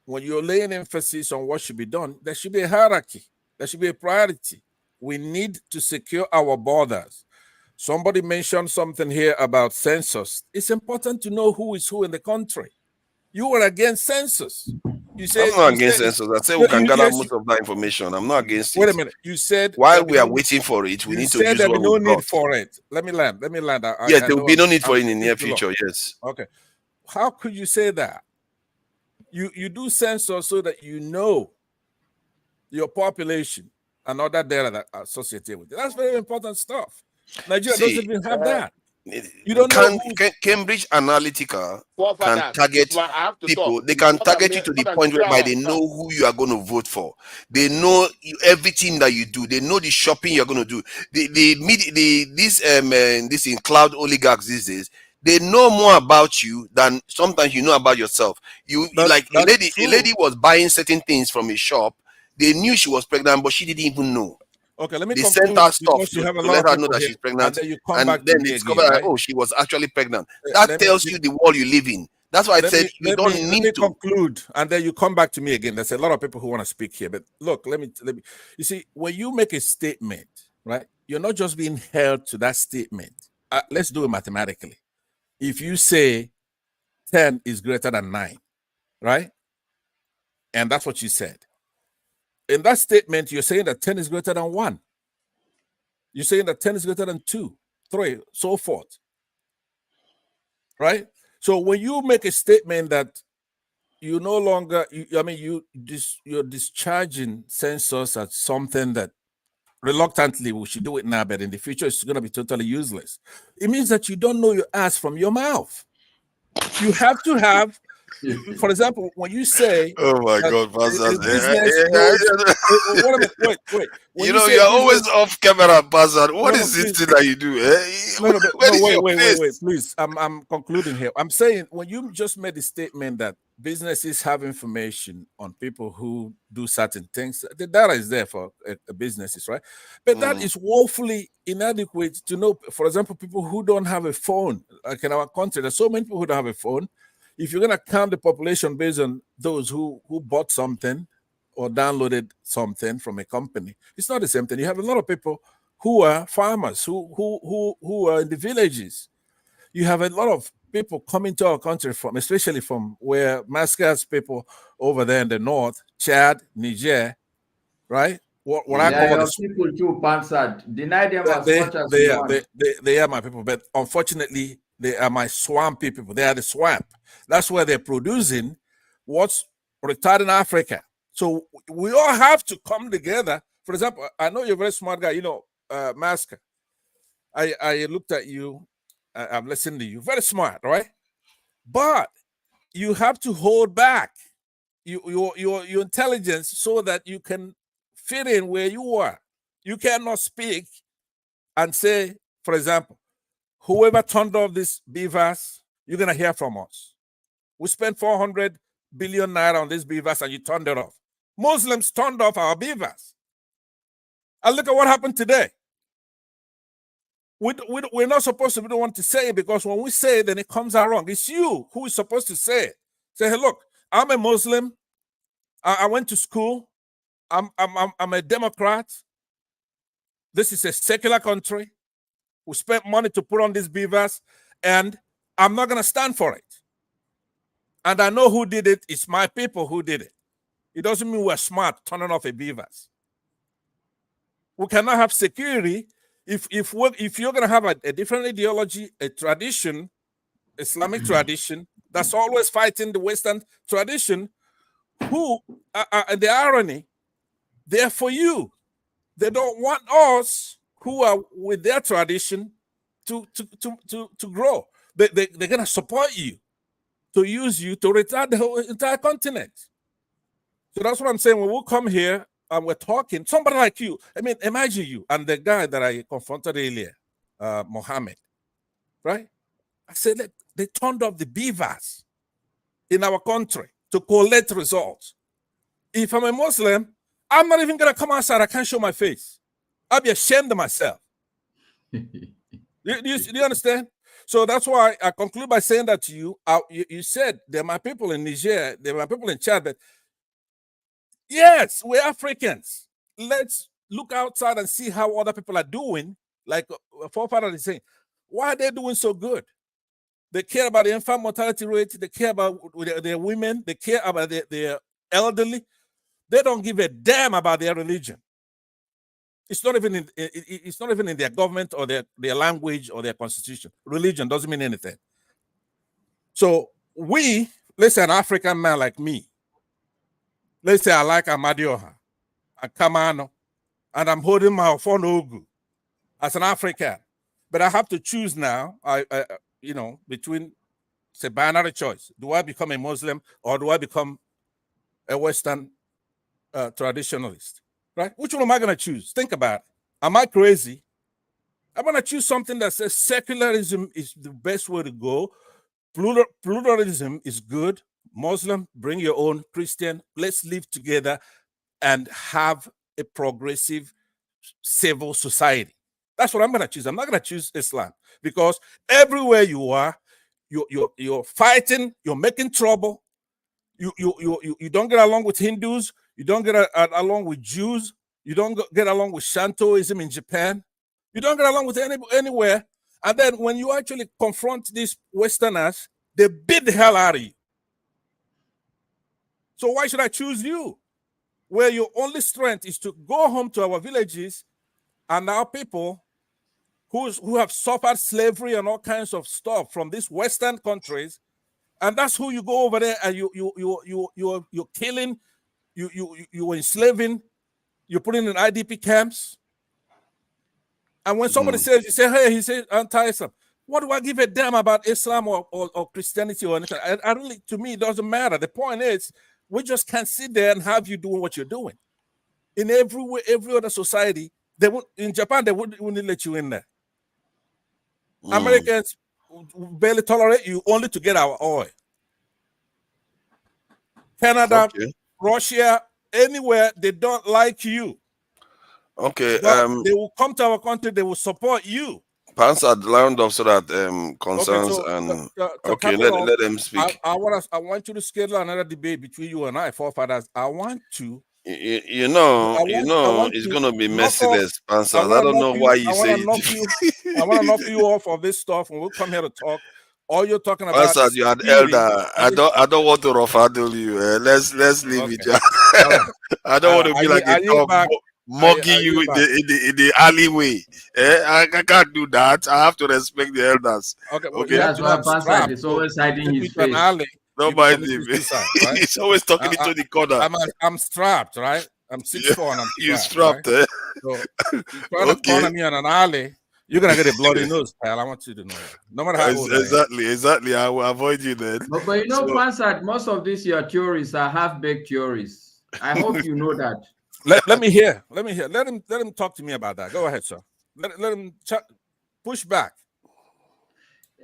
When you're laying emphasis on what should be done, there should be a hierarchy. There should be a priority. We need to secure our borders. Somebody mentioned something here about census. It's important to know who is who in the country. You were against census. You said I'm not against census. I said we can gather most of that information. I'm not against it. Wait a minute. You said while we are waiting for it, we need to use there what be no we got. need for it. Let me land. Yes, there will be no need for it in the near future. Yes. Okay. How could you say that? You do census so that you know your population and other data that are associated with it. That's very important stuff. Nigeria doesn't even have that. You don't know Cambridge Analytica can target people. They can target you to the point whereby they know who you are going to vote for. They know everything that you do. They know the shopping you're going to do. This in cloud oligarchs these days, they know more about you than sometimes you know about yourself. A lady was buying certain things from a shop. They knew she was pregnant, but she didn't even know. Okay, let me they sent her stuff to let her know that she's pregnant, and then they discovered that, oh, she was actually pregnant. That tells you the world you live in. That's why I said you don't need to conclude, and then you come back to me again. There's a lot of people who want to speak here, but look, let me. You see, when you make a statement, right, you're not just being held to that statement. Let's do it mathematically. If you say 10 is greater than 9, right, and that's what you said. In that statement, you're saying that 10 is greater than 1. You're saying that 10 is greater than 2, 3, so forth. Right? So when you make a statement that you no longer, you're discharging census as something that reluctantly we should do it now, but in the future it's going to be totally useless. It means that you don't know your ass from your mouth. You have to have, for example, when you say, "Oh my God, Pastor, wait. You're always off camera, Pastor. What is this thing that you do? Wait, please. I'm concluding here. I'm saying when you just made the statement that businesses have information on people who do certain things, the data is there for businesses, right? But that is woefully inadequate to know. For example, people who don't have a phone, like in our country, there's so many people who don't have a phone. If you're going to count the population based on those who bought something or downloaded something from a company, it's not the same thing. You have a lot of people who are farmers, who are in the villages. You have a lot of people coming to our country from, especially from where Mascat's people over there in the north, Chad, Niger, right? What I call the people too, Pansad. Deny them as much as you want. They are my people, but unfortunately, they are my swampy people. They are the swamp. That's where they're producing what's retarding Africa. So we all have to come together. For example, I know you're a very smart guy. Masker. I looked at you. I'm listening to you. Very smart, right? But you have to hold back your intelligence so that you can fit in where you are. You cannot speak and say, for example, whoever turned off this beavers, you're gonna hear from us. We spent 400 billion naira on this beavers and you turned it off. Muslims turned off our beavers. And look at what happened today. We're not supposed to be the one to say it, because when we say it, then it comes out wrong. It's you who is supposed to say it. Say, hey, look, I'm a Muslim. I went to school. I'm a Democrat. This is a secular country. We spent money to put on these beavers, and I'm not going to stand for it. And I know who did it. It's my people who did it. It doesn't mean we're smart turning off a beavers. We cannot have security if you're going to have a different ideology, a tradition, Islamic tradition that's always fighting the Western tradition, who, the irony, they're for you. They don't want us who are with their tradition to grow. They're going to support you, to use you to retard the whole entire continent. So that's what I'm saying. When we come here and we're talking, somebody like you, I mean, imagine you and the guy that I confronted earlier, Mohammed, right? I said, look, they turned off the beavers in our country to collect results. If I'm a Muslim, I'm not even going to come outside. I can't show my face. I'll be ashamed of myself. Do you understand? So that's why I conclude by saying that to you. You said there are my people in Niger, there are my people in Chad. That yes, we're Africans. Let's look outside and see how other people are doing. Like forefather is saying, why are they doing so good? They care about the infant mortality rate. They care about their women. They care about their elderly. They don't give a damn about their religion. It's not even in their government or their language or their constitution. Religion doesn't mean anything. So let's say an African man like me, let's say I like Amadioha and Kamano, and I'm holding my Ofonogu as an African, but I have to choose now, between, it's a binary choice. Do I become a Muslim or do I become a Western traditionalist, right? Which one am I going to choose? Think about it. Am I crazy? I'm going to choose something that says secularism is the best way to go. Pluralism is good. Muslim, bring your own. Christian, let's live together and have a progressive civil society. That's what I'm going to choose. I'm not going to choose Islam because everywhere you are, you're fighting, you're making trouble. You don't get along with Hindus. You don't get along with Jews. You don't get along with Shintoism in Japan. You don't get along with anywhere. And then when you actually confront these Westerners, they beat the hell out of you. So why should I choose you? Where your only strength is to go home to our villages and our people who have suffered slavery and all kinds of stuff from these Western countries. And that's who you go over there and you're killing, you're enslaving, you're putting in IDP camps. And when somebody says, you say, hey, he says anti-Islam. What do I give a damn about Islam or Christianity or anything? I really, to me, it doesn't matter. The point is, we just can't sit there and have you doing what you're doing. In every other society, in Japan, they wouldn't let you in there. Americans barely tolerate you only to get our oil. Canada, Russia, anywhere, they don't like you. Okay. But they will come to our country, they will support you. Pansa round off so that concerns let them speak. I want you to schedule another debate between you and I, forefathers. I want to. It's gonna be merciless, Pansa. I don't know why you say it. I want to knock you off of this stuff, and we'll come here to talk. All you're talking about Pansa, you are elder. I don't want to ruffle you. Let's leave it. I don't want to be like a dog mugging you in the alleyway. I can't do that. I have to respect the elders. Okay. That's why Pansa is always hiding his face. Don't mind him. Right? He's always talking into the corner. I'm strapped, right? I'm 6'4" and I'm strapped. You're strapped, right? So you try to corner me on an alley, you're gonna get a bloody nose, pal. I want you to know that. No matter how old exactly. I will avoid you then. But you know, Pansa, most of these your theories are half-baked theories. I hope you know that. Let me hear. Let him talk to me about that. Go ahead, sir. Let him push back.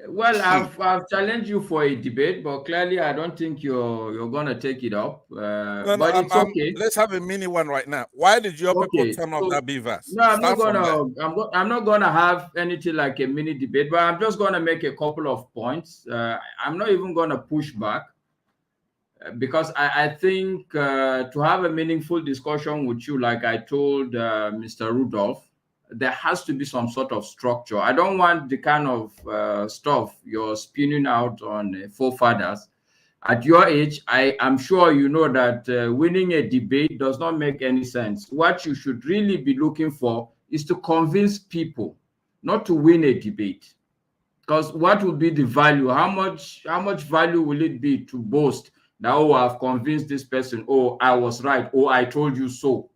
Well, I've challenged you for a debate, but clearly I don't think you're gonna take it up. But it's okay. Let's have a mini one right now. Why did your people turn off that beavers? No, I'm not gonna have anything like a mini debate, but I'm just gonna make a couple of points. I'm not even gonna push back because I think to have a meaningful discussion with you, like I told Mr. Rudolph, there has to be some sort of structure. I don't want the kind of stuff you're spinning out on forefathers. At your age, I am sure you know that winning a debate does not make any sense. What you should really be looking for is to convince people, not to win a debate. Because what will be the value? How much value will it be to boast that, oh, I've convinced this person, oh, I was right, oh, I told you so?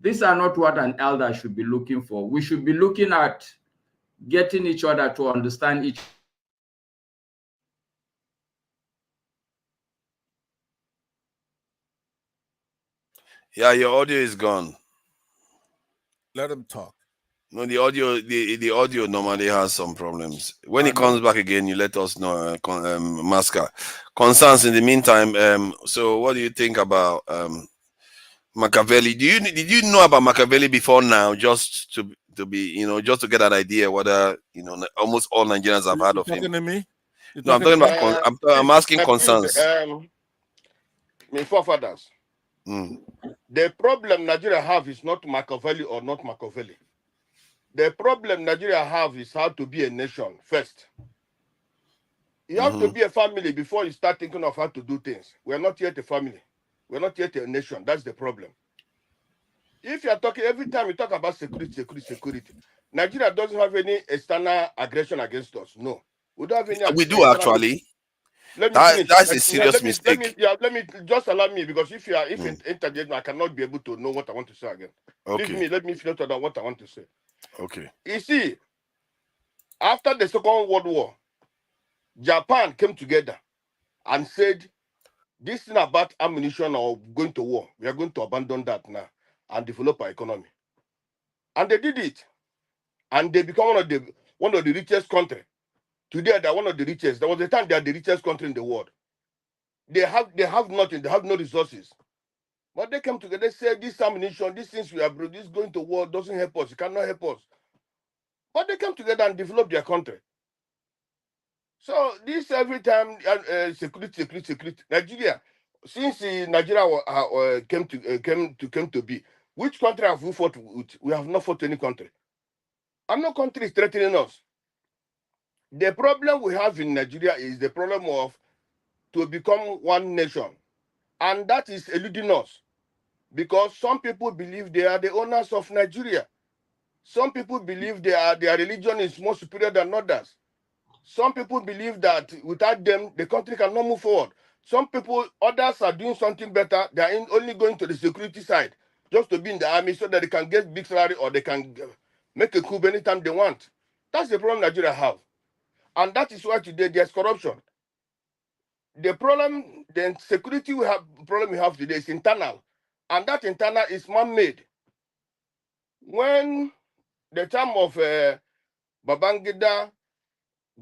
These are not what an elder should be looking for. We should be looking at getting each other to understand each. Yeah, your audio is gone. Let him talk. No, the audio normally has some problems. When I it know. comes back again, you let us know, Masca. Concerns in the meantime, so what do you think about Machiavelli? Did you know about Machiavelli before now, just to be, just to get an idea whether, almost all Nigerians have heard You of him? talking to me? You No, I'm talking to talking me? about, I'm asking Excuse concerns. me. My forefathers. Mm. The problem Nigeria have is not Machiavelli or not Machiavelli. The problem Nigeria have is how to be a nation first. You have to Mm-hmm. be a family before you start thinking of how to do things. We're not yet a family. We're not yet a nation. That's the problem. If you are talking, every time you talk about security, Nigeria doesn't have any external aggression against us. No. We don't have any We do external. actually. Let me finish. That's a serious Let mistake. me just allow me, because if you interject, I cannot be able to know what I want to say again. Leave Okay. me, let me finish what I want to say. Okay. You see, after the Second World War, Japan came together and said, this thing about ammunition or going to war, we are going to abandon that now and develop our economy. And they did it. And they become one of the richest country. Today they're one of the richest. There was a time they are the richest country in the world. They have nothing, they have no resources. But they came together, they said this ammunition, these things we are this going to war doesn't help us, it cannot help us. But they came together and developed their country. So this every time security. Nigeria, since Nigeria came to be, which country have we fought with? We have not fought any country. And no country is threatening us. The problem we have in Nigeria is the problem of to become one nation. And that is eluding us. Because some people believe they are the owners of Nigeria. Some people believe their religion is more superior than others. Some people believe that without them, the country cannot move forward. Others are doing something better. They are only going to the security side just to be in the army so that they can get big salary or they can make a coup anytime they want. That's the problem Nigeria have. And that is why today there's corruption. The security problem we have today is internal. And that internal is man-made. When the time of Babangida,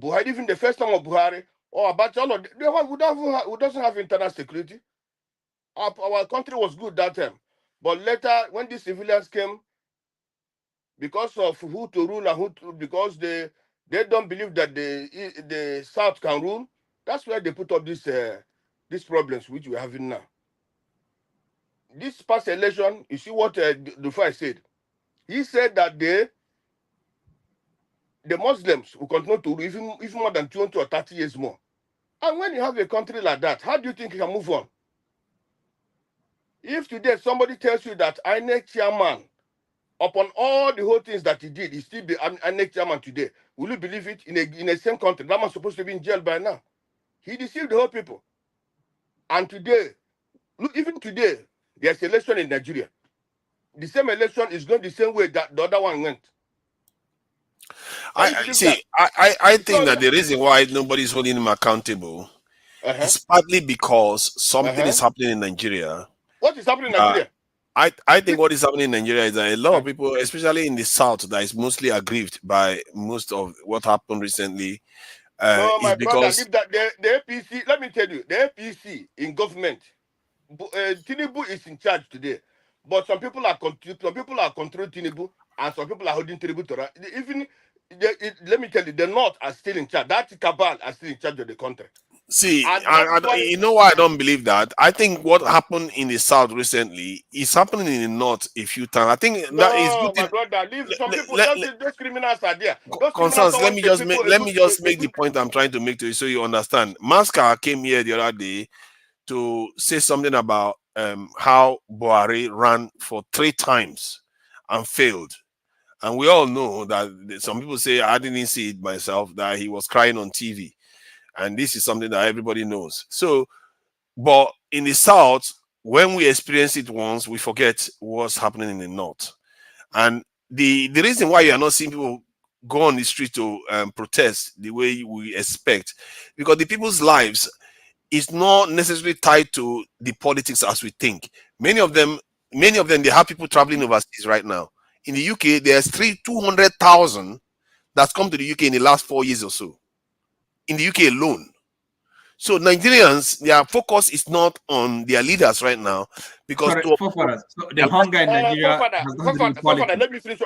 Buhari, even the first time of Buhari, or Abacha, all of who doesn't have internal security. Our country was good that time. But later, when the civilians came, because of who to rule and because they don't believe that the South can rule, that's why they put up these problems which we're having now. This past election, you see what Dufai said. He said that the Muslims will continue to rule even more than 20 or 30 years more. And when you have a country like that, how do you think you can move on? If today somebody tells you that INEC chairman, upon all the whole things that he did, he still be INEC chairman today, will you believe it? In a same country, that man's supposed to be in jail by now. He deceived the whole people. And today, look, even today, there's election in Nigeria. The same election is going the same way that the other one went. I think that the reason why nobody's holding him accountable is partly because something is happening in Nigeria. What is happening in Nigeria? I think what is happening in Nigeria is that a lot of people, especially in the south, that is mostly aggrieved by most of what happened recently. No, my brother, because leave that. The APC, let me tell you, the APC in government, Tinubu is in charge today, but some people are controlling Tinubu, and some people are holding Tinubu to even. Let me tell you, the North are still in charge. That cabal are still in charge of the country. See, you know why I don't believe that? I think what happened in the south recently is happening in the north a few times. I think that is No, looking. my brother, leave some people. Those criminals are there. Those criminals Constance, don't want let me just make the point I'm trying to make to you so you understand. Masca came here the other day to say something about how Buhari ran for 3 times and failed. And we all know that some people say, I didn't see it myself, that he was crying on TV. And this is something that everybody knows. So, but in the South, when we experience it once, we forget what's happening in the North. And the reason why you are not seeing people go on the street to protest the way we expect, because the people's lives is not necessarily tied to the politics as we think. Many of them, they have people traveling overseas right now. In the UK, there's 200,000 that's come to the UK in the last 4 years or so. In the UK alone. So Nigerians, their focus is not on their leaders right now, because Sorry, Fofaras. So the hunger in Nigeria has nothing to do with politics.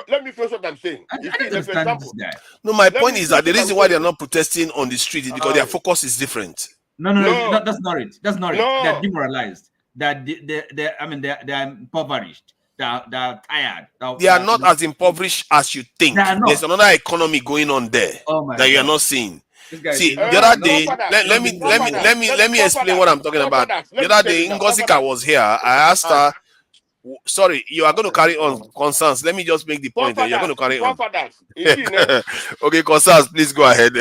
Let me finish what I'm saying. I You don't see, for understand example, this guy. no, my let point me is that the finish what reason I'm why they're saying. not protesting on the street is because their focus is different. No, No. that's not it. That's not it. No. They're demoralized. They're impoverished. They're tired. They are not as impoverished as you think. They are not. There's another economy going on there Oh my that you are God. not seeing. This guy See, is the other day, let me explain what I'm talking about. The other day, Ngosika was here. I asked her, sorry, you are going to carry on, Constance. Let me just make the point that you're going to carry on. Okay, Constance, please go ahead.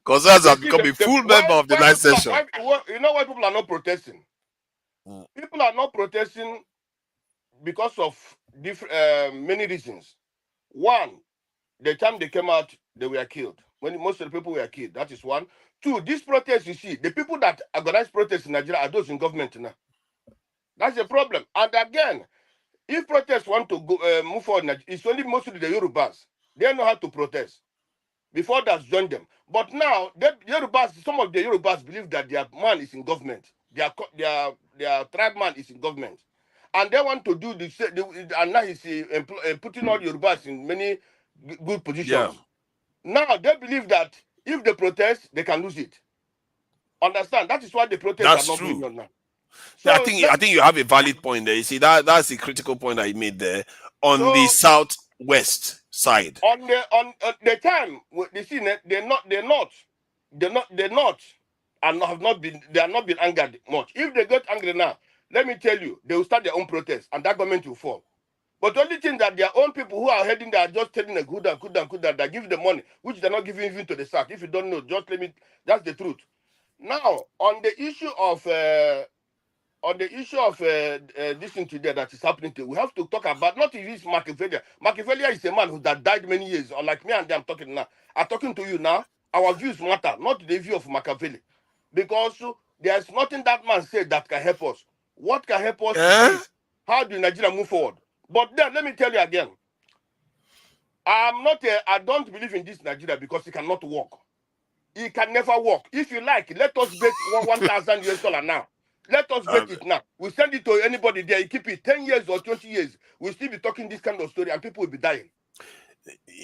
Constance has become a full member of the night session. You know why people are not protesting? People are not protesting because of many reasons. One, the time they came out, they were killed. When most of the people were killed, that is one. Two, this protest, you see, the people that organize protests in Nigeria are those in government now. That's the problem. And again, if protests want to go move forward, it's only mostly the Yorubas. They know how to protest. Before that, join them. But now, some of the Yorubas believe that their man is in government. Their tribe man is in government. And they want to do and now he's putting all Yorubas in many good positions. Yeah. Now, they believe that if they protest, they can lose it. Understand? That is why the protests That's are not true. going on now. So I think you have a valid point there. You see, that's the critical point that you made there on the southwest side. On the time they see they're not and have not been angered much. If they get angry now, let me tell you, they will start their own protest and that government will fall. But the only thing that their own people who are heading there are just telling a good that give them money, which they're not giving even to the South. If you don't know, just let me. That's the truth. Now, on the issue of this thing today that is happening today, we have to talk about not if it's Machiavelli. Machiavelli is a man who that died many years, or like me and them talking now. I'm talking to you now. Our views matter, not the view of Machiavelli, because there's nothing that man said that can help us. What can help us is this. How do Nigeria move forward? But then let me tell you again. I don't believe in this Nigeria because it cannot work. It can never work. If you like, let us bet $1,000 now. Let us bet it now. We send it to anybody there. You keep it 10 years or 20 years. We'll still be talking this kind of story and people will be dying.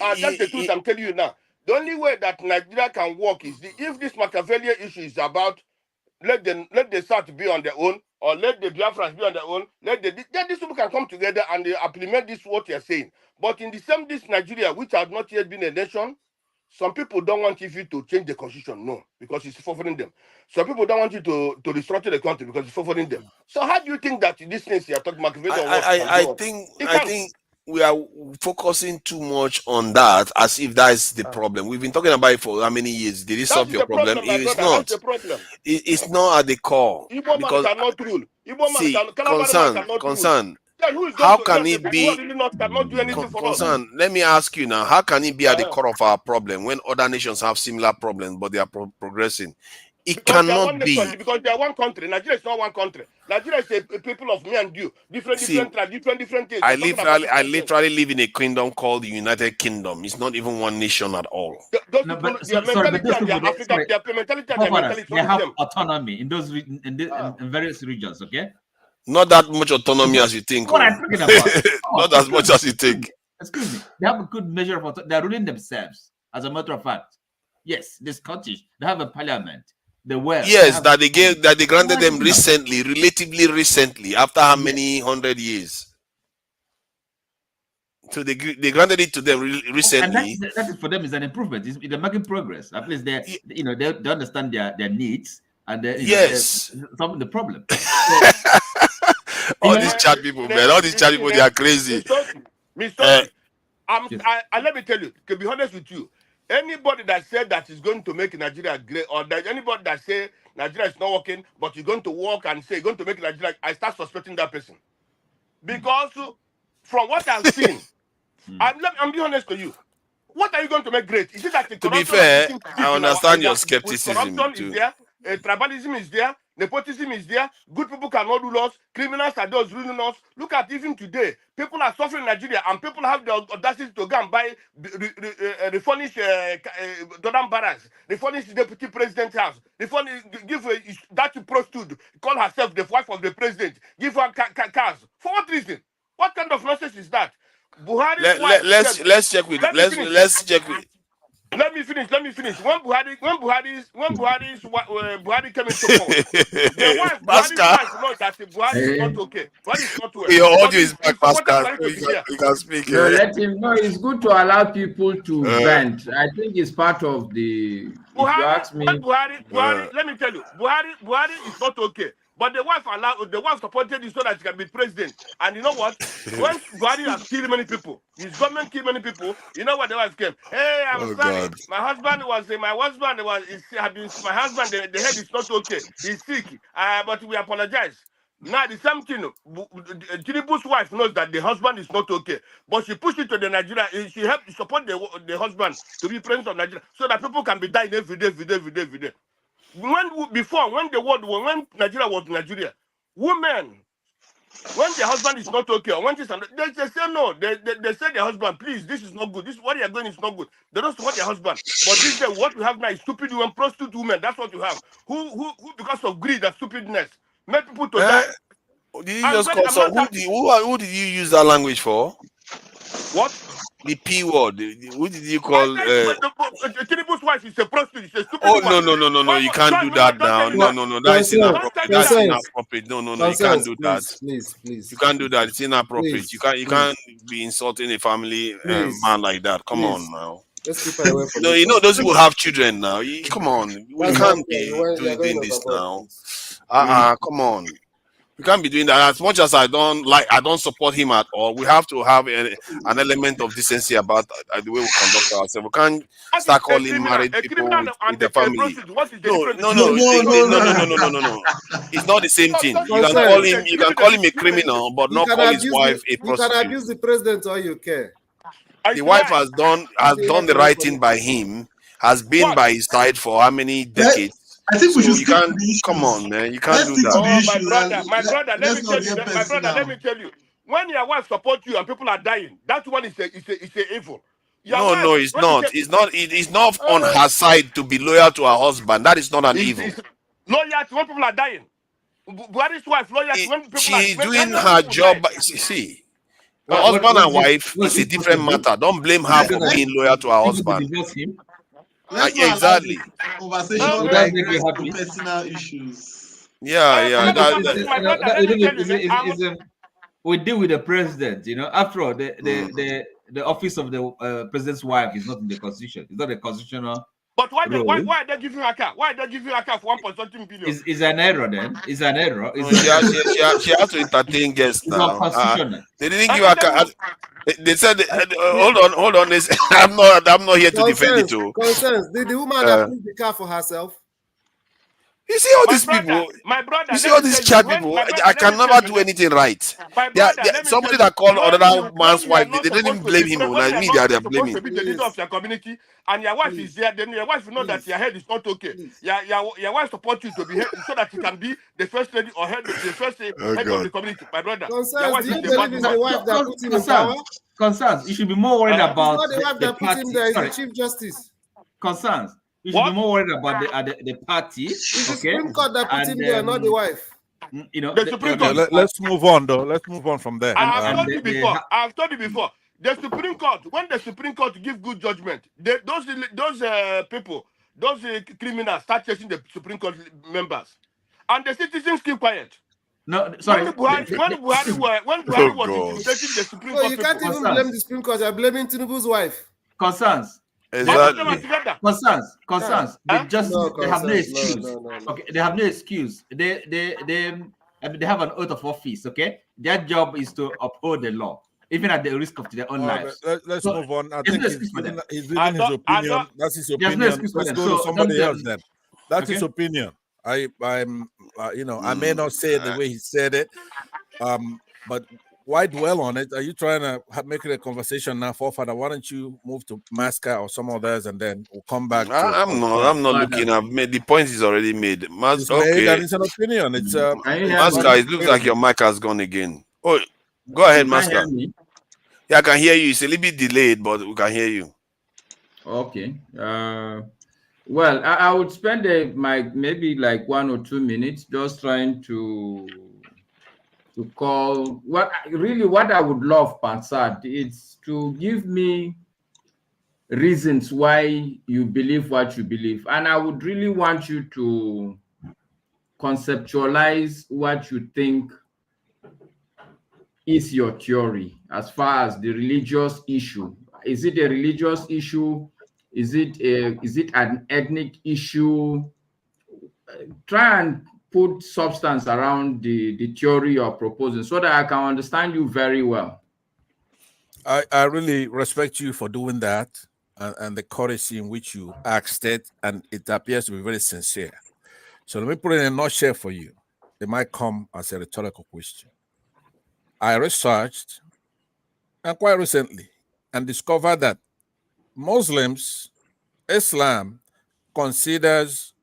And that's the truth I'm telling you now. The only way that Nigeria can work is if this Machiavellian issue is about let the South be on their own, or let the Biafrans be on their own, then these people can come together and they implement this what you're saying. But in this Nigeria, which has not yet been a nation, some people don't want you to change the constitution, no, because it's favoring them. Some people don't want you to restructure the country because it's favoring them. So how do you think that these things you're talking about? I think we are focusing too much on that as if that is the problem. We've been talking about it for how many years? Did it solve your problem? It's not. That's the problem. It's not at the core. Igbo man cannot rule. Concern. How can it be? Concern. Let me ask you now. How can it be at the core of our problem when other nations have similar problems but they are progressing? It cannot be. Because they are one country. Nigeria is not one country. Nigeria is a people of me and you. Different things. I literally live in a kingdom called the United Kingdom. It's not even one nation at all. They have autonomy in those in various regions, okay? Not that much autonomy as you think. What I'm talking about. Not as much as you think. Excuse me. They have a good measure of autonomy. They're ruling themselves, as a matter of fact. Yes, the Scottish, they have a parliament. The Welsh. Yes, that they granted them recently, relatively recently, after how many 100 years? So they granted it to them recently. And that is for them is an improvement. They're making progress. At least they understand their needs and solving the problem. All these chat people, man, all these chat people, they are crazy. Let me tell you, to be honest with you, anybody that said that is going to make Nigeria great, or that anybody that say Nigeria is not working, but you're going to work and say you're going to make Nigeria, I start suspecting that person. Because from what I've seen, I'm being honest to you. What are you going to make great? Is it that the To be corruption fair, is I in our understand your with skepticism corruption is too. there, tribalism is there, nepotism is there, good people cannot do us, criminals are those ruling us. Look at even today, people are suffering in Nigeria, and people have the audacity to go and buy refurnish Jordan Barracks, refurnish the deputy president's house, refurnish, give that prostitute, call herself the wife of the president, give her cars. For what reason? What kind of nonsense is that? Buhari's wife. Let's check with let's check with. Let me finish. When Buhari came into power, the wife, Buhari's wife, knows that Buhari is not okay. Buhari is not well. Your audio is back, Pascal. You can speak. No, let him know. It's good to allow people to vent. I think it's part of the. If you ask me, Buhari, let me tell you, Buhari is not okay. But the wife supported him so that he can be president. And you know what? When Buhari has killed many people, his government killed many people, you know what the wife came? Hey, I'm sorry. God. My husband, the head is not okay. He's sick. But we apologize. Now the same thing, Tinubu's wife knows that the husband is not okay. But she pushed it to the Nigeria. She helped support the husband to be president of Nigeria so that people can be dying every day. When Nigeria was Nigeria, women, when their husband is not okay, or when they say no, they say their husband, please, this is not good. This what you are doing is not good. They don't support their husband. But this day, what we have now is stupid women, prostitute women. That's what you have. Who because of greed and stupidness, make people to die. Did you just call some? Who did you use that language for? What? The P word. Who did you call? Tinubu's wife is a prostitute. She's a stupid woman. No. You can't do that now. No. That's inappropriate. That's inappropriate. No. You can't do that. Please. You can't do that. It's inappropriate. Please, you can't be insulting a family man like that. Come on now. Let's keep it away from No, you know those people have children now. Come on. We can't be doing this now. Come on. We can't be doing that. As much as I don't support him at all. We have to have an element of decency about the way we conduct ourselves. We can't start calling married people with their family. No. It's not the same thing. You can call him a criminal, but not call his wife a prostitute. You can abuse the president all you care. The wife has done the right thing by him. Has been by his side for how many decades? I think we should. You can't. Come on, man. You can't do that. My brother. Let me tell you. When your wife supports you and people are dying, that one is a evil. No, it's not. It's not on her side to be loyal to her husband. That is not an evil. Loyalty when people are dying. Buhari's wife loyalty when people she's doing her job. See, husband and wife is a different matter. Don't blame her for being loyal to her husband. Exactly. Conversation personal issues. Yeah. We deal with the president, you know. After all, the office of the president's wife is not in the constitution. It's not a constitutional. But why are they giving her a car? Why are they giving her a car for 1.something billion? Is an error then? Is an error? She has to entertain guests now. They didn't give her a car. They said, hold on. I'm not here to defend it too. Concerns. Did the woman approve the car for herself? You see all these people. My brother. You see all these chat people. I can never do anything right. Somebody that called another man's wife. They didn't even blame him. Like me, they are blaming. To be the leader of your community, and your wife is there. Then your wife know that your head is not okay. Your wife supports you to be head so that you can be the first lady or head the first head of the community. My brother. Concerns. Do you believe it's the wife that put him in power? Concerns. You should be more worried about the wife that put him there. Is the Chief Justice. Concerns. You should be more worried about the party. It's the Supreme Court that put him there, not the wife. You know, the Supreme Court. Let's move on, though. Let's move on from there. I've told you before. The Supreme Court, when the Supreme Court give good judgment, those people, those criminals start chasing the Supreme Court members, and the citizens keep quiet. No, sorry. When Buhari was intimidating the Supreme Court, you can't even blame the Supreme Court. You're blaming Tinubu's wife. Concerns. Exactly. Concerns. They have no excuse. Okay, they have no excuse. They have an oath of office. Okay, their job is to uphold the law. even at the risk of their own All right, lives. let's So move on. I there's think no excuse for them. he's giving his opinion. That's his There's no opinion. excuse for Let's them. go to So somebody don't, else then. That's his okay. opinion. I'm I may not say it the way he said it, but why dwell on it? Are you trying to make it a conversation now, Forefather? Why don't you move to Masca or some others, and then we'll come back to I'm not looking. I've made the point is already made. It's made, and it's an opinion. It's Masca, it looks like your mic has gone again. Oh, go ahead, You can't Masca. hear me? Yeah, I can hear you. It's a little bit delayed, but we can hear you. Okay. Well, I would spend maybe like 1 or 2 minutes just trying to call what I would love, Pansad, is to give me reasons why you believe what you believe. And I would really want you to conceptualize what you think is your theory as far as the religious issue. Is it a religious issue? Is it an ethnic issue? Try and put substance around the theory you're proposing so that I can understand you very well. I really respect you for doing that and the courtesy in which you asked it, and it appears to be very sincere. So let me put it in a nutshell for you. It might come as a rhetorical question. I researched, and quite recently, and discovered that Islam considers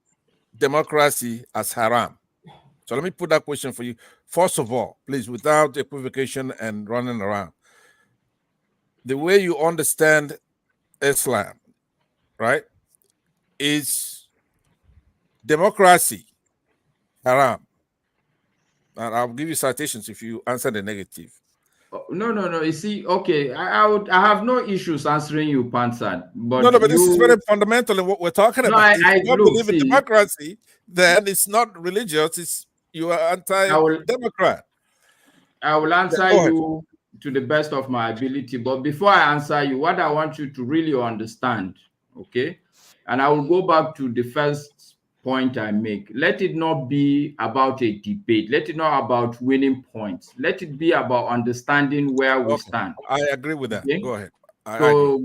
democracy as haram. So let me put that question for you. First of all, please, without equivocation and running around, the way you understand Islam, right, is democracy haram? And I'll give you citations if you answer the negative. No. You see, okay, I have no issues answering you, Pansad. But but this is very fundamental in what we're talking about. If you don't believe in democracy, then it's not religious. You are anti-democrat. I will answer you to the best of my ability. But before I answer you, what I want you to really understand, okay? And I will go back to the first point I make. Let it not be about a debate. Let it not about winning points. Let it be about understanding where we stand. I agree with that. Okay? Go ahead. So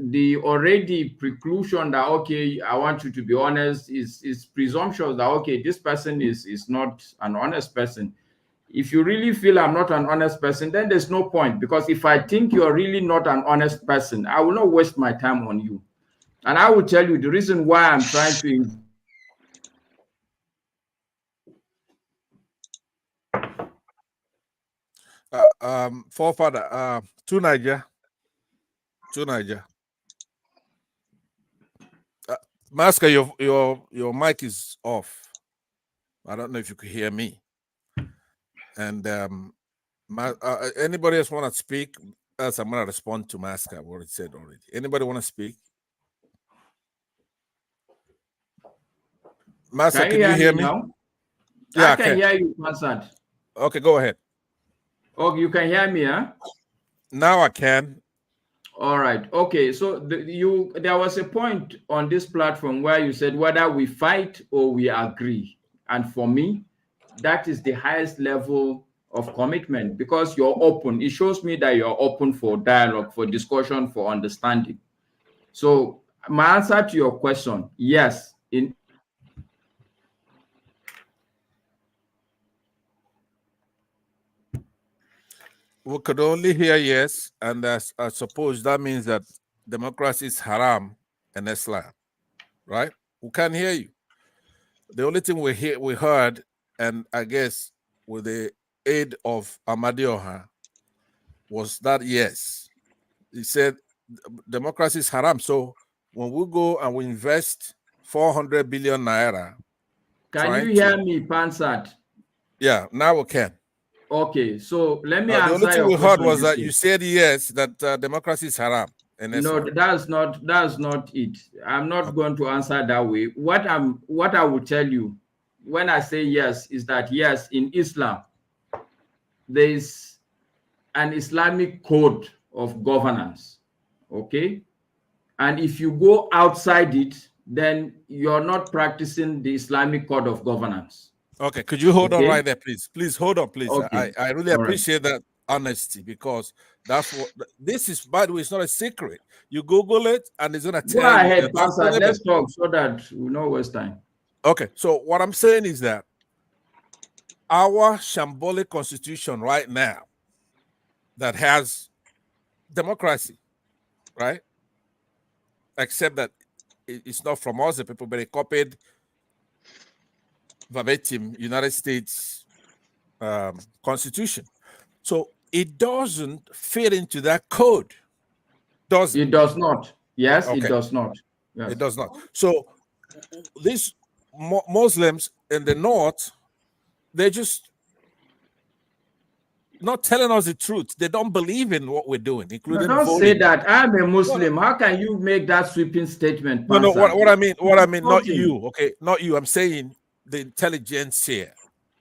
the already preclusion that, okay, I want you to be honest is presumptuous that, okay, this person is not an honest person. If you really feel I'm not an honest person, then there's no point, because if I think you're really not an honest person, I will not waste my time on you. And I will tell you the reason why I'm trying to Forefather, to Niger. Masker, your mic is off. I don't know if you could hear me. And anybody else want to speak? Else I'm going to respond to Masker, what it said already. Anybody want to speak? Master, can you hear me? Now? Yeah, I can hear you, Master. Okay, go ahead. Oh, you can hear me, huh? Now I can. All right. Okay. So there was a point on this platform where you said whether we fight or we agree. And for me, that is the highest level of commitment, because you're open. It shows me that you're open for dialogue, for discussion, for understanding. So my answer to your question, yes. We could only hear yes, and I suppose that means that democracy is haram in Islam, right? We can't hear you. The only thing we heard, and I guess with the aid of Amadioha, was that yes. He said democracy is haram. So when we go and we invest 400 billion naira. Can you hear me, Pansat? Yeah, now we can. Okay, so let me answer. The only thing we heard was that you said yes, that democracy is haram. No, that's not it. I'm not going to answer that way. What I will tell you when I say yes is that yes, in Islam, there is an Islamic code of governance. Okay, and if you go outside it, then you're not practicing the Islamic code of governance. Okay, could you hold on right there, please? Please hold on, please. Okay. I really appreciate that honesty, because that's what this is. By the way, it's not a secret. You Google it, and it's gonna Go tell you ahead, that that's the Pastor. limit. Let's talk so that we don't waste time. Okay, so what I'm saying is that our shambolic constitution right now that has democracy, right? Except that it's not from us, the people, but it copied verbatim United States constitution. So it doesn't fit into that code, does it? It does not. Yes, it Okay. does not. Yes. It does not. So these Muslims in the north, they're just not telling us the truth. They don't believe in what we're doing, including Don't voting. say that. I'm a Muslim. How can you make that sweeping statement? No, Pastor? what I mean, not Nothing. you, okay, not you. I'm saying the intelligentsia,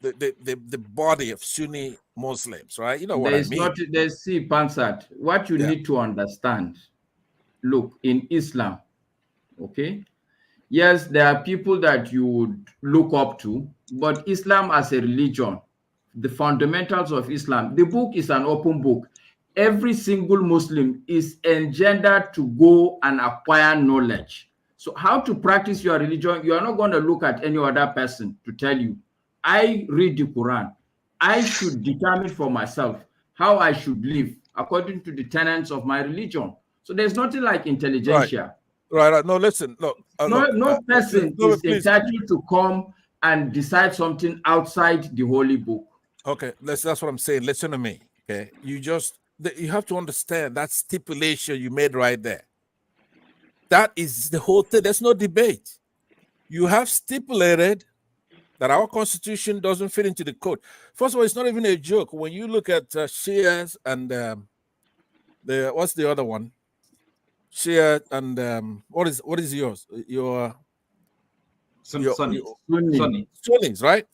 the body of Sunni Muslims, right? You know what I There's mean? not. There's see, Pansat. What you Yeah. need to understand. Look, in Islam, okay. Yes, there are people that you would look up to, but Islam as a religion, the fundamentals of Islam, the book is an open book. Every single Muslim is engendered to go and acquire knowledge. So how to practice your religion, you are not going to look at any other person to tell you. I read the Quran. I should determine for myself how I should live according to the tenets of my religion. So there's nothing like intelligentsia. Right. No, listen. No person is please. entitled to come and decide something outside the holy book. Okay, that's what I'm saying. Listen to me. Okay, you have to understand that stipulation you made right there. That is the whole thing. There's no debate. You have stipulated that our constitution doesn't fit into the code. First of all, it's not even a joke. When you look at Shias and what's the other one? Shia and what is yours? Your Sunnis, right?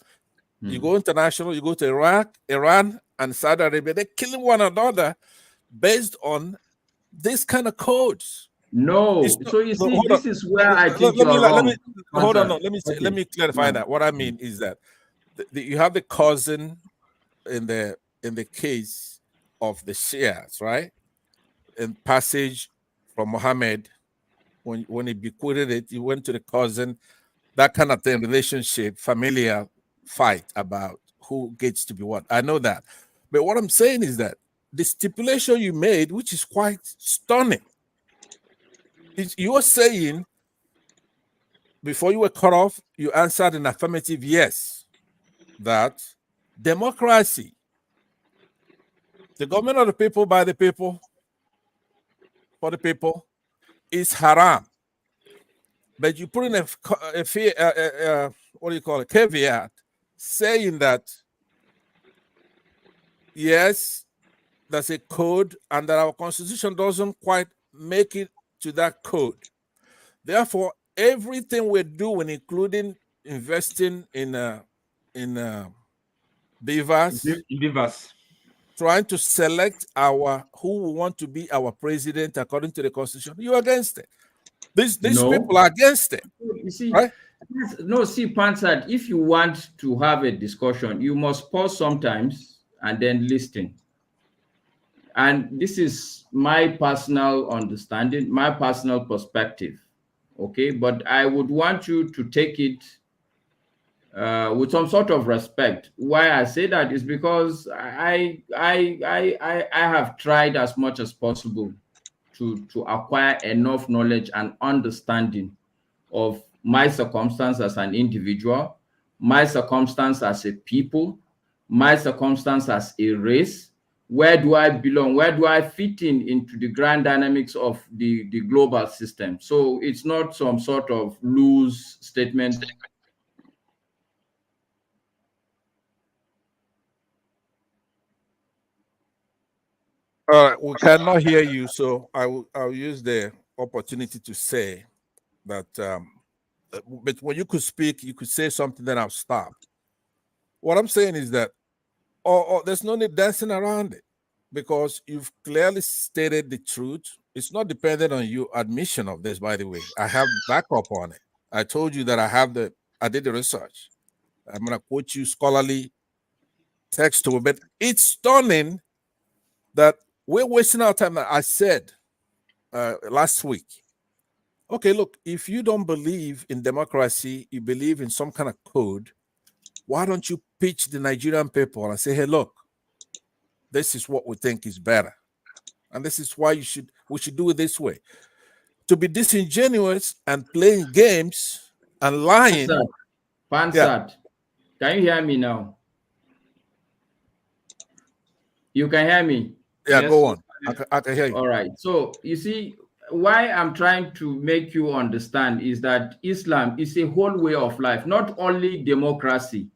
You go international, you go to Iraq, Iran, and Saudi Arabia. They're killing one another based on this kind of codes. No, so you see, this is where I think you're wrong. Hold on, let me clarify that. What I mean is that you have the cousin in the case of the Shias, right? In passage from Muhammad, when he bequeathed it, he went to the cousin, that kind of thing, relationship, familiar fight about who gets to be what. I know that. But what I'm saying is that the stipulation you made, which is quite stunning, you are saying before you were cut off, you answered an affirmative yes, that democracy, the government of the people, by the people, for the people, is haram. But you put in a what do you call it, caveat, saying that yes, that's a code, and that our constitution doesn't quite make it to that code. Therefore, everything we're doing, including investing in beavers, trying to select who we want to be our president according to the constitution, you're against it. These people are against it. You see, right? No, see, Pansat, if you want to have a discussion, you must pause sometimes and then listen. And this is my personal understanding, my personal perspective. Okay, but I would want you to take it with some sort of respect. Why I say that is because I have tried as much as possible to acquire enough knowledge and understanding of my circumstance as an individual, my circumstance as a people, my circumstance as a race. Where do I belong? Where do I fit into the grand dynamics of the global system? So it's not some sort of loose statement. All right, we cannot hear you, so I'll use the opportunity to say that. But when you could speak, you could say something, then I'll stop. What I'm saying is that, there's no need dancing around it, because you've clearly stated the truth. It's not dependent on your admission of this, by the way. I have backup on it. I told you that I did the research. I'm gonna quote you scholarly text to it, but it's stunning that we're wasting our time. I said last week, okay, look, if you don't believe in democracy, you believe in some kind of code, why don't you pitch the Nigerian people and say, hey, look, this is what we think is better. And this is why we should do it this way. To be disingenuous and playing games and lying. Pansat, can you hear me now? You can hear me? Yeah, yes? Go on. I can hear you. All right. So you see, why I'm trying to make you understand is that Islam is a whole way of life, not only democracy,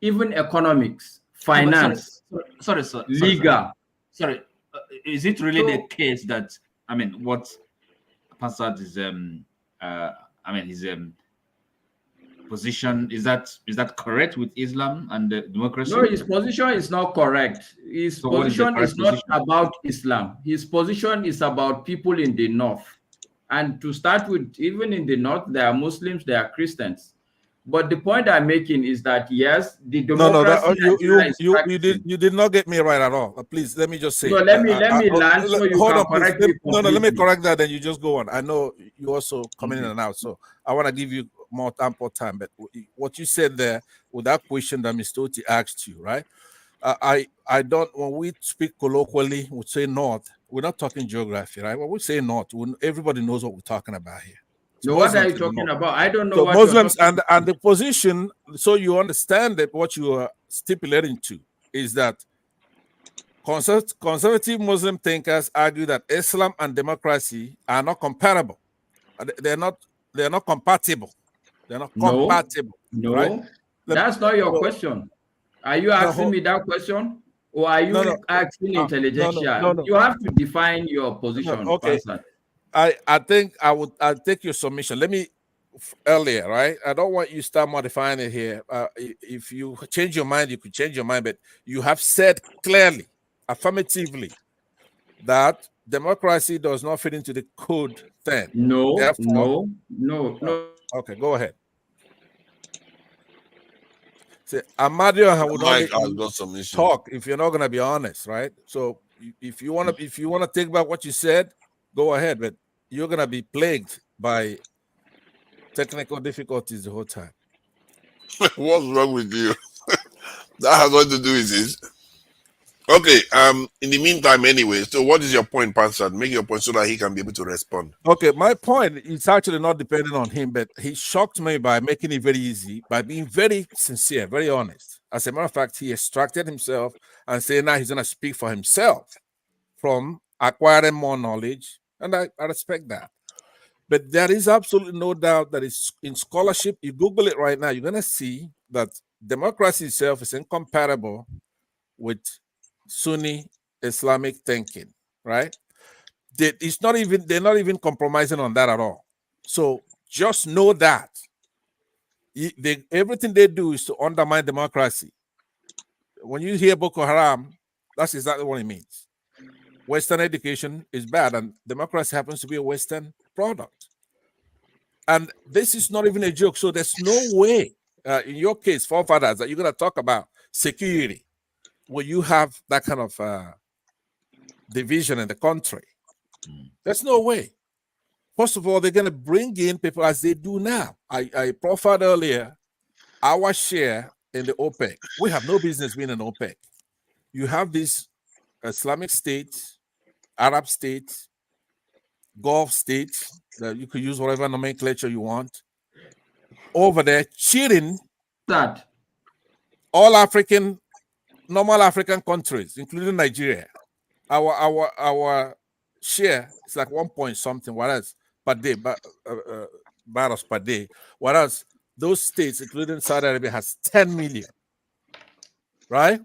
even economics, finance, sorry, legal. Sorry, is it really the case that, I mean, what Passad is his position is that correct with Islam and democracy? No, his position is not correct. His position is not about Islam. His position is about people in the north. And to start with, even in the north, there are Muslims, there are Christians. But the point I'm making is that yes, the democracy. You did not get me right at all. Please let me just say. No, let me land so you can correct me. No, let me correct that. Then you just go on. I know you also coming in and out, so I want to give you more ample time. But what you said there with that question that Mr. Oti asked you, right? I don't. When we speak colloquially, we say north. We're not talking geography, right? When we say north, everybody knows what we're talking about here. No, what are you talking about? I don't know. So what Muslims and the position, so you understand that what you are stipulating to is that conservative Muslim thinkers argue that Islam and democracy are not compatible. They're not compatible. They're not compatible. No, right? That's not your question. Are you asking me that question? Or are you asking intelligentsia? You have to define your position. Okay. I think I'll take your submission. Let me earlier, right? I don't want you to start modifying it here. If you change your mind, you could change your mind, but you have said clearly, affirmatively, that democracy does not fit into the code thing. No, therefore, no. Okay, go ahead. See, Amadio would not talk if you're not going to be honest, right? So if you want to take back what you said, go ahead, but you're going to be plagued by technical difficulties the whole time. What's wrong with you? That has nothing to do with this. Okay, in the meantime, anyway, so what is your point, Pansad? Make your point so that he can be able to respond. Okay, my point is actually not depending on him, but he shocked me by making it very easy, by being very sincere, very honest. As a matter of fact, he extracted himself and said now he's going to speak for himself from acquiring more knowledge, and I respect that. But there is absolutely no doubt that it's in scholarship. You Google it right now, you're going to see that democracy itself is incompatible with Sunni Islamic thinking, right? They're not even compromising on that at all. So just know that everything they do is to undermine democracy. When you hear Boko Haram, that's exactly what it means. Western education is bad, and democracy happens to be a Western product. And this is not even a joke. So there's no way, in your case, forefathers, that you're going to talk about security where you have that kind of division in the country. There's no way. First of all, they're going to bring in people as they do now. I profiled earlier our share in the OPEC. We have no business being in OPEC. You have these Islamic states, Arab states, Gulf states, that you could use whatever nomenclature you want, over there cheating that all normal African countries, including Nigeria. Our share is like 1 point something, whereas per day, barrels per day, whereas those states, including Saudi Arabia, has 10 million, right?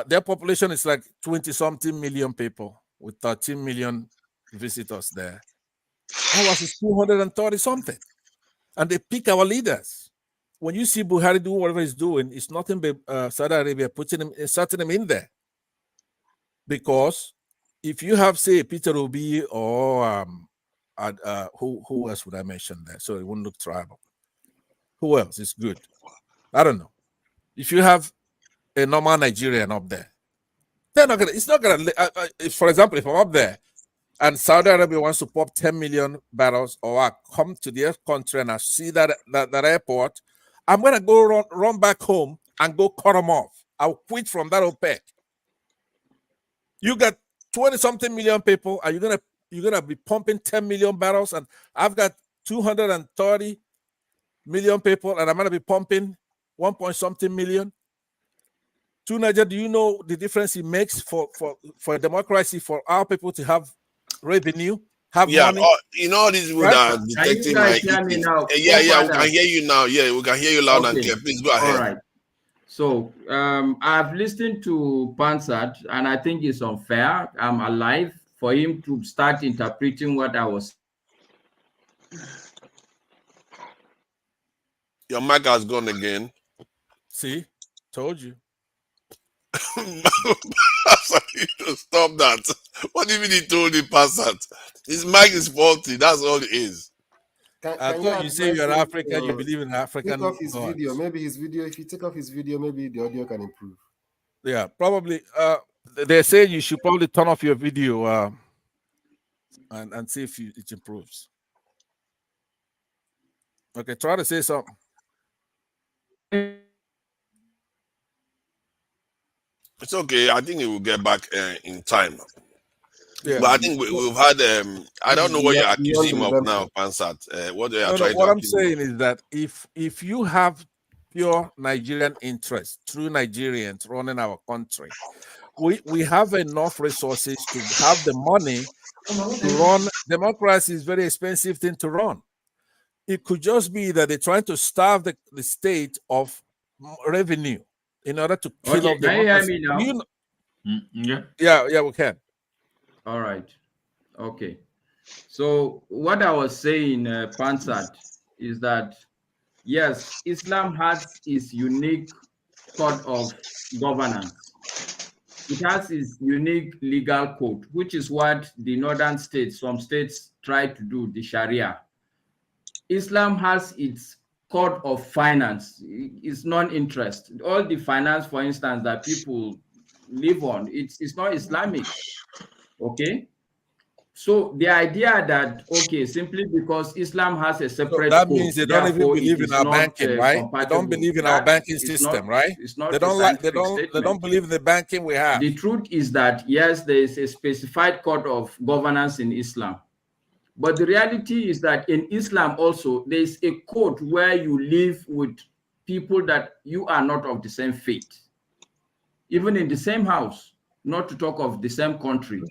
Their population is like 20-something million people with 13 million visitors there. Ours is 230 something, and they pick our leaders. When you see Buhari do whatever he's doing, it's nothing but Saudi Arabia inserting him in there. Because if you have, say, Peter Obi or who else would I mention there? So it wouldn't look tribal. Who else is good? I don't know. If you have a normal Nigerian up there, They're not gonna. It's not gonna. For example, if I'm up there and Saudi Arabia wants to pump 10 million barrels, or I come to their country and I see that airport, I'm gonna go run back home and go cut them off. I'll quit from that OPEC. You got 20-something million people. Are you gonna be pumping 10 million barrels? And I've got 230 million people, and I'm gonna be pumping 1-point-something million. To Niger, do you know the difference it makes for democracy, for our people to have revenue, have money? You know, these people Right? that are Can you detecting guys my hear me now? yeah, we can hear you now. Yeah, we can hear you loud and Okay. clear. Please go All ahead. right. So I've listened to Pansat, and I think it's unfair. I'm alive for him to start interpreting what I was. Your mic has gone again. See, told you. Stop that. What do you mean he told you, Passat? His mic is faulty. That's all it is. I thought you say you're African, you believe in African Take off his gods. video. Maybe his video. If you take off his video, maybe the audio can improve. Yeah, probably. They say you should probably turn off your video and see if it improves. Okay, try to say something. It's okay. I think it will get back in time. Yeah. But I think we've had. I don't know what you're accusing him of now, Pansat. What they are trying what to I'm accuse him saying is that if you have pure Nigerian interest, true Nigerians running our country, we have enough resources to have the money to run. Democracy is a very expensive thing to run. It could just be that they're trying to starve the state of revenue in order to kill off democracy. Can you hear me now? Yeah, we can. All right. Okay. So what I was saying, Pansat, is that yes, Islam has its unique code of governance. It has its unique legal code, which is what the northern states, some states try to do, the Sharia. Islam has its code of finance. It's non-interest. All the finance, for instance, that people live on, it's not Islamic. Okay. So the idea that, okay, simply because Islam has a separate that code, means they don't even believe in our banking, right? They don't believe in our banking system, right? It's not they don't believe in the banking we have. The truth is that yes, there is a specified code of governance in Islam. But the reality is that in Islam also, there is a code where you live with people that you are not of the same faith, even in the same house, not to talk of the same country.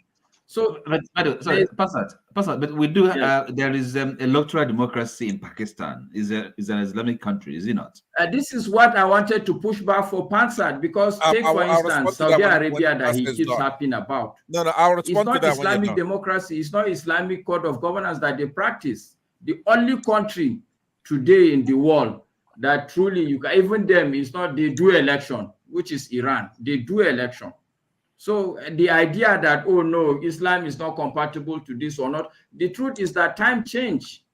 So, Passat, but we do. There is a electoral democracy in Pakistan. Is an Islamic country, is it not? This is what I wanted to push back for Pansat, because take for instance Saudi Arabia that he keeps harping about. No, I'll respond to that. It's not Islamic democracy. democracy. It's not Islamic code of governance that they practice. The only country today in the world that truly you can, even them, is not, they do election, which is Iran. They do election. So the idea that, oh no, Islam is not compatible to this or not, the truth is that time change.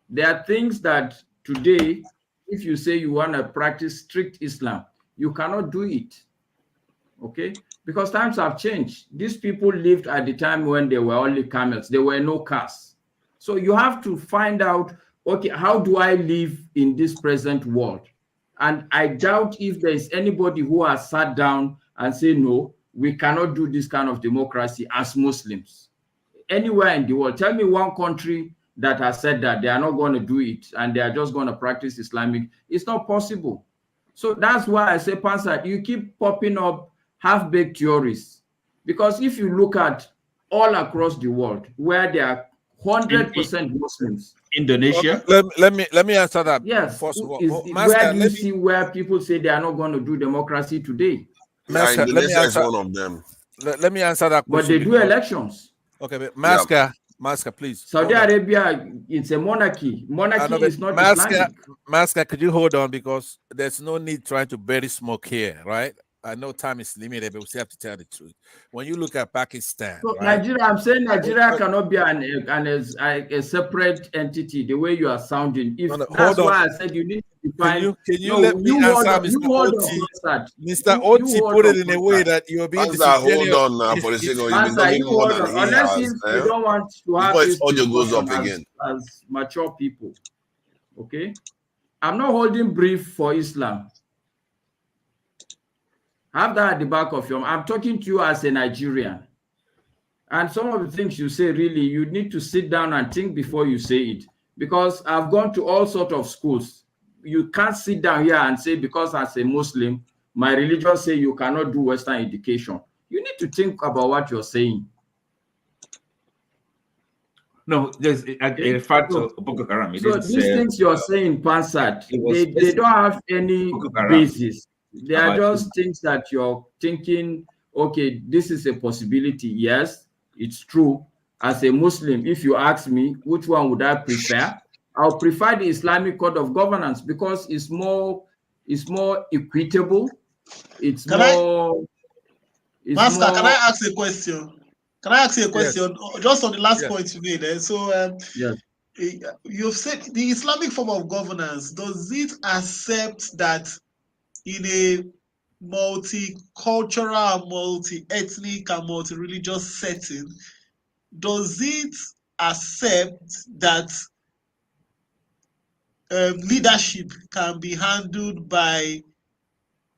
There are things that today, if you say you want to practice strict Islam, you cannot do it, okay? Because times have changed. These people lived at the time when there were only camels. There were no cars. So you have to find out, okay, how do I live in this present world? And I doubt if there is anybody who has sat down and said, no, we cannot do this kind of democracy as Muslims. Anywhere in the world, tell me one country that has said that they are not going to do it and they are just going to practice Islamic. It's not possible. So that's why I say, Pansat, you keep popping up half-baked theories. Because if you look at all across the world where there are 100% Muslims. Indonesia. Okay, let me answer that. Yes. First of all, where do you see where people say they are not going to do democracy today? Masker, Indonesia is one of them. Let me answer that question. But they do elections. Okay, but Masker, please. Saudi Arabia, it's a monarchy. Monarchy is not Islamic. Masker, could you hold on, because there's no need trying to bury smoke here, right? I know time is limited, but we still have to tell the truth. When you look at Pakistan, so right? Nigeria, I'm saying Nigeria cannot be a separate entity the way you are sounding. If that's why I said you need to define. can you No, let me you hold answer on. You Mr. hold Ot? on, Pansat. Mr. You Ot hold put it on, in a way Pansat. that you're being Pastor, hold disingenuous. on now for a second. You've been Pansat, talking you more hold than on. he Unless has. if you don't want to have Before his this audio goes discussion up again. as mature people, okay? I'm not holding brief for Islam. Have that at the back of your mind. I'm talking to you as a Nigerian. And some of the things you say, really, you need to sit down and think before you say it. Because I've gone to all sorts of schools. You can't sit down here and say, because as a Muslim, my religion say you cannot do Western education. You need to think about what you're saying. No, just I refer to Boko Haram. So these things you're saying, Pansat, they don't have any basis. They are just things that you're thinking, okay, this is a possibility. Yes, it's true. As a Muslim, if you ask me, which one would I prefer? I'll prefer the Islamic Code of Governance because it's more equitable. It's more. Master, can I ask a question? Can I ask you a question? Yes. Just on the last Yes. point you made. Yes. You've said the Islamic form of governance, does it accept that in a multicultural, multi-ethnic, and multi-religious setting, does it accept that leadership can be handled by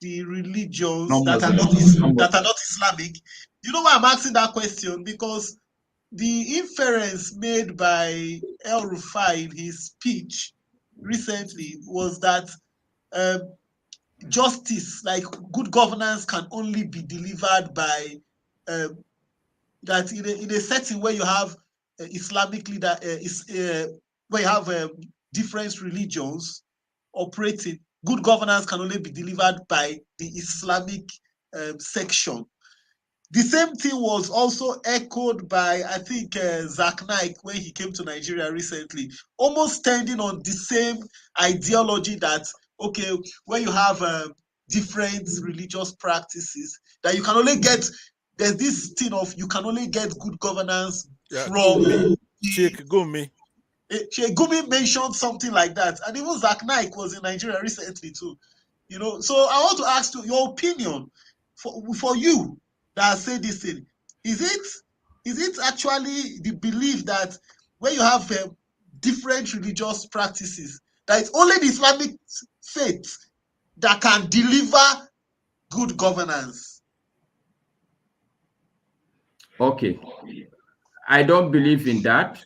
the religions that are not Islamic? You know why I'm asking that question? Because the inference made by El Rufai in his speech recently was that justice, like good governance, can only be delivered by that in a setting where you have Islamic leader, where you have different religions operating. Good governance can only be delivered by the Islamic section. The same thing was also echoed by, I think, Zach Naik when he came to Nigeria recently, almost standing on the same ideology that, okay, when you have different religious practices, that you can only get, there's this thing of you can only get good governance from Sheikh Gumi. Sheikh Gumi mentioned something like that, and even Zach Naik was in Nigeria recently too. You know, so I want to ask you your opinion for you that say this thing. Is it actually the belief that when you have different religious practices, that it's only the Islamic faith that can deliver good governance? Okay. I don't believe in that.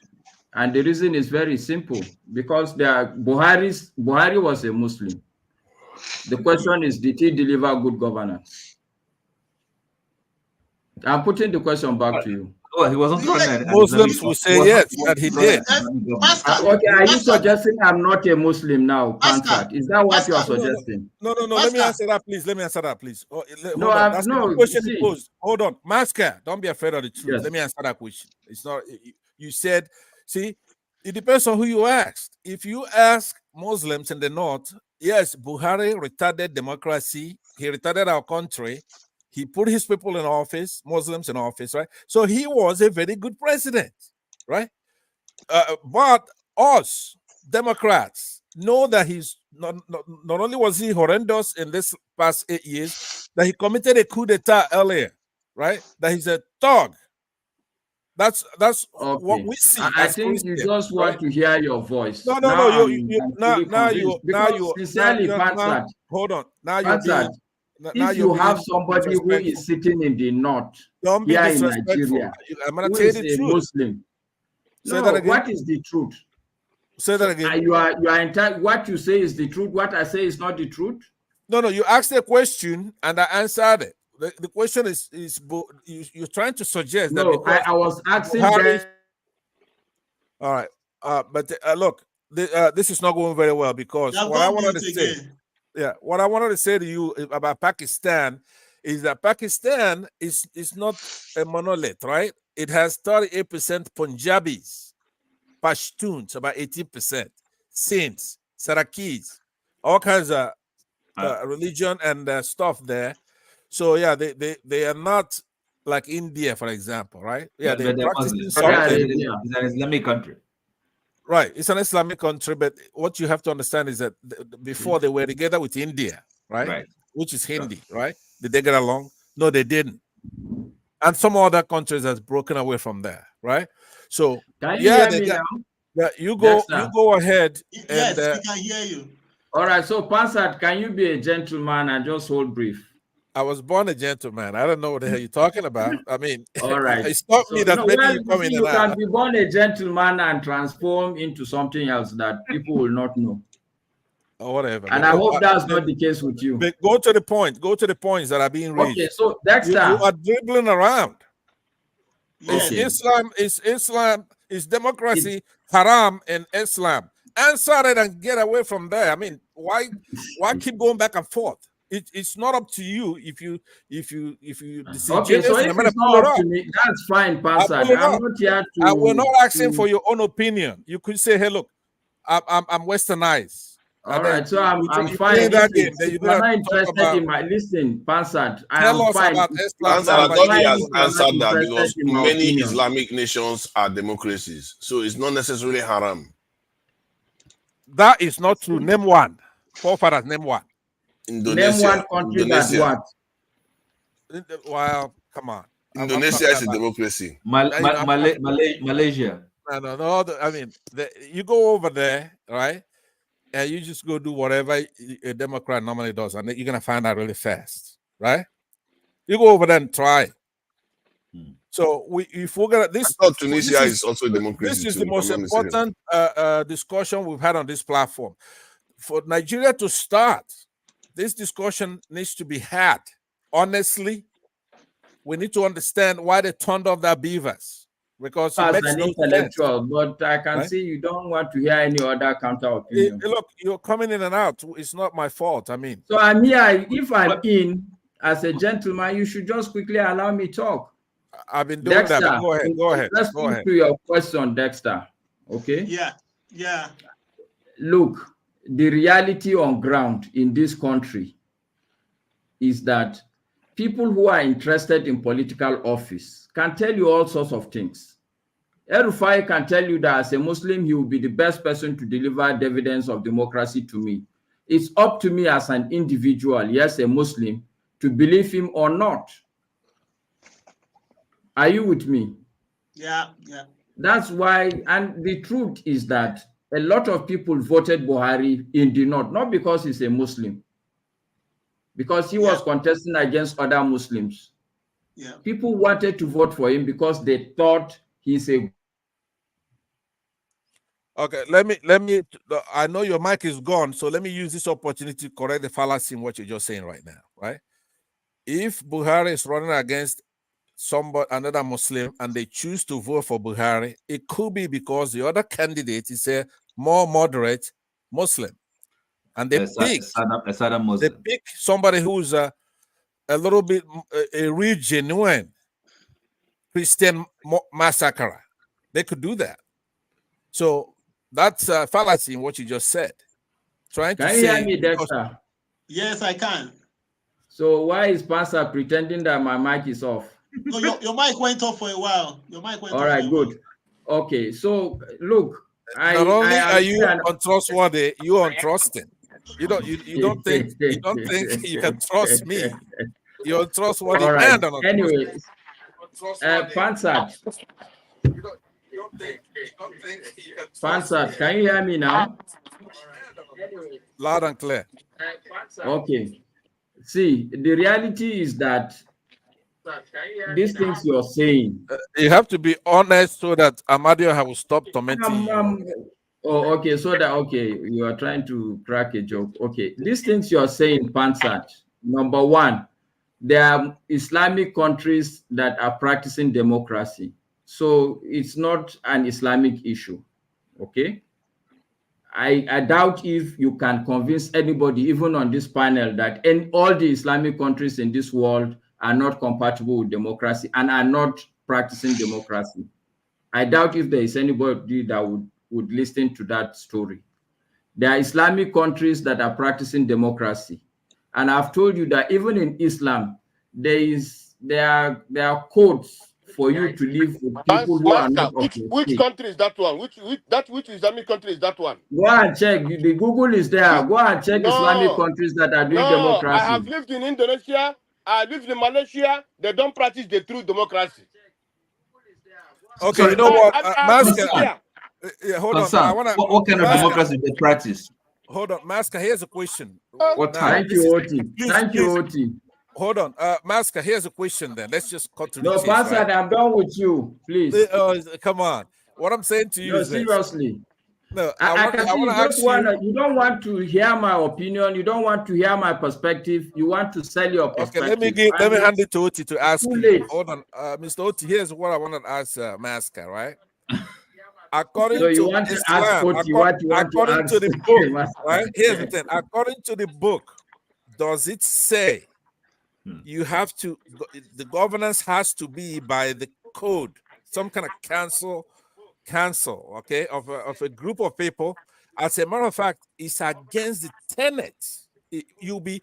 And the reason is very simple. Because Buhari was a Muslim. The question is, did he deliver good governance? I'm putting the question back to you. Oh, he wasn't Muslims will say yes, that he did. Okay, are you suggesting I'm not a Muslim now, Pansat? Is that what you are suggesting? No. Let me answer that, please. Let me answer that, please. Oh, No, hold on. That's no, the question see. he posed. Hold on. Masker, don't be afraid of the truth. Yes. Let me answer that question. It's not, you said, see, it depends on who you asked. If you ask Muslims in the north, yes, Buhari retarded democracy. He retarded our country. He put his people in office, Muslims in office, right? So he was a very good president, right? But us, Democrats, know that he's not only was he horrendous in this past 8 years, that he committed a coup d'etat earlier, right? That he's a thug. That's okay. what we see. I think you just want to hear your voice. No. Now you sincerely, Pansat, hold on. Now Pansat, if you have somebody who is sitting in the north don't be here in disrespectful. Nigeria, I'm gonna who tell you is the a truth. Muslim. Say that again. What is the truth? Say that again. You are entitled. What you say is the truth. What I say is not the truth. No. You asked a question and I answered it. The question is you're trying to suggest that because I was asking Buhari, them. All right. But look, this is not going very well because what I wanted to say, what I wanted to say to you about Pakistan is that Pakistan is not a monolith, right? It has 38% Punjabis, Pashtuns, about 18%, Sinds, Sarakis, all kinds of religion and stuff there. So yeah, they are not like India, for example, right? Yeah, they're practicing something. It's an Islamic country. Right, it's an Islamic country, but what you have to understand is that before they were together with India, right? Right. Which is Hindi, right? Did they get along? No, they didn't. And some other countries has broken away from there, right? So Can you hear me now? Yeah, you Dexter? go ahead. And, Yes, we can hear you. All right, so Pansat, can you be a gentleman and just hold brief? I was born a gentleman. I don't know what the hell you're talking about. I mean, all right. It's not me that maybe well, you come in you and can out. be born a gentleman and transform into something else that people will not know. Or whatever. And I hope that's not the case with you. But go to the point. Go to the points that are being raised. Okay, so Dexter, you are dribbling around. Yes. It's Islam, it's democracy, haram in Islam. Answer it and get away from there. I mean, why keep going back and forth? It's not up to you if you okay, so if it's not up to me, that's fine, Pastor. I'm not here to. We're not asking for your own opinion. You could say, "Hey, look, I'm westernized." All right, so I'm fine. If you're not interested in my listen, Pansat, tell us fine. about Islam. I thought he has answered that because many Islamic nations are democracies, so it's not necessarily haram. That is not true. Name one. Forefathers, name one. Indonesia. Name one country Indonesia. That what? Well, come on. Indonesia is a democracy. Malaysia. No. I mean, you go over there, right? And you just go do whatever a Democrat normally does, and you're gonna find out really fast, right? You go over there and try. So if we're gonna this, I thought Tunisia is also a democracy. This is too, the most important discussion we've had on this platform. For Nigeria to start, this discussion needs to be had. Honestly, we need to understand why they turned off their beavers. Because as makes an no intellectual, sense. but I can see you don't want to hear any other counter opinion. Look, you're coming in and out. It's not my fault. I mean, so I'm here. If I'm in as a gentleman, you should just quickly allow me talk. I've been doing Dexter, that. Go ahead. Go ahead. Let's go ahead. to your question, Dexter. Okay. Yeah. Look, the reality on ground in this country is that people who are interested in political office can tell you all sorts of things. El-Rufai can tell you that as a Muslim, he will be the best person to deliver dividends of democracy to me. It's up to me as an individual, yes, a Muslim, to believe him or not. Are you with me? Yeah. That's why, and the truth is that a lot of people voted Buhari in the north, not because he's a Muslim, because he was contesting against other Muslims. Yeah. People wanted to vote for him because they thought he's a. Okay, let me. I know your mic is gone, so let me use this opportunity to correct the fallacy in what you're just saying right now, right? If Buhari is running against another Muslim, and they choose to vote for Buhari, it could be because the other candidate is a more moderate Muslim, and they pick somebody who's a little bit a real genuine Christian massacrer. They could do that. So that's a fallacy in what you just said. Can you hear me, Dexter? Yes, I can. So why is Pastor pretending that my mic is off? No, your mic went off for a while. Your mic went off. All right, good. Okay, so look, not only are you untrustworthy, you untrusting. You don't think you can trust me. You're untrustworthy. All right. And anyway, Pansat. Pansat, can you hear me now? Loud and clear. Okay. See, the reality is that these things you're saying. You have to be honest so that Amadio will stop tormenting you. Oh, okay. So that, okay, you are trying to crack a joke. Okay. These things you're saying, Pansat, number one, there are Islamic countries that are practicing democracy. So it's not an Islamic issue. Okay. I doubt if you can convince anybody, even on this panel, that all the Islamic countries in this world are not compatible with democracy and are not practicing democracy. I doubt if there is anybody that would listen to that story. There are Islamic countries that are practicing democracy. And I've told you that even in Islam, there are codes for you to live with people who are not of your which faith. country is that one? Which Islamic country is that one? Go and check. The Google is there. Go and check Islamic No, countries that are doing no. I democracy. have lived in Indonesia. I lived in Malaysia. They don't practice the true democracy. Okay, So, you know what, Master, yeah, hold on. I wanna, what kind of democracy they practice? Hold on, Masker. Here's a question. What Now, thank you, Oti. Thank you, please. Oti. Hold on, Masker. Here's a question. Then let's just cut to the No, chase. Pastor, Right? I'm done with you, please. Come on. What I'm saying to you No, is this. seriously. No, I can see you don't want to hear my opinion. You don't want to hear my perspective. You want to sell your perspective. Okay, let me hand it to Oti to ask too you. late. Hold on, Mr. Oti. Here's what I want to ask Masker. Right? According So you to want to Islam, ask Oti what you want to according ask. to the book, right? Here's the thing. According to the book, does it say you have to? The governance has to be by the code, some kind of council, okay, of a group of people. As a matter of fact, it's against the tenets. You'll be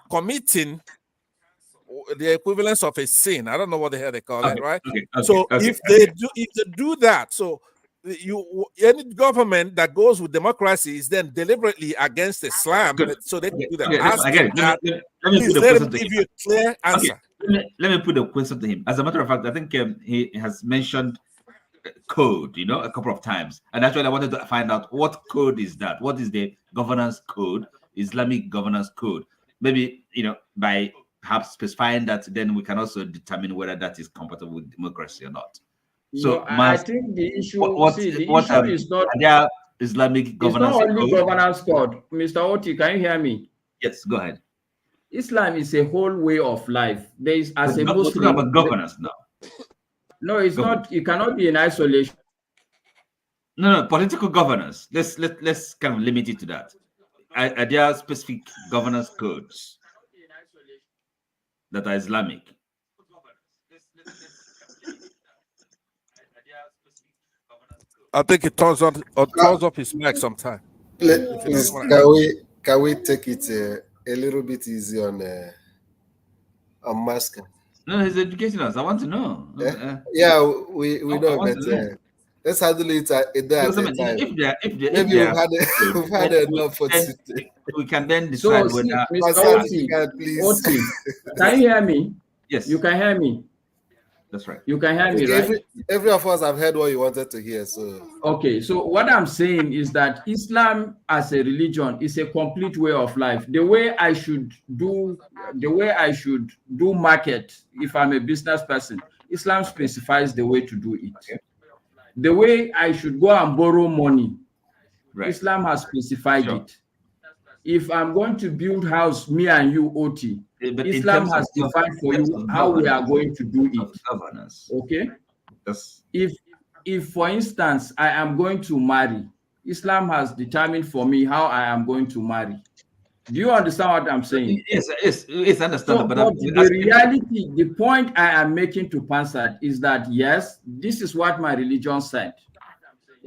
committing the equivalence of a sin. I don't know what the hell they call it, right? If they do that, so any government that goes with democracy is then deliberately against Islam, so they do that. Let me put the question to give him. you a clear answer. Let me put the question to him. As a matter of fact, I think he has mentioned code, a couple of times, and actually I wanted to find out what code is that. What is the governance code, Islamic governance code? Maybe by perhaps specifying that, then we can also determine whether that is compatible with democracy or not. So, I think the issue. Is not Islamic governance. It's not only code? governance code. Mr. Oti, can you hear me? Yes, go ahead. Islam is a whole way of life. There is as a Muslim. We're talking about governance now. No, it's not. You cannot be in isolation. No, political governance. Let's kind of limit it to that. Are there specific governance codes that are Islamic? I think it turns off his mic sometime. Please, can we take it a little bit easy on Masker? No, he's educating us. I want to know. Yeah, we know, but let's handle it a day at a time. Maybe we've had enough for today. We can then decide whether. Mr. Oti, can you hear me? Yes, you can hear me. That's right. You can hear me, right? Every of us have heard what you wanted to hear. So okay, so what I'm saying is that Islam as a religion is a complete way of life. The way I should do market, if I'm a business person, Islam specifies the way to do it. Okay. The way I should go and borrow money, right. Islam has specified it. If I'm going to build house, me and you, Oti, Islam has defined for you how we are going to do it. Governance. Okay. Yes. If for instance I am going to marry, Islam has determined for me how I am going to marry. Do you understand what I'm saying? Yes, it's understandable. So, but the reality, the point I am making to Pansat is that yes, this is what my religion said.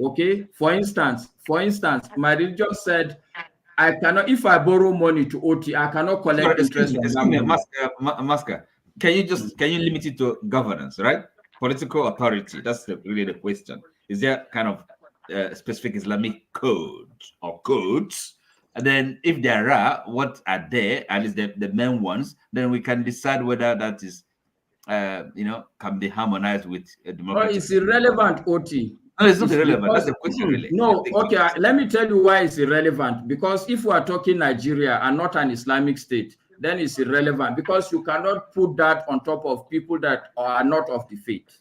Okay. For instance, my religion said I cannot, if I borrow money to OT, I cannot collect interest on that money. Masker, can you limit it to governance, right? Political authority. That's really the question. Is there kind of specific Islamic code or codes? And then if there are, what are they? At least the main ones. Then we can decide whether that is, can be harmonized with a democracy. No, it's irrelevant, OT. No, it's not irrelevant. That's the question, really. No, okay. Let me tell you why it's irrelevant. Because if we are talking Nigeria and not an Islamic state, then it's irrelevant because you cannot put that on top of people that are not of the faith.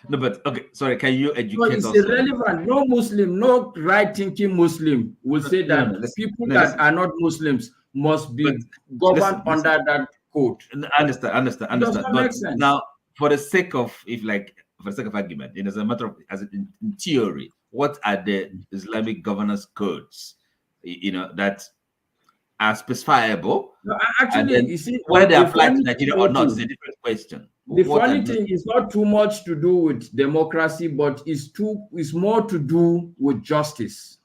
No, but okay, sorry. Can you educate us? No, it's irrelevant. No Muslim, no right-thinking Muslim will say that people that are not Muslims must be governed under that code. Understand. But now, for the sake of argument, as a matter of in theory, what are the Islamic governance codes, that are specifiable? No, actually, you see, whether they apply to Nigeria or not is a different question. The funny thing is not too much to do with democracy, but it's more to do with justice.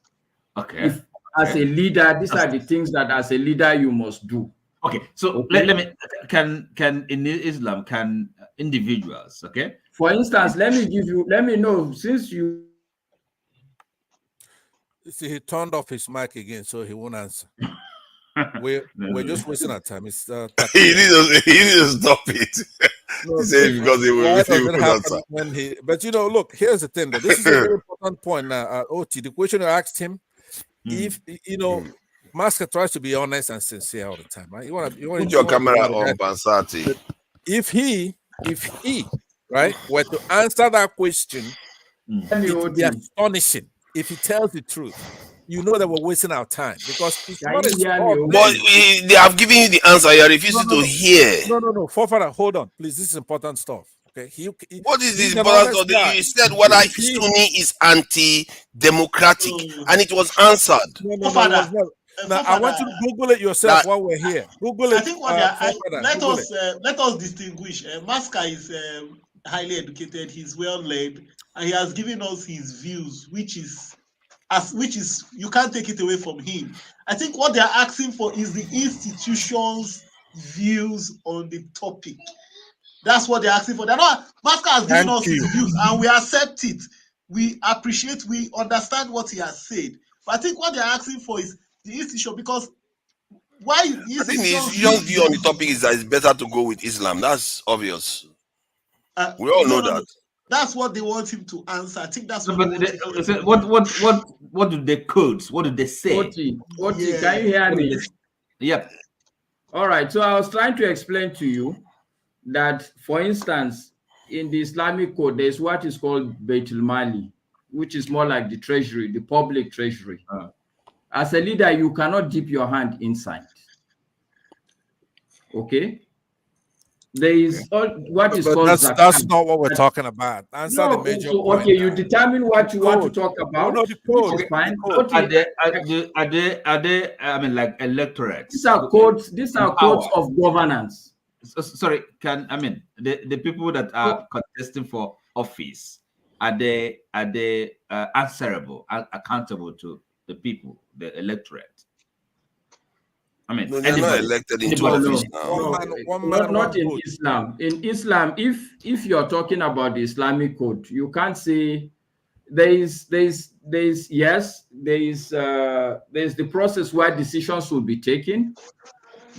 Okay. As a leader, these are the things that as a leader you must do. Okay, so let me can in Islam, can individuals For instance, let me know, since you See, he turned off his mic again, so he won't answer. We're just wasting our time. It's He need to stop it. He said because he will why does receive it good happen answer. when he? But look, here's the thing, though. This is a very important point now. Ot, the question you asked him, if Masker tries to be honest and sincere all the time, right? You want Put your camera on, Bansati. If he, right, were to answer that question, it would be astonishing. If he tells the truth, you know that we're wasting our time because it's not a small. But they have given you the answer. You are refusing to hear. No. Forefather, hold on, please. This is important stuff. Okay. What is he's this an important honest stuff? guy. You said whether Sunni is anti-democratic, and it was answered. No, it was not. Now, I want you to Google it yourself while we're here. Google it. I think what let us distinguish. Maska is highly educated. He's well led, and he has given us his views, which is you can't take it away from him. I think what they are asking for is the institution's views on the topic. That's what they're asking for. They're not. Maska has given us his views, and we accept it. We appreciate. We understand what he has said. But I think what they're asking for is the institution, because why? I think the institution's view on the topic is that it's better to go with Islam. That's obvious. We all know that. That's what they want him to answer. I think that's what. What do they quote? What do they say? Oti, can you hear me? Yep. All right. So I was trying to explain to you that, for instance, in the Islamic code, there's what is called Baitul Mali, which is more like the treasury, the public treasury. As a leader, you cannot dip your hand inside. Okay? There is what is called that's not what we're talking about. Answer the major point. Okay, you determine what you want to talk about. No, the code. Is fine. Are they? I mean, like electorates. These are codes. These are codes of governance. Sorry, the people that are contesting for office, are they answerable, accountable to the people, the electorate? I mean, they're not elected into office now. Not in Islam. In Islam, if you're talking about the Islamic code, you can't say there is the process where decisions will be taken,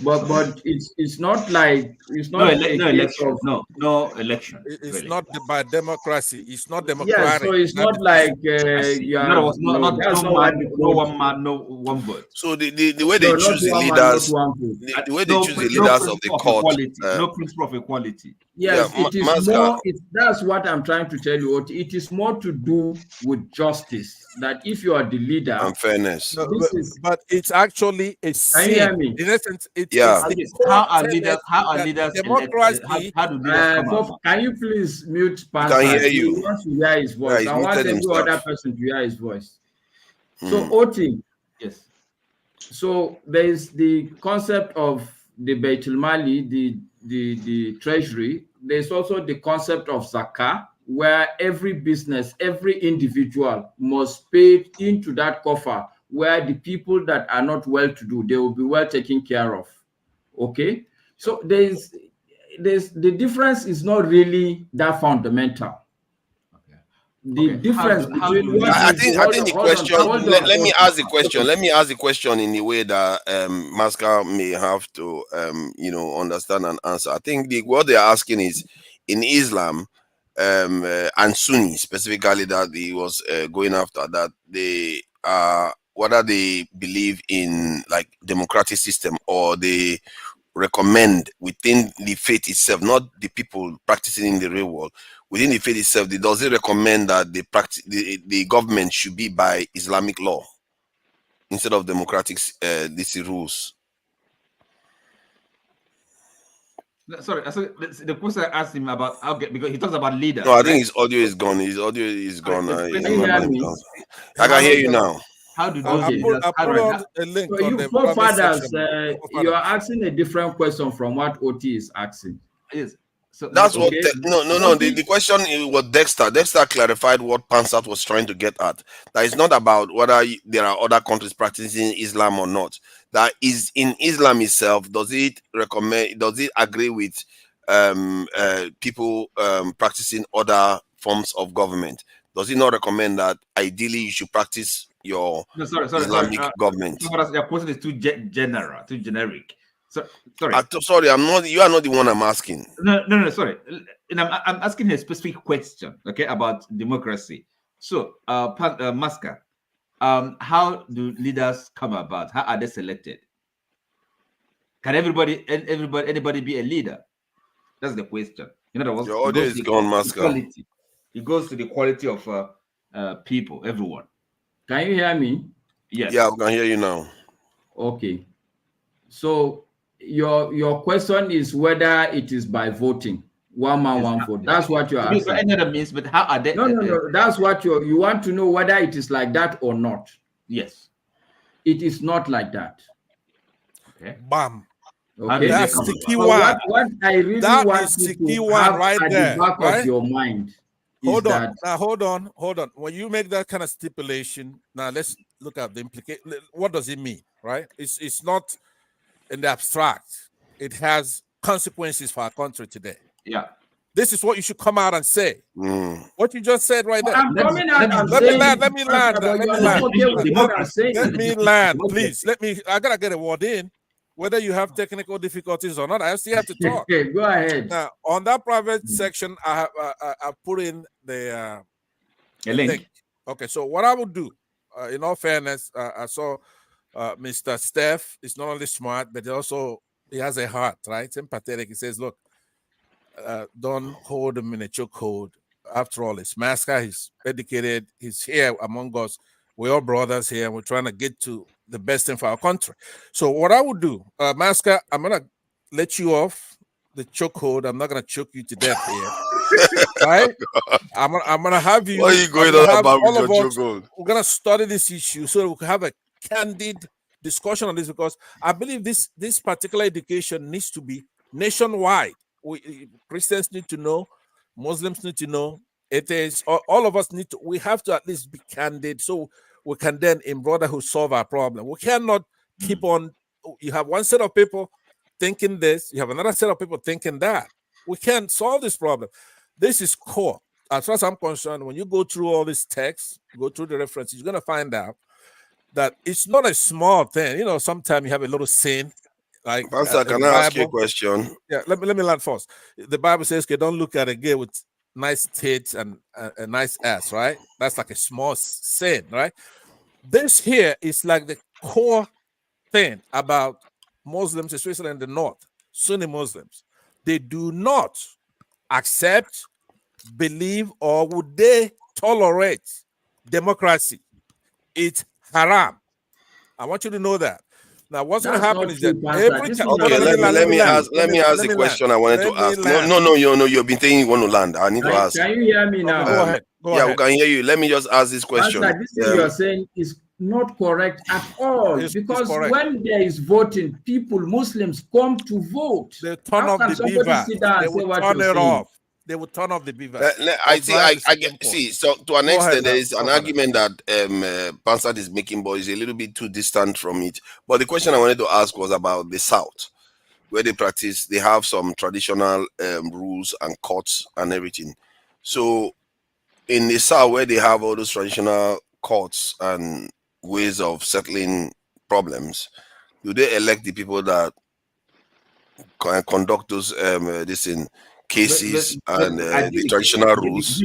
but it's not like no election. No election. It's really not by democracy. It's not democratic. Yeah, so it's not like no one man, no one vote. So the way they choose the leaders, the way they choose the leaders of the court, no principle of equality. Yes, it is more. That's what I'm trying to tell you. It is more to do with justice. That if you are the leader and fairness, but it's actually a sin. Can you hear me? In essence, how are leaders democracy? How do leaders can you please mute Pastor? Can hear you. He wants to hear his voice. I want every other person to hear his voice. So, Oti, yes. So there is the concept of the Baitul Mali, the treasury. There's also the concept of zakah, where every business, every individual must pay into that coffer, where the people that are not well-to-do, they will be well taken care of. Okay, so there's the difference is not really that fundamental. The difference between I think the question. Let me ask the question. Let me ask the question in the way that Maska may have to understand and answer. I think what they're asking is in Islam and Sunni specifically that he was going after, that they whether they believe in like democratic system or they recommend within the faith itself, not the people practicing in the real world, within the faith itself, does it recommend that the government should be by Islamic law instead of democratic rules? Sorry, the question I asked him about because he talks about leaders. No, I think his audio is gone. His audio is gone. I can hear you now. How do I put on a link so on the forefathers, you are asking a different question from what OT is asking. Yes. So that's what. No. The question was Dexter. Dexter clarified what Pansat was trying to get at. That it's not about whether there are other countries practicing Islam or not. That is in Islam itself. Does it recommend? Does it agree with people practicing other forms of government? Does he not recommend that ideally you should practice your No, sorry. Islamic government? Your question is too general, too generic. So sorry. Sorry, I'm not. You are not the one I'm asking. No, sorry. And I'm asking a specific question, okay, about democracy. So, Maska, how do leaders come about? How are they selected? Can anybody be a leader? That's the question. In other words, Your audio is gone, Maska. It goes to the quality of people, everyone. Can you hear me? Yes. Yeah, we can hear you now. Okay. So your question is whether it is by voting, one man, one vote. That's what you are asking. Any other means, but how are they? No. That's what you want to know, whether it is like that or not. Yes. It is not like that. Okay. Bam. Okay. That's the key one. What I really that want is the you key to one have right at there, the back right? of your mind. Hold on. Now, hold on. When you make that kind of stipulation, now let's look at the implication. What does it mean, right? It's not in the abstract. It has consequences for our country today. Yeah. This is what you should come out and say. What you just said right there. I'm coming out and Let saying, me land. Please. I gotta get a word in. Whether you have technical difficulties or not, I still have to talk. Okay, go ahead. Now, on that private section, I put in the link. Okay, so what I would do, in all fairness, I saw Mr. Steph is not only smart, but he has a heart, right? Sympathetic. He says, look, don't hold him in a chokehold. After all, it's Maska. He's educated. He's here among us. We're all brothers here. And we're trying to get to the best thing for our country. So what I would do, Maska, I'm going to let you off the chokehold. I'm not going to choke you to death here. Right? I'm going to have you. What are you going on about with your chokehold? We're going to study this issue so that we can have a candid discussion on this, because I believe this particular education needs to be nationwide. Christians need to know, Muslims need to know, atheists, all of us we have to at least be candid so we can then in brotherhood solve our problem. We cannot keep on, you have one set of people thinking this, you have another set of people thinking that. We can't solve this problem. This is core. As far as I'm concerned, when you go through all these texts, go through the references, you're going to find out that it's not a small thing. You know, sometimes you have a little sin. Like, Pastor, can I ask you a question? Yeah, let me land first. The Bible says, okay, don't look at a girl with nice tits and a nice ass, right? That's like a small sin, right? This here is like the core thing about Muslims, especially in the north, Sunni Muslims. They do not accept, believe, or would they tolerate democracy. It's haram. I want you to know that. Now, what's going to happen is that every time. Okay, let me ask the question I wanted to ask. No, you've been saying you want to land. I need to ask. Can you hear me now? Go ahead. Yeah, we can hear you. Let me just ask this question. This thing you're saying is not correct at all, because when there is voting, Muslims come to vote. They turn off the beaver. They will turn it off. They will turn off the beaver. I get. See, so to an extent, there is an argument that Pansat is making, but is a little bit too distant from it. But the question I wanted to ask was about the South, where they have some traditional rules and courts and everything. So in the South, where they have all those traditional courts and ways of settling problems, do they elect the people that can conduct those cases and the traditional rules?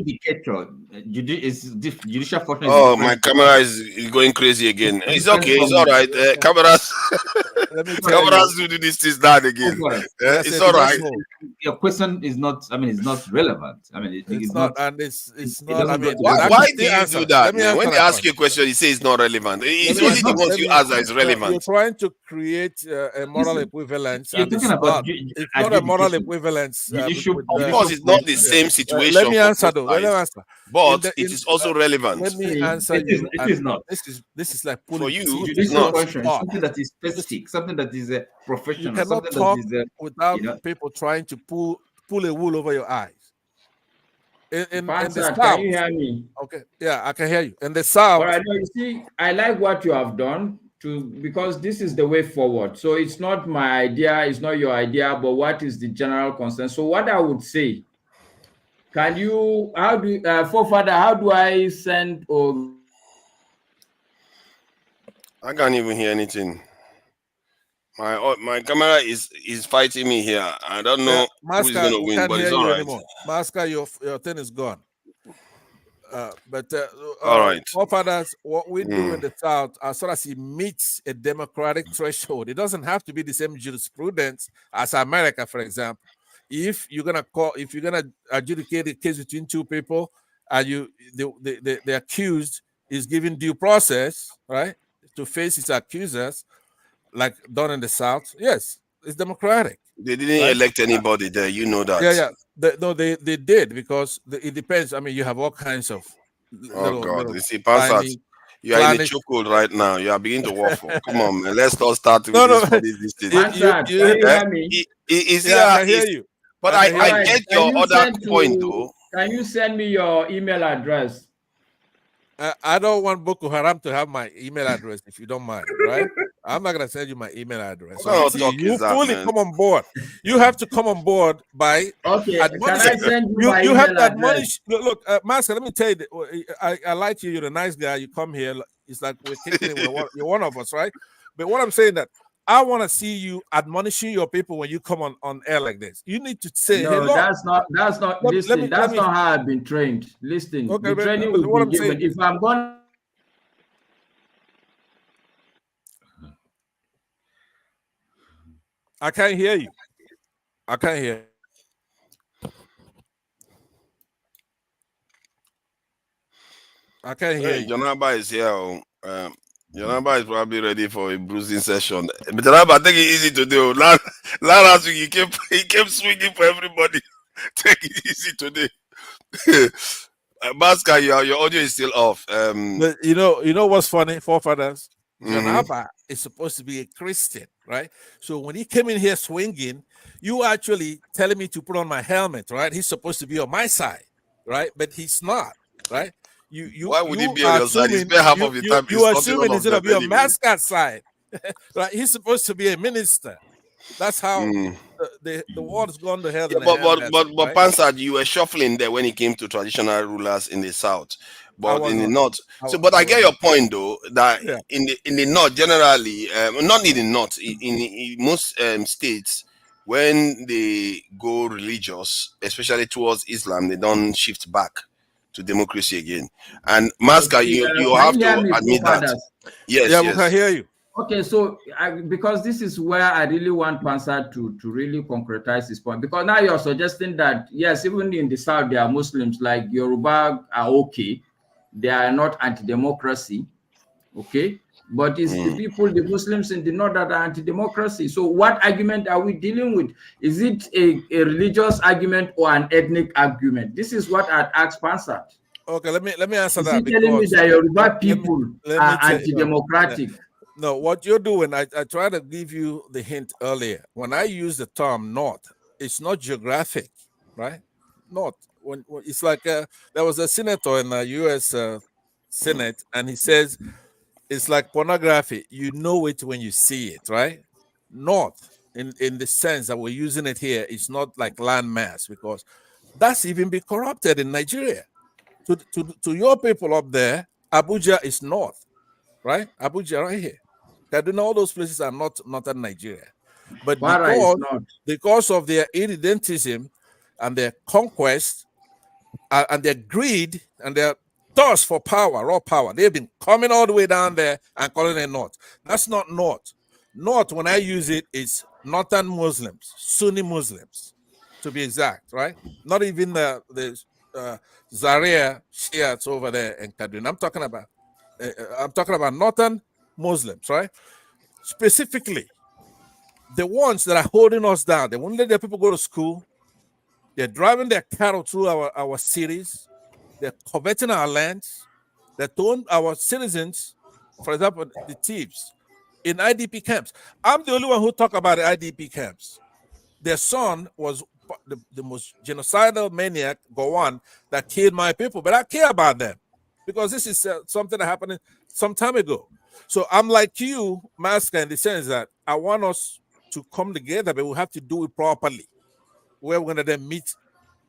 Judicial function. Oh, my camera is going crazy again. It's okay. It's all right. Cameras do this that again. It's all right. Your question is not. I mean, it's not relevant. I mean, it's not. And it's not. I mean, why do you do that? When they ask you a question, you say it's not relevant. It's only the ones you ask that is relevant. You're trying to create a moral equivalence. You're talking about. It's not a moral equivalence. Of course, it's not the same situation. Let me answer though. Let me answer. But it is also relevant. Let me answer you. It is not. This is like for you. It's not something that is specific, something that is professional. You cannot talk without people trying to pull a wool over your eyes. In the South, can you hear me? Okay, yeah, I can hear you. In the South, you see, I like what you have done. because this is the way forward. So it's not my idea, it's not your idea, but what is the general consensus? So what I would say, can you, how do forefather, how do I send or I can't even hear anything. My camera is fighting me here. I don't know who is Masca, going to we win, can't but hear it's all you right. anymore. Masca, your thing is gone. But All right. forefathers, what we do in Mm. the South, as soon as it meets a democratic threshold, it doesn't have to be the same jurisprudence as America, for example. If you're gonna adjudicate a case between two people, and the accused is given due process, right, to face his accusers, like done in the South, yes, it's democratic, They didn't right? elect anybody there. You know Yeah, that. yeah. They did because it depends. I mean, you have all kinds of Oh God! little You see, Pansat, tiny you are in a clannish. chokehold right now. You are beginning to waffle. Come on, man. Let's not start with No, no. this for this thing. Mansard, can you Eh? hear me? Is Yeah, I here can hear is, you. but I can All hear I you. right. get your other point though. Can you send me your email address? I don't want Boko Haram to have my email address if you don't mind, right? I'm not gonna send you my email address What kind of until talk you is that, fully man? come on board. You have to come on board by Okay, can I admonishing. send you You my you have email to address? admonish. Look, Master. Let me tell you, I like you. You're a nice guy. You come here. It's like we're kicking it. You're one of us, right? But what I'm saying that I want to see you admonishing your people when you come on air like this. You need to say, "Hey, No, look." that's not. Listen, Let that's me. not how I've been trained. Listen, Okay, the training but we've what been I'm saying. given. If I'm going, I can't hear you. I can't hear. I can't hear Hey, you. Jonaba is here. Jonaba is probably ready for a bruising session. But Jonaba, take it easy today. Last week he kept swinging for everybody. Take it easy today. Baska, your audio is still off. But you know what's funny, forefathers? Mhm. Janaba is supposed to be a Christian, right? So when he came in here swinging, you actually telling me to put on my helmet, right? He's supposed to be on my side, right? But he's not, right? Why would he You be on are your side? He assuming spent half of the time you are insulting assuming all he's of them gonna be on anyway. mascot side, right? He's supposed to be a minister. That's how Mm. the world's gone to hell Yeah, in a but handbasket, right? Pansad, you were shuffling there when it came to traditional rulers in the south, I but was in the not. north. I, So, but I I was get your not. point though that Yeah. in the north generally, not in the north, in most states, when they go religious, especially towards Islam, they don't shift back to democracy again. And Masca, you can have you hear to me, admit that. forefathers? Yes, Yeah, we can yes. hear you. Okay, so because this is where I really want Pansa to really concretize this point, because now you're suggesting that yes, even in the south there are Muslims like Yoruba are okay, they are not anti-democracy, okay, but it's the Mm. people, the Muslims in the north that are anti-democracy. So what argument are we dealing with? Is it a religious argument or an ethnic argument? This is what I'd ask Pansa. Okay, let me answer Is that he telling me because that Yoruba let me people let me are tell you anti-democratic? no, what you're doing, I tried to give you the hint earlier. When I use the term north, it's not geographic, right? North. When it's like there was a senator in the U.S. Senate, and he says it's like pornography. You know it when you see it, right? North, in the sense that we're using it here, it's not like landmass because that's even be corrupted in Nigeria. To your people up there, Abuja is north, right? Abuja right here. Kaduna, all those places are not northern Nigeria. But Kwara is not. because of their irredentism and their conquest and their greed and their thirst for power, raw power, they've been coming all the way down there and calling it north. That's not north. North, when I use it, is northern Muslims, Sunni Muslims, to be exact, right? Not even the Zaria Shiites over there in Kaduna. I'm talking about northern Muslims, right? Specifically, the ones that are holding us down. They won't let their people go to school. They're driving their cattle through our cities. They're coveting our lands. They're throwing our citizens, for example, the thieves, in IDP camps. I'm the only one who talk about the IDP camps. Their son was the most genocidal maniac, Gowon, that killed my people. But I care about them because this is something that happened some time ago. So I'm like you, Master, in the sense that I want us to come together, but we have to do it properly. We're going to then meet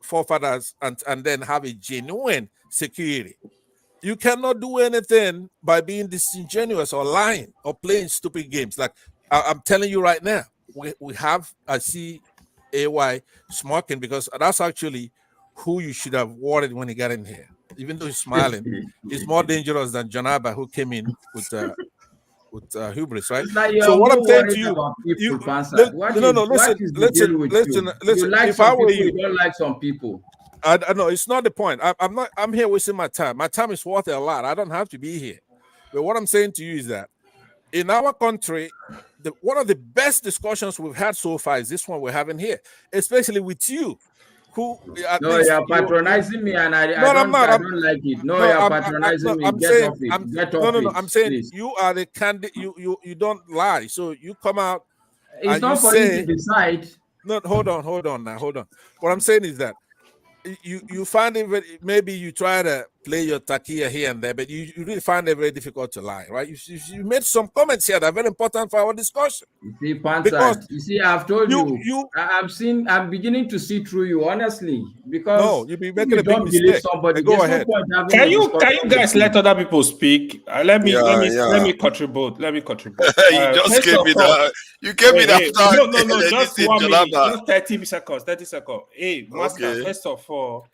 forefathers and then have a genuine security. You cannot do anything by being disingenuous or lying or playing stupid games. Like I'm telling you right now, we have a CAY smoking, because that's actually who you should have warned when he got in here. Even though he's smiling, he's more dangerous than Janaba, who came in with hubris, right? It's like So you're what I'm more saying to worried you, about people, Pansa. listen, What is the deal with you? You like If some I were people, you, you don't like some people. I know it's not the point. I'm not. I'm here wasting my time. My time is worth a lot. I don't have to be here. But what I'm saying to you is that in our country, one of the best discussions we've had so far is this one we're having here, especially with you, who at No, least you're patronizing me, and I no, I'm don't not. I don't like it. No, No, you're patronizing me. I'm Get saying off it. Get no, off it, I'm saying please. you are the candidate. You don't lie. So you come out It's and you not for you to say, decide. no, hold on now, hold on. What I'm saying is that you find it maybe you try to play your takia here and there, but you really find it very difficult to lie, right? You made some comments here that are very important for our discussion. You see, Pansad, you see, I've told you, I'm beginning to see through you, honestly, because no, you'll be making you a big don't believe mistake. somebody. Go There's ahead. no point having Can a you discussion guys with let you. other people speak? Let me contribute. Let me contribute. You just First came of in. all, You came in after no, just this 1 minute, Jonathan. just 30 seconds. 30 seconds. Hey, Master. Okay. First of all,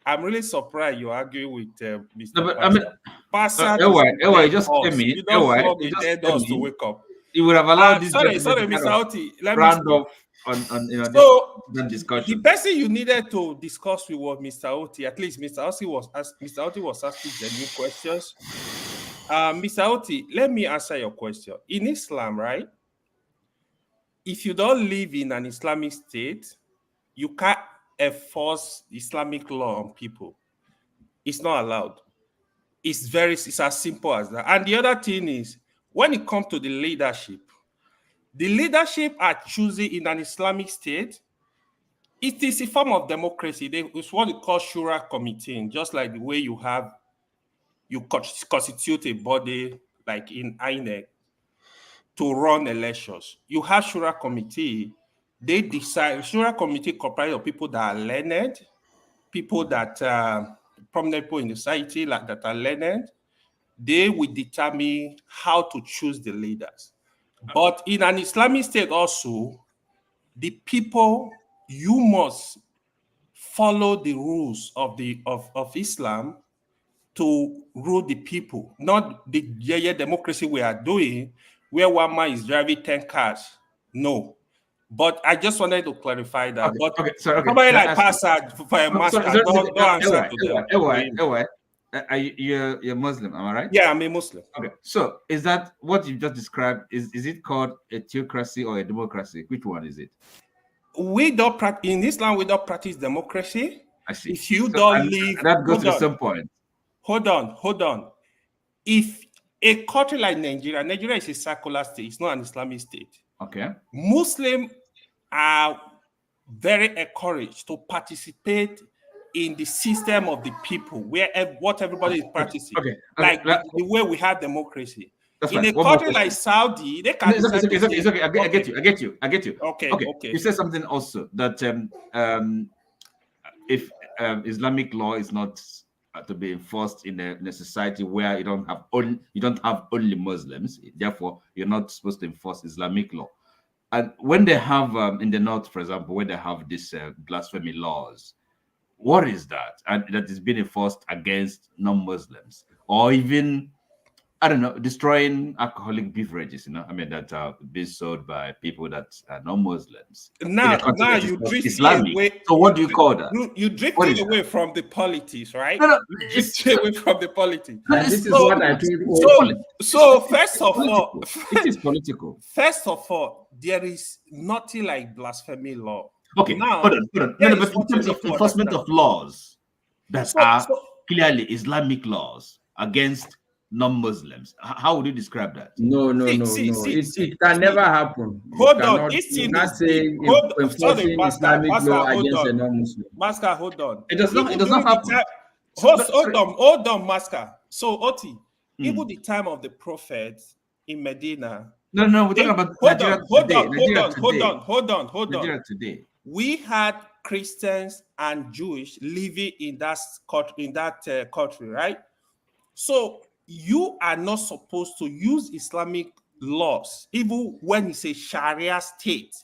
I'm really surprised you argue with Mr. No, but I mean, Passer Ewa, just came in. You don't Ewa, flog you a just dead came horse to in. wake up. You would have allowed this. Sorry, gentleman to Mr. kind of Oti. Let me round speak. off on So this discussion. the person you needed to discuss with was Mr. Oti. At least Mr. Oti was asking genuine questions. Mr. Oti, let me answer your question. In Islam, right? If you don't live in an Islamic state, you can't enforce Islamic law on people. It's not allowed. It's as simple as that. And the other thing is, when it comes to the leadership are choosing in an Islamic state. It is a form of democracy. It's what they call Shura committee, just like the way you constitute a body like in INEC to run elections. You have Shura committee. They decide. Shura committee comprised of people that are learned, people that prominent people in the society that are learned. They will determine how to choose the leaders. But in an Islamic state also, the people, you must follow the rules of Islam to rule the people, not the democracy we are doing, where one man is driving 10 cars. No. But I just wanted to clarify that. Somebody like Passage for a master, don't answer to them. You're Muslim, am I right? Yeah, I'm a Muslim. Okay, so is that what you just described? Is it called a theocracy or a democracy? Which one is it? We don't practice in Islam. We don't practice democracy. I see. If you don't live, that goes to some point. Hold on. If a country like Nigeria is a secular state, it's not an Islamic state. Okay. Muslims are very encouraged to participate in the system of the people, where what everybody is practicing. Okay. Like the way we have democracy. That's in fine. a country like Saudi, they can. It's okay. I get you. Okay. You said something also that if Islamic law is not to be enforced in a society where you don't have only Muslims, therefore you're not supposed to enforce Islamic law. And when they have in the north, for example, where they have these blasphemy laws, what is that? And that is being enforced against non-Muslims, or even, I don't know, destroying alcoholic beverages, I mean, that are being sold by people that are non-Muslims. Now you drift Islamic. away. So what do you call that? You drifted away from the politics, right? No, you drifted away from the politics. This is what I told you. So first of all, it is political. First of all, there is nothing like blasphemy law. Okay, now, hold on. No, but in terms of enforcement of laws that are clearly Islamic laws against non-Muslims, how would you describe that? No. It can never happen. Hold on. You can't say enforcing Islamic law against a non-Muslim. Masker, hold on. It does not happen. Hold on, Masker. So, Oti, Even the time of the prophet in Medina. No, we're talking about Nigeria today. Hold on. Nigeria today. We had Christians and Jewish living in that country, right? So you are not supposed to use Islamic laws, even when it's a Sharia state.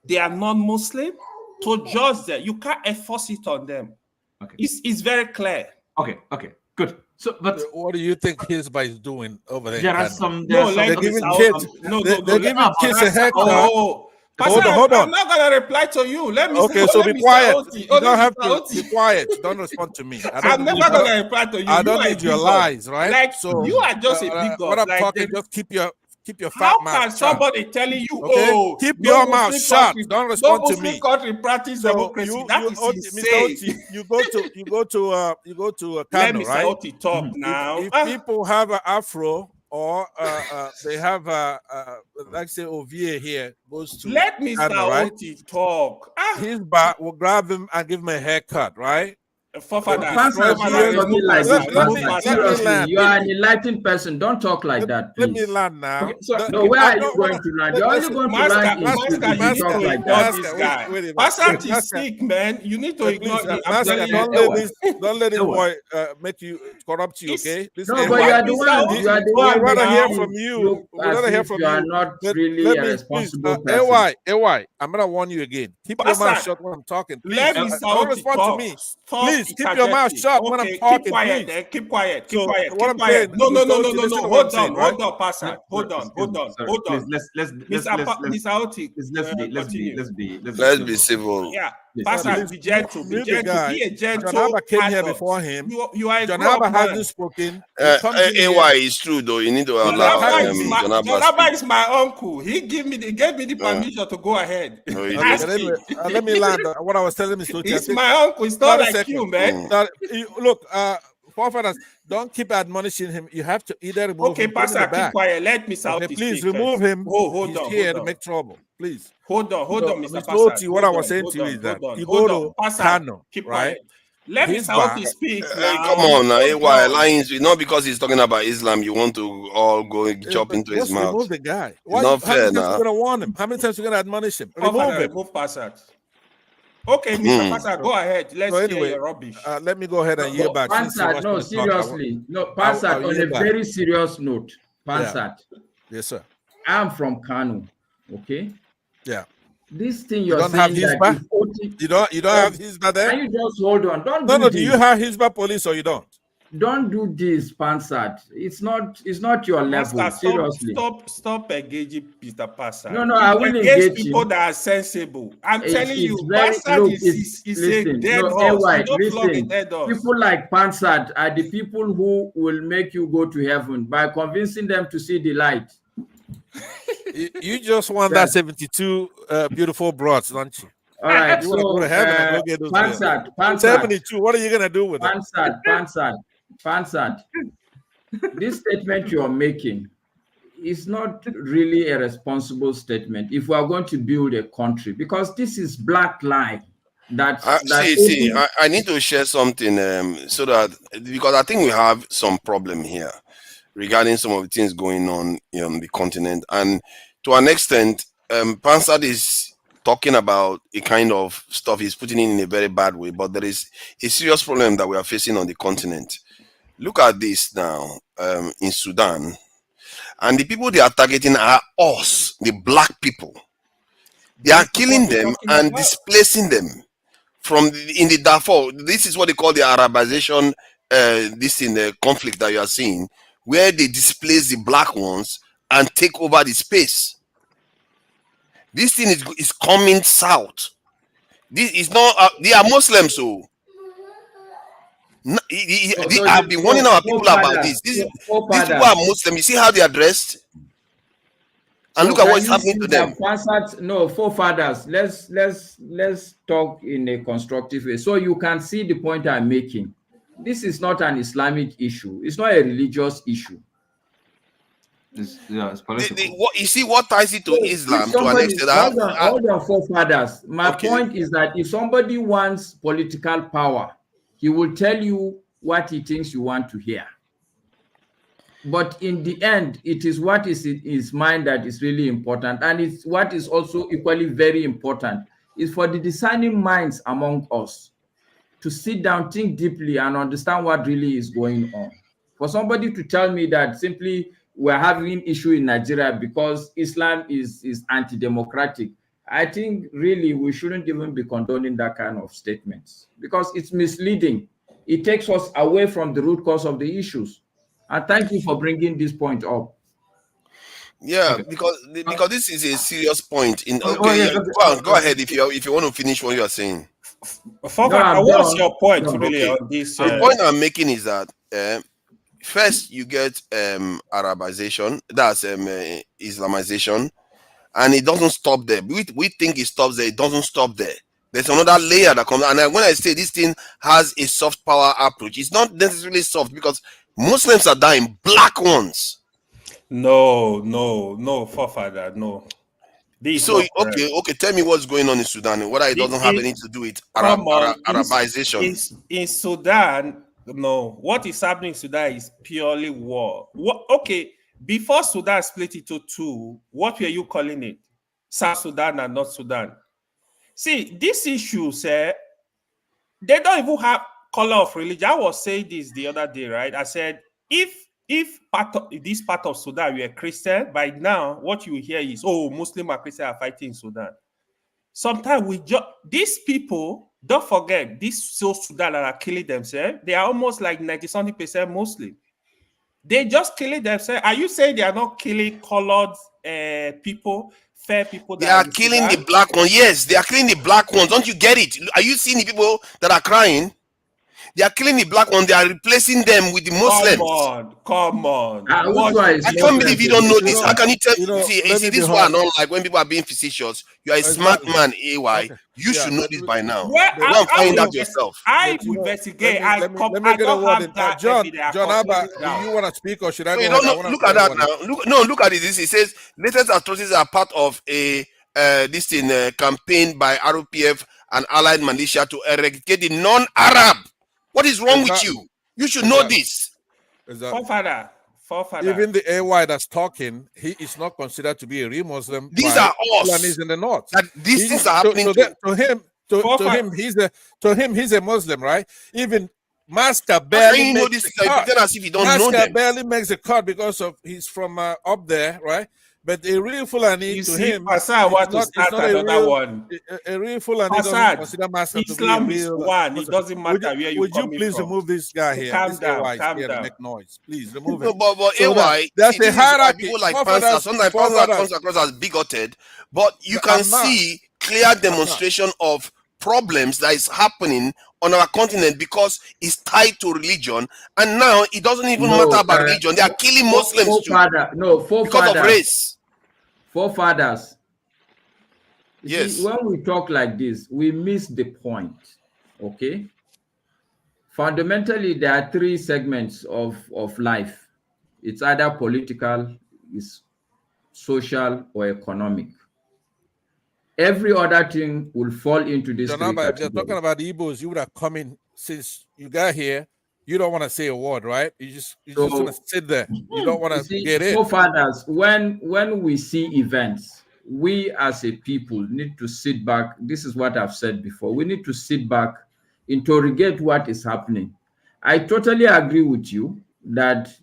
They are non-Muslim, to judge them. You can't enforce it on them. Okay. It's very clear. Okay, good. So, but what do you think Hizbah is doing over there? There are some. They're giving kids. They're giving kids a haircut. Hold on. I'm not gonna reply to you. Let me. So be quiet. You don't have to be quiet. Don't respond to me. I'm never gonna reply to you. I don't need your lies, right? Like, so you are just a big what I'm like talking. Just keep your fat mouth. How can somebody telling you, okay? Keep your mouth shut. Don't respond to me. Country practice democracy. That is insane. You go to Kano, Let right? Mr. Oti talk now. If people have an afro or they have like say Ovie here goes to let Mr. Kano, right? Oti talk. His back will grab him and give him a haircut, right? You are an enlightened person. Don't talk like that, please. Let me land now. No, where are you going to land? You're only going to land if you talk like that. Pastor is sick, man. You need to ignore him. Don't let this boy make you corrupt you, okay? No, but you are the one. You are the one. We'd rather hear from you. We'd rather hear from you. You are not really a responsible person. AY, I'm gonna warn you again. Keep your mouth shut when I'm talking. Please, don't respond to me. Please keep your mouth shut when I'm talking. Keep quiet, then. Keep quiet. No. Hold on, Pastor. Hold on. Let's be civil. Yeah, Pastor, be gentle. Be a gentle. John came here before him. You are John hasn't spoken. AY is true though. You need to allow John is my uncle. He gave me the permission to go ahead. Let me land. What I was telling Mr. He's my uncle. It's not like you, man. Look, forefathers, don't keep admonishing him. You have to either remove him. Okay, Pastor, keep quiet. Let me speak. Please remove him. Hold on. He's here to make trouble. Please. Hold on, Mr. Pastor. What I was saying to you is that you go to Kano, right? Let me speak. Come on now, AY lines. Not because he's talking about Islam, you want to all go jump into his mouth. Remove the guy. Not fair now. How many times are you gonna warn him? How many times are you gonna admonish him? Remove him. Remove Pastor. Okay, Mr. Pastor, go ahead. Let's hear your rubbish. Let me go ahead and hear back. Pansat, no, seriously. No, Pansat, on a very serious note. Pansat. Yes, sir. I'm from Kano. Okay? Yeah. This thing you're saying that you don't have Hizbah there? Can you just hold on? Do you have Hizbah police or you don't? Don't do this, Pansat. It's not your level. Pastor, seriously. Stop engaging Peter Pastor. No, I will engage people him. that are sensible. I'm telling you, Pastor is a dead horse. Listen, people like Pansat are the people who will make you go to heaven by convincing them to see the light. You just want that 72 beautiful broads, don't you? All right, you want to go to heaven and go get those Pansat, 72. What are you gonna do with it? Pansat. This statement you are making is not really a responsible statement if we are going to build a country, because this is black lie. I need to share something so that, because I think we have some problem here regarding some of the things going on in the continent, and to an extent, Pansat is talking about a kind of stuff he's putting in a very bad way, but there is a serious problem that we are facing on the continent. Look at this now in Sudan, and the people they are targeting are us, the black people. They are killing them and displacing them in the Darfur. This is what they call the Arabization, the conflict that you are seeing, where they displace the black ones and take over the space. This thing is coming south. This is not. They are Muslims, so. I've been warning our people about this. These people are Muslim. You see how they are dressed, and look at what is happening to them. Forefathers. Let's talk in a constructive way, so you can see the point I'm making. This is not an Islamic issue. It's not a religious issue. It's political. You see what ties it to Islam to an extent. Hold on, forefathers. My point is that if somebody wants political power, he will tell you what he thinks you want to hear. But in the end, it is what is in his mind that is really important. And it's what is also equally very important is for the discerning minds among us to sit down, think deeply, and understand what really is going on. For somebody to tell me that simply we're having issue in Nigeria because Islam is anti-democratic, I think really we shouldn't even be condoning that kind of statements because it's misleading. It takes us away from the root cause of the issues. And thank you for bringing this point up. Yeah, Okay. because this is a serious point. In Oh, okay, yes, yeah, okay. go ahead if you want to finish what you are saying. No, Fofana, I'm what's done. your point Done. really Okay, on this? the point I'm making is that first you get Arabization, that's Islamization, and it doesn't stop there. We think it stops there. It doesn't stop there. There's another layer that comes, and when I say this thing has a soft power approach, it's not necessarily soft because Muslims are dying, black ones. No, forefather, no. This is So not correct. okay, tell me what's going on in Sudan. Whether it doesn't have In, anything to do with come on, Arabization. in Sudan, no. What is happening in Sudan is purely war. What? Okay, before Sudan split into two, what were you calling it? South Sudan and North Sudan. See, these issues, they don't even have color of religion. I was saying this the other day, right? I said if part of this part of Sudan were Christian, by now what you hear is, oh, Muslim and Christian are fighting in Sudan. Sometimes we just these people, don't forget, these South Sudan that are killing themselves, they are almost like 90-something% Muslim. They just killing themselves. Are you saying they are not killing colored people, fair people They that are are in killing the Sudan? black ones. Yes, they are killing the black ones. Don't you get it? Are you seeing the people that are crying? They are killing the black ones. They are replacing them with the Muslims. Come on. Which one is I can't Muslim believe you don't know You this. know, How can you tell? let See, me be this is why I honest. don't like when people are being facetious. You are a smart Exactly. man, AY. Okay. You Yeah, should know but this by now. Well, Go and I find will out yourself. I but will let investigate. me let me I get a don't word have in. that John evidence. I John conclude Abba, it do down. you want to speak or should I So you go don't ahead? I know. want to Look get at a that word in. now. Look at it. This it says latest atrocities are part of a this thing campaign by RPF and allied militia to eradicate the non-Arab. What is wrong with Exactly. you? You should know Exactly. this. Exactly. Forefather. Even the AY that's talking, he is not considered to be a real Muslim These by are us. Fulanis in the north. That these things are happening To, to. to him, he's a Muslim, right? Even Master How can barely you know makes this? the You cut. pretend as if you don't know Master them. barely makes the cut because of he's from up there, right? But a real Fulani You to see, him, Pasad want to it's start not a another real one. a real Fulani doesn't Pasad, consider Master to be a Islam is real one. It Muslim. doesn't matter where you're Would you coming please from. remove this guy here? Calm This down, AY is calm here to down. make noise. Please remove No, him. but So that AY, there's see, a this is why hierarchy. people like Pansa. Sometimes Pansa Forefathers. comes across as bigoted, but you No, can I'm not. see clear I'm not. demonstration of problems that is happening on our continent because it's tied to religion, and now it doesn't even matter No, about religion. They are killing Muslims too because of race. Forefathers. You see, Yes. when we talk like this, we miss the point. Okay. Fundamentally, there are three segments of life. It's either political, it's social, or economic. Every other thing will fall into these three Janaba, if you're talking categories. about the Igbos, you would have come in since you got here. You don't want to say a word, right? You just want to sit there. You don't want You to see, get in. forefathers, when we see events, we as a people need to sit back. This is what I've said before. We need to sit back, interrogate what is happening. I totally agree with you that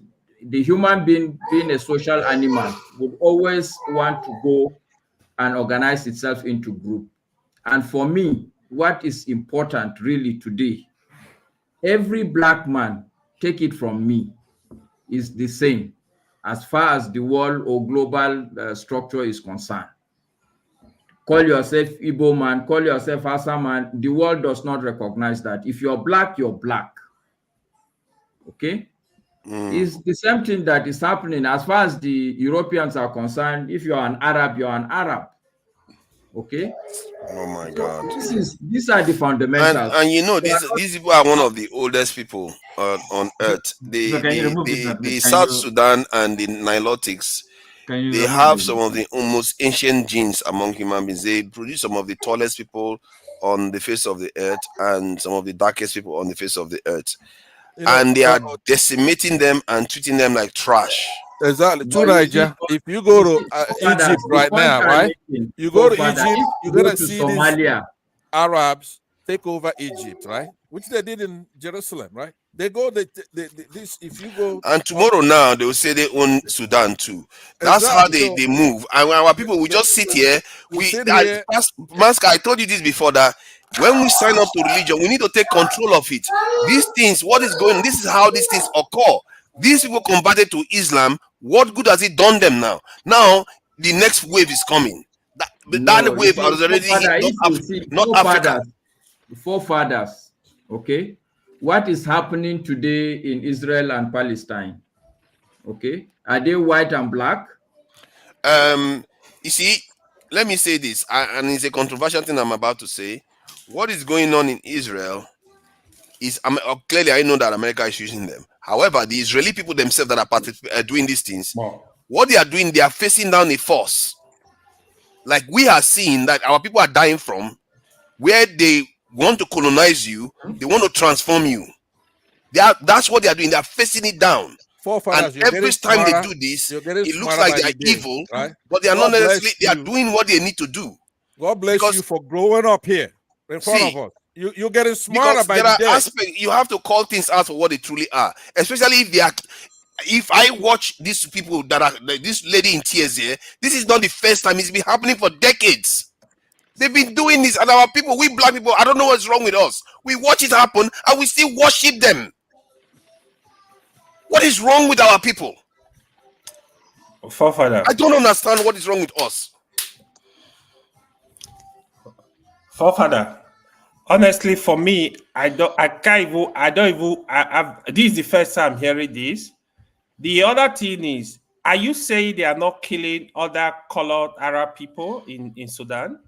the human being a social animal, would always want to go and organize itself into group. And for me, what is important really today, every black man, take it from me, is the same as far as the world or global structure is concerned. Call yourself Igbo man, call yourself Hausa man. The world does not recognize that. If you're black, you're black. Okay? It's the same thing that is happening as far as the Europeans are concerned. If you're an Arab, you're an Arab. Okay? Oh my So God. these are the fundamentals. And you know these people are one of the oldest people on earth. So can you remove this? The Can South you Sudan and the Nilotics, they remove have this? some of the almost ancient genes among human beings. They produce some of the tallest people on the face of the earth and some of the darkest people on the face of the earth. and they are decimating them and treating them like trash. Exactly. To But you see, Niger, if you go to fathers, Egypt the right point now, I'm right? making, You go to father, Egypt, if you're you go gonna to see these Somalia, Arabs take over Egypt, right? Which they did in Jerusalem, right? They go, this. If you go, And tomorrow now they will say they own Sudan too. That's how exactly. they move. And our people we just sit here. We sit here. Mask, I told you this before that when we sign up to religion, we need to take control of it. These things, what is going, this is how these things occur. These people converted to Islam. What good has it done them now? Now the next wave is coming. That no, you wave see, has already hit forefather, if you see North Africa. forefathers, okay, what is happening today in Israel and Palestine? Okay, are they white and black? You see, let me say this, and it's a controversial thing I'm about to say. What is going on in Israel is clearly I know that America is using them. However, the Israeli people themselves that are doing these things, what they are doing, they are facing down a force. Like we are seeing that our people are dying from, where they want to colonize you, they want to transform you. That's what they are doing. They are facing it down. Forefathers, And every time they do this, it looks like they are evil, right? but they are not necessarily. They are doing what they need to do. God bless you for growing up here in front of us. You're getting smarter by there the are day. aspects you have to call things out for what they truly are, especially if they are. If I watch these people that are like this lady in tears here, this is not the first time. It's been happening for decades. They've been doing this, and our people, we black people, I don't know what's wrong with us. We watch it happen, and we still worship them. What is wrong with our people? Forefather. I don't understand what is wrong with us. Forefather. Honestly, for me, this is the first time hearing this. The other thing is, are you saying they are not killing other colored Arab people in Sudan?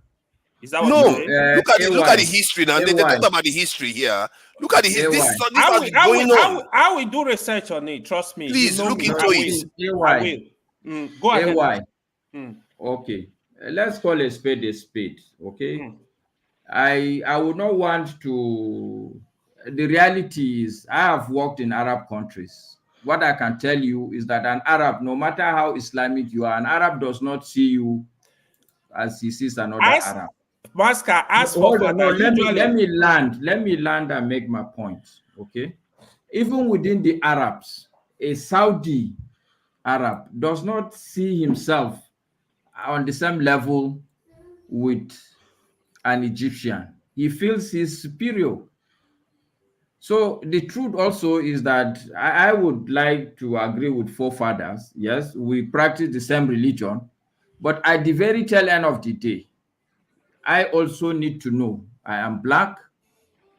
Is that what you're saying? Look at the history now. They talked about the history here. Look at the history. This has been going on. I will do research on it. Trust me. Please you know look me. into it. I will. Go ahead. Okay. Let's call a spade a spade. Okay. I would not want to. The reality is, I have worked in Arab countries. What I can tell you is that an Arab, no matter how Islamic you are, an Arab does not see you as he sees another Arab. Masker, Hold on, no, let me land and make my point. Okay. Even within the Arabs, a Saudi Arab does not see himself on the same level with an Egyptian. He feels he's superior. So the truth also is that I would like to agree with forefathers. Yes, we practice the same religion, but at the very tail end of the day, I also need to know I am black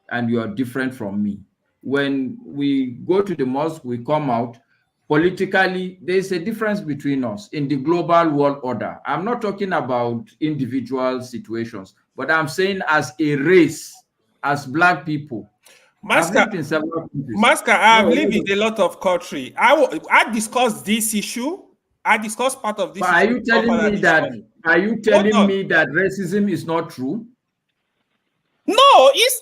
and you are different from me. When we go to the mosque, we come out. Politically, there's a difference between us in the global world order. I'm not talking about individual situations, but I'm saying as a race, as black people. Masker, I have lived in a lot of countries. I discussed this issue. I discussed part of this. But are you telling me that? Are you telling me that racism is not true? No, it's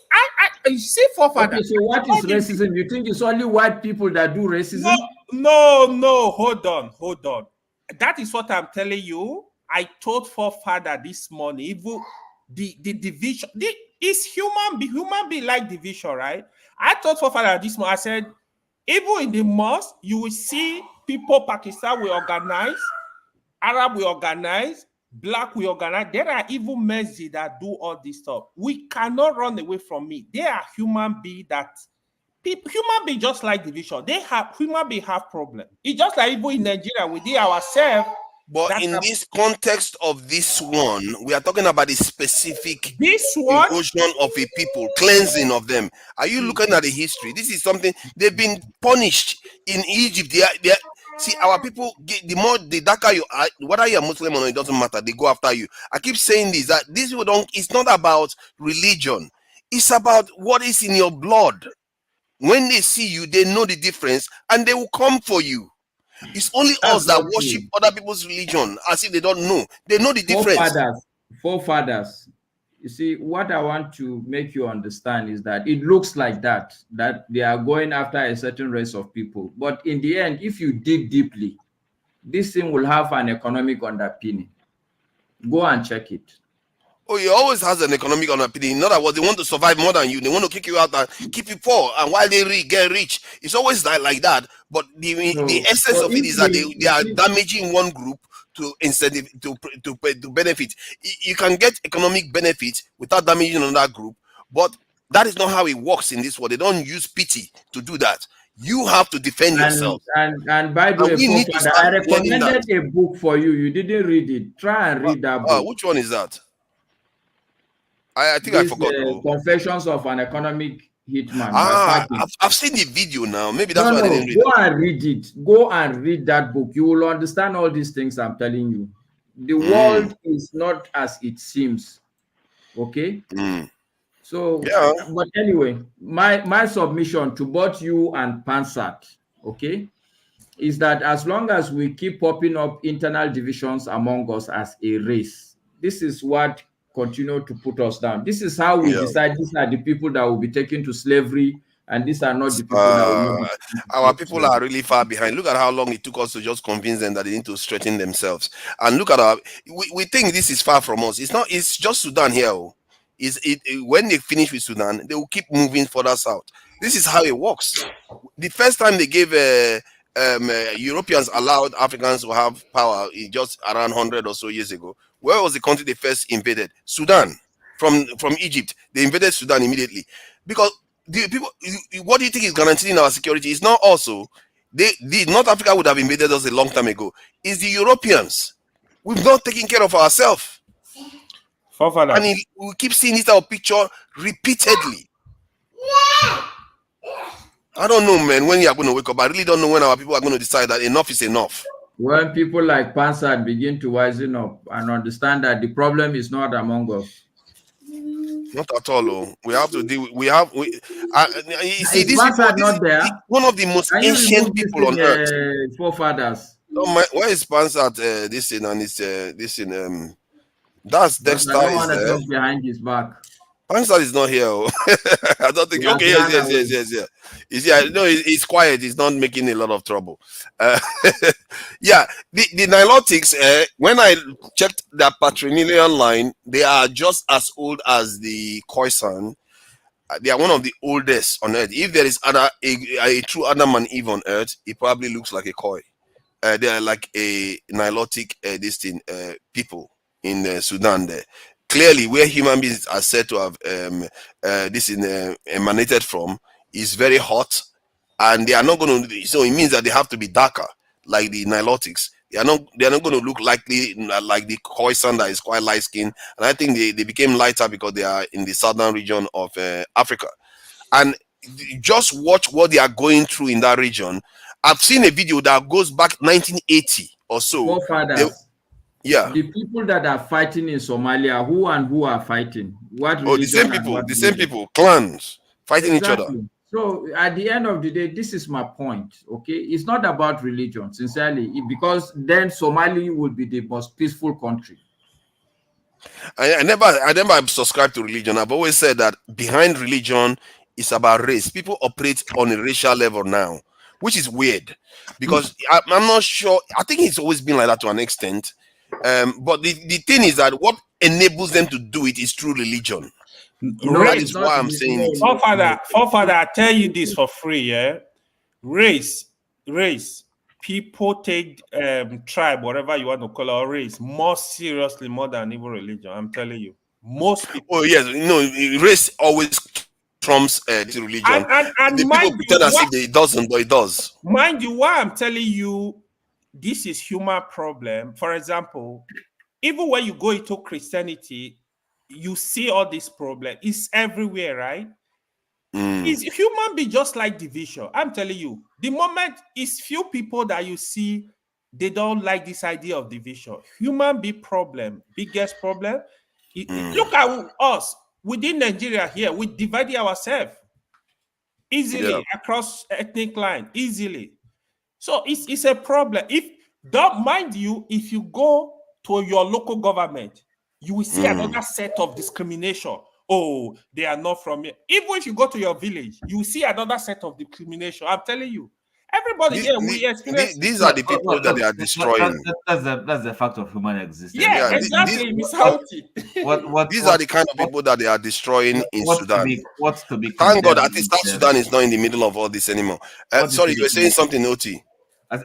I see forefather. Okay, so what is racism? You think it's only white people that do racism? No. Hold on. That is what I'm telling you. I told forefather this morning. Even the division. It's human being like division, right? I told forefather this morning. I said, even in the mosque, you will see people. Pakistan will organize, Arab will organize, black will organize. There are even masjid that do all this stuff. We cannot run away from it. They are human beings that human beings just like division. Human beings have problem. It's just like even in Nigeria, we did ourselves. But in this context of this one, we are talking about the specific erosion of a people, cleansing of them. Are you looking at the history? This is something they've been punished in Egypt. See, our people, the darker you are, whether you're Muslim or not, it doesn't matter. They go after you. I keep saying this, that this people don't, it's not about religion. It's about what is in your blood. When they see you, they know the difference and they will come for you. It's only us that worship other people's religion as if they don't know. They know the difference. Forefathers, You see, what I want to make you understand is that it looks like that they are going after a certain race of people. But in the end, if you dig deeply, this thing will have an economic underpinning. Go and check it. Oh, he always has an economic underpinning. In other words, they want to survive more than you. They want to kick you out and keep you poor. And while they get rich, it's always like that. But the essence So of it if is that we they are see, damaging one group to incentive to benefit. You can get economic benefit without damaging another group, but that is not how it works in this world. They don't use pity to do that. You have to defend yourself. and by the And way, we need to forefather, start I learning that. recommended a book for you. You didn't read it. Try and read that book. Which one is that? I think I This forgot though. Confessions of an Economic Hitman by Parkin. I've seen the video now. Maybe that's No, why I no, didn't read it. go and read it. Go and read that book. You will understand all these things I'm telling you. The world is not as it seems. Okay? So, Yeah. but anyway, my submission to both you and Pansat, okay, is that as long as we keep popping up internal divisions among us as a race, this is what continue to put us down. This is how we decide these are the people that will be taken to slavery, and these are not the people that will not be taken to Our people slavery. are really far behind. Look at how long it took us to just convince them that they need to straighten themselves. And look at we think this is far from us. It's not. It's just Sudan here. When they finish with Sudan, they will keep moving further south. This is how it works. The first time they gave Europeans allowed Africans to have power just around 100 or so years ago. Where was the country they first invaded? Sudan. From Egypt, they invaded Sudan immediately because the people. What do you think is guaranteeing our security? It's not also the North Africa would have invaded us a long time ago. It's the Europeans. We've not taken care of ourselves. And we keep seeing this our picture repeatedly. I don't know, man, when you are going to wake up. I really don't know when our people are going to decide that enough is enough. When people like Pansat begin to wisen up and understand that the problem is not among us. Not at all. Oh. We have to deal. You see, Is these people. Pansat not there? One of the most ancient people on earth. Forefathers. Where is Pansat? This thing and it's this thing. That's Dexter. I don't want to talk behind his back. Pansat is not here. Oh. I don't think. Okay, yes. He's here. No, he's quiet. He's not making a lot of trouble. Yeah, the Nilotics. When I checked their patrilineal line, they are just as old as the Khoisan. They are one of the oldest on earth. If there is a true Adam and Eve on earth, it probably looks like a Khoi. They are like a Nilotic people in Sudan there. Clearly, where human beings are said to have emanated from is very hot, and they are not going to. So it means that they have to be darker, like the Nilotics. They are not going to look likely like the Khoisan that is quite light skinned. And I think they became lighter because they are in the southern region of Africa. And just watch what they are going through in that region. I've seen a video that goes back 1980 or so. Forefathers. Yeah. The people that are fighting in Somalia, who are fighting? What religion? Oh, the same people, clans fighting each other. So at the end of the day, this is my point. Okay, it's not about religion, sincerely, because then Somalia will be the most peaceful country. I never subscribed to religion. I've always said that behind religion is about race. People operate on a racial level now, which is weird because I'm not sure. I think it's always been like that to an extent. But the thing is that what enables them to do it is through religion. That is why I'm saying it. Forefather, I tell you this for free, yeah. Race. People take tribe, whatever you want to call it, or race, more seriously more than even religion. I'm telling you, most people. Oh yes, race always trumps religion. And the people pretend as if it doesn't, but it does. Mind you, why I'm telling you, this is human problem. For example, even when you go into Christianity, you see all this problem. It's everywhere, right? It's human being just like division. I'm telling you, the moment it's few people that you see, they don't like this idea of division. Human being problem, biggest problem. Look at us within Nigeria here. We divided ourselves easily across ethnic line, easily. So it's a problem. If don't mind you, if you go to your local government, you will see another set of discrimination. Oh, they are not from here. Even if you go to your village, you will see another set of discrimination. I'm telling you. Everybody here, we experience it. These are the people that they are destroying. That's the fact of human existence. Yeah, exactly, Miss Houghty. These are the kind of people that they are destroying in Sudan. What's to be Thank God, at condemned least South Sudan is not in the middle of all this anymore. Sorry, you were saying something, Oti.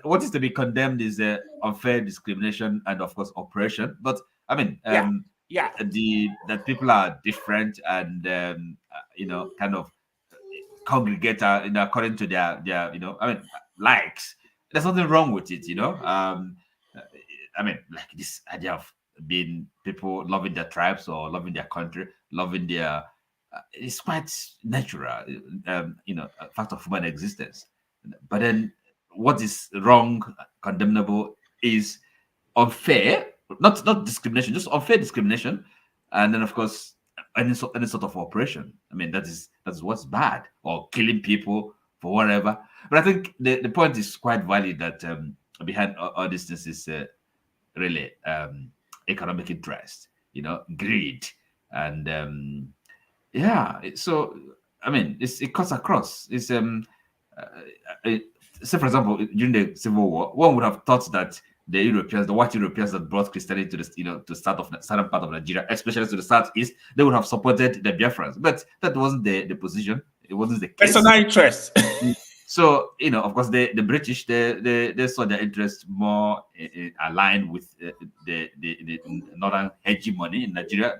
What is to be condemned is unfair discrimination and, of course, oppression. But I mean, that people are different and kind of congregate according to their likes. There's nothing wrong with it, I mean, like this idea of being people loving their tribes or loving their country, loving their it's quite natural, a fact of human existence. But then what is wrong, condemnable, is unfair, not discrimination, just unfair discrimination, and then of course any sort of oppression. I mean, that's what's bad, or killing people for whatever. But I think the point is quite valid that behind all these things is really economic interest, greed, and so I mean, it cuts across. It's say for example, during the Civil War, one would have thought that the white Europeans that brought Christianity to the start of the southern part of Nigeria, especially to the southeast, they would have supported the Biafrans. But that wasn't the position. It wasn't the case. Personal interest. So of course, the British they saw their interest more aligned with the northern hegemony in Nigeria,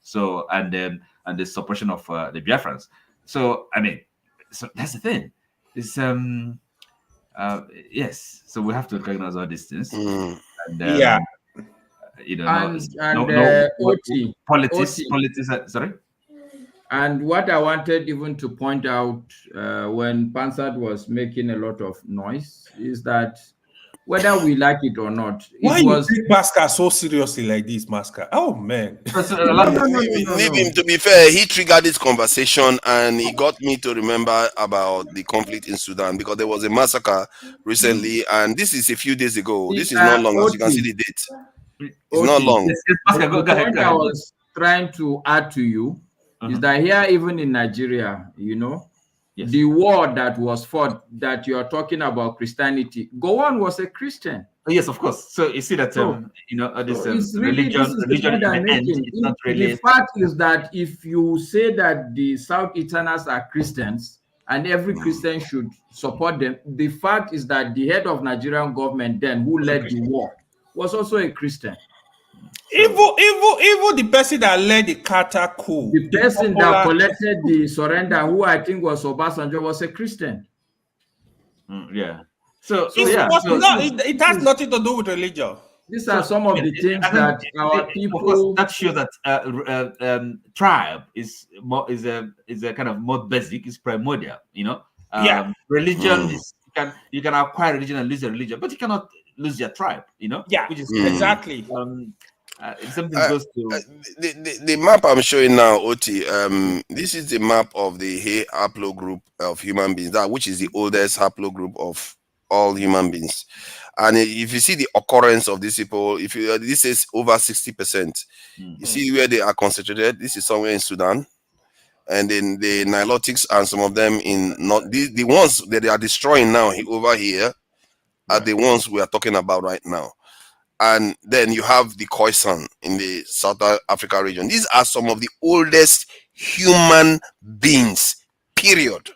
so and the suppression of the Biafrans. So I mean, so that's the thing. It's yes, so we have to recognize all these things. And, politics. Sorry. And what I wanted even to point out when Pansat was making a lot of noise is that whether we like it or not, why you take Masca so seriously like this, Masca? Oh man! Leave him. To be fair, he triggered this conversation and he got me to remember about the conflict in Sudan because there was a massacre recently, and this is a few days ago. This is not long, as you can see the date. It's not long. The point I was trying to add to you is that here, even in Nigeria, yes, the war that was fought, that you are talking about Christianity, Gowon was a Christian. Yes, of course. So you see that this religion it's not really. The fact is that if you say that the South Easterners are Christians and every Christian should support them, the fact is that the head of Nigerian government then, who led the war, was also a Christian. Even the person that led the Carter coup, the person that collected the surrender, who I think was Obasanjo, was a Christian. Yeah. It has nothing to do with religion. These are some of the things that our people that show that tribe is a kind of more basic, is primordial. Religion is you can acquire religion and lose your religion, but you cannot lose your tribe. Yeah, which is exactly. Something goes to the map I'm showing now, Oti. This is the map of the Hey haplo group of human beings, which is the oldest haplo group of all human beings. And if you see the occurrence of these people, this is over 60%. You see where they are concentrated. This is somewhere in Sudan, and then the Nilotics and some of them in not the ones that they are destroying now over here are the ones we are talking about right now. And then you have the Khoisan in the South Africa region. These are some of the oldest human beings, period,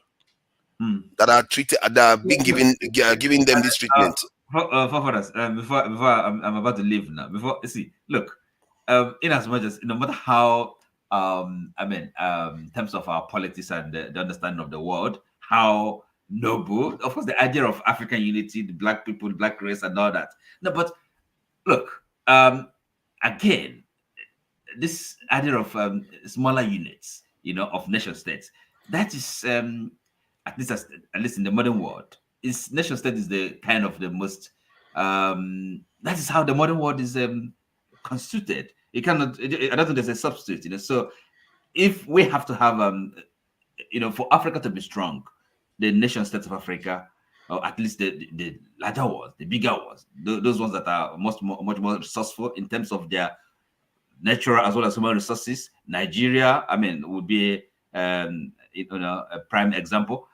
that are treated, that are being giving them this treatment. Before I'm about to leave now. Look, in as much as no matter how in terms of our politics and the understanding of the world, how noble, of course, the idea of African unity, the black people, the black race, and all that. No, but look, again, this idea of smaller units, of nation states, that is at least in the modern world, nation state is the kind of the most. That is how the modern world is constituted. I don't think there's a substitute. So if we have to have for Africa to be strong, the nation states of Africa, or at least the larger ones, the bigger ones, those ones that are much more resourceful in terms of their natural as well as human resources. Nigeria, I mean, would be a prime example.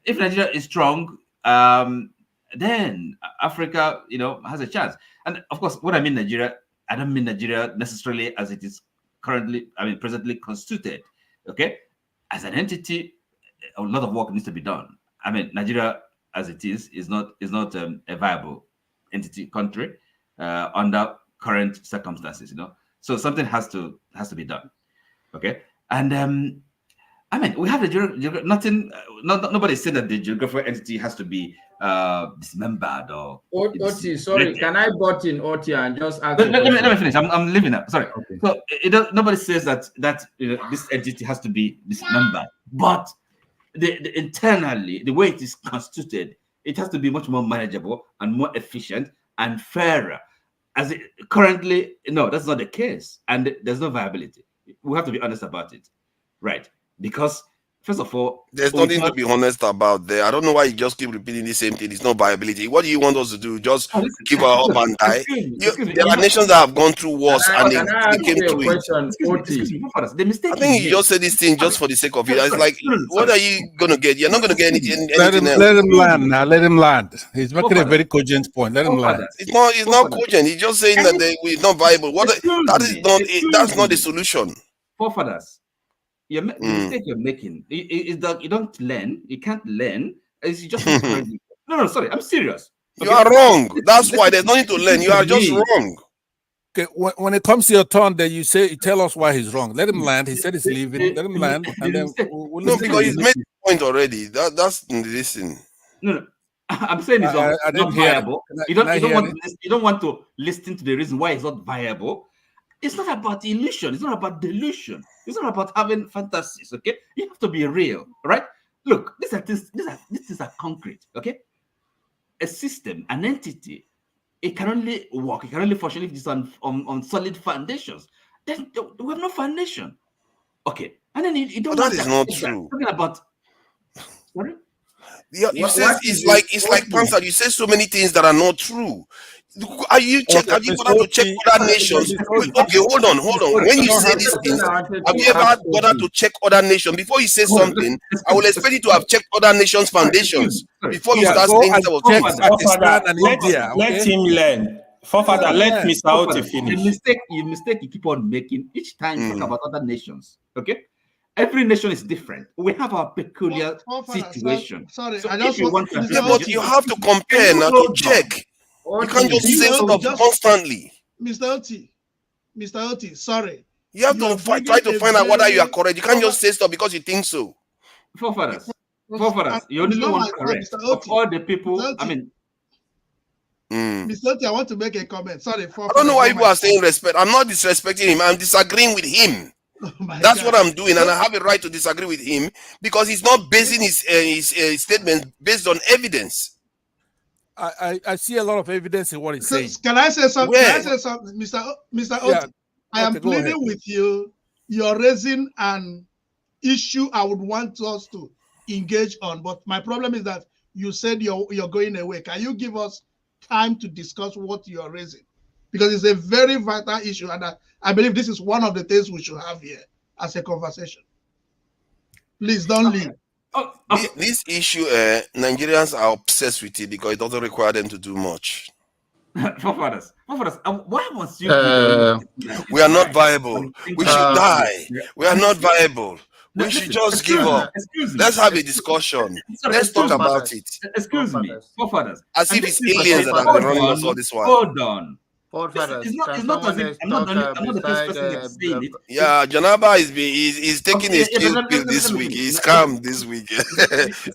If Nigeria is strong, then Africa, has a chance. And of course, when I mean Nigeria, I don't mean Nigeria necessarily as it is presently constituted. Okay, as an entity, a lot of work needs to be done. I mean, Nigeria as it is not a viable entity country under current circumstances. So something has to be done. Okay, and I mean, we have the nothing. Nobody said that the geographical entity has to be dismembered or. Oti, sorry, can I butt in Oti and just ask? Let me finish. I'm leaving now. Sorry. Okay. So nobody says that this entity has to be dismembered, but the internally, the way it is constituted, it has to be much more manageable and more efficient and fairer. As it currently, no, that's not the case, and there's no viability. We have to be honest about it, right? Because first of all, there's nothing to be honest about there. I don't know why you just keep repeating the same thing. It's no viability. What do you want us to do? Just give our up and die? There are nations that have gone through wars and they came through it. The mistake I think you just said this thing just for the sake of it. It's like, what are you going to get? You're not going to get anything Let else. him land now. Let him land. He's making a very cogent point. Let him land. It's not cogent. He's just saying that it's not viable. That's not the solution. Forefathers. The mistake you're making is that you don't learn. You can't learn. It's just no, sorry. I'm serious. Okay? You are wrong. That's why there's nothing to learn. You are just wrong. Okay, when it comes to your turn, then you tell us why he's wrong. Let him land. He said he's leaving. Let him land, and then we'll no, because he's made the point already. That's listen. No. I'm saying it's not viable. You don't want to listen to the reason why it's not viable. It's not about illusion. It's not about delusion. It's not about having fantasies. Okay, you have to be real, right? Look, these are concrete. Okay, a system, an entity, it can only work. It can only function if it's on solid foundations. Then we have no foundation. Okay, and then you don't. But that is not true. Talking about. Sorry. Yeah, you said it's like Panzer. You say so many things that are not true. Have you bothered to check other nations? Okay, hold on. When you say these things, have you ever bothered to check other nations? Before you say something, I will expect you to have checked other nations' foundations before you start saying that was Pakistan and India. Let him learn. Forefather, let Mr. Oti finish. The mistake you keep on making each time you talk about other nations. Okay? Every nation is different. We have our peculiar situation. Sorry, so I just want to. But you have to compare now to check. You can't just say stuff constantly. Mr. Oti, sorry. You have to try to find out whether you are correct. You can't just say stuff because you think so. Forefathers, you only want correct. Of all the people, I mean. Mr. Oti, I want to make a comment. Sorry. I don't know why people are saying respect. I'm not disrespecting him. I'm disagreeing with him. That's what I'm doing, and I have a right to disagree with him because he's not basing his statement based on evidence. I see a lot of evidence in what he's saying. Can I say something? Mr. Oti, I am pleading with you. You're raising an issue I would want us to engage on, but my problem is that you said you're going away. Can you give us time to discuss what you're raising? Because it's a very vital issue, and I believe this is one of the things we should have here as a conversation. Please don't leave. This issue, Nigerians are obsessed with it because it doesn't require them to do much. Forefathers, why must you? We are not viable. We should die. We are not viable. We should just give up. Let's have a discussion. Let's talk about it. Excuse me, forefathers. As if it's aliens that have been running us all this while. Hold on. It's not as if I'm not the first person that's saying it. Yeah, Janaba is taking his chill pill this week. He's calm this week.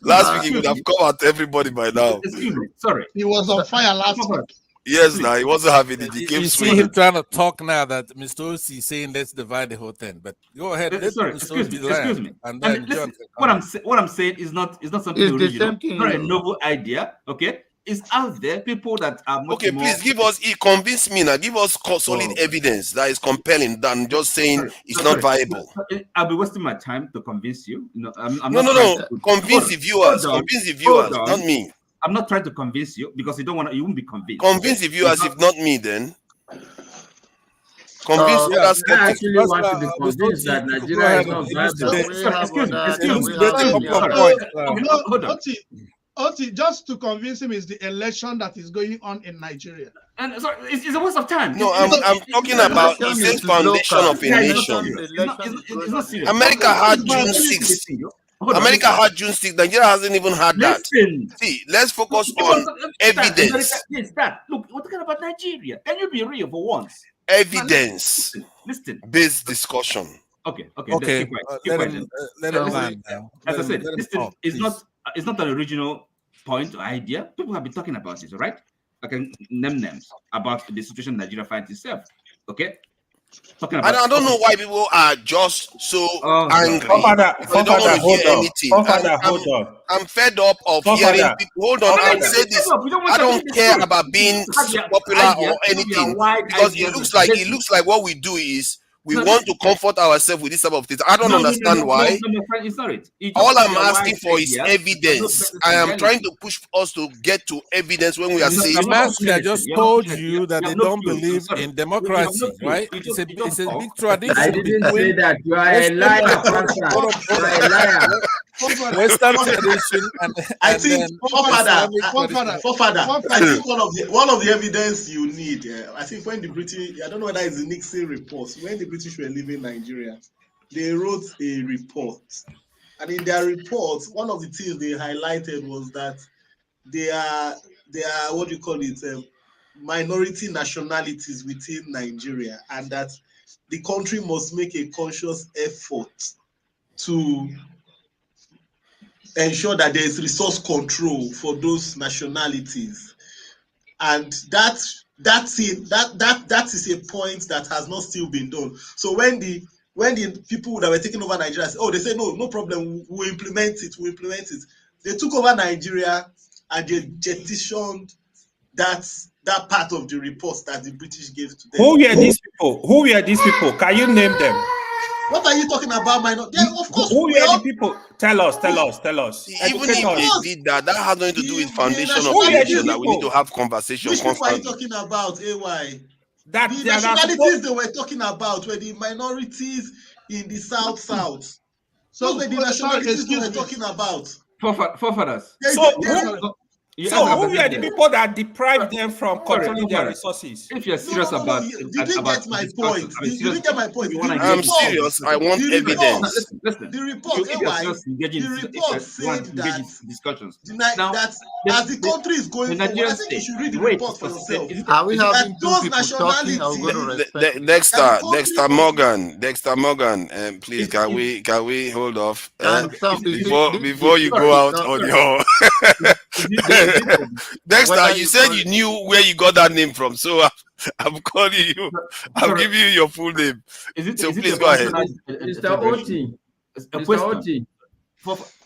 Last week he would have come at everybody by now. Excuse me, sorry. He was on fire last week. Yes, now he wasn't having it. He came you see him trying to talk now that Mr. Osi is saying let's divide the whole thing. But go ahead. Excuse me. And then listen, what I'm saying is not something original. It's not a novel idea. Okay. It's out there. People that are okay. Please give us. Convince me now. Give us solid evidence that is compelling than just saying it's not viable. I'll be wasting my time to convince you. No. Convince the viewers. Convince the viewers, not me. I'm not trying to convince you because you won't be convinced. Convince the viewers, if not me, then. Convince So other I skeptics. actually Because, want to be Mr. convinced Oti, that you could go Nigeria is ahead not and viable. so we have other elucidate a couple of opinions. points. Oti, just to convince him, is the election that is going on in Nigeria. And so it's a waste of time. No, I'm talking about. He Election says is foundation local. of a nation. Election is going It's not on in serious. America Nigeria. had June 6th. America had June 6th. Nigeria hasn't even had that. Listen. See, let's focus on evidence. Yes, that. Look, we're talking about Nigeria. Can you be real for once? Evidence. Listen. Based discussion. Okay. Okay. Keep quiet. Let him land now. As I said, Let him this thing talk, is please. it's not an original point or idea. People have been talking about it, all right? I can name names about the situation Nigeria finds itself. Okay? Talking about I don't know why people are just so angry. Forefather, They don't want to hear hold on. anything. Forefather, hold on. I'm fed up of hearing people. Hold on, I will say this. I don't care about being popular or anything because it looks like what we do is we want to comfort ourselves with this type of things. I don't understand why. No, friend, it's not it. All I'm asking for is evidence. I am trying to push us to get to evidence when we are saying. Damascus just told you that they don't believe in democracy, right? It's a big tradition. I didn't say that. You are a liar, Pastor. You are a liar. Western tradition and I think then forefather, I tradition. think one of the evidence you need. I think when the British, I don't know whether it's the Nixon report, when the British were leaving Nigeria, they wrote a report, and in their report, one of the things they highlighted was that they are what do you call it, minority nationalities within Nigeria, and that the country must make a conscious effort to ensure that there is resource control for those nationalities, and that is a point that has not still been done. So when the people that were taking over Nigeria say, they say no problem, we'll implement it. They took over Nigeria and they jettisoned that part of the report that the British gave to them. Who were these people? Can you name them? What are you talking about, minor? Yeah, of course. Who were the people? Tell us. Even if they did that has nothing to do with foundation of nationalities nation that we need to have conversation Which people are you constantly. talking about, AY? The nationalities they were talking about were the minorities in the South. So were the nationalities they were talking about. Forefathers. So who were the people that deprived them from controlling their resources? If you're serious about did you get my point? Did you get my point? I'm serious. I want evidence. Listen, the report, the report said that as the country is going forward, I think you should read the report for yourself. Are we having two those people talking? Are we going to respect? Dexter Morgan, please can we hold off before you go out on your Dexter, you said you knew where you got that name from, so I'm calling you. I'm giving you your full name. So please go ahead. Mr. Oti. Mr. Oti.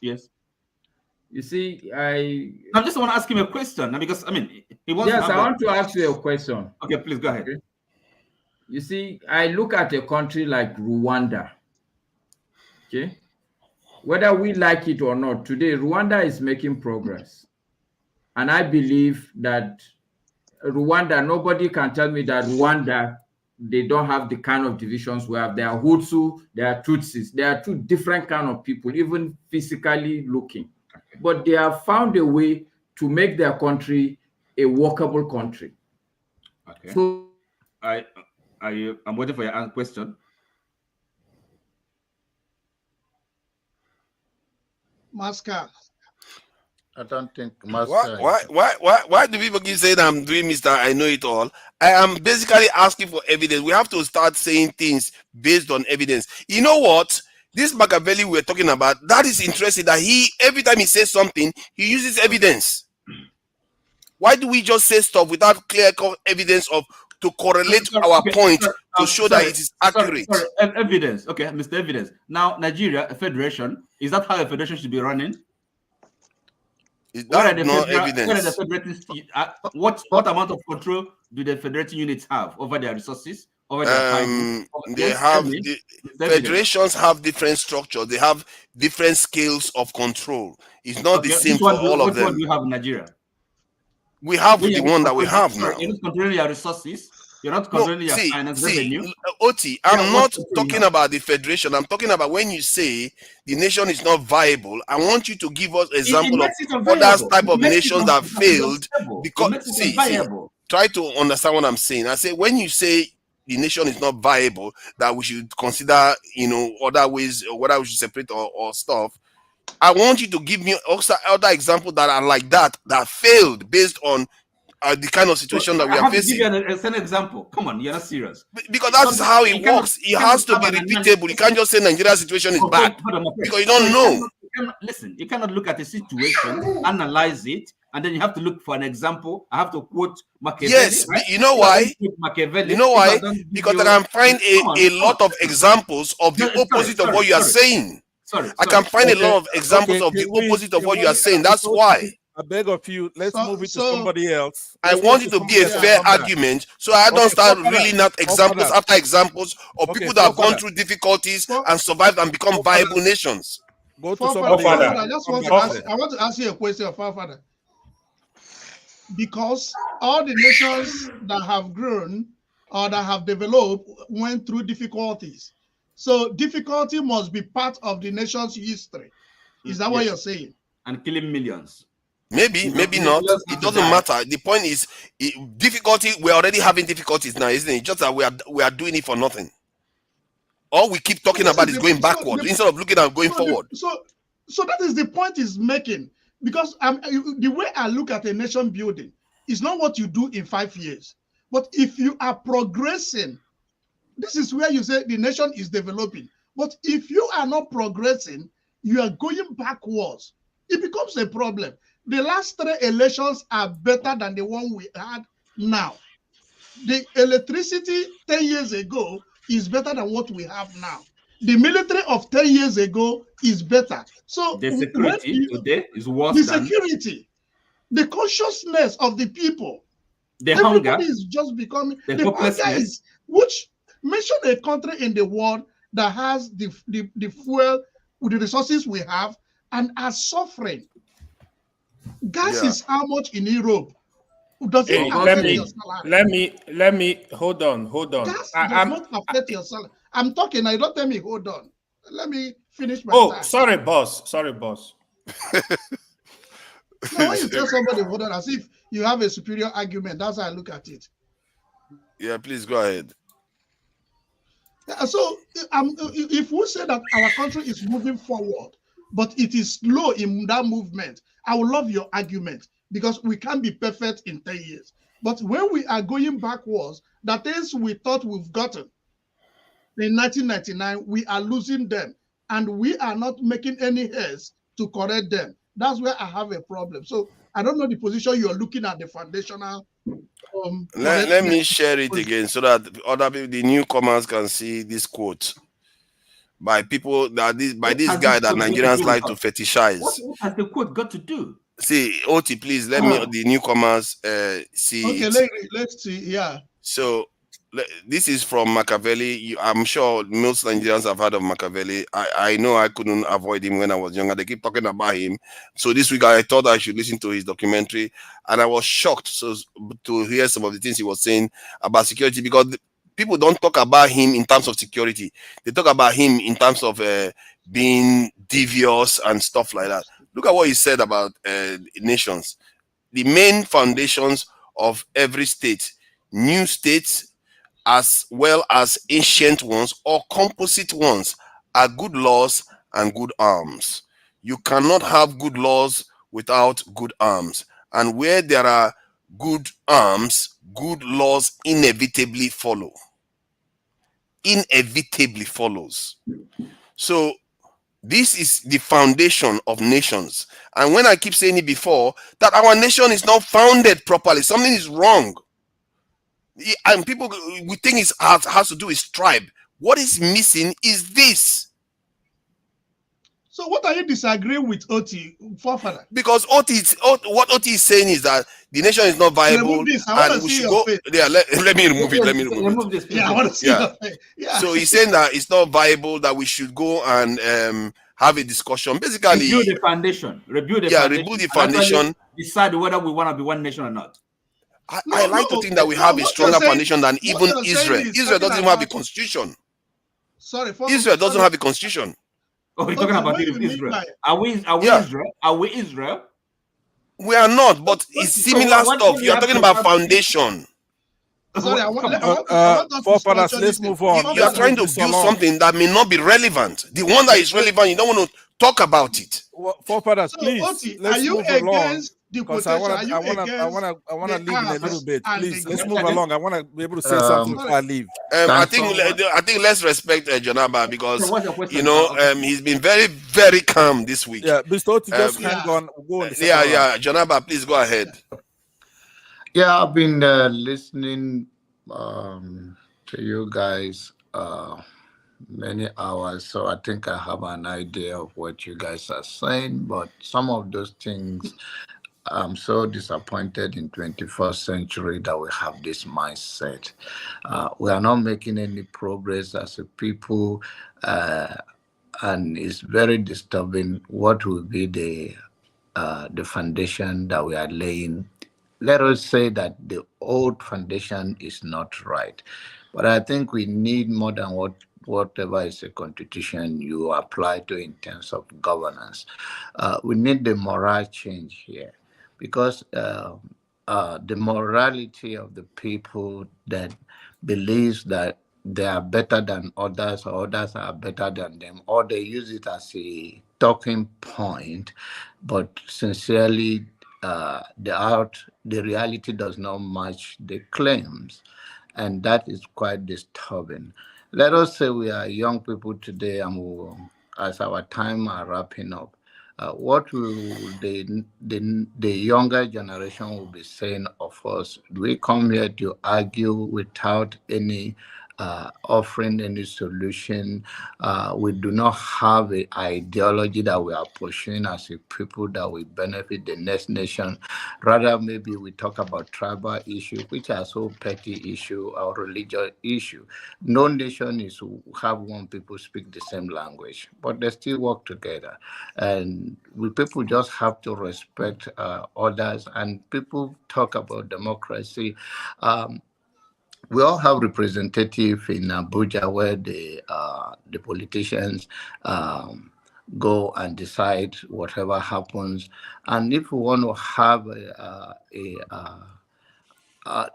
Yes. You see, I just want to ask him a question because he wants. Yes, I want to ask you a question. Okay, please go ahead. Okay. You see, I look at a country like Rwanda. Okay, whether we like it or not, today Rwanda is making progress, and I believe that Rwanda. Nobody can tell me that Rwanda they don't have the kind of divisions we have. There are Hutu, there are Tutsis. There are two different kind of people, even physically looking. But they have found a way to make their country a workable country. Okay. So I'm waiting for your question. Masca. I don't think Why do people keep saying I'm doing Mr. I know it all? I am basically asking for evidence. We have to start saying things based on evidence. You know what? This Machiavelli we're talking about, that is interesting that every time he says something, he uses evidence. Why do we just say stuff without clear evidence to correlate our point to show that it is accurate? Evidence. Okay, Mr. Evidence. Now, Nigeria, a federation, is that how a federation should be running? That's no evidence. What amount of control do the federating units have over their resources? Federations have different structures. They have different scales of control. It's not the same for all of them. What do you have in Nigeria? We have the one that we have now. You're not controlling your resources. You're not No, controlling your finance revenue. Oti, I'm not talking about the federation. I'm talking about when you say the nation is not viable. I want you to give us example of other type of nations that failed because try to understand what I'm saying. I say when you say the nation is not viable, that we should consider, other ways or whether we should separate or stuff. I want you to give me also other examples that are like that failed based on the kind of situation that we are facing. I have to give you an example. Come on, you're not serious. Because that's how it works. It has to be repeatable. You can't just say Nigeria's situation is bad because you don't know. Listen, you cannot look at a situation, analyze it, and then you have to look for an example. I have to quote Machiavelli. Yes, right? You know why? You know why? Because I can find a lot of examples of the opposite of what you are saying. I can find a lot of examples of the opposite of what you are saying. That's why. I beg of you, let's move it to somebody else. I want it to be a fair argument, so I don't start reeling out examples after examples of people that have gone through difficulties and survived and become viable nations. Go to somebody else. I want to ask you a question, Father. Because all the nations that have grown or that have developed went through difficulties. So difficulty must be part of the nation's history. Is that what you're saying? And killing millions. Maybe not. It doesn't matter. The point is, difficulty. We're already having difficulties now, isn't it? Just that we are doing it for nothing. All we keep talking about is going backward instead of looking at going forward. So that is the point he's making. Because the way I look at a nation building is not what you do in 5 years, but if you are progressing, this is where you say the nation is developing. But if you are not progressing, you are going backwards. It becomes a problem. The last 3 elections are better than the one we had now. The electricity 10 years ago is better than what we have now. The military of 10 years ago is better. So the security today is worse than security. The consciousness of the people. The hunger is just becoming the hopelessness. Which mention a country in the world that has the fuel with the resources we have and are suffering. Gas is how much in Europe? Does it affect your salary? Let me hold on. Gas does not affect your salary. I'm talking. I don't tell me hold on. Let me finish my time. Sorry, boss. No, when you tell somebody hold on, as if you have a superior argument, that's how I look at it. Yeah, please go ahead. So, if we say that our country is moving forward, but it is slow in that movement, I would love your argument because we can't be perfect in 10 years. But when we are going backwards, the things we thought we've gotten in 1999, we are losing them, and we are not making any haste to correct them. That's where I have a problem. So I don't know the position you're looking at the foundational. Let me share it again so that other people, the newcomers, can see this quote by people that this guy that Nigerians like to fetishize. What has the quote got to do? See, Oti, please let me the newcomers see. Okay, let's see. Yeah. So this is from Machiavelli. I'm sure most Nigerians have heard of Machiavelli. I know I couldn't avoid him when I was younger. They keep talking about him. So this week I thought I should listen to his documentary, and I was shocked to hear some of the things he was saying about security, because people don't talk about him in terms of security. They talk about him in terms of being devious and stuff like that. Look at what he said about nations. The main foundations of every state, new states, as well as ancient ones or composite ones, are good laws and good arms. You cannot have good laws without good arms. And where there are good arms, good laws inevitably follow. Inevitably follows. So this is the foundation of nations. And when I keep saying it before, that our nation is not founded properly, something is wrong. And people, we think it has to do with tribe. What is missing is this. So what are you disagreeing with Oti, forefather? Because what Oti is saying is that the nation is not viable, and we should go. Yeah, let me remove it. Let me remove this. Yeah, I want to see your face. Yeah. So he's saying that it's not viable, that we should go and have a discussion. Basically, rebuild the foundation. Rebuild the foundation. Decide whether we want to be one nation or not. I like to think that we have a stronger foundation than even Israel. Israel doesn't even have a constitution. Sorry, Israel doesn't have a constitution. Oh, you're talking about Israel. Are we Israel? Are we Israel? We are not, but it's similar stuff. You're talking about foundation. Sorry, I want forefathers, let's move on. You are trying to build something that may not be relevant. The one that is relevant, you don't want to talk about it. Forefathers, please, Oti, let's move along. Because I want to leave in a little bit. Please, let's move along. I want to be able to say something before I leave. I think let's respect Janaba because he's been very, very calm this week. Yeah, Mr. Oti, just hang on. We'll go on Janaba, please go ahead. Yeah, I've been listening to you guys many hours, so I think I have an idea of what you guys are saying. But some of those things, I'm so disappointed in 21st century that we have this mindset. We are not making any progress as a people, and it's very disturbing. What will be the foundation that we are laying? Let us say that the old foundation is not right, but I think we need more than whatever is a constitution you apply to in terms of governance. We need the moral change here, because the morality of the people that believes that they are better than others or others are better than them, or they use it as a talking point, but sincerely the reality does not match the claims, and that is quite disturbing. Let us say we are young people today, and as our time are wrapping up, what will the younger generation will be saying of us? Do we come here to argue without any offering any solution? We do not have an ideology that we are pursuing as a people that will benefit the next nation. Rather, maybe we talk about tribal issue, which are so petty issue, or religious issue. No nation is have one people speak the same language, but they still work together. And we people just have to respect others. And people talk about democracy. We all have representative in Abuja where the politicians go and decide whatever happens. And if we want to have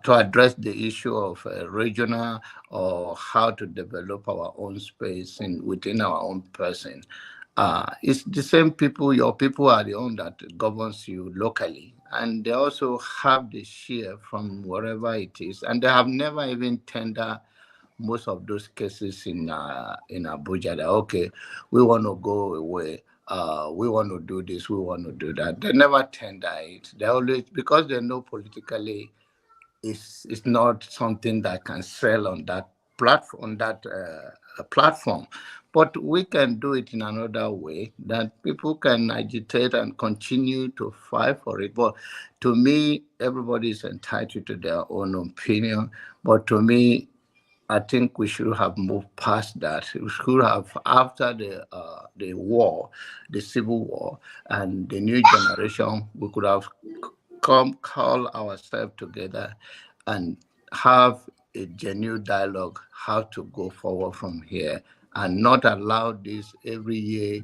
to address the issue of regional or how to develop our own space within our own person, it's the same people. Your people are the one that governs you locally, and they also have the share from wherever it is, and they have never even tendered most of those cases in Abuja that, okay, we want to go away, we want to do this, we want to do that. They never tender it. They always, because they know politically it's not something that can sell on that platform. But we can do it in another way that people can agitate and continue to fight for it. But to me, everybody is entitled to their own opinion. But to me, I think we should have moved past that. We should have, after the war, the civil war, and the new generation, we could have call ourselves together and have a genuine dialogue how to go forward from here, and not allow this every year.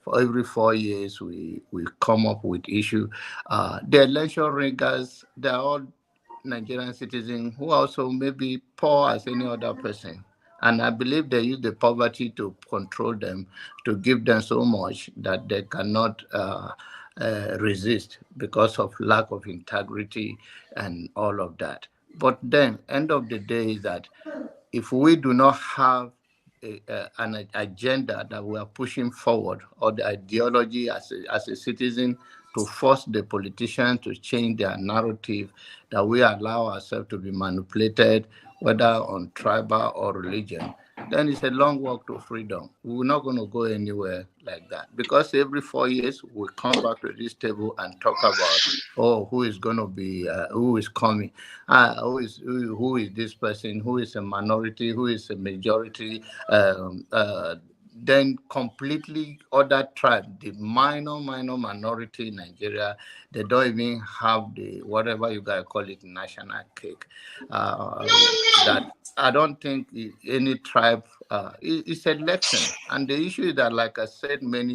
For every 4 years, we come up with issue. The election riggers, they're all Nigerian citizens who also may be poor as any other person. And I believe they use the poverty to control them, to give them so much that they cannot resist because of lack of integrity and all of that. But then, end of the day is that if we do not have an agenda that we are pushing forward, or the ideology as a citizen, to force the politicians to change their narrative, that we allow ourselves to be manipulated, whether on tribal or religion, then it's a long walk to freedom. We're not going to go anywhere like that, because every 4 years we come back to this table and talk about, who is going to be, who is coming, who is this person, who is a minority, who is a majority. then completely other tribe, the minor minority in Nigeria, they don't even have the whatever you guys call it national cake. That I don't think any tribe. It's election, and the issue is that, like I said many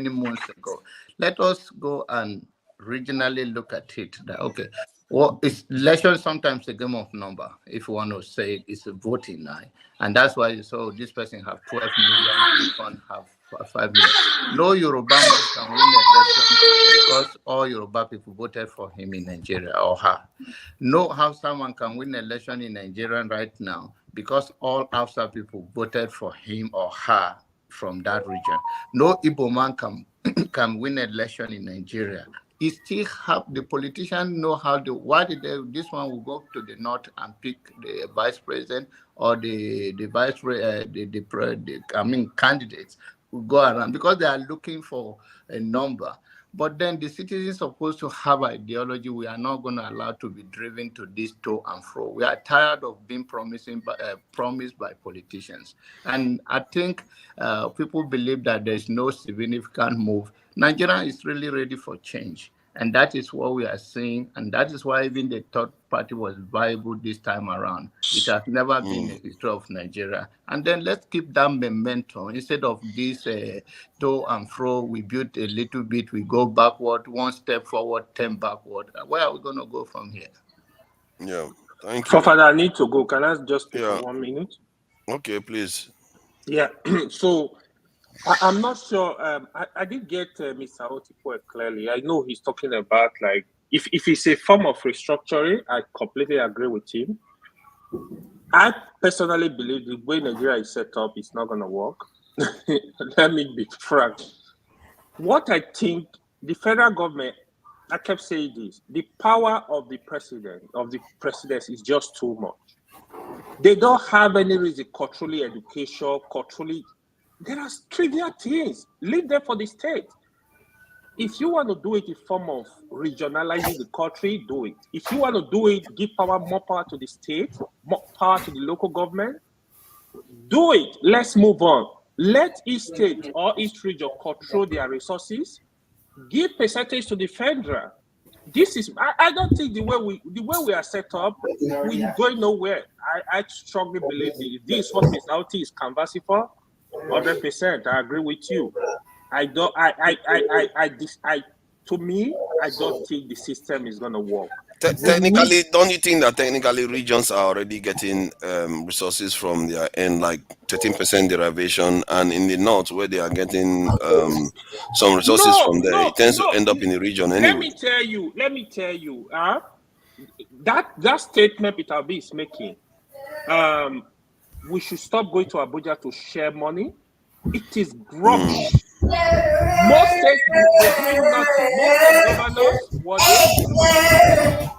months ago, let us go and regionally look at it. That okay, well, it's election sometimes a game of number. If you want to say it's a voting night, and that's why you saw this person have 12 million, this one have 5 million. No Yoruba man can win the election because all Yoruba people voted for him in Nigeria or her. No Hausa man can win election in Nigeria right now because all Hausa people voted for him or her from that region. No Igbo man can can win election in Nigeria. It still have the politicians know how to. Why did they, this one will go to the north and pick the vice president or the vice candidates will go around because they are looking for a number. But then the citizens supposed to have ideology. We are not going to allow to be driven to this to and fro. We are tired of being promised by politicians. And I think people believe that there's no significant move. Nigeria is really ready for change. And that is what we are seeing. And that is why even the third party was viable this time around. It has never been a history of Nigeria. And then let's keep that momentum. Instead of this to and fro, we build a little bit, we go backward, one step forward, 10 backward. Where are we going to go from here? Yeah, thank you. So, Father, I need to go. Can I just speak for 1 minute? Okay, please. Yeah. So, I'm not sure. I did get Mr. Otipo clearly. I know he's talking about like if it's a form of restructuring, I completely agree with him. I personally believe the way Nigeria is set up is not going to work. Let me be frank. What I think the federal government, I kept saying this, the power of the presidency is just too much. They don't have any reason, culturally, education, culturally. There are trivial things. Leave them for the state. If you want to do it in form of regionalizing the country, do it. If you want to do it, give more power to the state, more power to the local government, do it. Let's move on. Let each state or each region control their resources. Give percentage to the federal. This is I don't think the way we are set up, we're going nowhere. I strongly believe this is what Mr. Auti is canvassing for. 100%, I agree with you. To me, I don't think the system is going to work. Technically, don't you think that technically regions are already getting resources from their end, like 13% derivation, and in the north where they are getting some resources from there, it tends to end up in the region anyway. Let me tell you, that statement Peter Obi is making, we should stop going to Abuja to share money. It is rubbish. Most states, they're doing nothing. Most state governors, what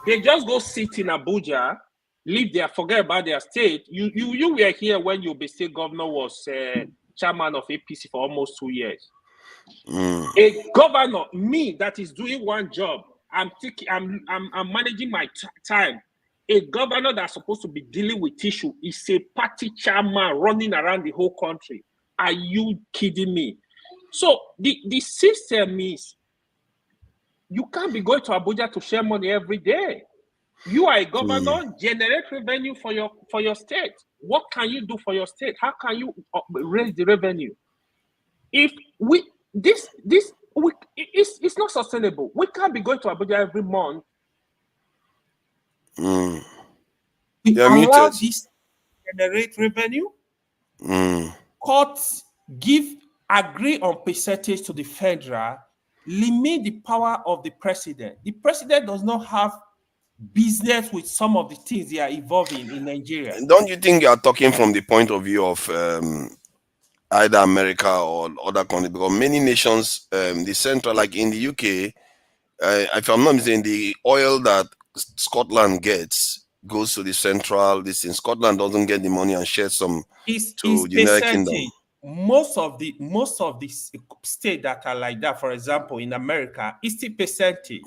they just go sit in Abuja, live there, forget about their state. You were here when your state governor was chairman of APC for almost 2 years. A governor, me, that is doing one job, I'm managing my time. A governor that's supposed to be dealing with issue is a party chairman running around the whole country. Are you kidding me? So the system is you can't be going to Abuja to share money every day. You are a governor, generate revenue for your state. What can you do for your state? How can you raise the revenue? If it's not sustainable. We can't be going to Abuja every month. Allow this generate revenue. Courts agree on percentage to the federal, limit the power of the president. The president does not have business with some of the things they are evolving in Nigeria. Don't you think you are talking from the point of view of either America or other countries? Because many nations, the central, like in the UK, if I'm not mistaken, the oil that Scotland gets goes to the central. This in Scotland doesn't get the money and shares some to the United Kingdom. Most of the states that are like that, for example, in America, it's the percentage.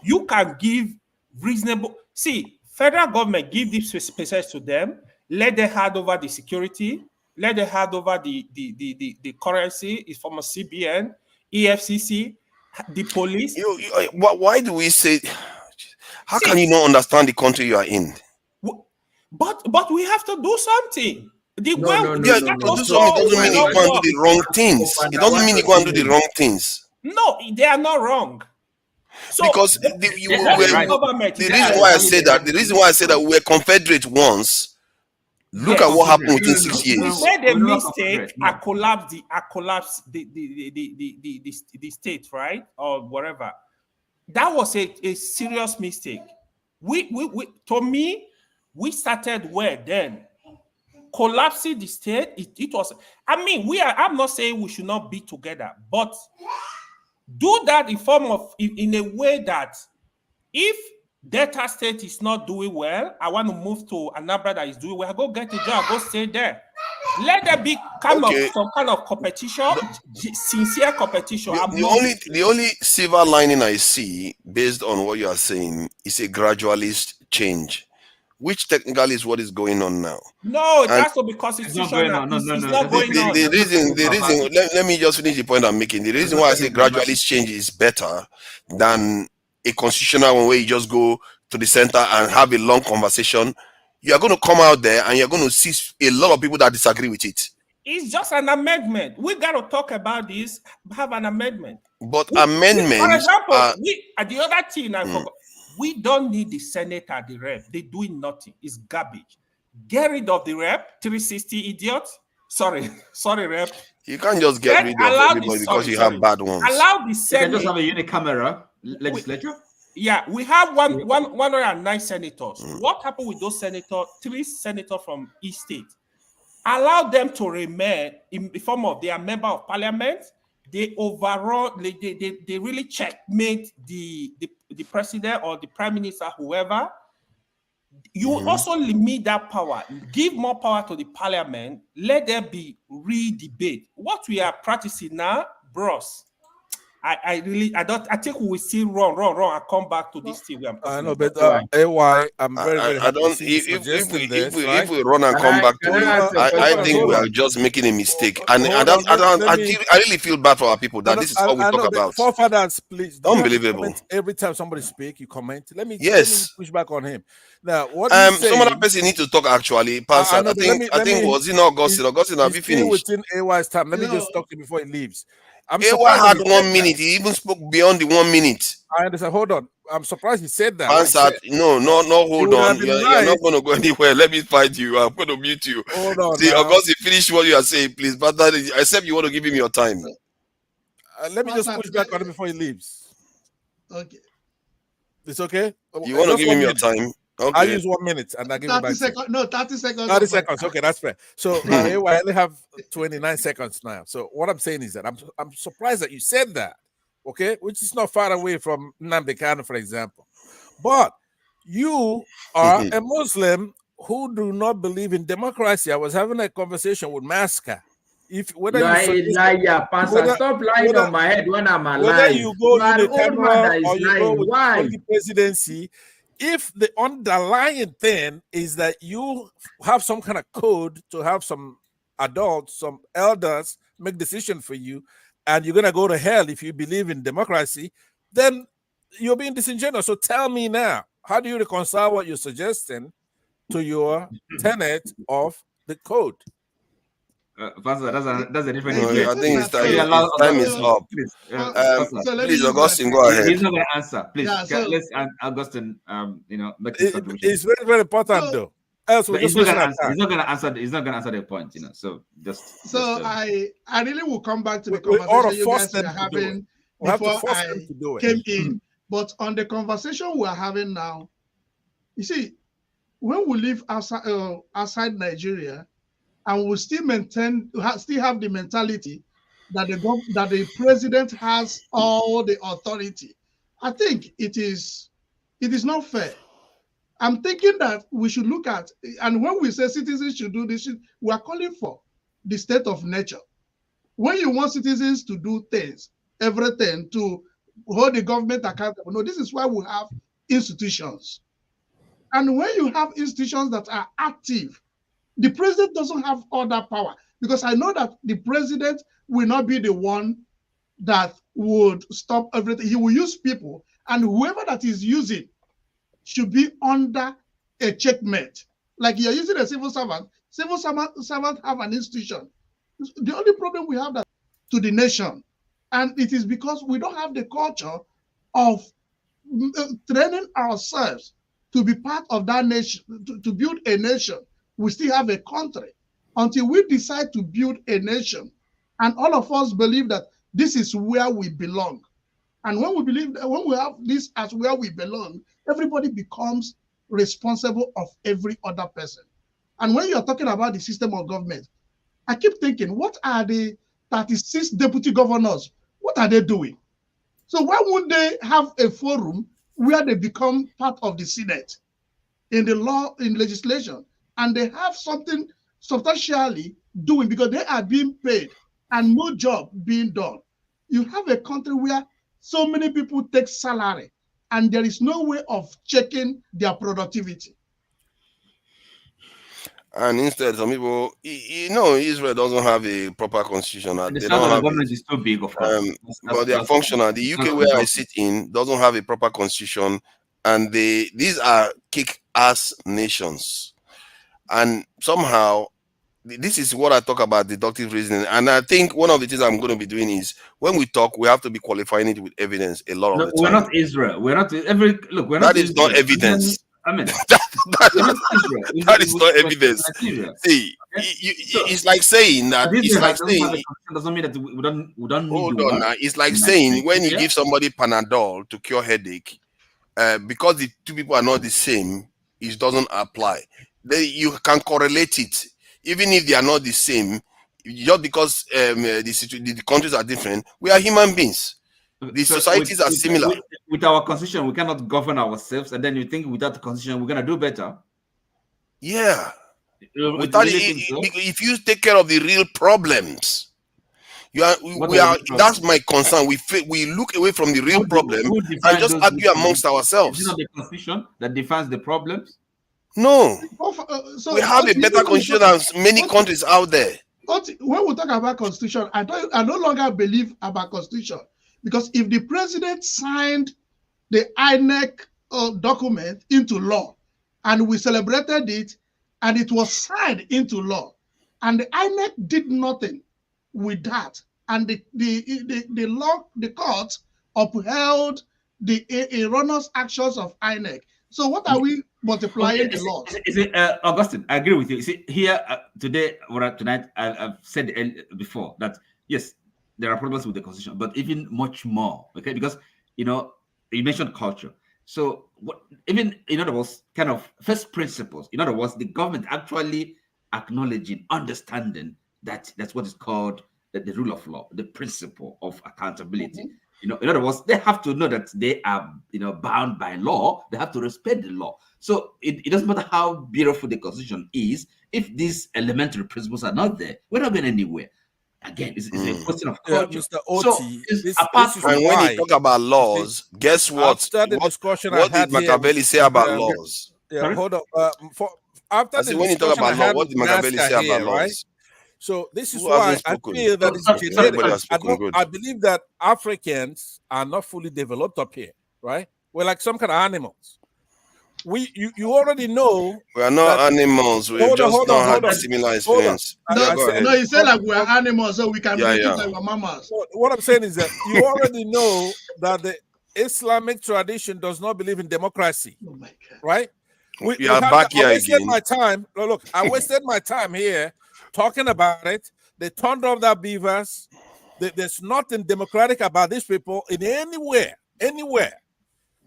You can give reasonable. See, federal government give this percentage to them, let them hand over the security. Let them hand over the currency is from a CBN, EFCC, the police. Why do we say? How See, can you not understand the country you are in? But we have to do something. Yeah, to do something doesn't mean you go and do the wrong things. It doesn't mean you go and do the wrong things. No, they are not wrong. So Because the reason why I say that we were confederate once. Look at what happened within 6 years. We made a mistake. I collapsed the state, right, or whatever. That was a serious mistake. To me, we started where then. Collapsing the state, it was. I mean, I'm not saying we should not be together, but do that in a way that if Delta State is not doing well, I want to move to Anambra that is doing well. Go get a job, go stay there. Let there be some kind of competition, sincere competition. The only silver lining I see, based on what you are saying, is a gradualist change, which technically is what is going on now. No, that's not because it's not going on. It's not going on. The reason. Let me just finish the point I'm making. The reason why I say gradualist change is better than a constitutional one where you just go to the center and have a long conversation. You are going to come out there and you're going to see a lot of people that disagree with it. It's just an amendment. We got to talk about this. Have an amendment. But amendments. For example, the other thing I forgot. We don't need the Senate and the rep. They're doing nothing. It's garbage. Get rid of the rep. 360 idiot. Sorry, rep. You can't just get rid of everybody because you have bad ones. Allow the Senate. You can just have a unicameral legislature. We have 109 senators. What happened with those senators? 3 senators from each state. Allow them to remain in the form of they are member of parliament. They overall, they really checkmate the president or the prime minister, whoever. You also limit that power. Give more power to the parliament. Let there be re-debate. What we are practicing now, bros. I think we will still run and come back to this thing. I know, but AY, I'm very happy to see if we run and come back to it, I think we are just making a mistake, and I really feel bad for our people that this is all we talk about. Forefathers, please. Unbelievable. Every time somebody speaks, you comment. Let me push back on him. Now, what some other person need to talk actually. Pastor, I think was in Augustine. Augustine, have you finished? Within AY's time. Let me just talk to him before he leaves. AY had 1 minute. He even spoke beyond the 1 minute. I understand. Hold on. I'm surprised he said that. Answered. No, hold on. You're not going to go anywhere. Let me fight you. I'm going to mute you. Hold on. See, Augustine, finish what you are saying, please. But except you want to give him your time. Let me just push back on him before he leaves. Okay. It's okay? You want to give him your time? Okay. I'll use 1 minute and I'll give 30 it back. seconds. No, 30 seconds. 30 seconds. Okay, that's fair. So I only have 29 seconds now. So what I'm saying is that I'm surprised that you said that, okay, which is not far away from Nnamdi Kanu, for example. But you are a Muslim who do not believe in democracy. I was having a conversation with Maska. Whether you are a liar, Pastor. Stop lying on my head when I'm alive. Whether you go in the camera or you go with the presidency, if the underlying thing is that you have some kind of code to have some adults, some elders make decisions for you, and you're going to go to hell if you believe in democracy, then you're being disingenuous. So tell me now, how do you reconcile what you're suggesting to your tenet of the code? Pastor, that's a different issue. I think time is up. Please, Augustine, go ahead. He's not going to answer. Please, let's Augustine, make his contribution. It's very, very important, though. Else we're he's not going to answer. He's not going to answer the point, So I really will come back to the conversation you guys were having before I came in. But on the conversation we're having now, you see, when we live outside Nigeria, and we still have the mentality that the president has all the authority. I think it is not fair. I'm thinking that we should look at, and when we say citizens should do this, we are calling for the state of nature. When you want citizens to do things, everything, to hold the government accountable, no, this is why we have institutions. And when you have institutions that are active, The president doesn't have all that power, because I know that the president will not be the one that would stop everything. He will use people, and whoever that is using should be under a checkmate. Like you're using a civil servant have an institution. The only problem we have that to the nation, and it is because we don't have the culture of training ourselves to be part of that nation, to build a nation. We still have a country until we decide to build a nation, and all of us believe that this is where we belong. And when we believe that, when we have this as where we belong, everybody becomes responsible of every other person. And when you're talking about the system of government, I keep thinking, what are the 36 deputy governors? What are they doing? So why would they have a forum where they become part of the Senate in the law, in legislation, and they have something substantially doing because they are being paid and no job being done? You have a country where so many people take salary and there is no way of checking their productivity. And instead, some people, Israel doesn't have a proper constitution. The They size don't of the have government it. is too big, of course. But they are functional. The UK, where I sit in, doesn't have a proper constitution, and these are kick-ass nations. And somehow, this is what I talk about deductive reasoning. And I think one of the things I'm going to be doing is when we talk, we have to be qualifying it with evidence a lot of No, the we're time. not Israel. We're not every look. We're That not is Israel. not evidence. I mean, That we're not Israel. that is not evidence. Nigeria. See, it's like saying that. But It's Israel like doesn't have saying. a constitution, doesn't mean that we don't need Hold the on one. now. It's like in saying when you Nigeria. give somebody Panadol to cure headache, because the two people are not the same, it doesn't apply. You can correlate it, even if they are not the same. Just because the countries are different, we are human beings. The So societies are similar. with our constitution, we cannot govern ourselves, and then you think without the constitution we're gonna do better. Yeah. You Without really think so? if you take care of the real problems, What are the real problems? that's my concern. We look away from the real problem Who and defines just those argue real amongst problems? ourselves. Is it not the constitution that defines the problems? No. So We have a better constitution than many countries out there. When we talk about constitution, I no longer believe about constitution, because if the president signed the INEC document into law and we celebrated it and it was signed into law and the INEC did nothing with that, and the law, the court upheld the erroneous actions of INEC. So what are we multiplying the laws? Is it Augustine? I agree with you. You see, here today or tonight, I've said before that yes, there are problems with the constitution, but even much more. Okay, because you mentioned culture. So even in other words, kind of first principles. In other words, the government actually acknowledging, understanding that that's what is called the rule of law, the principle of accountability. Mm-hmm. In other words, they have to know that they are, bound by law. They have to respect the law. So it doesn't matter how beautiful the constitution is. If these elementary principles are not there, we're not going anywhere. Again, it's a question of culture. Mr. Oti, and when you talk about laws, guess what? After the discussion what I had did Machiavelli say about laws? Yeah, hold on. After the when you talk discussion about I law, had what did with Machiavelli say Nasca about here, laws? right? So this is Who why hasn't I spoken? feel that it's Everybody has genetic. spoken. Good. I believe that Africans are not fully developed up here, right? We're like some kind of animals. You already know we are not animals. We just don't have a similar experience. No, you say like we're animals, so we can make it like we're mammals. So what I'm saying is that you already know that the Islamic tradition does not believe in democracy, right? We are back here again. I wasted my time here talking about it. They turned off their beavers. There's nothing democratic about these people in anywhere.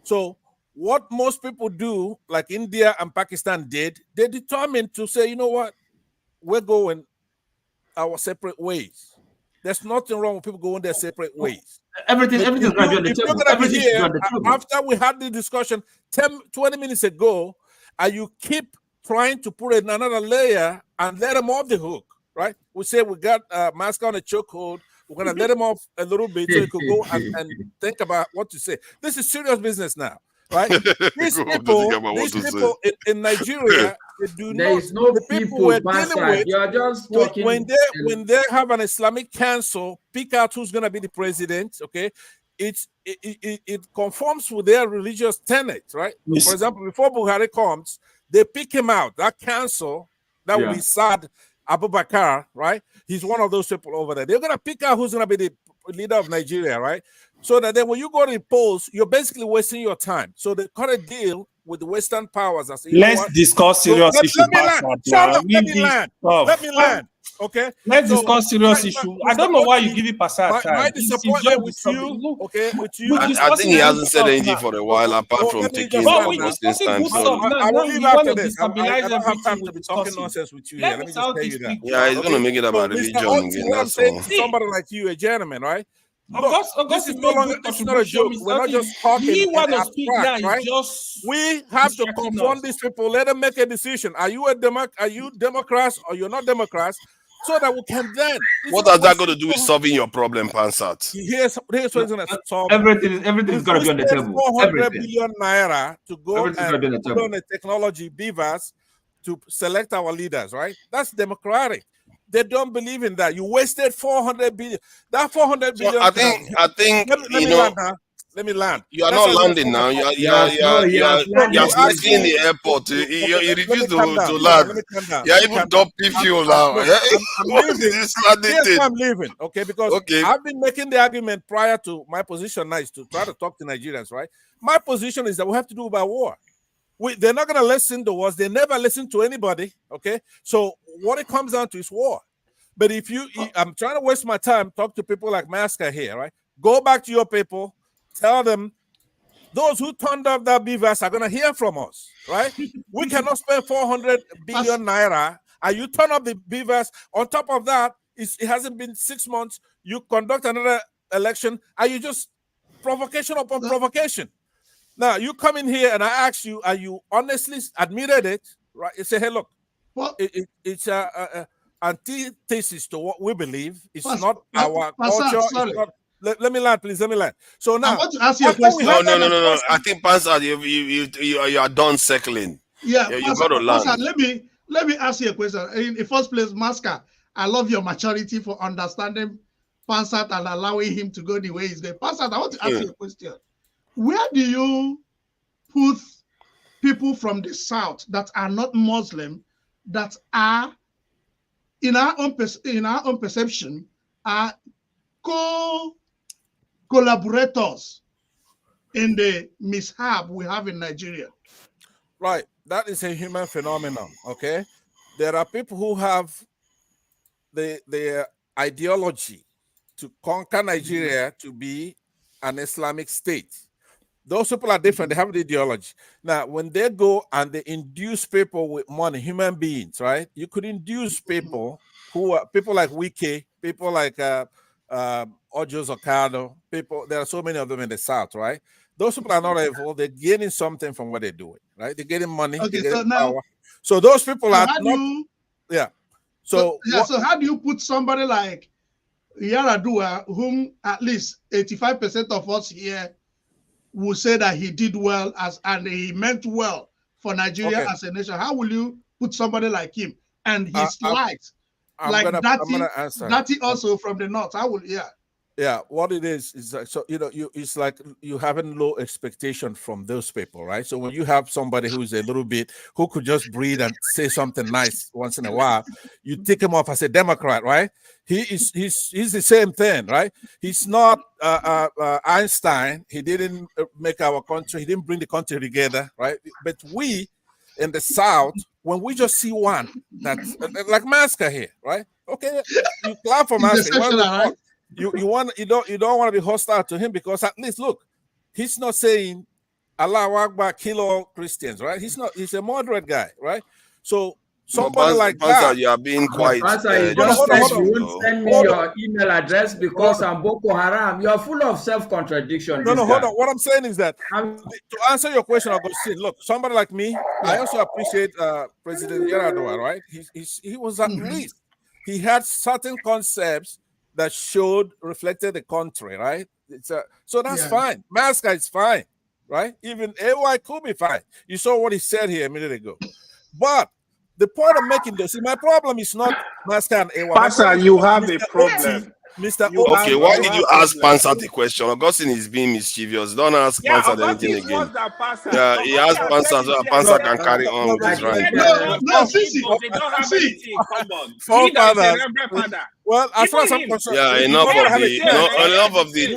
So what most people do, like India and Pakistan did, they determined to say, you know what, we're going our separate ways. There's nothing wrong with people going their separate ways. Everything's going to be on the table. After we had the discussion 20 minutes ago, and you keep trying to put another layer and let them off the hook, right? We say we got mask on a chokehold. We're going to let them off a little bit so you could go and think about what to say. This is serious business now. right? These people in Nigeria, they do There not. is no The people people, we're dealing bastard. with, You are just talking. when they have an Islamic council, pick out who's going to be the president. Okay, it conforms with their religious tenets, right? For example, before Buhari comes, they pick him out. That council, that will be Saad Abubakar, right? He's one of those people over there. They're going to pick out who's going to be the leader of Nigeria, right? So that then when you go to the polls, you're basically wasting your time. So they cut a deal with the Western powers. I say, let's discuss serious issue. Let me land. Shut up. Let me land. Let me land. Okay. Let's discuss serious issue. I don't know why you give it Passat time. My disappointment with you, okay, with you. I think he hasn't said anything for a while, apart from taking Augustine's time. So I will leave after this. I don't have time to be talking nonsense with you here. Let me just tell you that. Yeah, he's gonna make it about religion again. What I'm That's all. saying, somebody like you, a gentleman, right? August This is no longer. This is not a joke. We're not just talking. He want to speak now. Right? Just we have to confront these people. Let them make a decision. Are you Are you Democrats or you're not Democrats? So that we can then. What has that got to do with solving your problem, Pansat? Here's what's going to solve. Everything is going to be on the table. 400 billion naira to go and put on the a technology, BVAS, to select our leaders, right? That's democratic. They don't believe in that. You wasted 400 billion. That 400 billion. I think. Let me land. You are not landing now. You're sitting in the airport. You refuse to land. You're even dumping fuel now. I'm leaving. Okay, because I've been making the argument prior to my position now is to try to talk to Nigerians, right? My position is that we have to do about war. They're not going to listen to us. They never listen to anybody. Okay, so what it comes down to is war. But if I'm trying to waste my time, talk to people like Masker here, right? Go back to your people. Tell them those who turned off that BVAS are going to hear from us, right? We cannot spend 400 billion naira and you turn up the BVAS. On top of that, it hasn't been 6 months. You conduct another election and you just provocation upon provocation. Now, you come in here and I ask you, and you honestly admitted it, right? You say, hey, look, it's a antithesis to what we believe. It's not our culture. It's not. Let me land, please. Let me land. So now, I want to ask you a question. No. I think Pansat, you are done circling. Yeah, you got to land. Pansat, let me ask you a question. In the first place, Masker, I love your maturity for understanding Pansat and allowing him to go the way he's going. Pansat, I want to ask you a question. Where do you put people from the south that are not Muslim, that are in our own perception are collaborators in the mishap we have in Nigeria? Right, that is a human phenomenon. Okay, there are people who have the ideology to conquer Nigeria to be an Islamic state. Those people are different. They have the ideology. Now, when they go and they induce people with money, human beings, right? You could induce people who are people like Wike, people like Ojo Zocado, people. There are so many of them in the South, right? Those people are not evil. They're getting something from what they're doing, right? They're getting money. Okay, they're getting so now, power. So those people are how not. Yeah. So how do you put somebody like Yaradua, whom at least 85% of us here will say that he did well and he meant well for Nigeria as a nation? How will you put somebody like him and his likes, like Dati also from the north? How will Yeah, what it is like, so it's like you having low expectation from those people, right? So when you have somebody who's a little bit who could just breathe and say something nice once in a while, you take him off as a Democrat, right? He's the same thing, right? He's not Einstein. He didn't make our country. He didn't bring the country together, right? But we in the South, when we just see one that's like Masker here, right? Okay, you clap for Masker. You don't want to be hostile to him because at least look, he's not saying Allah Akbar, kill all Christians, right? He's a moderate guy, right? So somebody like that, you are being quite. You won't send me your email address because I'm Boko Haram. You are full of self-contradiction. No, hold on. What I'm saying is that to answer your question, Augustine, look, somebody like me, I also appreciate President Yaradua, right? He was at least he had certain concepts that reflected the country, right? So that's fine. Masker is fine. right? Even AY could be fine. You saw what he said here a minute ago. But the point I'm making, though, see, my problem is not Master and AY. My Pastor, problem is you about have a Mr. OT, problem. Mr. You OT, Okay, have why right? you did have you ask problem. Pansa the question? Augustine is being mischievous. Don't ask Yeah, Pansa anything Augustine is again. worse than Pastor. Yeah, he Augustine asked has Pansa said so it that here Pansa that can carry on with but his he rant. said No, no, Muslims, see, Igbos, they don't have see, anything in common. He that is a forefathers. Reverend Father. Well, as far as Even I'm him, concerned, Yeah, you're he enough going say to of I'm have the a the same, chance. no, eh? enough I'm of the the same.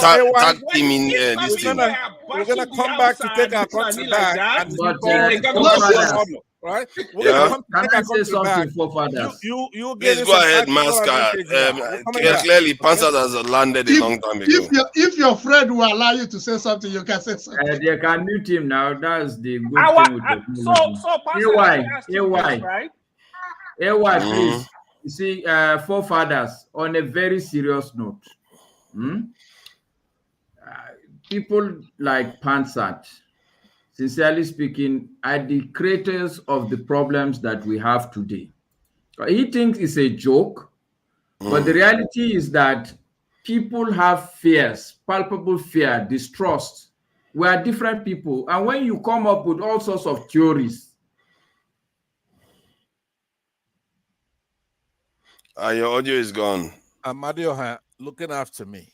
AY, When you teaming keep this coming we're thing. gonna here we're gonna bashing the come back to Hausa take and our the country Fulani like back, that, and But you call they're gonna no, Obasanjo come. see, honor, right? We're gonna Yeah, come to can take I our say country back. something, forefathers? You please gaining go some ahead, tactical Masca. advantage now. We're coming back. Clearly, Okay. Pansa has landed a long time ago. if your friend will allow you to say something, you can say something. They can mute him now. That's the good thing with technology. So Pastor, let me ask you this, AY, right? Mm. please. You see, forefathers, on a very serious note, hmm? People like Pansat, sincerely speaking, are the creators of the problems that we have today. He thinks it's a joke, but the reality is that people have fears, palpable fear, distrust. We are different people. And when you come up with all sorts of theories, Your audio is gone. Amadioha looking after me.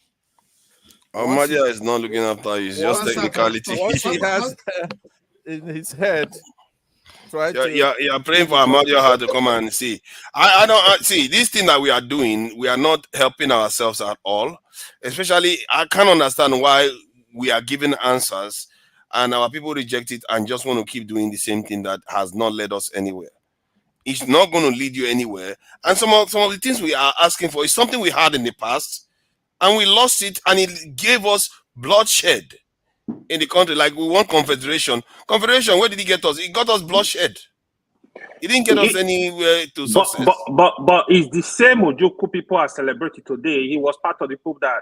Amadia is not looking after you. It's just Once technicality. he has in his head, try to You're praying bring for the Amadio country. to come and see. I don't see this thing that we are doing. We are not helping ourselves at all. Especially, I can't understand why we are giving answers and our people reject it and just want to keep doing the same thing that has not led us anywhere. It's not going to lead you anywhere. And some of the things we are asking for is something we had in the past and we lost it, and it gave us bloodshed in the country. Like we want confederation. Confederation, where did it get us? It got us bloodshed. It didn't get us anywhere to success. But it's the same Ojoku people are celebrating today. He was part of the people that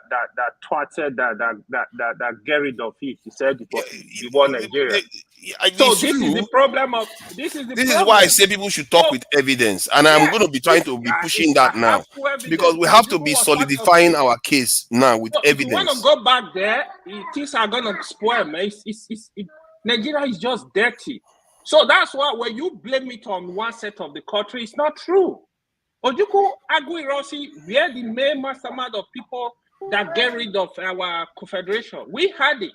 twatted that get rid of it. He said it was the one Nigeria. So It's this is the true. problem of this is the This is problem. why I say people should talk with evidence, and I'm going to be trying to be pushing that I have now, full evidence. because we have to Ojuku be was part of solidifying it. our case now with So if you want to evidence. go back there, things are gonna spoil, man. Nigeria is just dirty. So that's why when you blame it on one set of the country, it's not true. Ojuku Agui Rossi, we are the main mastermind of people that get rid of our confederation. We had it.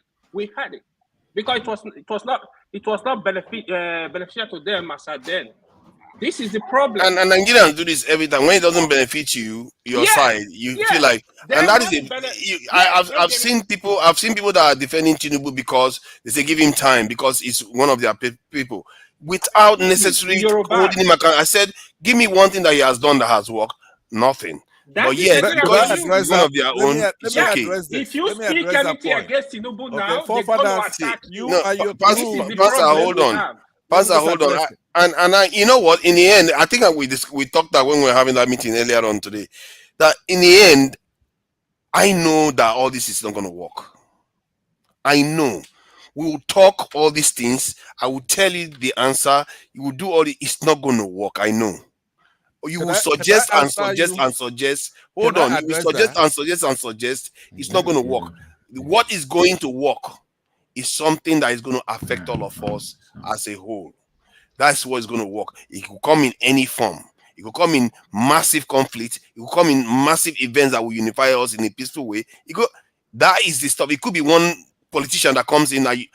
Because it was not beneficial to them as at then. This is the problem. And Nigerians do this every time. When it doesn't benefit you, your side, you feel like, and that is I've seen people that are defending Tinubu because they say give him time because it's one of their people, without necessarily holding him accountable. I said, give me one thing that he has done that has worked. Nothing. But yet, because it's one of their own, it's okay. If you speak anything against Tinubu now, they're going to attack you. No, This is the Pastor, problem hold we on. have. Pastor, hold on. You know what? In the end, I think we talked that when we were having that meeting earlier on today. That in the end, I know that all this is not going to work. I know. We will talk all these things. I will tell you the answer. You will do all the. It's not going to work. I know. You will suggest and suggest and suggest. Hold on. You will suggest and suggest and suggest. It's not going to work. What is going to work is something that is going to affect all of us as a whole. That's what's going to work. It will come in any form. It will come in massive conflict. It will come in massive events that will unify us in a peaceful way. That is the stuff. It could be one politician that comes in and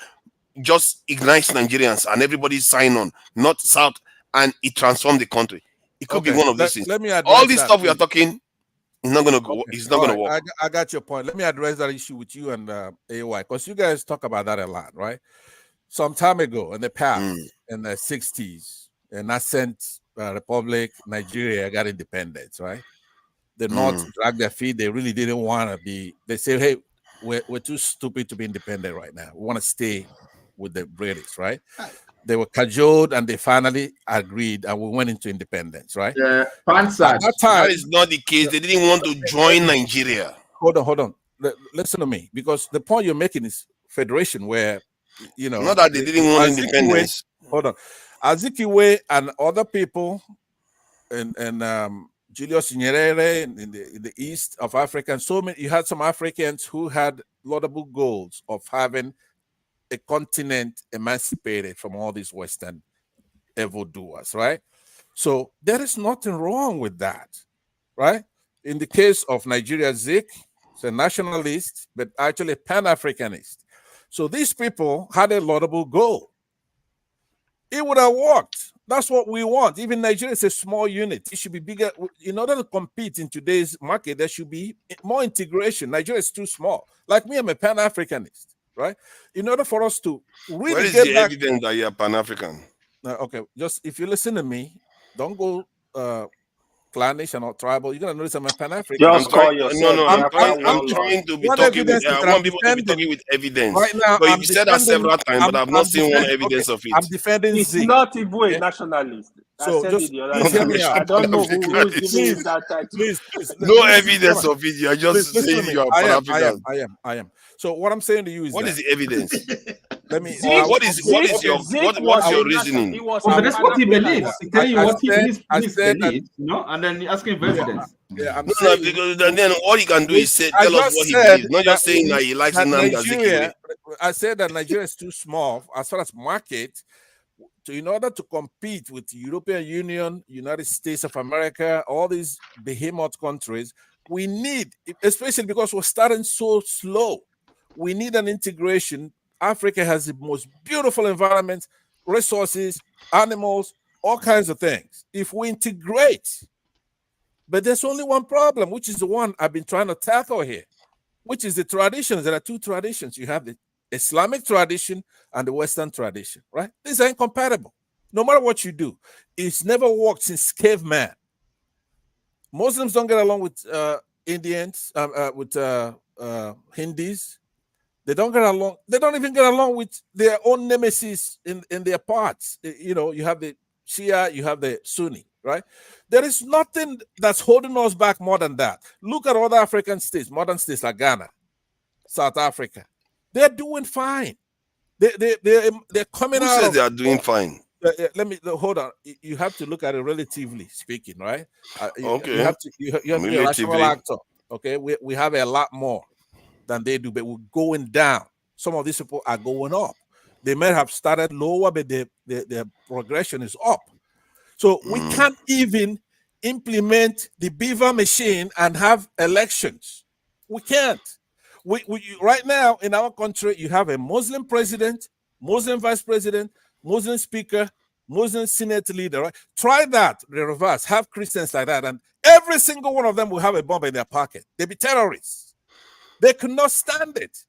just ignites Nigerians and everybody sign on, north, south, and it transforms the country. It could be one of those things. Let me address all this that, stuff we are please. talking is not going to go. It's not going to work. I got your point. Let me address that issue with you and AY, because you guys talk about that a lot, right? Some time ago in the past, in the 60s, a nascent republic, Nigeria, got independence, right? The North dragged their feet. They really didn't want to be. They said, hey, we're too stupid to be independent right now. We want to stay with the British, right? They were cajoled and they finally agreed and we went into independence, right? At that time, that is not the case. They didn't want to join Nigeria. Hold on. Listen to me, because the point you're making is federation, where not that they didn't want independence. Hold on, Azikiwe and other people, and Julius Nyerere in the east of Africa, and so many. You had some Africans who had laudable goals of having a continent emancipated from all these Western evildoers, right? So there is nothing wrong with that, right? In the case of Nigeria, Zik, it's a nationalist, but actually a Pan-Africanist. So these people had a laudable goal. It would have worked. That's what we want. Even Nigeria is a small unit. It should be bigger. In order to compete in today's market, there should be more integration. Nigeria is too small. Like me, I'm a Pan-Africanist, right? In order for us to really Where is get the back, evidence that you're Pan-African? okay, just if you listen to me, don't go clannish and not tribal. You're gonna notice I'm a Pan-African. Just call yourself I'm trying to be what talking with. evidence is I that I'm want people to be defending? talking with evidence. Right now, But I'm you said that defending. several times, but I've not seen one evidence of I'm it. defending It's Zik. not even a Okay? nationalist. I So said just it the other please hear time. me out. I don't know who's Please, giving him that title. Please, no let me evidence finish. of it. You're Please just listen to saying me. you are I am. So what I'm saying to you is what that, is the evidence? let me. What's your reasoning? But that's what he believes. He's telling you what he believes, you know, and then asking for evidence. Yeah, I'm No, saying, because then all he can do is say, I tell us just what he said believes, not just saying that he likes that Nnamdi Nigeria. Azikiwe. I said that Nigeria is too small as far as market. So in order to compete with the European Union, United States of America, all these behemoth countries, we need, especially because we're starting so slow, we need an integration. Africa has the most beautiful environment, resources, animals, all kinds of things. If we integrate, but there's only one problem, which is the one I've been trying to tackle here, which is the traditions. There are two traditions. You have the Islamic tradition and the Western tradition, right? These are incompatible. No matter what you do, it's never worked since caveman. Muslims don't get along with Indians, with Hindus. They don't get along. They don't even get along with their own nemesis in their parts. You know, you have the Shia, you have the Sunni, right? There is nothing that's holding us back more than that. Look at other African states, modern states like Ghana, South Africa. They're doing fine. They're coming Who out says of. they are doing fine? Let me hold on. You have to look at it relatively speaking, right? Okay. You have to be a rational Relatively. actor. Okay, we have a lot more than they do, but we're going down. Some of these people are going up. They may have started lower, but their progression is up. So we can't even implement the beaver machine and have elections. We can't. We right now in our country, you have a Muslim president, Muslim vice president, Muslim speaker, Muslim Senate leader, right? Try that, the reverse. Have Christians like that, and every single one of them will have a bomb in their pocket. They'll be terrorists. They could not stand it,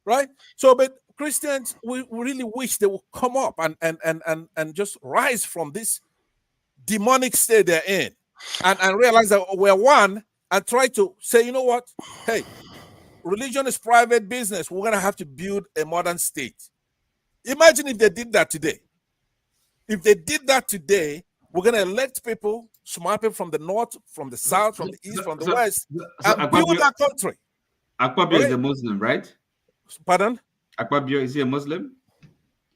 right? So, but Christians, we really wish they would come up and just rise from this demonic state they're in, and realize that we're one, and try to say, you know what? Hey, religion is private business. We're gonna have to build a modern state. Imagine if they did that today. If they did that today, we're going to elect people, smart people from the north, from the south, from the east, from the west, and build that country. Akpabio is a Muslim, right? Pardon? Akpabio, is he a Muslim?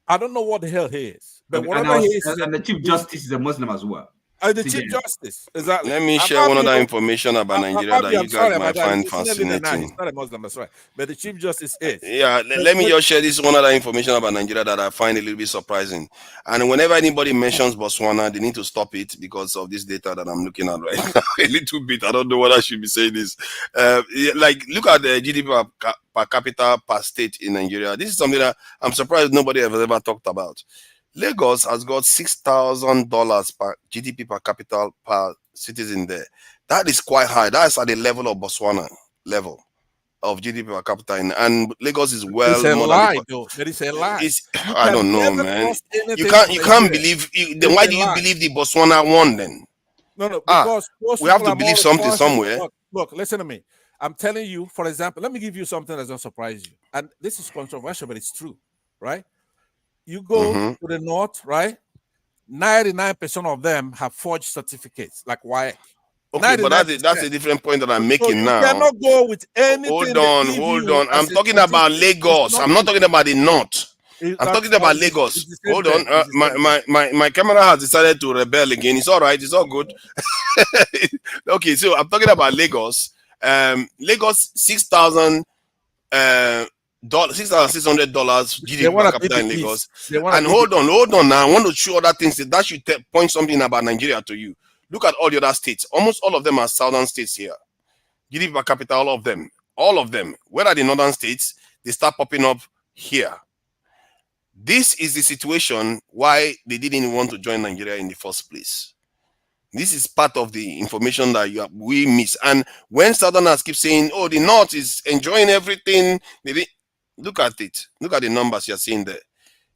I don't know what the hell he is. But Okay, whatever he is. And the Chief Justice is a Muslim as well. The Chief Justice, exactly. Let me share one other information about Nigeria that you guys might find He's fascinating. not a Muslim, that's right. But the Chief Justice is. Yeah, let me just share this one other information about Nigeria that I find a little bit surprising. And whenever anybody mentions Botswana, they need to stop it because of this data that I'm looking at right now. A little bit. I don't know what I should be saying this. Like, look at the GDP per capita per state in Nigeria. This is something that I'm surprised nobody has ever talked about. Lagos has got $6,000 per GDP per capita per citizen there. That is quite high. That's at the level of Botswana level of GDP per capita, and Lagos is well. It's a lie, though. There is a lie. I don't know, man. You can't believe. Then why do you believe the Botswana won then? No, because we have to believe something somewhere. Look, listen to me. I'm telling you, for example, let me give you something that's going to surprise you. And this is controversial, but it's true, right? You go to the north, right? 99% of them have forged certificates, like YX. Okay, but that's a different point that I'm making now. You cannot go with anything. Hold on. I'm talking about Lagos. I'm not talking about the north. I'm talking about Lagos. Hold on. My camera has decided to rebel again. It's all right. It's all good. Okay, so I'm talking about Lagos. Lagos 6,000 $6,600 They GDP per want to be capita the in East. Lagos. They want to And be hold on now. I want to show other things that should point something about Nigeria to you. Look at all the other states. Almost all of them are southern states here. GDP per capita, all of them. All of them. Where are the northern states? They start popping up here. This is the situation why they didn't want to join Nigeria in the first place. This is part of the information that we miss. And when Southerners keep saying, oh, the North is enjoying everything, look at it. Look at the numbers you're seeing there.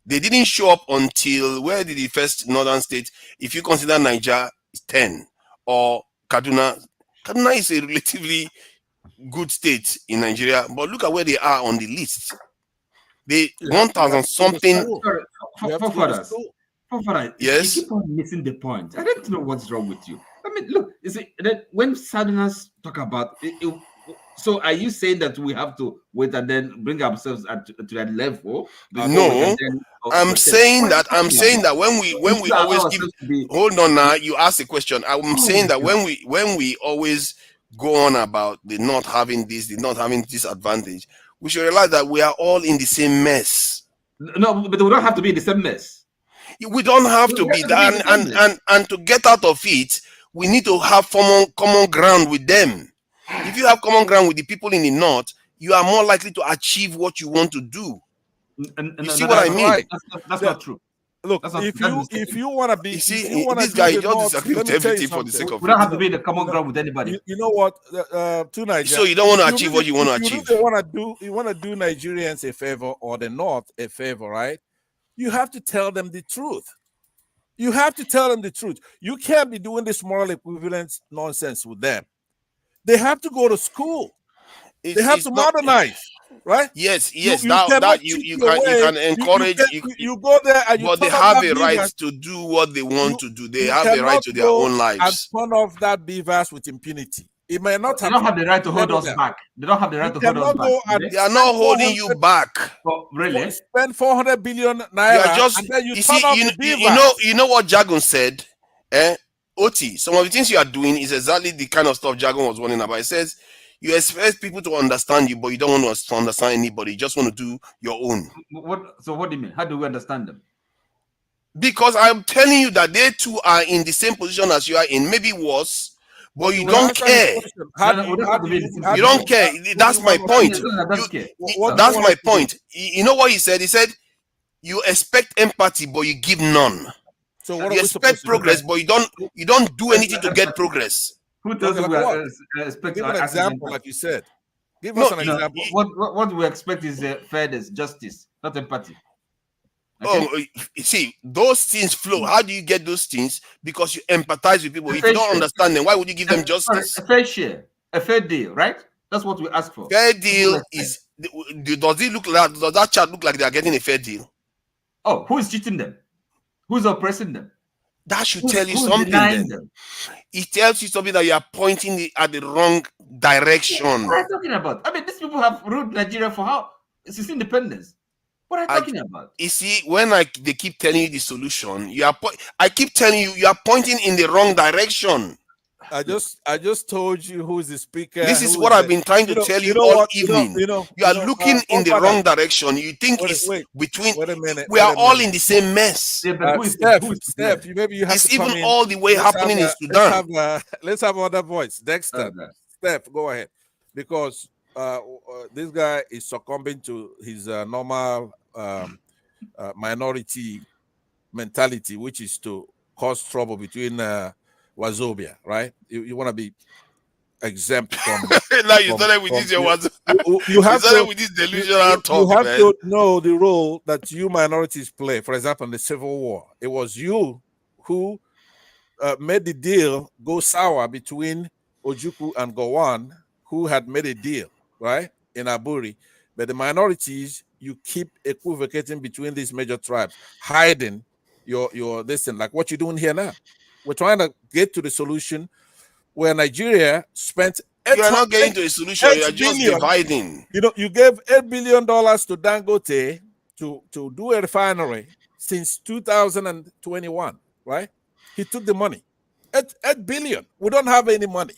They didn't show up until, where did the first northern state, if you consider Niger, 10, or Kaduna. Kaduna is a relatively good state in Nigeria, but look at where they are on the list. They 1,000 something. Yes. You keep on missing the point. I don't know what's wrong with you. I mean, look, you see, that when Southerners talk about it, so are you saying that we have to wait and then bring ourselves to that level? No, I'm saying that when we always give, hold on now, you ask the question. I'm saying that when we always go on about the not having this, the not having this advantage, we should realize that we are all in the same mess. No, but we don't have to be in the same mess. We don't have to be that, and to get out of it, we need to have common ground with them. If you have common ground with the people in the north, you are more likely to achieve what you want to do. You see what I mean? Right. That's not true. Look, if you want to be, this guy just disagree with everything for the sake of it. We don't have to be in the common ground with anybody. You know what? To Nigeria. So you don't want to achieve what you want to achieve. You want to do Nigerians a favor or the North a favor, right? You have to tell them the truth. You have to tell them the truth. You can't be doing this moral equivalence nonsense with them. They have to go to school. They have to modernize, right? Yes. You can encourage. You go there and you. But they have a right to do what they want to do. They have a right to their own lives. And turn off that beavers with impunity. It may not. They don't have the right to hold us back. They don't have the right to hold us back. They are not holding you back. Oh, really? Spend 400 billion naira. And then you know what Jagun said? Oti, some of the things you are doing is exactly the kind of stuff Jagun was warning about. It says you expect people to understand you, but you don't want to understand anybody. You just want to do your own. So what do you mean? How do we understand them? Because I'm telling you that they too are in the same position as you are in, maybe worse. But you don't care. You don't care. That's my point. That's my point. You know what he said? He said, you expect empathy, but you give none. So what you expect progress, but you don't do anything to get progress. Who tells you we expect an example, like you said? Give us an example. What we expect is fairness, justice, not empathy. Okay. Oh, see, those things flow. How do you get those things? Because you empathize with people. If you don't understand them, why would you give them justice? A fair share, a fair deal, right? That's what we ask for. Fair deal is. Does that chart look like they are getting a fair deal? Oh, who is cheating them? Who's oppressing them? That should tell you something. Then. It tells you something that you are pointing at the wrong direction. What are you talking about? I mean, these people have ruled Nigeria for how? Since independence. What are you talking about? You see, when they keep telling you the solution, I keep telling you are pointing in the wrong direction. I just told you who is the speaker. This is what I've been trying to tell you all evening. You are looking in the wrong direction. You think it's between. Wait a minute. We are all in the same mess. Yeah, Steph, maybe you have it's to come even in. all the way happening in Sudan. Let's have another voice. Dexter, Steph, go ahead, because this guy is succumbing to his normal minority mentality, which is to cause trouble between Wazobia, right? You want to be exempt from. Now you started with this. You have to with this delusional talk. You have to know the role that you minorities play. For example, in the Civil War, it was you who made the deal go sour between Ojukwu and Gowon, who had made a deal, right, in Aburi. But the minorities, you keep equivocating between these major tribes, hiding your this thing, like what you're doing here now. We're trying to get to the solution where Nigeria spent. You are not getting to a solution. You are just dividing. You know, you gave $8 billion to Dangote to do a refinery since 2021, right? He took the money. 8 billion. We don't have any money.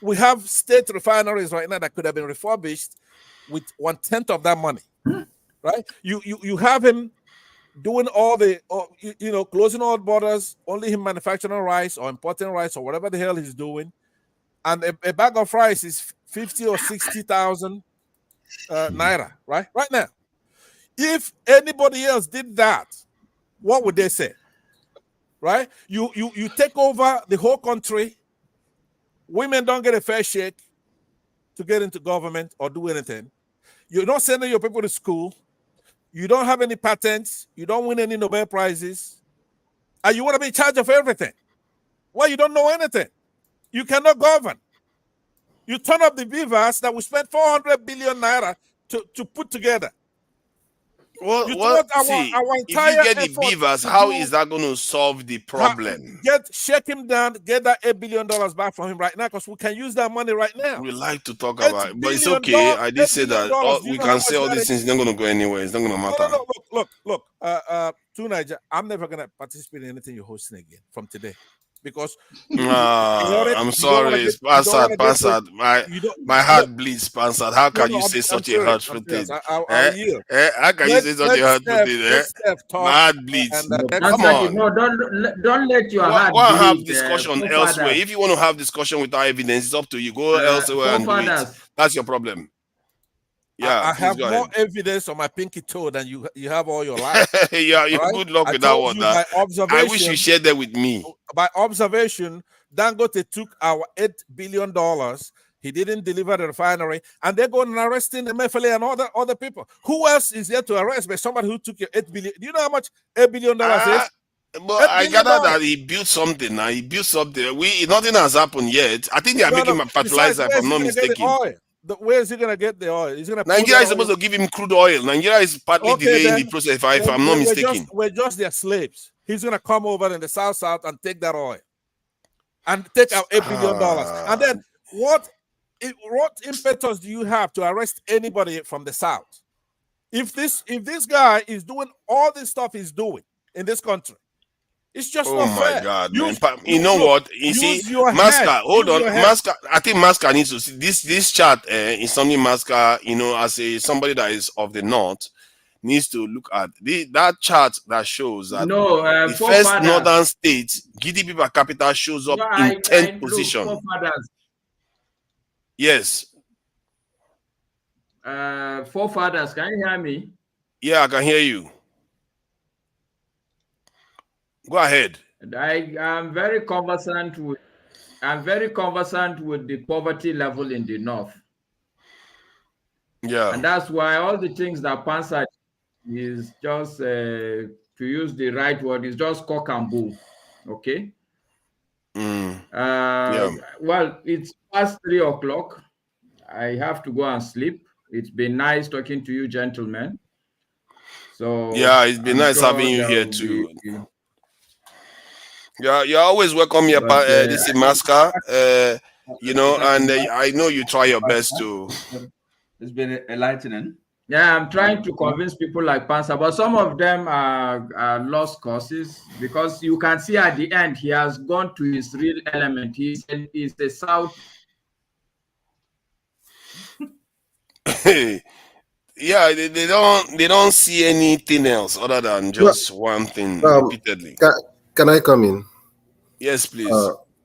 We have state refineries right now that could have been refurbished with 1/10 of that money, right? You have him doing all the, closing all borders, only him manufacturing rice or importing rice or whatever the hell he's doing, and a bag of rice is 50 or 60,000 naira, right? Right now, if anybody else did that, what would they say? Right? You take over the whole country. Women don't get a fair shake to get into government or do anything. You're not sending your people to school. You don't have any patents. You don't win any Nobel Prizes. And you want to be in charge of everything. Well, you don't know anything. You cannot govern. You turn up the beavers that we spent 400 billion naira to put together. Well, see, our if you entire get the effort beavers, to how do- is that going to solve the problem? shake him down, get that $8 billion back from him right now, because we can use that money right now. We like to talk $8 about it, but it's billion okay. I did $8 say billion. that You we know how can much say all that these is? things. It's not going to go anywhere. It's not going to matter. No, look. To Niger, I'm never gonna participate in anything you're hosting again from today, because I'm sorry, Spansad. My heart bleeds, Spansad. How can you say such a hurtful thing? I'll yield. How can you say such a hurtful thing? Let Steph talk. My heart bleeds. Come on. No, don't let your heart Go and have bleed. discussion elsewhere. If you want to have discussion without evidence, it's up to you. Go elsewhere and do it. forefathers. That's your problem. Yeah, I please have go more ahead. evidence on my pinky toe than you have all your life. Yeah, right? good luck I with that told one. you by observation. I wish you shared that with me. By observation, Dangote took our $8 billion. He didn't deliver the refinery, and they're going and arresting MFLA and other people. Who else is there to arrest? But somebody who took your $8 billion. Do you know how much $8 billion is? But I gather that he built something. Now he built something. Nothing has happened yet. I think they are making fertilizer, if I'm not mistaken. Where is he going to get the oil? He's going to. Nigeria is supposed to give him crude oil. Nigeria is partly delaying the process, if I'm not mistaken. We're just their slaves. He's going to come over in the south and take that oil and take our $8 billion. And then what impetus do you have to arrest anybody from the south? If this guy is doing all this stuff he's doing in this country, it's just not fair. Oh my God, man! You know what? You see, Masca. Hold on, Masca. I think Masca needs to see this chart. Is something Masca, as somebody that is of the north, needs to look at that chart that shows that the first northern state GDP per capita shows up in 10th position. Yes. Forefathers, can you hear me? Yeah, I can hear you. Go ahead. I'm very conversant with the poverty level in the north. Yeah. And that's why all the things that Pansa is just, to use the right word, is just cock and bull. Okay? Well, it's past 3 o'clock. I have to go and sleep. It's been nice talking to you, gentlemen. So yeah, it's been nice having you here too. Yeah, you're always welcome here, this is Masca. And I know you try your best to. It's been enlightening. Yeah, I'm trying to convince people like Pansa, but some of them are lost causes, because you can see at the end he has gone to his real element. He's the South. Yeah, they don't see anything else other than just one thing repeatedly. Can I come in? Yes, please.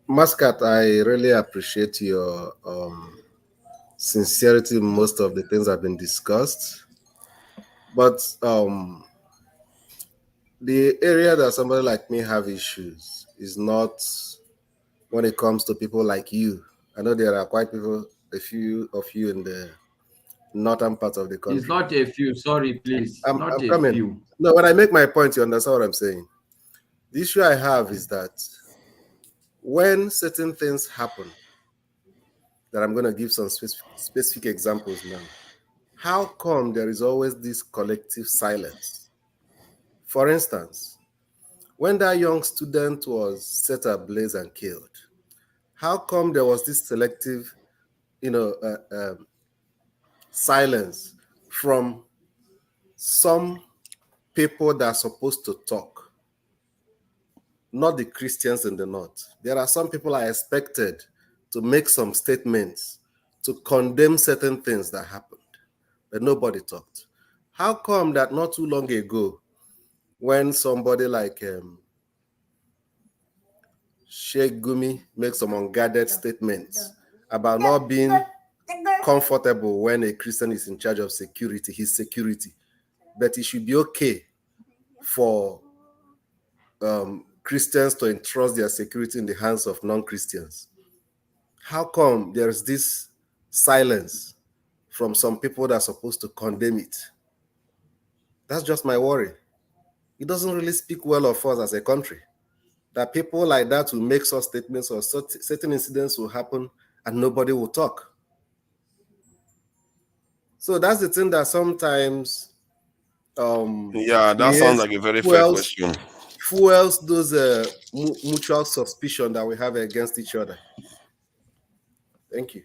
Mascat, I really appreciate your sincerity in most of the things that have been discussed. But the area that somebody like me have issues is not when it comes to people like you. I know there are quite a few of you in the northern part of the country. It's not a few, sorry, please. I'm a coming. Few. No, when I make my point, you understand what I'm saying. The issue I have is that when certain things happen, that I'm going to give some specific examples now, how come there is always this collective silence? For instance, when that young student was set ablaze and killed, how come there was this selective, silence from some people that are supposed to talk, not the Christians in the north? There are some people I expected to make some statements to condemn certain things that happened. but nobody talked. How come that not too long ago, when somebody like Sheikh Gumi makes some unguarded statements about not being comfortable when a Christian is in charge of security, his security, but it should be okay for Christians to entrust their security in the hands of non-Christians? How come there's this silence from some people that are supposed to condemn it? That's just my worry. It doesn't really speak well of us as a country, that people like that will make such statements or certain incidents will happen and nobody will talk. So that's the thing that sometimes yeah, that sounds like a very fair question. Fuels those mutual suspicion that we have against each other. Thank you.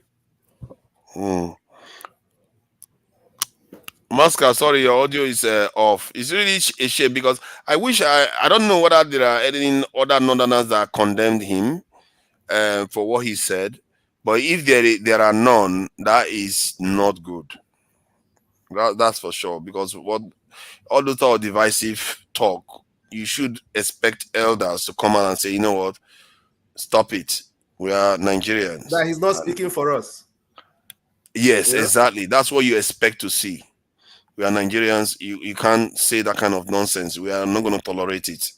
Masca, sorry, your audio is off. It's really a shame because I wish I don't know whether there are any other Northerners that condemned him for what he said, but if there are none, that is not good. That's for sure, because what all those divisive talk, you should expect elders to come out and say, you know what, stop it. We are Nigerians. That he's not speaking for us. Yes, exactly. That's what you expect to see. We are Nigerians. You can't say that kind of nonsense. We are not going to tolerate it.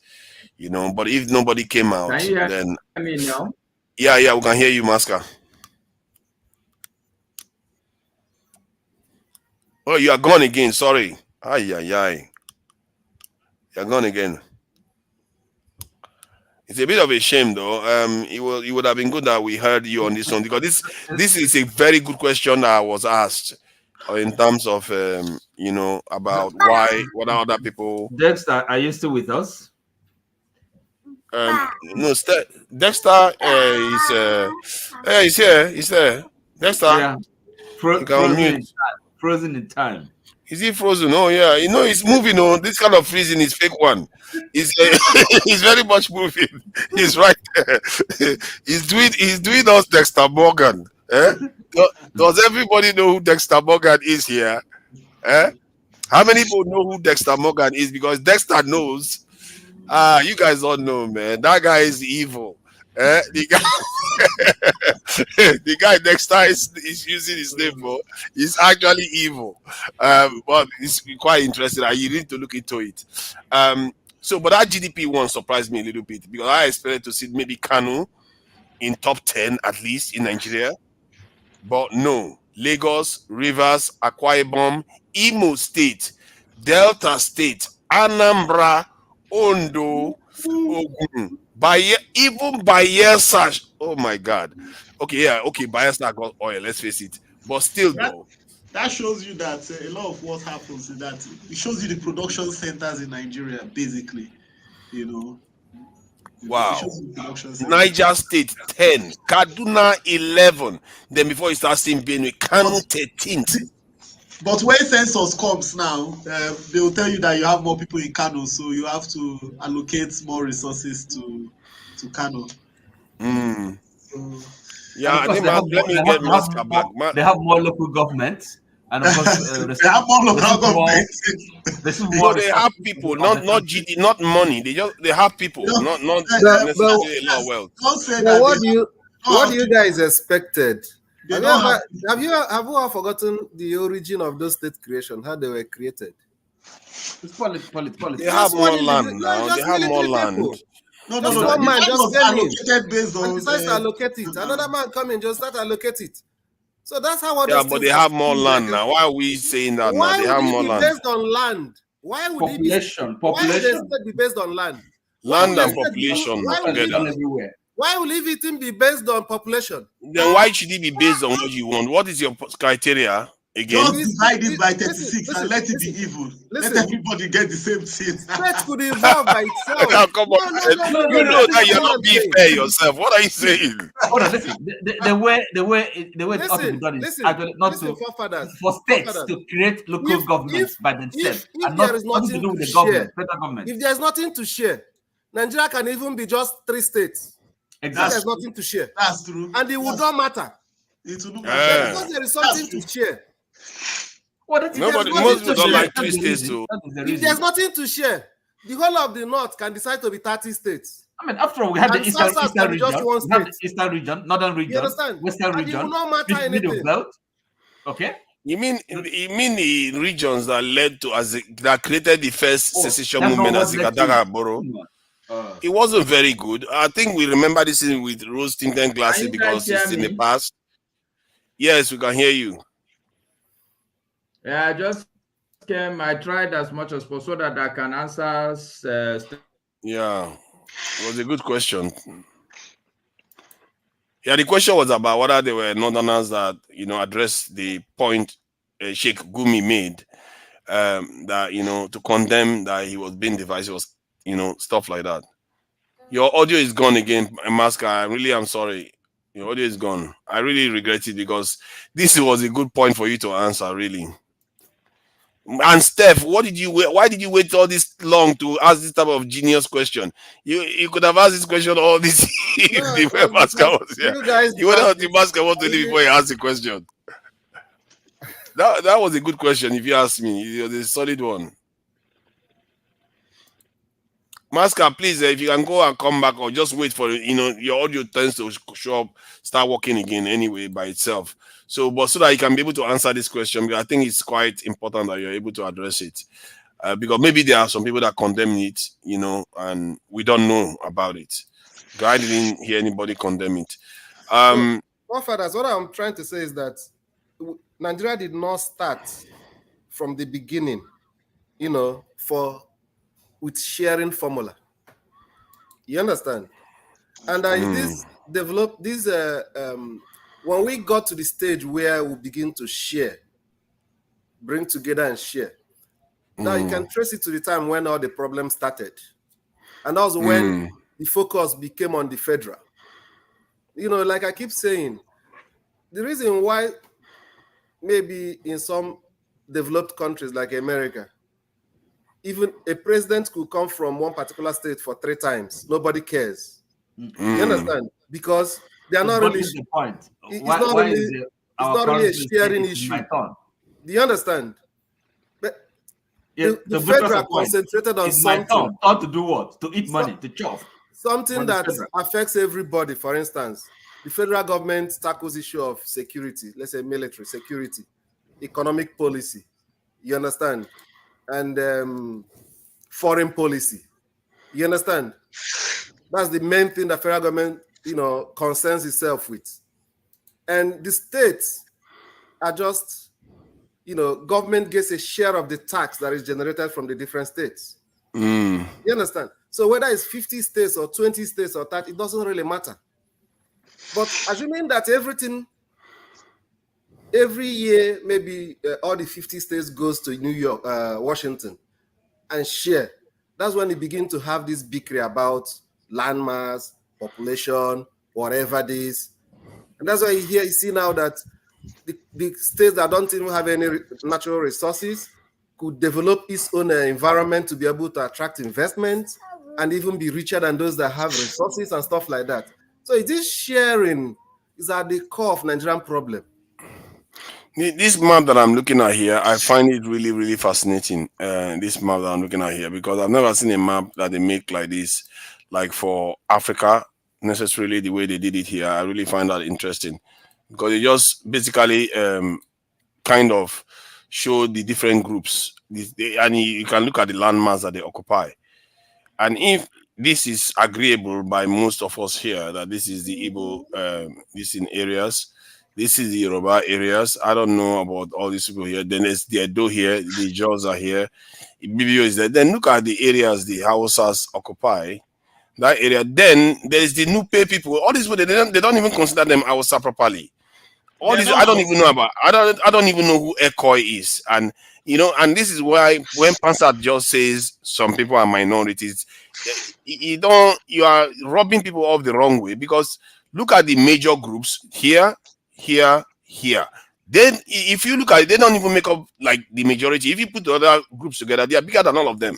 But if nobody came out, Can you hear then me now? Yeah, we can hear you, Masca. Oh, you are gone again. Sorry. You're gone again. It's a bit of a shame, though. It would have been good that we heard you on this one, because this is a very good question that I was asked in terms of about what are other people. Dexter, are you still with us? No, Dexter he's here. He's there. Dexter, yeah, you can unmute. Frozen in time. Is he frozen? Oh yeah, he's moving on. This kind of freezing is fake one. He's he's very much moving. He's right there. he's doing us Dexter Morgan. Does everybody know who Dexter Morgan is here? How many people know who Dexter Morgan is? Because Dexter knows. You guys don't know, man. That guy is evil. The guy Dexter is using his name for. He's actually evil. But it's quite interesting. You need to look into it. But that GDP one surprised me a little bit, because I expected to see maybe Kano in top 10 at least in Nigeria. But no. Lagos, Rivers, Akwa Ibom, Imo State, Delta State, Anambra, Ondo, Ogun, even Bayelsa. Oh my God. Okay, Bayelsa got oil, let's face it. But still, though. That shows you that a lot of what happens is that it shows you the production centers in Nigeria, basically. Wow. Niger State 10, Kaduna 11. Then before you start seeing Benue, Kano 13th. But when census comes now, they will tell you that you have more people in Kano, so you have to allocate more resources to Kano. Yeah, I think let me get Masca back. They have more local governments, and of course, they have more local governments. They have people, not GD, not money. They have people, not necessarily a lot of wealth. What do you guys expected? Have you all forgotten the origin of those state creation, how they were created? It's politics. They have more land now. They have more land. No. One man just came in and decides to allocate it. Another man come in, just start allocate it. So that's how. But they have more land now. Why are we saying that now? They have more land. Based on land. Why would population? Why would the state be based on land? Land and population together. Why will everything be based on population? Then why should it be based on what you want? What is your criteria again? Just divide it by 36 and let it be evil. Let everybody get the same thing. State could evolve by itself. Come on, you know that you're not being fair yourself. What are you saying? Hold on, listen. The way it ought to be done is actually not for states to create local governments by themselves and not to do with the government, federal government. If there's nothing to share, Nigeria can even be just 3 states. Exactly. There's nothing to share. That's true. And it would not matter. It will not matter. Because there is something to share. Well, that is, Nobody, that's most the people don't reason. like That's 3 the states, reason. so That is the If reason. there's nothing to share, the whole of the North can decide to be 30 states. I mean, after all, we had the And Eastern South can be just region, one we have the state. Eastern region, Northern You region, understand? Western And it will region, not matter middle anything. belt. Okay. you mean the regions that led to that created the first Oh, secession that's not movement what as led to it. Ikataka Borough? It wasn't very good. I think we remember this thing with rose tinted glasses Can you guys because hear it's in the me? past. Yes, we can hear you. Yeah, I just came. I tried as much as possible so that I can answer. Yeah, it was a good question. Yeah, the question was about whether there were northerners that addressed the point Sheikh Gumi made, that to condemn that he was being divisive, was stuff like that. Your audio is gone again, Maska. I'm sorry. Your audio is gone. I really regret it because this was a good point for you to answer, really. And Steph, what did you wait? Why did you wait all this long to ask this type of genius question? You could have asked this question all this No, the it way was Maska because was here. you guys You went out asked the it. Maska was to leave before you asked the question. That was a good question, if you ask me. It was a solid one. Maska, please, if you can go and come back or just wait for your audio tends to show up, start working again anyway by itself. So, but so that you can be able to answer this question, because I think it's quite important that you're able to address it. Because maybe there are some people that condemn it, and we don't know about it. Because I didn't hear anybody condemn it. So, fathers, what I'm trying to say is that Nigeria did not start from the beginning, with sharing formula. You understand? And this developed this when we got to the stage where we begin to share, bring together and share. Now you can trace it to the time when all the problems started. And that was when the focus became on the federal. Like I keep saying, the reason why maybe in some developed countries like America, even a president could come from one particular state for 3 times. Nobody cares. You understand? Because they are not really. The point. It's not really a sharing issue. Do you understand? But the federal concentrated on something. Thought to do what? To eat money, to chop. Something that affects everybody. For instance, the federal government tackles issue of security, let's say military security, economic policy. You understand? And foreign policy. You understand? That's the main thing the federal government, concerns itself with. And the states are just, government gets a share of the tax that is generated from the different states. You understand? So whether it's 50 states or 20 states or 30, it doesn't really matter. But assuming that every year, maybe all the 50 states goes to New York, Washington, and share. That's when they begin to have this bickery about landmass, population, whatever it is. And that's why you see now that the states that don't even have any natural resources could develop its own environment to be able to attract investment and even be richer than those that have resources and stuff like that. So this sharing is at the core of Nigerian problem. This map that I'm looking at here, I find it really, really fascinating. This map that I'm looking at here, because I've never seen a map that they make like this, like for Africa, necessarily the way they did it here. I really find that interesting because it just basically kind of show the different groups, and you can look at the landmass that they occupy. And if this is agreeable by most of us here, that this is the Igbo, this in areas, this is the Yoruba areas. I don't know about all these people here. Then there's the Edo here, the Jaws are here, BBO is there. Then look at the areas the Hausas occupy. That area. Then there's the Nupe people. All these people, they don't even consider them Hausa properly. All these I don't even know about. I don't even know who Ekoi is. And and this is why when Pansat just says some people are minorities, you are robbing people off the wrong way, because look at the major groups here. Then if you look at it, they don't even make up like the majority. If you put the other groups together, they are bigger than all of them.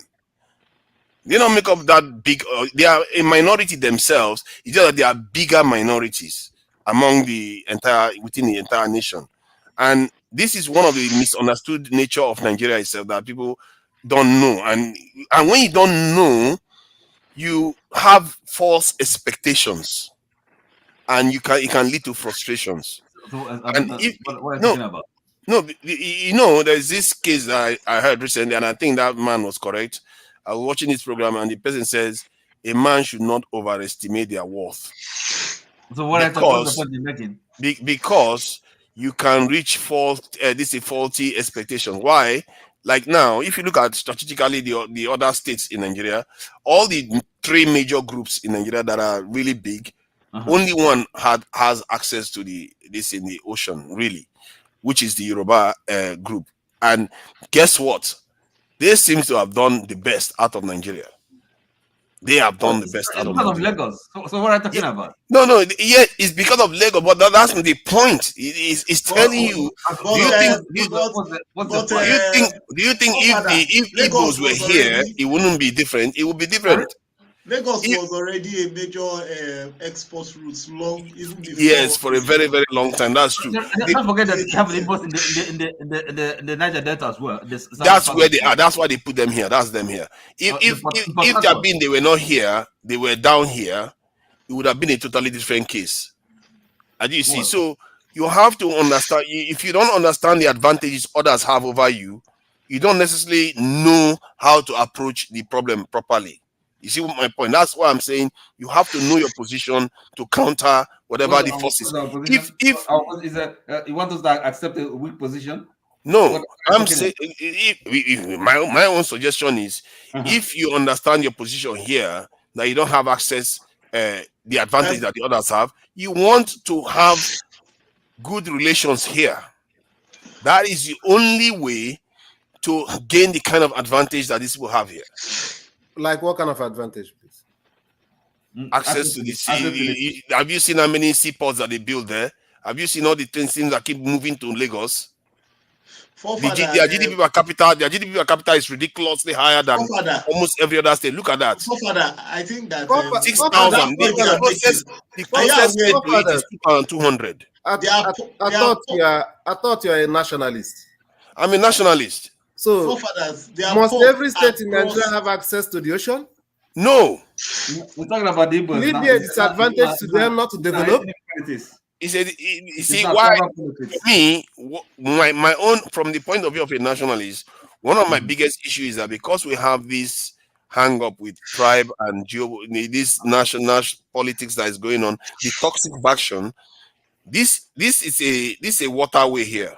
They don't make up that big. They are a minority themselves. It's just that they are bigger minorities within the entire nation. And this is one of the misunderstood nature of Nigeria itself that people don't know, and when you don't know, you have false expectations, and it can lead to frustrations. So, And if what are you no, talking about? no, there's this case that I heard recently, and I think that man was correct. I was watching this program, and the person says a man should not overestimate their worth. So what's the point you're making? Because you can reach faulty expectation. Why? Like now, if you look at strategically the other states in Nigeria, all the three major groups in Nigeria that are really big, only one has access to this in the ocean, really, which is the Yoruba group. And guess what? They seem to have done the best out of Nigeria. They have done the best out of because Nigeria. of Lagos. So what are you talking about? No, yeah, it's because of Lagos, but that's not the point. It's telling you. Do you think if Igbos were here, it wouldn't be different? It would be different. Lagos was already a major export route long, even before. Yes, for a very, very long time. That's true. Don't forget that they have Igbos in the Niger Delta as well. That's where they are. That's why they put them here. That's them here. If they were not here, they were down here, it would have been a totally different case. As you see, so you have to understand. If you don't understand the advantages others have over you, you don't necessarily know how to approach the problem properly. You see my point? That's why I'm saying you have to know your position to counter whatever the forces. If you want us to accept a weak position? No, I'm saying my own suggestion is if you understand your position here, that you don't have access the advantage that the others have, you want to have good relations here. That is the only way to gain the kind of advantage that these people have here. Like what kind of advantage, please? Access to the sea. Have you seen how many seaports that they build there? Have you seen all the things that keep moving to Lagos? Their GDP per capita is ridiculously higher than almost every other state. Look at that. I think that 6,000. The closest state to it is 2,200. I thought you are a nationalist. I'm a nationalist. So must every state in Nigeria have access to the ocean? No. We're talking about the Igbos. Will it be a disadvantage to them not to develop? He said, you see, why for me, my own, from the point of view of a nationalist, one of my biggest issues is that because we have this hang up with tribe and this national politics that is going on, the toxic faction, this is a waterway here.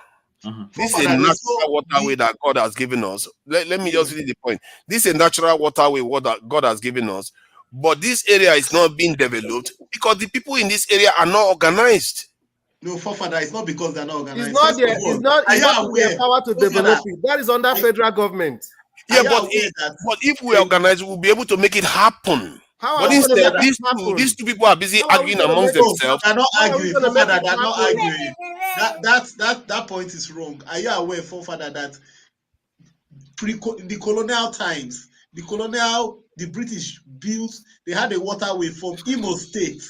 This is a natural waterway that God has given us. Let me just read the point. This is a natural waterway that God has given us. But this area is not being developed because the people in this area are not organized. No, Forefather, it's not because they're not organized. It's not their power to develop it. That is under federal government. Yeah, but if we organize, we'll be able to make it happen. But instead, these two people are busy arguing amongst themselves. They're not arguing, Forefather. They're not arguing. That point is wrong. Are you aware, Forefather, that the colonial times, the British built, they had a waterway from Imo State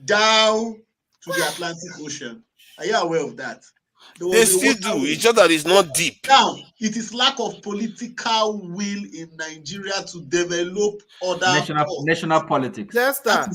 down to the Atlantic Ocean. Are you aware of that? They still do. It's just that it's not deep. Now, it is lack of political will in Nigeria to develop other national politics. That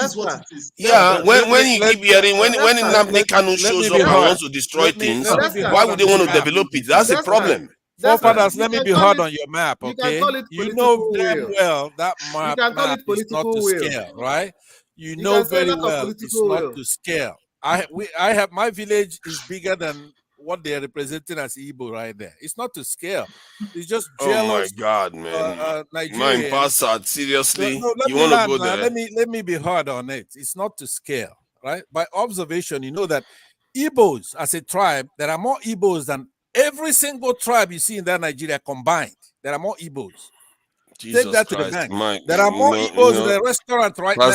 is what it is. Yeah, when you keep hearing, when Nnamdi Kanu shows up and wants to destroy things, why would they want to develop it? That's the problem. Forefathers, let me be hard on your map, okay? You know damn well that map is not to scale, right? You know very well it's not to scale. I have, my village is bigger than what they're representing as Igbo right there. It's not to scale. It's just jealous. Oh my God, man! Nigerian. Passad, seriously, you want to go there? Let me be hard on it. It's not to scale, right? By observation, you know that Igbos as a tribe, there are more Igbos than every single tribe you see in that Nigeria combined. There are more Igbos. Jesus Take that Christ, to the bank. Mike, there are more Igbos in the restaurant right now.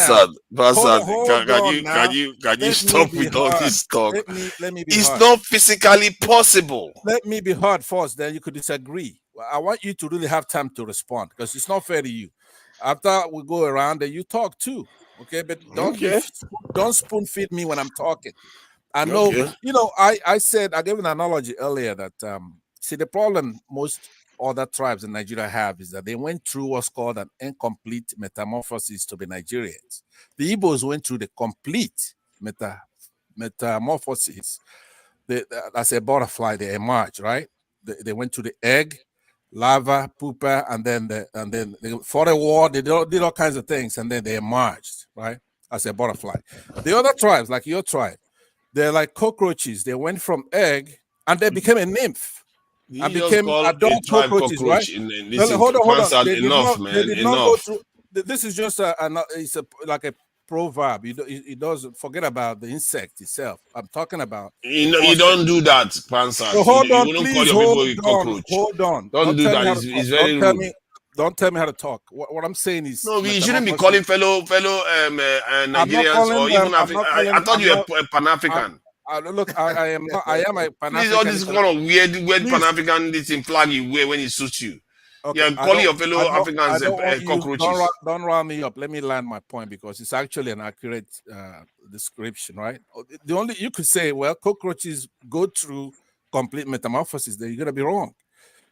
Can you stop with all this talk? Let me be it's hard. not physically possible. Let me be hard first, then you could disagree. I want you to really have time to respond because it's not fair to you. After we go around, then you talk too. Okay, but don't spoon feed me when I'm talking. I know, Okay. I said, I gave an analogy earlier that, see, the problem most other tribes in Nigeria have is that they went through what's called an incomplete metamorphosis to be Nigerians. The Igbos went through the complete metamorphosis. As a butterfly, they emerged, right? They went to the egg, larva, pupa, and then they fought a war. They did all kinds of things, and then they emerged, right, as a butterfly. The other tribes, like your tribe, they're like cockroaches. They went from egg and they became a nymph You and just became call a adult tribe cockroaches, right? cockroach in Well, this hold on. Pansal. They did Enough, not. They man. did not go Enough. through. This is just it's like a proverb. It doesn't forget about the insect itself. I'm talking about You the know, you process. don't do that, Pansat. So You, hold you on, wouldn't call please your people hold a on. cockroach. Hold on. Don't do tell me that. how to talk. It's very rude. Don't tell me how to talk. What I'm saying is No, we shouldn't be metamorphosis. calling fellow I'm not Nigerians calling or them. even I'm not African. calling. I thought I'm you were not. a Pan African. Look, I am not. I am a Pan Please, all African. this kind of weird Pan Please. African this in flag you wear when it suits you. Okay, You're calling your fellow Africans I don't want you. cockroaches. Don't round me up. Let me land my point because it's actually an accurate description, right? The only you could say, well, cockroaches go through complete metamorphosis. Then you're gonna be wrong.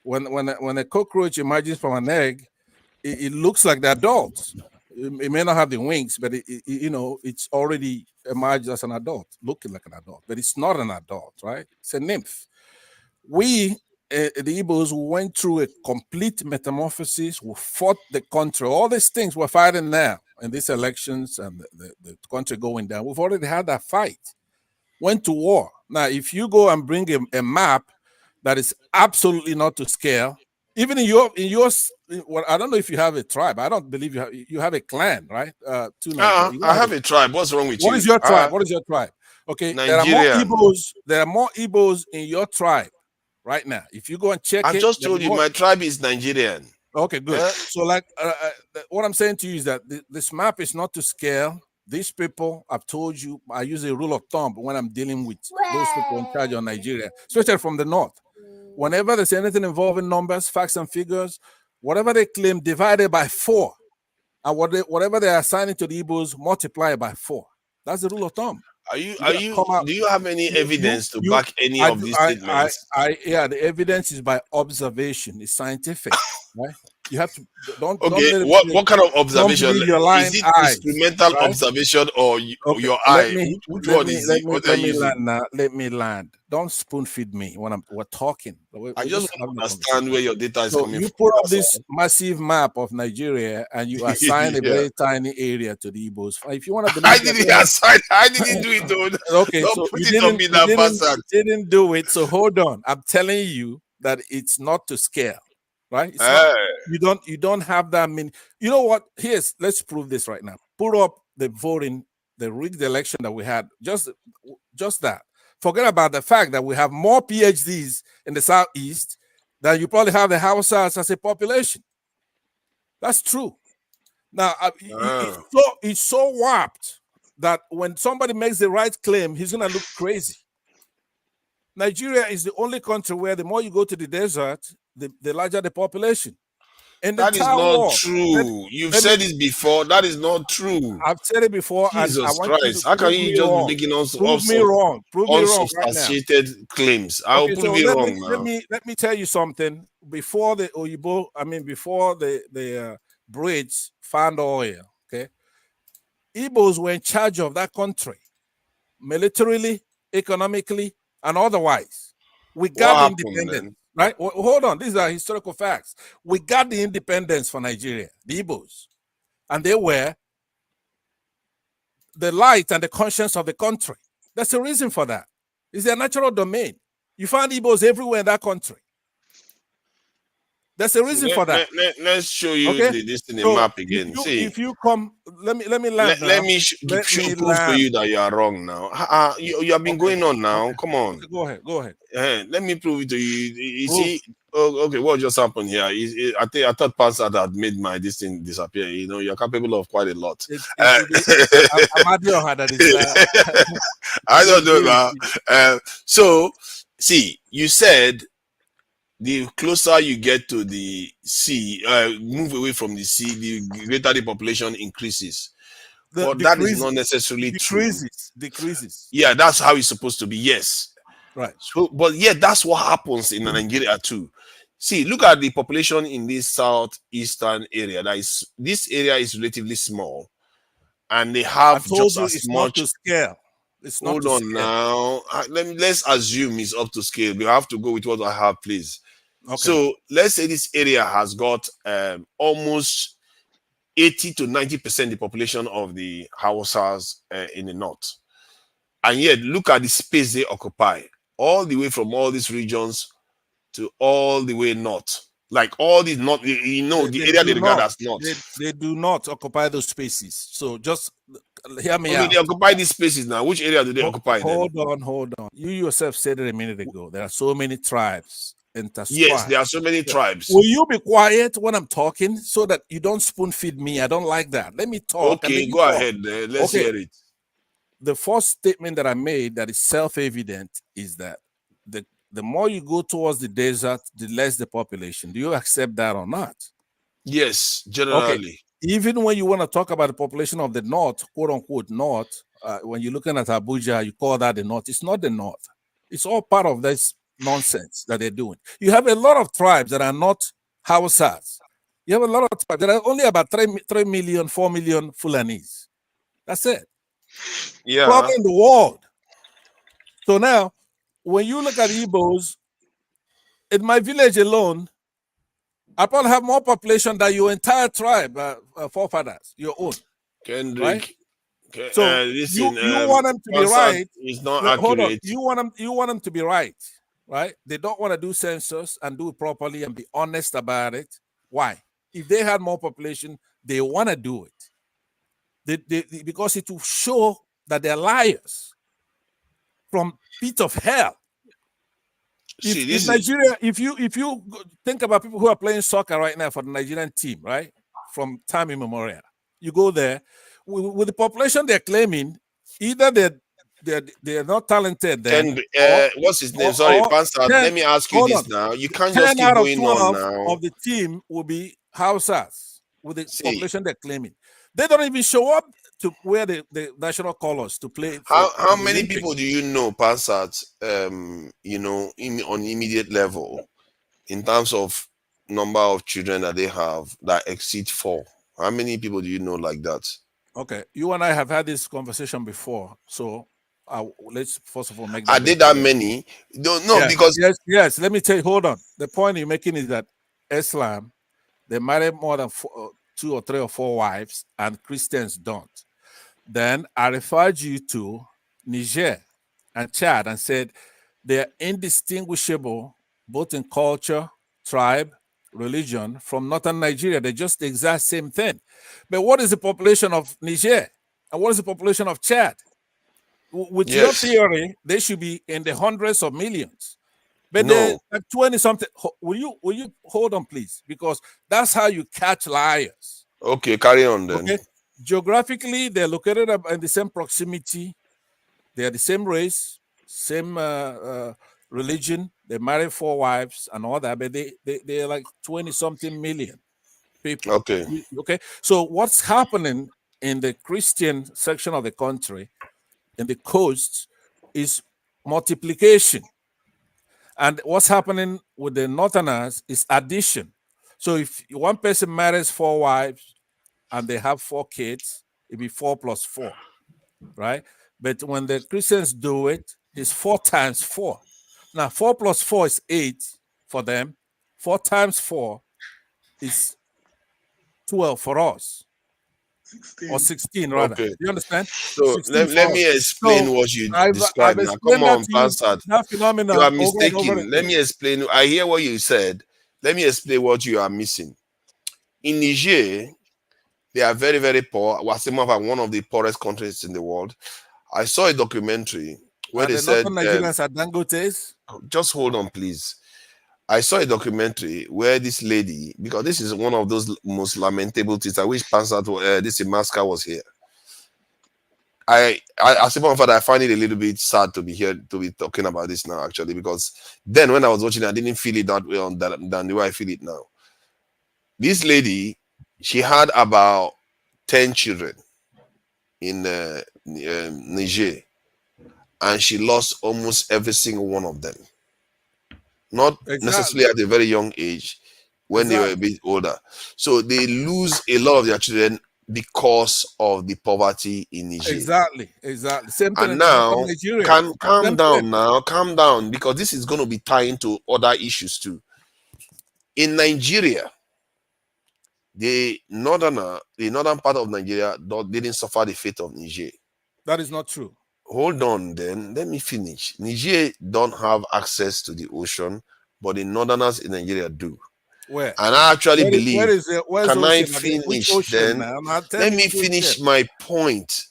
When a cockroach emerges from an egg, it looks like the adults. It may not have the wings, but it's already emerged as an adult, looking like an adult, but it's not an adult, right? It's a nymph. We, the Igbos, went through a complete metamorphosis. We fought the country. All these things we're fighting now in these elections and the country going down. We've already had that fight. Went to war. Now, if you go and bring a map that is absolutely not to scale, even in yours, well, I don't know if you have a tribe. I don't believe you have a clan, right? I have a tribe. What's wrong with you? What is your tribe? What is your tribe? Okay, Nigerian. There are more Igbos in your tribe right now. If you go and check I just told you my tribe is Nigerian. Okay, good. So, like, what I'm saying to you is that this map is not to scale. These people, I've told you, I use a rule of thumb when I'm dealing with those people in charge of Nigeria, especially from the north. Whenever there's anything involving numbers, facts, and figures, whatever they claim, divided by 4, and whatever they are assigning to the Igbos, multiply by 4. That's the rule of thumb. Do you have any evidence to back any of these statements? Yeah, the evidence is by observation. It's scientific, right? You have to don't. Okay, don't what kind of observation? Don't believe your lying is it eyes, instrumental right? observation or your Let eye? me, Which let one me, is let it? me, What are let you me using? land now. Let me land. Don't spoon feed me when we're talking. I just want to understand where your data is coming you from. put up this massive map of Nigeria and you assign a very tiny area to the Igbos. If you want to believe, I didn't do it, though. Okay, Don't so put you it on me now, didn't do it. So hold on. I'm telling you that it's not to scale, right? It's not. You don't have that many. You know what? Let's prove this right now. Put up the voting, the rigged election that we had. Just that. Forget about the fact that we have more PhDs in the Southeast than you probably have the Hausas as a population. That's true. Now, it's so warped that when somebody makes the right claim, he's going to look crazy. Nigeria is the only country where the more you go to the desert, the larger the population. And that is not true. You've said this before. That is not true. I've said it before. Jesus and I want Christ. You to How can you just be making prove me wrong? Prove me wrong right now. unsubstantiated claims? I'll prove you wrong now. Let me tell you something. Before the Oyibo, before the Brits found oil, okay, Igbos were in charge of that country, militarily, economically, and otherwise. We got independence. Right? Hold on. These are historical facts. We got the independence for Nigeria, the Igbos. And they were the light and the conscience of the country. That's the reason for that. It's their natural domain. You find Igbos everywhere in that country. There's a reason for that. Let's show you this in the map again. If you come, let me land. Let me prove to you that you are wrong now. You have been going on now. Come on. Okay, go ahead. Let me prove it to you. You see, okay, what just happened here? I thought Pansat had made this thing disappear. You know, you're capable of quite a lot. I don't know now. So, see, you said the closer you get to the sea, move away from the sea, the greater the population increases. but that is not necessarily true. Decreases. Yeah, that's how it's supposed to be. Yes. Right. So, but yeah, that's what happens in Nigeria too. See, look at the population in this southeastern area. This area is relatively small, and they I have told just you as it's not much. to scale. It's not Hold to on scale. now. Let's assume it's up to scale. We have to go with what I have, please. Okay. So let's say this area has got almost 80 to 90% the population of the Hausas in the north. And yet, look at the space they occupy, all the way from all these regions to all the way north. Like all these north, the area they regard as north. They do not occupy those spaces. So just hear me Okay, out. they occupy these spaces now. Which area do they occupy then? Hold on. You yourself said it a minute ago. There are so many tribes interspersed. Yes, there are so many tribes. Will you be quiet when I'm talking so that you don't spoon feed me? I don't like that. Let me talk. Okay, go ahead. Let's hear it. The first statement that I made that is self-evident is that the more you go towards the desert, the less the population. Do you accept that or not? Yes, generally. Okay. Even when you want to talk about the population of the north, quote unquote north, when you're looking at Abuja, you call that the north. It's not the north. It's all part of this nonsense that they're doing. You have a lot of tribes that are not Hausas. You have a lot of tribes. There are only about 3 million, 4 million Fulanese. That's it. Yeah. Problem in the world. So now, when you look at Igbos, in my village alone, I probably have more population than your entire tribe, forefathers, your own. Kendrick. Right? So listen, you want them to be right. It's not Hold on. accurate. You want them to be right. They don't want to do census and do it properly and be honest about it. Why? If they had more population, they want to do it. Because it will show that they're liars from pit of hell. If Nigeria, if you think about people who are playing soccer right now for the Nigerian team, right, from time immemorial, you go there with the population they're claiming, either they're not talented. Then what's his name? Sorry, Pansa. Let me ask you this now. You can't just keep going on now. Of the team will be Hausas with the population they're claiming. They don't even show up to wear the national colors to play. How many people do you know, Pansat, on immediate level, in terms of number of children that they have that exceed 4? How many people do you know like that? Okay, you and I have had this conversation before, so let's first of all make. Are they that many? No, because yes. Let me tell you. Hold on. The point you're making is that Islam, they marry more than 2 or 3 or 4 wives, and Christians don't. Then I referred you to Niger and Chad and said they're indistinguishable both in culture, tribe, religion from northern Nigeria. They're just the exact same thing. But what is the population of Niger? And what is the population of Chad? With your theory, they should be in the hundreds of millions. But they're like 20 something. Will you hold on, please? Because that's how you catch liars. Okay, carry on then. Okay. Geographically, they're located in the same proximity. They are the same race, same religion. They marry 4 wives and all that, but they're like 20 something million people. Okay. Okay. So what's happening in the Christian section of the country, in the coast, is multiplication. And what's happening with the northerners is addition. So if one person marries 4 wives and they have 4 kids, it'd be 4 plus 4, right? But when the Christians do it, it's 4 times 4. Now, 4 plus 4 is 8 for them. 4 times 4 is 12 for us. 16. Or 16, rather. Okay. You understand? So let me explain what you described now. Come on, Pastor. You are mistaken. Let me explain. I hear what you said. Let me explain what you are missing. In Niger, they are very, very poor. One of the poorest countries in the world. I saw a documentary where they said Nigerians are Dangotes. Just hold on, please. I saw a documentary where this lady, because this is one of those most lamentable things. I wish this Masker was here. As a matter of fact, I find it a little bit sad to be here to be talking about this now, actually, because then when I was watching it, I didn't feel it that way than the way I feel it now. This lady, she had about 10 children. in Niger, and she lost almost every single one of them. Not necessarily at a very young age, when they were a bit older. So they lose a lot of their children because of the poverty in Niger. Exactly. Same thing And in the northern now, Nigeria. calm down now, calm down, because this is going to be tying to other issues too. In Nigeria, the northern part of Nigeria didn't suffer the fate of Niger. That is not true. Hold on, then let me finish. Niger don't have access to the ocean, but the northerners in Nigeria do. Where? And I actually believe. Where's Can I ocean? Which finish ocean? then? Tell Let me me which finish ocean. my point.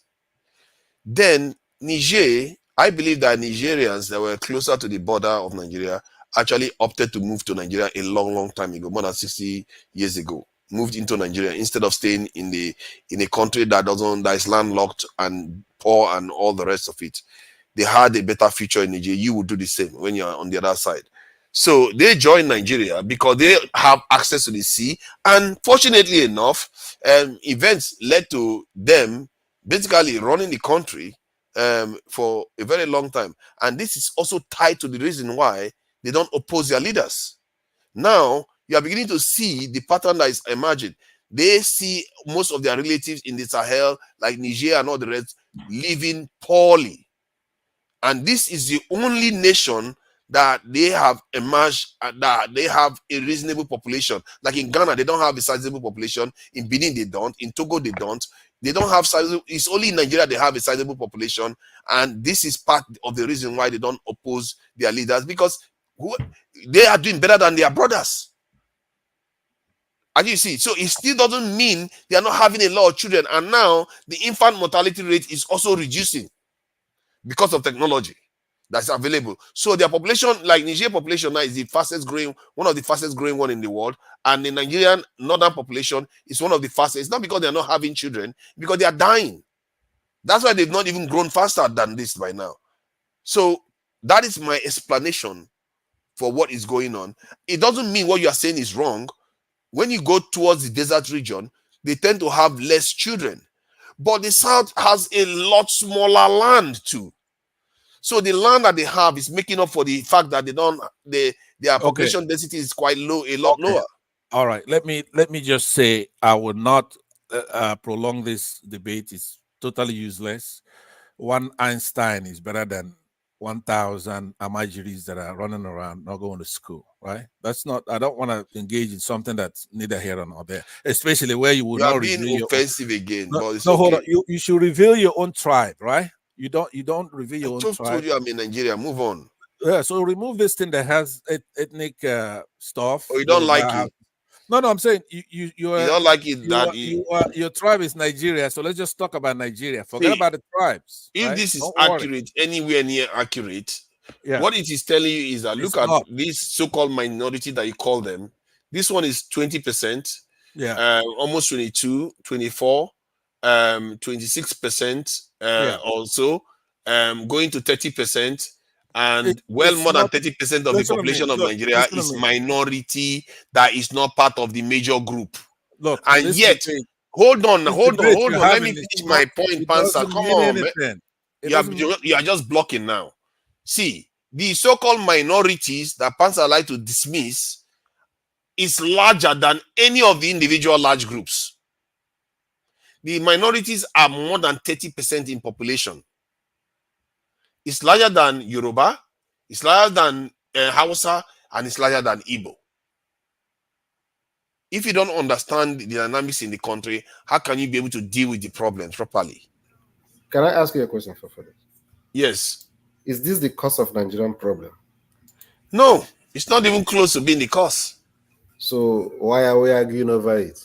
Then Niger, I believe that Nigerians that were closer to the border of Nigeria actually opted to move to Nigeria a long time ago, more than 60 years ago. Moved into Nigeria instead of staying in a country that is landlocked and poor and all the rest of it. They had a better future in Nigeria. You would do the same when you're on the other side. So they joined Nigeria because they have access to the sea, and fortunately enough, events led to them basically running the country for a very long time. And this is also tied to the reason why they don't oppose their leaders. Now you are beginning to see the pattern that is emerging. They see most of their relatives in the Sahel, like Niger and all the rest, living poorly. And this is the only nation that they have emerged, that they have a reasonable population. Like in Ghana, they don't have a sizable population. In Benin, they don't. In Togo, they don't. They don't have sizable. It's only in Nigeria they have a sizable population. And this is part of the reason why they don't oppose their leaders, because they are doing better than their brothers. And you see, so it still doesn't mean they are not having a lot of children. And now the infant mortality rate is also reducing because of technology that's available. So their population, like Niger population now, is the fastest growing, one of the fastest growing one in the world. And the Nigerian northern population is one of the fastest. It's not because they're not having children, because they are dying. That's why they've not even grown faster than this by now. So that is my explanation for what is going on. It doesn't mean what you are saying is wrong. When you go towards the desert region, they tend to have less children. But the south has a lot smaller land too. So the land that they have is making up for the fact that their population density is quite low, a lot lower. All right. Let me just say I will not prolong this debate. It's totally useless. One Einstein is better than 1,000 Amajiris that are running around not going to school, right? That's not. I don't want to engage in something that's neither here nor there, especially where you will You not are being reveal offensive again. No, but it's no, hold okay. on. You should reveal your own tribe, right? You don't reveal your I own just tribe. told you I'm in Nigeria. Move on. Yeah, so remove this thing that has ethnic stuff. Oh, you don't like it? No, I'm saying you don't like it that your tribe is Nigeria. So let's just talk about Nigeria. Forget See, about the tribes. If right? this is Don't worry. accurate, anywhere near accurate, Yeah. what it is telling you is that It's look at not. this so-called minority that you call them. This one is 20%, Yeah. almost 22, 24, 26%, also, going to 30%, and more than 30% of the population of Nigeria is minority that is not part of the major group. Look, and yet, hold on. Let me finish my point, Pansa. Come on, man. You are just blocking now. See, the so-called minorities that Pansa like to dismiss is larger than any of the individual large groups. The minorities are more than 30% in population. It's larger than Yoruba, it's larger than Hausa, and it's larger than Igbo. If you don't understand the dynamics in the country, how can you be able to deal with the problems properly? Can I ask you a question for this? Yes. Is this the cause of Nigerian problem? No, it's not even close to being the cause. So why are we arguing over it?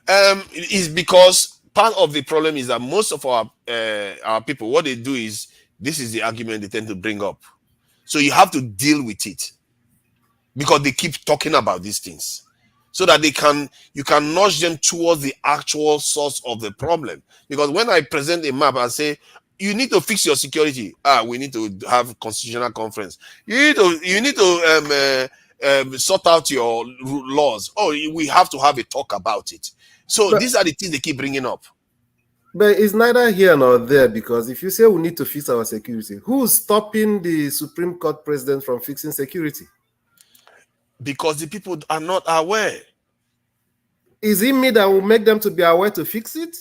It's because part of the problem is that most of our people, what they do is, this is the argument they tend to bring up. So you have to deal with it, because they keep talking about these things, so that you can nudge them towards the actual source of the problem. Because when I present a map and say, you need to fix your security, we need to have constitutional conference. You need to sort out your laws. Oh, we have to have a talk about it. So these are the things they keep bringing up. But it's neither here nor there, because if you say we need to fix our security, who's stopping the Supreme Court president from fixing security? Because the people are not aware. Is it me that will make them to be aware to fix it?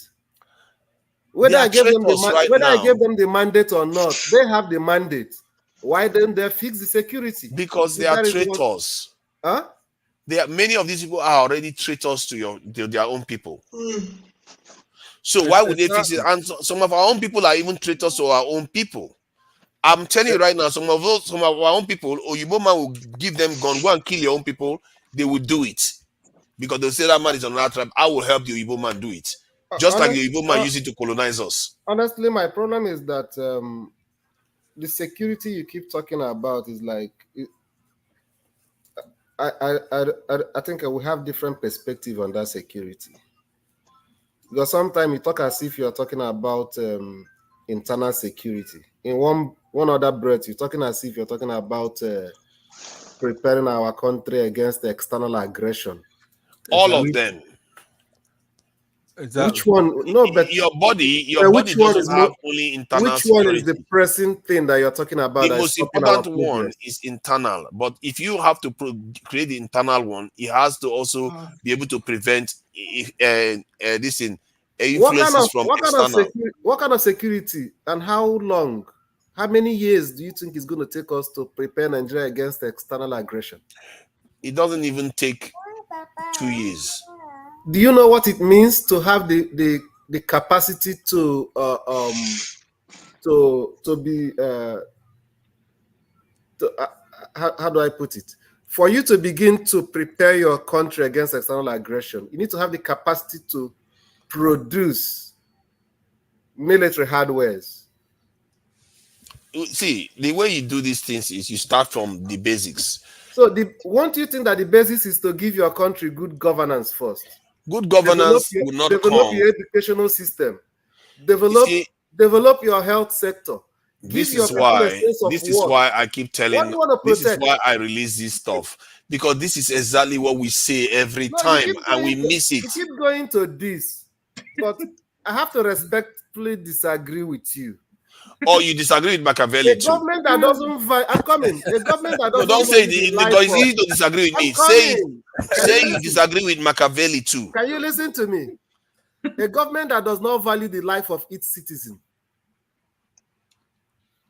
Whether They are I gave them traitors right whether I now. gave them the mandate or not, they have the mandate. Why don't they fix the security? Because they are traitors. Huh? Many of these people are already traitors to their own people. So why would they fix it? And some of our own people are even traitors to our own people. I'm telling you right now, some of our own people, Oyibo man will give them gun, go and kill your own people. They will do it because they'll say that man is on our tribe. I will help the Oyibo man do it, just like the Oyibo man used it to colonize us. Honestly, my problem is that the security you keep talking about is like, I think we have different perspective on that security. Because sometimes you talk as if you're talking about internal security. In one other breath, you're talking as if you're talking about preparing our country against external aggression. All of them. Exactly. Which one? No, but your body doesn't have only internal security. Which one is the pressing thing that you're talking about? The most important one is internal. But if you have to create the internal one, it has to also be able to prevent this in influences from external. What kind of security and how long? How many years do you think it's going to take us to prepare Nigeria against external aggression? It doesn't even take 2 years. Do you know what it means to have the capacity to be how do I put it? For you to begin to prepare your country against external aggression, you need to have the capacity to produce military hardwares. See, the way you do these things is you start from the basics. So, won't you think that the basis is to give your country good governance first? Good governance will not develop your educational system. Develop your health sector. This is why I keep telling. This is why I release this stuff, because this is exactly what we say every time, and we miss it. You keep going to this, but I have to respectfully disagree with you. Or you disagree with Machiavelli too. A government that doesn't I'm coming. A government that doesn't. No, don't say it's easy to disagree with me. Say you disagree with Machiavelli too. Can you listen to me? A government that does not value the life of its citizen,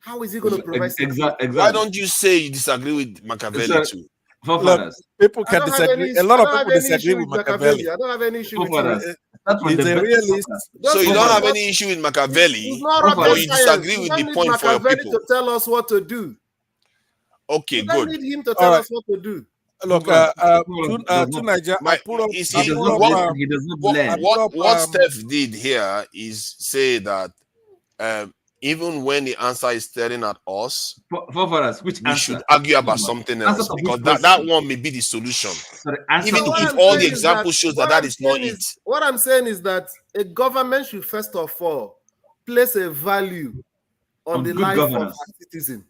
how is he going to provide? Exactly. Why don't you say you disagree with Machiavelli too? Look, people can disagree. A lot of people disagree with Machiavelli. I don't have any issue with it. He's a realist. So you don't have any issue with Machiavelli, or you disagree with the point for your people. To tell us what to do. Okay, good. We need him to tell us what to do. Look, to Nigeria, what Steph did here is say that even when the answer is staring at us, we should argue about something else, because that one may be the solution. Even if all the examples shows that is not it. What I'm saying is that a government should first of all place a value on the life of a citizen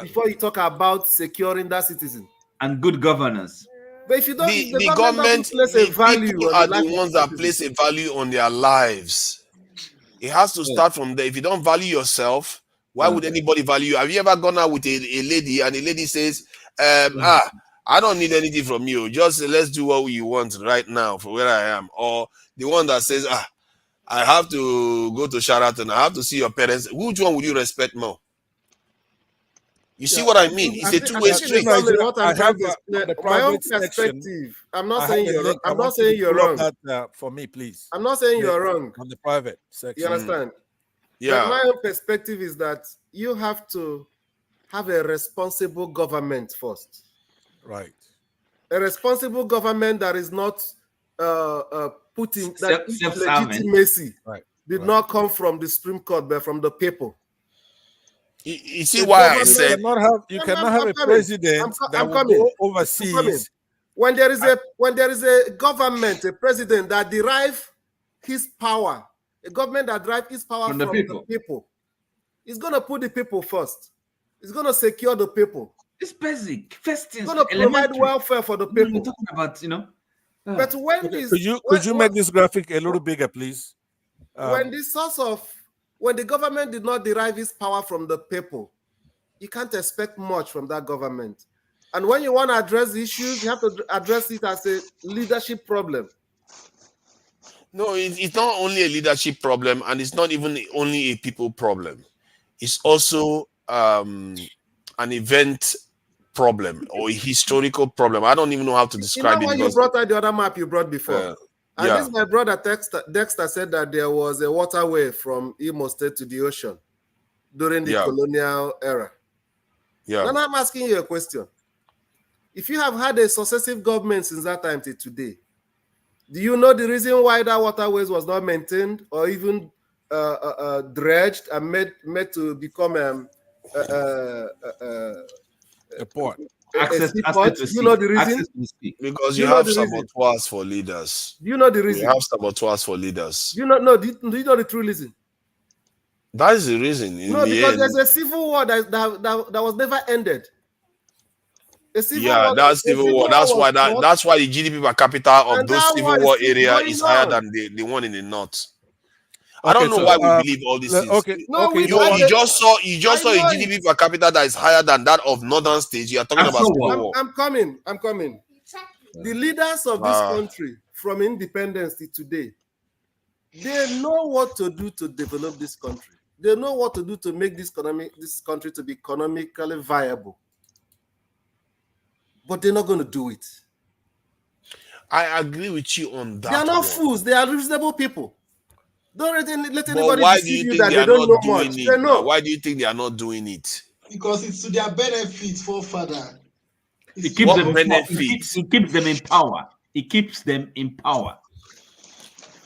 before you talk about securing that citizen. And good governance. But if you don't, the government place a value people are the ones that place a value on their lives. It has to start from there. If you don't value yourself, why would anybody value you? Have you ever gone out with a lady and the lady says, I don't need anything from you. Just let's do what you want right now for where I am. Or the one that says, I have to go to Sheraton. I have to see your parents. Which one would you respect more? You see what I mean? It's a two-way street. My own perspective. I'm not saying you're wrong. I'm not saying you're wrong. For me, please. I'm not saying you're wrong. On the private section. You understand? Yeah. But my own perspective is that you have to have a responsible government first. Right. A responsible government that is not putting that legitimacy did not come from the Supreme Court, but from the people. You see why I said you cannot have a president that will go overseas. When there is a government, a president that derive his power, a government that derive his power from the people, it's gonna put the people first. It's gonna secure the people. It's basic. First things. It's gonna provide welfare for the people. We're talking about, But when could you make this graphic a little bigger, please? when the government did not derive its power from the people, you can't expect much from that government. And when you want to address the issues, you have to address it as a leadership problem. No, it's not only a leadership problem, and it's not even only a people problem. It's also an event problem or a historical problem. I don't even know how to describe it. When you brought out the other map you brought before, and this my brother Dexter said that there was a waterway from Imo State to the ocean during the colonial era. Now I'm asking you a question. If you have had a successive government since that time to today, do you know the reason why that waterways was not maintained or even dredged and made to become a port? Access to you know the reason? Because you have saboteurs for leaders. Do you know the reason? You have saboteurs for leaders. Do you not know? Do you know the true reason? That is the reason. No, because there's a civil war that was never ended. That's civil war. That's why the GDP per capita of those civil war area is higher than the one in the north. I don't know why we believe all these things. You just saw a GDP per capita that is higher than that of northern states. You are talking about civil war. I'm coming. The leaders of this country, from independence to today, they know what to do to develop this country. They know what to do to make this country to be economically viable. But they're not going to do it. I agree with you on that. They are not fools. They are reasonable people. Don't let anybody why do deceive you you think that they don't know much. They know. Why do you think they are not doing it? Because it's to their benefit, forefather. It keeps them benefits. It keeps them in power. It keeps them in power.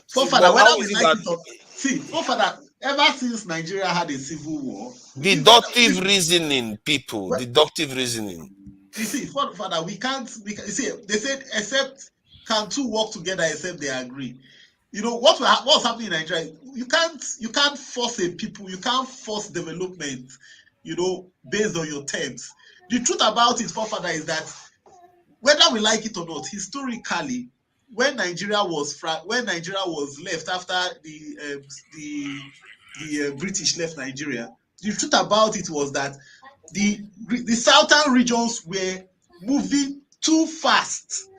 Forefather, whether we like it or see, forefather, ever since Nigeria had a civil war, deductive reasoning, people, deductive reasoning. You see, forefather, we can't. You see, they said, except can two work together except they agree. You know what's happening in Nigeria? You can't force a people. You can't force development. You know, based on your terms. The truth about it, forefather, is that whether we like it or not, historically, when Nigeria was left after the British left Nigeria, the truth about it was that the southern regions were moving too fast.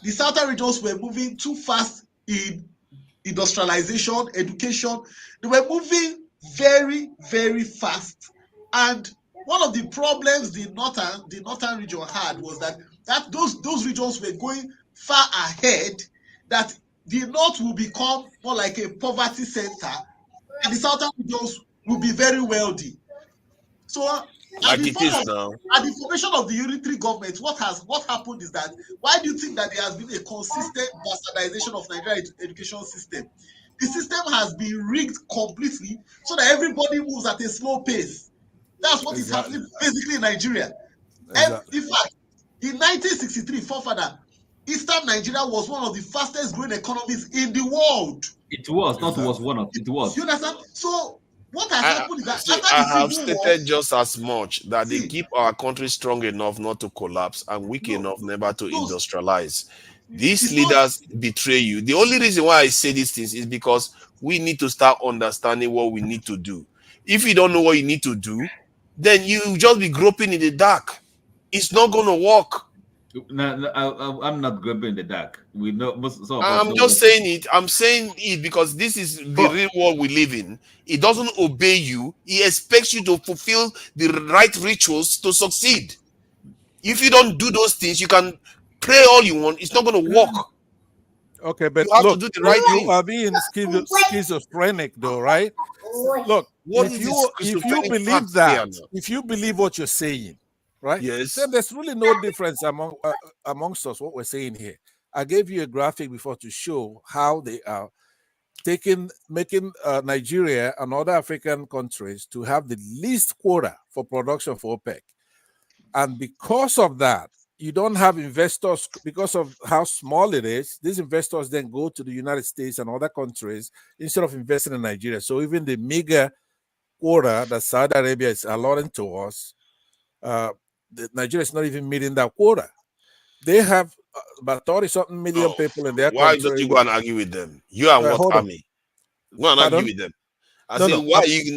The southern regions were moving too fast in industrialization, education. They were moving very, very fast. And one of the problems the northern region had was that those regions were going far ahead, that the north will become more like a poverty center, and the southern regions will be very wealthy. So at the formation of the unitary government, what happened is that, why do you think that there has been a consistent bastardization of Nigerian education system? The system has been rigged completely so that everybody moves at a slow pace. That's what is happening basically in Nigeria. In fact, in 1963, forefather, Eastern Nigeria was one of the fastest growing economies in the world. It was, not was one of it was. You understand? So what has happened is that I have stated just as much that they keep our country strong enough not to collapse and weak enough never to industrialize. These leaders betray you. The only reason why I say these things is because we need to start understanding what we need to do. If you don't know what you need to do, then you just be groping in the dark. It's not going to work. No, I'm not groping in the dark. We know I'm just saying it. I'm saying it because this is the real world we live in. It doesn't obey you. It expects you to fulfill the right rituals to succeed. If you don't do those things, you can pray all you want. It's not going to work. Okay, but you have look, to do the right thing. You are being schizophrenic, though, right? Look, if you believe what you're saying, right? Yes. Then there's really no difference amongst us what we're saying here. I gave you a graphic before to show how they are making Nigeria and other African countries to have the least quota for production for OPEC. And because of that, you don't have investors, because of how small it is. These investors then go to the United States and other countries instead of investing in Nigeria. So even the mega quota that Saudi Arabia is allotting to us, Nigeria is not even meeting that quota. They have about 30-something million people in their country. Why don't you go and argue with them? You are what army? Go and argue Pardon? with them. I No, say, no.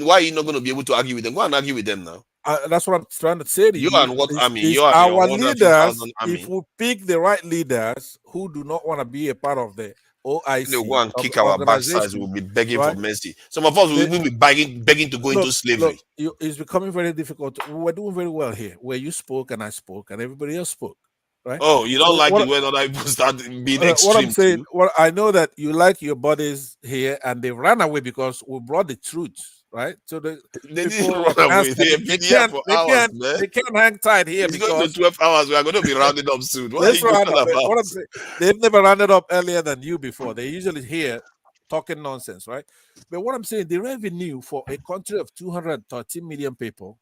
why are you not going to be able to argue with them? Go and argue with them now. That's what I'm trying to say to You you. and what army? Is You are your our 150,000 leaders, army. if we pick the right leaders who do not want to be a part of the They'll go OIC and kick our backsides. We'll organization, be begging for right? mercy. Some of us will even be begging to go into slavery. Look, it's becoming very difficult. We're doing very well here, where you spoke and I spoke and everybody else spoke, right? Oh, you don't So like it when other people start being what extreme I'm saying, too? well, I know that you like your buddies here, and they ran away because we brought the truth, right? So the They didn't people run away. They have they been here for hours, man. they can't hang tight here It's going to because 12 hours. We are going to be rounded up soon. What are let's you round talking up. about? What I'm saying, they've never rounded up earlier than you before. They usually here talking nonsense, right? But what I'm saying, the revenue for a country of 213 million people,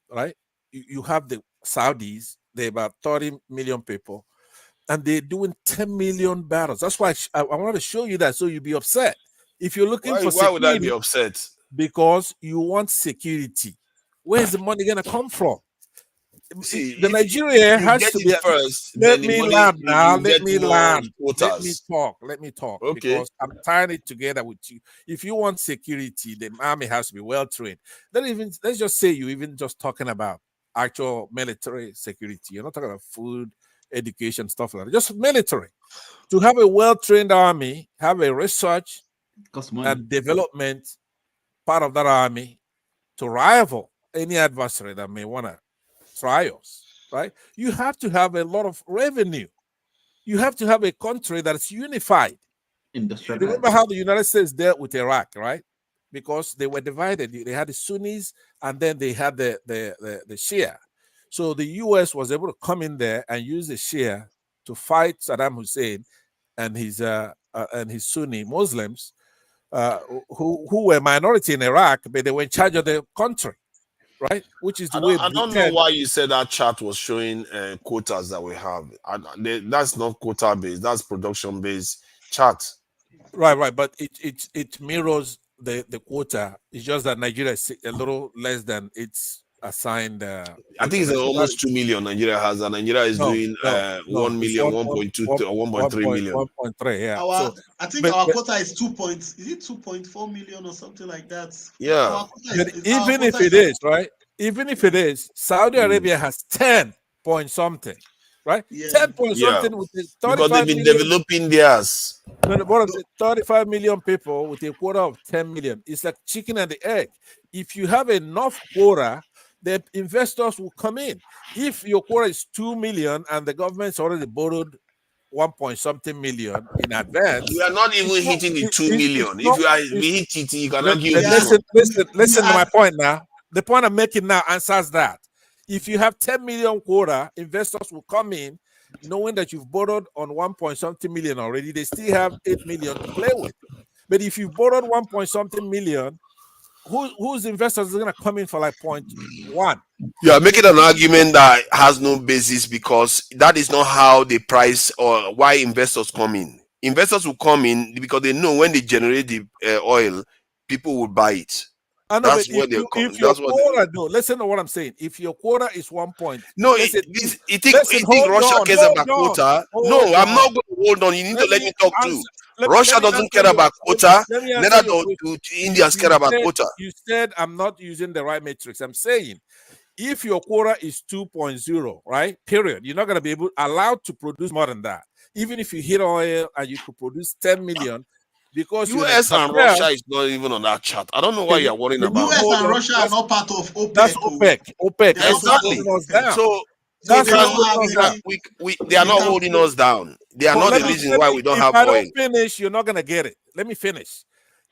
right? You have the Saudis, they're about 30 million people, and they're doing 10 million barrels. That's why I wanted to show you that so you'll be upset. If you're looking for Why would I security, be upset? because you want security. Where's the money gonna come from? See, The if Nigeria you has get to it be. first, Let then the me money land now. you Let get me more land. Let me quotas. talk. Let me talk. Okay. Because I'm tying it together with you. If you want security, the army has to be well trained. Let's just say you even just talking about actual military security. You're not talking about food, education, stuff like that. Just military. To have a well trained army, have a research and development part of that army to rival any adversary that may want to try us, right? You have to have a lot of revenue. You have to have a country that's unified. Remember how the United States dealt with Iraq, right? Because they were divided. They had the Sunnis and then they had the Shia. So the US was able to come in there and use the Shia to fight Saddam Hussein and his Sunni Muslims who were minority in Iraq, but they were in charge of the country, right? Which is the way I don't know why you said that chart was showing quotas that we have. That's not quota based. That's production based chart. Right. But it mirrors the quota. It's just that Nigeria is a little less than its assigned. I think it's almost 2 million Nigeria has, and Nigeria is doing 1 million, 1.2 or 1.3 million. 1.3, yeah. I think our quota is 2.4 million or something like that. Yeah. Even if it is, right? Even if it is, Saudi Arabia has 10 point something, right? 10 point something with the 35 because they've been million, developing theirs. What is it? 35 million people with a quota of 10 million. It's like chicken and the egg. If you have enough quota, the investors will come in. If your quota is 2 million and the government's already borrowed 1 point something million in advance, we are not even hitting the 2 million. If we hit it, you can argue. Listen to my point now. The point I'm making now answers that. If you have 10 million quota, investors will come in knowing that you've borrowed on 1 point something million already. They still have 8 million to play with. But if you've borrowed 1 point something million, whose investors are going to come in for like 0.1? You are making an argument that has no basis because that is not how they price or why investors come in. Investors will come in because they know when they generate the oil, people will buy it. I know, that's but what they're if your quota, no, listen to what I'm saying. If your quota is 1 point, no, you think Russia cares about quota? No, I'm not going to hold on. You need to let me talk too. Russia doesn't care about quota. Neither do Indians care about quota. You said I'm not using the right matrix. I'm saying if your quota is 2.0, right? Period. You're not going to be allowed to produce more than that. Even if you hit oil and you could produce 10 million. Because US and Russia is not even on that chart. I don't know why you're worrying about US and Russia are not part of OPEC. That's OPEC. Exactly. So they are not holding us down. They are not the reason why we don't have oil. If I don't finish, you're not gonna get it. Let me finish.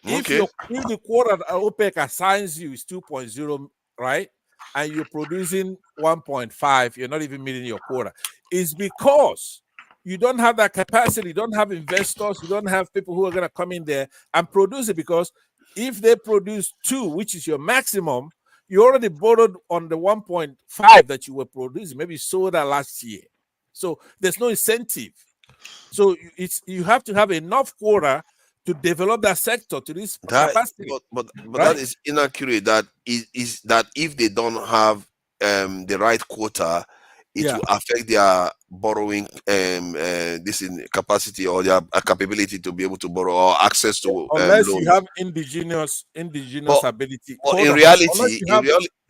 Okay. If the quota that OPEC assigns you is 2.0, right, and you're producing 1.5, you're not even meeting your quota. It's because you don't have that capacity, you don't have investors, you don't have people who are going to come in there and produce it, because if they produce 2, which is your maximum, you already borrowed on the 1.5 that you were producing. Maybe you sold that last year. So there's no incentive. So you have to have enough quota to develop that sector to this capacity. But right? That is inaccurate. That is that if they don't have the right quota, it will affect their borrowing this in capacity or their capability to be able to borrow or access to Unless you loans. have indigenous But, ability. but Hold in on. reality,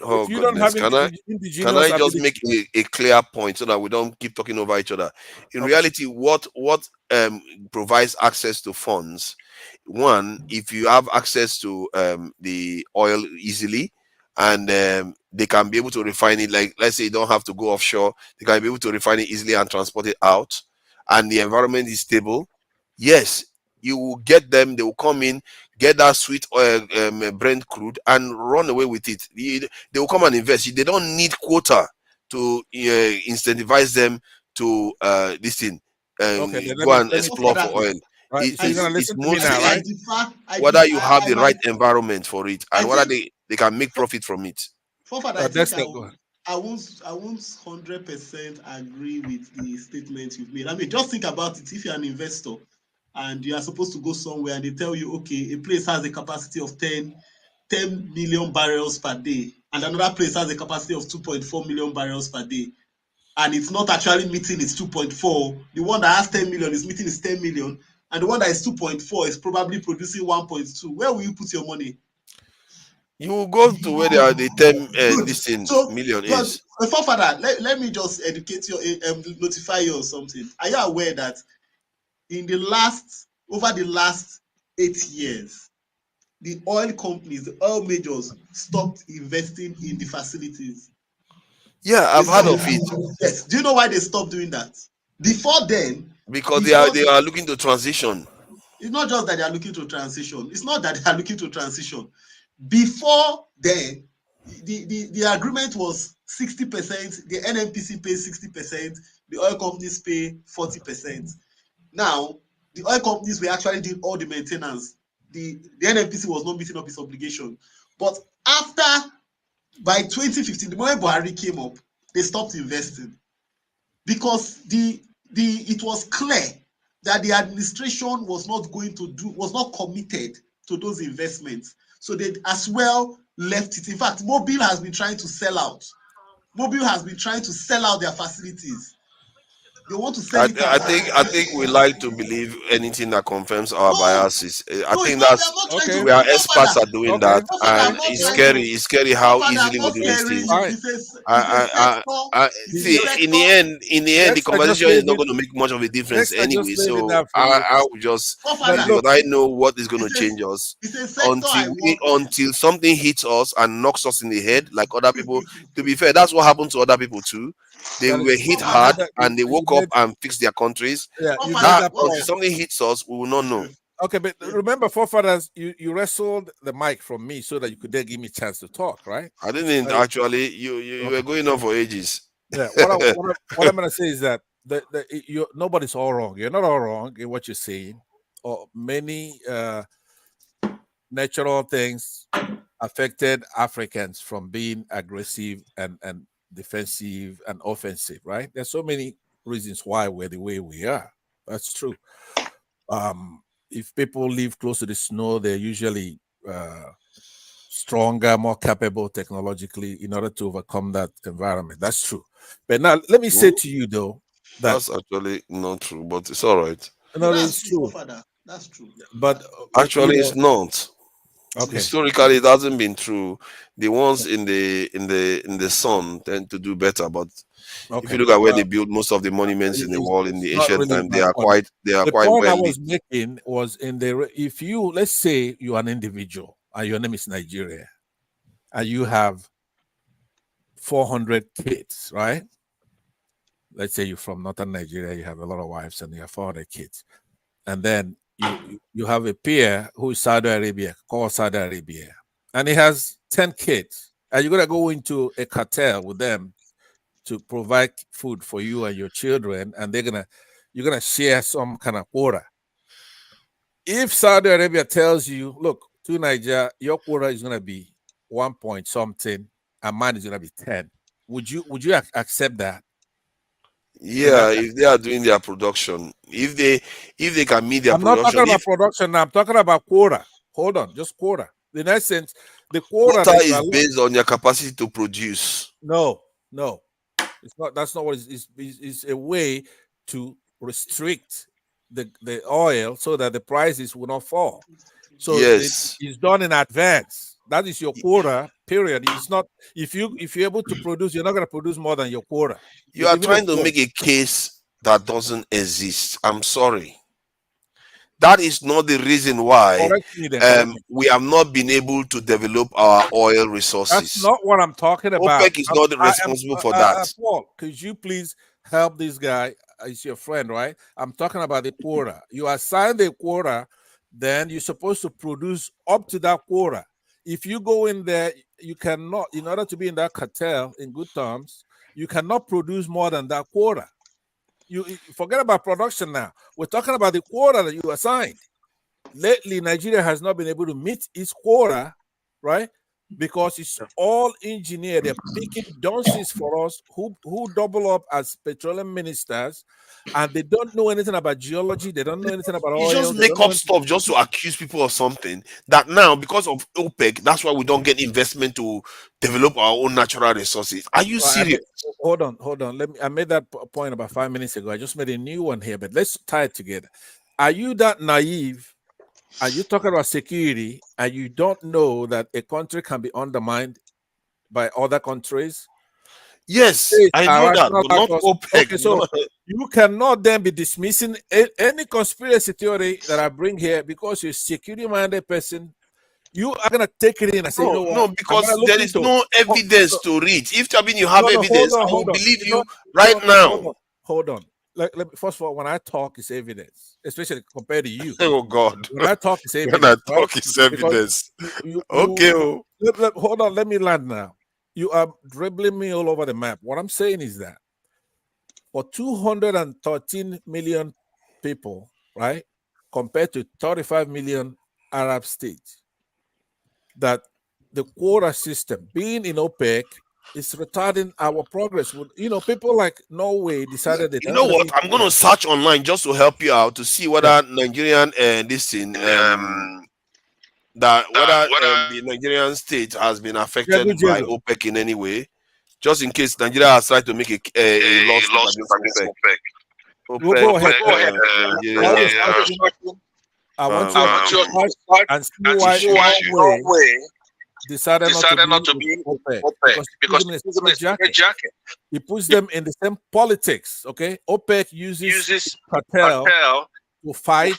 oh If you don't goodness, have can indigenous I just ability, make a clear point so that we don't keep talking over each other? In okay. reality, what provides access to funds? One, if you have access to the oil easily, and they can be able to refine it, like let's say you don't have to go offshore, they can be able to refine it easily and transport it out, and the environment is stable. Yes, you will get them, they will come in, get that sweet oil, Brent crude, and run away with it. They will come and invest. They don't need quota to incentivize them to this thing, Okay, then go and let me explore talk for to you. oil. Right. So you're gonna It's listen to me I now, think I mostly right? differ. whether you have I the right might. environment for it I and whether think they can make profit from it. I think Dexter, go ahead. I won't 100% agree with the statement you've made. I mean, just think about it. If you're an investor and you are supposed to go somewhere and they tell you, okay, a place has a capacity of 10 million barrels per day, and another place has a capacity of 2.4 million barrels per day, and it's not actually meeting its 2.4. The one that has 10 million is meeting its 10 million, and the one that is 2.4 is probably producing 1.2. Where will you put your money? You will go to where the 10 Good. this thing So, million but is. forefather, let me just educate you, notify you or something. Are you aware that over the last 8 years, the oil companies, the oil majors stopped investing in the facilities? Yeah, They I've heard stopped. of it. Yes. Do you know why they stopped doing that? Before then, Because before they are looking to transition. it's not just that they are looking to transition. It's not that they are looking to transition. Before then, the agreement was 60%, the NNPC pays 60%, the oil companies pay 40%. Now, the oil companies were actually doing all the maintenance. The NNPC was not meeting up its obligation. But by 2015, the moment Buhari came up, they stopped investing because it was clear that the administration was not committed to those investments. So they as well left it. In fact, Mobil has been trying to sell out. Mobil has been trying to sell out their facilities. They want to sell it out. I think we like to believe anything that confirms our biases. I No, it's think not. I'm that's not trying Okay. to. we are experts Forefather, at doing that, I'm and not it's trying to. scary. It's scary how Forefather, I'm easily we not do these scaring things. you. Fine. It's a sector. See, It's a sector. in the end, the Dexter, just conversation is leave not it. going to make much of a difference Dexter, just anyway. leave it So there for you. I will just But leave Forefather, it. look, Because I know what is going to it's change us a sector I work until something hits us and knocks us in the head, like other people. To be fair, that's what happened to other people too. They that is were true. hit You made hard Forefather, that. and they You woke up made. and fixed their countries. Yeah, you made Forefather, That that until point. something hits us, we will not know. Okay, but remember, forefathers, you wrestled the mic from me so that you could then give me a chance to talk, right? I didn't I, actually. You were okay. going on for ages. Yeah. What I'm gonna say is that nobody's all wrong. You're not all wrong in what you're saying. Or many natural things affected Africans from being aggressive and defensive and offensive, right? There's so many reasons why we're the way we are. That's true. If people live close to the snow, they're usually stronger, more capable technologically in order to overcome that environment. That's true. But now, let me say Well, to you, though, that that's actually not true, but it's all right. no, no, that's it's true, true. Forefather. That's true. But Actually, it's not. okay. Historically, it hasn't been true. The ones in the sun tend to do better. But if you Okay. look at where they Well, build most of the monuments in the world in it's the not ancient really time, my point. they are The quite point I well lit. was making was if you, let's say you're an individual and your name is Nigeria and you have 400 kids, right? Let's say you're from northern Nigeria, you have a lot of wives and you have 400 kids. And then you have a peer who is Saudi Arabia, called Saudi Arabia, and he has 10 kids. And you're going to go into a cartel with them to provide food for you and your children, and you're gonna share some kind of quota. If Saudi Arabia tells you, look, to Nigeria, your quota is gonna be 1 point something, and mine is gonna be 10, would you accept that in Yeah, that if case? they are doing their production, if they can meet their I'm not talking production, about if production now, I'm talking about quota. Hold on, just quota. In essence, the quota quota that you is are based on your capacity to produce. no. It's not. That's not what it's a way to restrict the oil so that the prices will not fall. So Yes. it's done in advance. That is your quota. Period. It's not if you're able to produce, you're not going to produce more than your quota. You are trying to make a case that doesn't exist. I'm sorry. That is not the reason why correct me then, correct me. we have not been able to develop our oil That's resources. not what I'm talking about. OPEC is not responsible for that. Paul, could you please help this guy? He's your friend, right? I'm talking about the quota. You assign the quota, then you're supposed to produce up to that quota. If you go in there, you cannot, in order to be in that cartel in good terms, you cannot produce more than that quota. You forget about production now. We're talking about the quota that you assigned. Lately, Nigeria has not been able to meet its quota, right? Because it's all engineered. They're picking dunces for us who double up as petroleum ministers, and they don't know anything about geology. They don't know anything about You oil. just make up stuff just to accuse people of something that now, because of OPEC, that's why we don't get investment to develop our own natural resources. Are you serious? Hold on. I made that point about 5 minutes ago. I just made a new one here, but let's tie it together. Are you that naive? Are you talking about security and you don't know that a country can be undermined by other countries? Yes, I know that, but not OPEC. Okay, so you cannot then be dismissing any conspiracy theory that I bring here because you're a security-minded person. You are gonna take it in and say, you know what? No, because there is no evidence to read. If you have evidence, I will believe you right now. Hold on. Let me, first of all, when I talk, it's evidence, especially compared to you. Oh God! When I talk, it's evidence. When I talk, it's evidence. Okay. Hold on. Let me land now. You are dribbling me all over the map. What I'm saying is that for 213 million people, right, compared to 35 million Arab states, that the quota system being in OPEC is retarding our progress. People like Norway decided that. You know what? I'm going to search online just to help you out to see whether Nigerian the Nigerian state has been affected by OPEC in any way, just in case Nigeria has tried to make a lawsuit against OPEC. Go ahead. I want you to and see why Norway decided not to be OPEC because it puts them in the same politics. Okay, OPEC uses cartel to fight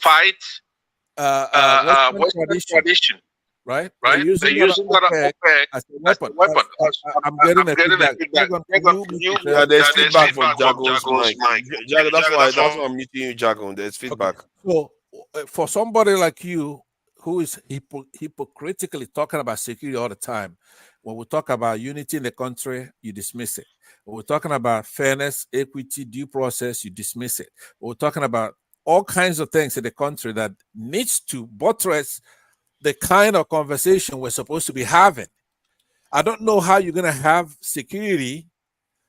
Western tradition. Right? They're using OPEC as a weapon. I'm getting a feedback. There's feedback from Jago's mic. Jago, that's why I'm meeting you, Jago. There's feedback. So, for somebody like you who is hypocritically talking about security all the time, when we talk about unity in the country, you dismiss it. When we're talking about fairness, equity, due process, you dismiss it. When we're talking about all kinds of things in the country that needs to buttress the kind of conversation we're supposed to be having. I don't know how you're going to have security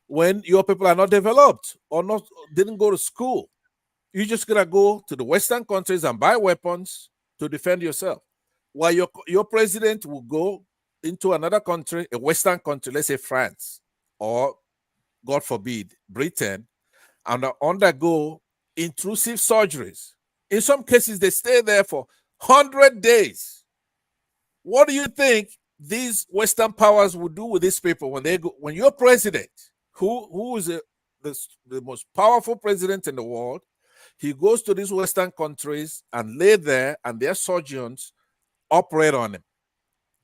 when your people are not developed or didn't go to school. You're just going to go to the Western countries and buy weapons to defend yourself. While your president will go into another country, a Western country, let's say France, or God forbid, Britain, and undergo intrusive surgeries. In some cases, they stay there for 100 days. What do you think these Western powers will do with these people when they go? When your president, who is the most powerful president in the world, he goes to these Western countries and lay there, and their surgeons operate on him.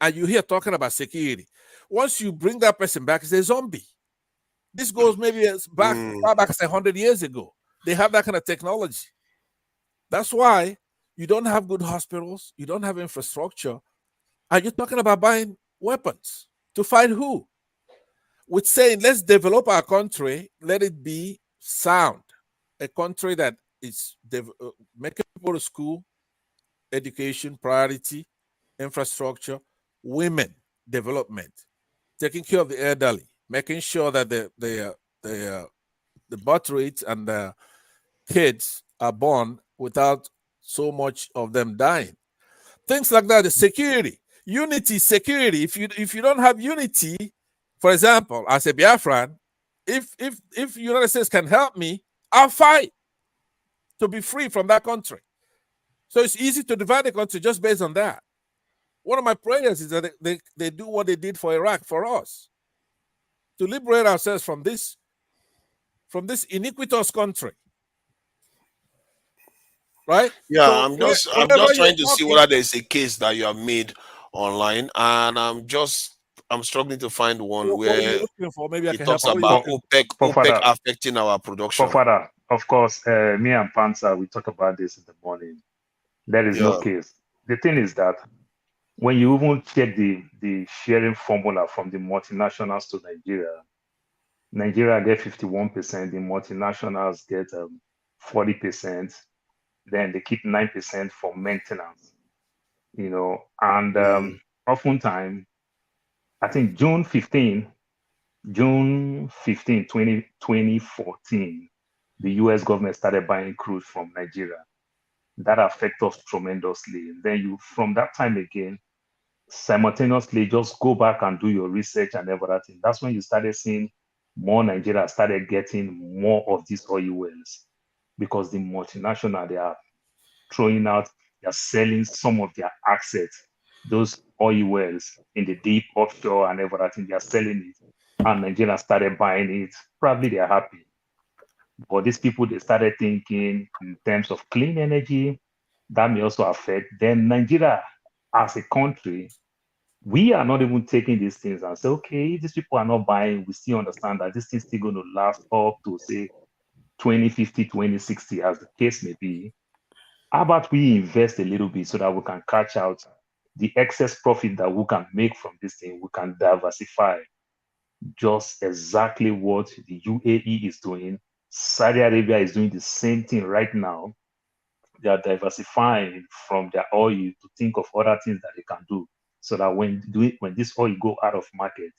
And you hear talking about security. Once you bring that person back, it's a zombie. This goes maybe as far back as 100 years ago. They have that kind of technology. That's why you don't have good hospitals, you don't have infrastructure, and you're talking about buying weapons to fight who? With saying, let's develop our country, let it be sound. A country that is making people to school, education, priority, infrastructure, women, development, taking care of the elderly, making sure that the birth rates and the kids are born without so much of them dying. Things like that. The security, unity, security. If you don't have unity, for example, as a Biafran, if United States can help me, I'll fight to be free from that country. So it's easy to divide the country just based on that. One of my prayers is that they do what they did for Iraq for us, to liberate ourselves from this iniquitous country. Right? Yeah, So I'm just trying to see whether there's a case that you have made online, and I'm struggling to find one what are you where looking for? Maybe I it can help. talks about OPEC affecting our production. Father, of course, me and Panzer, we talk about this in the morning. There is no Yeah. case. The thing is that when you even check the sharing formula from the multinationals to Nigeria get 51%, the multinationals get 40%, then they keep 9% for maintenance, and oftentimes, I think June 15, 2014, the US government started buying crude from Nigeria. That affects us tremendously. Then from that time again, simultaneously just go back and do your research and everything. That's when you started seeing more Nigeria started getting more of these oil wells, because the multinational, they are throwing out, they're selling some of their assets, those oil wells in the deep offshore and everything, they're selling it. And Nigeria started buying it. Probably they're happy. But these people, they started thinking in terms of clean energy, that may also affect. Then Nigeria as a country, we are not even taking these things and say, okay, these people are not buying. We still understand that this thing's still going to last up to, say, 2050, 2060, as the case may be. How about we invest a little bit so that we can catch out the excess profit that we can make from this thing? We can diversify, just exactly what the UAE is doing. Saudi Arabia is doing the same thing right now. They are diversifying from their oil to think of other things that they can do, so that when this oil go out of market,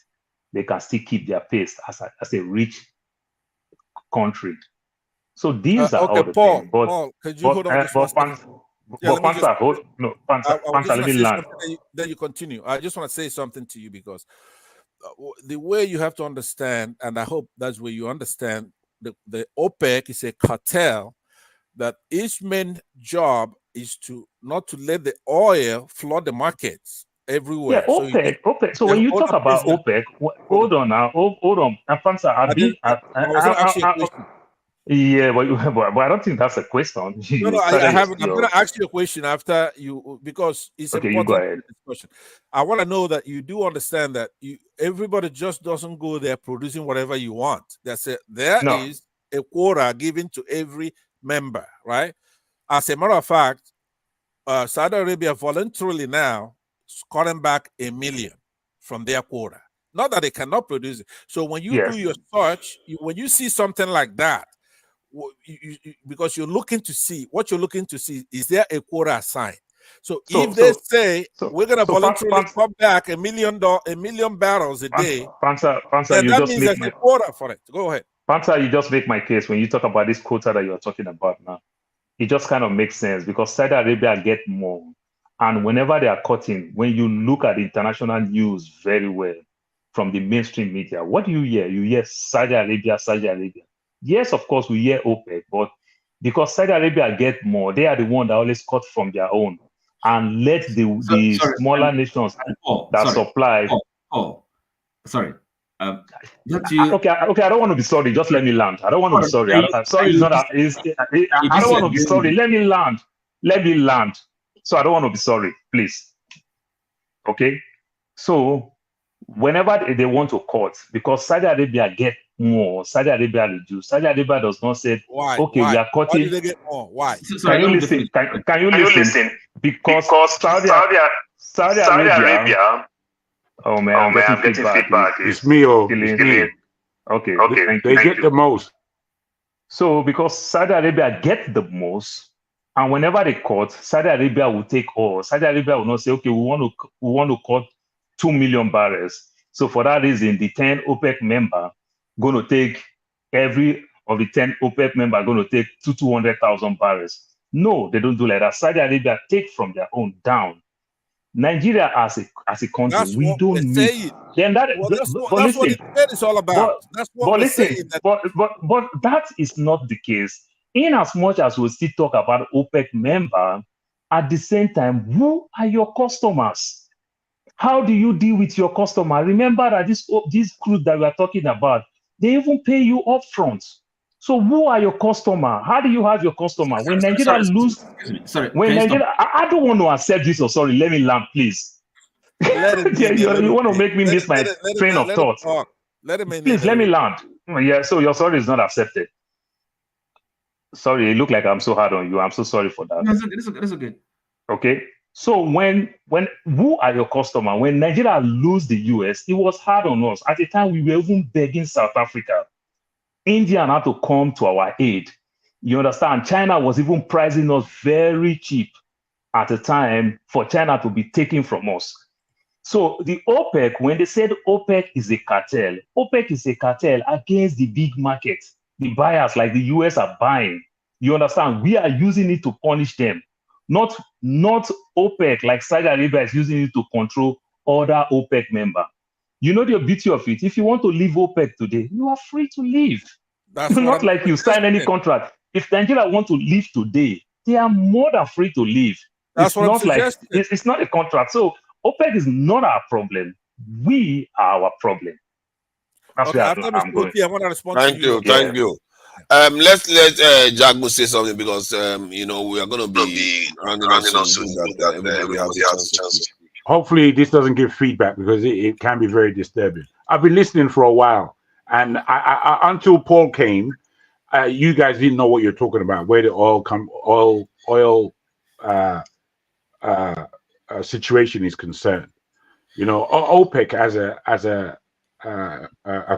they can still keep their pace as a rich country. So these are all Okay, the Paul. things. But Paul, could you hold on just 1 second? Panzer, I just let want to me say land. something. Then you continue. I just want to say something to you, because the way you have to understand, and I hope that's where you understand, the OPEC is a cartel that each main job is not to let the oil flood the markets everywhere. Yeah, OPEC. So when you talk about OPEC, hold on now, hold on. Panzer, I was going to ask you a question. Yeah, but I don't think that's a question. No, I haven't. I'm going to ask you a question after you, because it's okay, you go important ahead. discussion. I want to know that you do understand that everybody just doesn't go there producing whatever you want. There is a quota given to every member, right? As a matter of fact, Saudi Arabia voluntarily now is cutting back 1 million from their quota. Not that they cannot produce it. So when you do your search, when you see something like that, because you're looking to see is there a quota assigned. So if they say we're going to voluntarily cut back 1 million barrels a day, Panzer, then you that just means make there's a quota for it. Go ahead. Panzer, you just make my case when you talk about this quota that you're talking about now. It just kind of makes sense, because Saudi Arabia get more, and whenever they are cutting, when you look at the international news very well from the mainstream media, what do you hear? You hear Saudi Arabia, Saudi Arabia. Yes, of course, we hear OPEC, but because Saudi Arabia get more, they are the one that always cut from their own and let the smaller nations supply. Sorry. Okay, I don't want to be sorry. Just let me land. I don't want to be sorry. Sorry is not. I don't want to be sorry. Let me land. Let me land. So I don't want to be sorry, please. Okay. So whenever they want to cut, because Saudi Arabia get more, Saudi Arabia reduce. Saudi Arabia does not say, why? Okay, why? we are cutting. Why do they get more? Why? Can you listen? Can you listen? Because Saudi Arabia. Oh man, I'm getting feedback. It's me. It's me. Okay. They get the most. So because Saudi Arabia get the most, and whenever they cut, Saudi Arabia will take all. Saudi Arabia will not say, okay, we want to cut 2 million barrels. So for that reason, the 10 OPEC member going to take every of the 10 OPEC member going to take 200,000 barrels. No, they don't do like that. Saudi Arabia take from their own down. Nigeria as a country, That's we what we're don't need. saying. Then that, Well, but that's what listen, the debate is all about. but That's what we're listen, saying. That but that is not the case. In as much as we still talk about OPEC member, at the same time, who are your customers? How do you deal with your customer? Remember that this crude that we are talking about, they even pay you upfront. So who are your customer? How do you have your customer? When Nigeria lose, Sorry, when can you stop? Nigeria, I don't want to accept this. Or sorry, let me land, please. let him in. You want to make me miss my train of Let him thought. talk. Let him in. Please let me land. Yeah, so your sorry is not accepted. Sorry, it looked like I'm so hard on you. I'm so sorry for that. No, it's okay. Okay. So when who are your customer? When Nigeria lose the US, it was hard on us. At the time, we were even begging South Africa. India had to come to our aid. You understand? China was even pricing us very cheap at the time for China to be taken from us. So the OPEC, when they said OPEC is a cartel against the big market. The buyers like the US are buying. You understand? We are using it to punish them. Not OPEC like Saudi Arabia is using it to control other OPEC member. You know the beauty of it. If you want to leave OPEC today, you are free to leave. That's what Not I'm like you sign any contract. If Nigeria want to leave today, they are more than free to leave. That's It's what I'm not like suggesting. it's not a contract. So OPEC is not our problem. We are our problem. That's Okay, where after I'm Mr. going. Oti, I want to respond Thank to you. you, thank you. Let's let Jagmu say something because we are going to be rounding up soon so that everybody has a chance to speak. Hopefully this doesn't give feedback because it can be very disturbing. I've been listening for a while, and I until Paul came, you guys didn't know what you're talking about, where the oil situation is concerned. You know, OPEC as a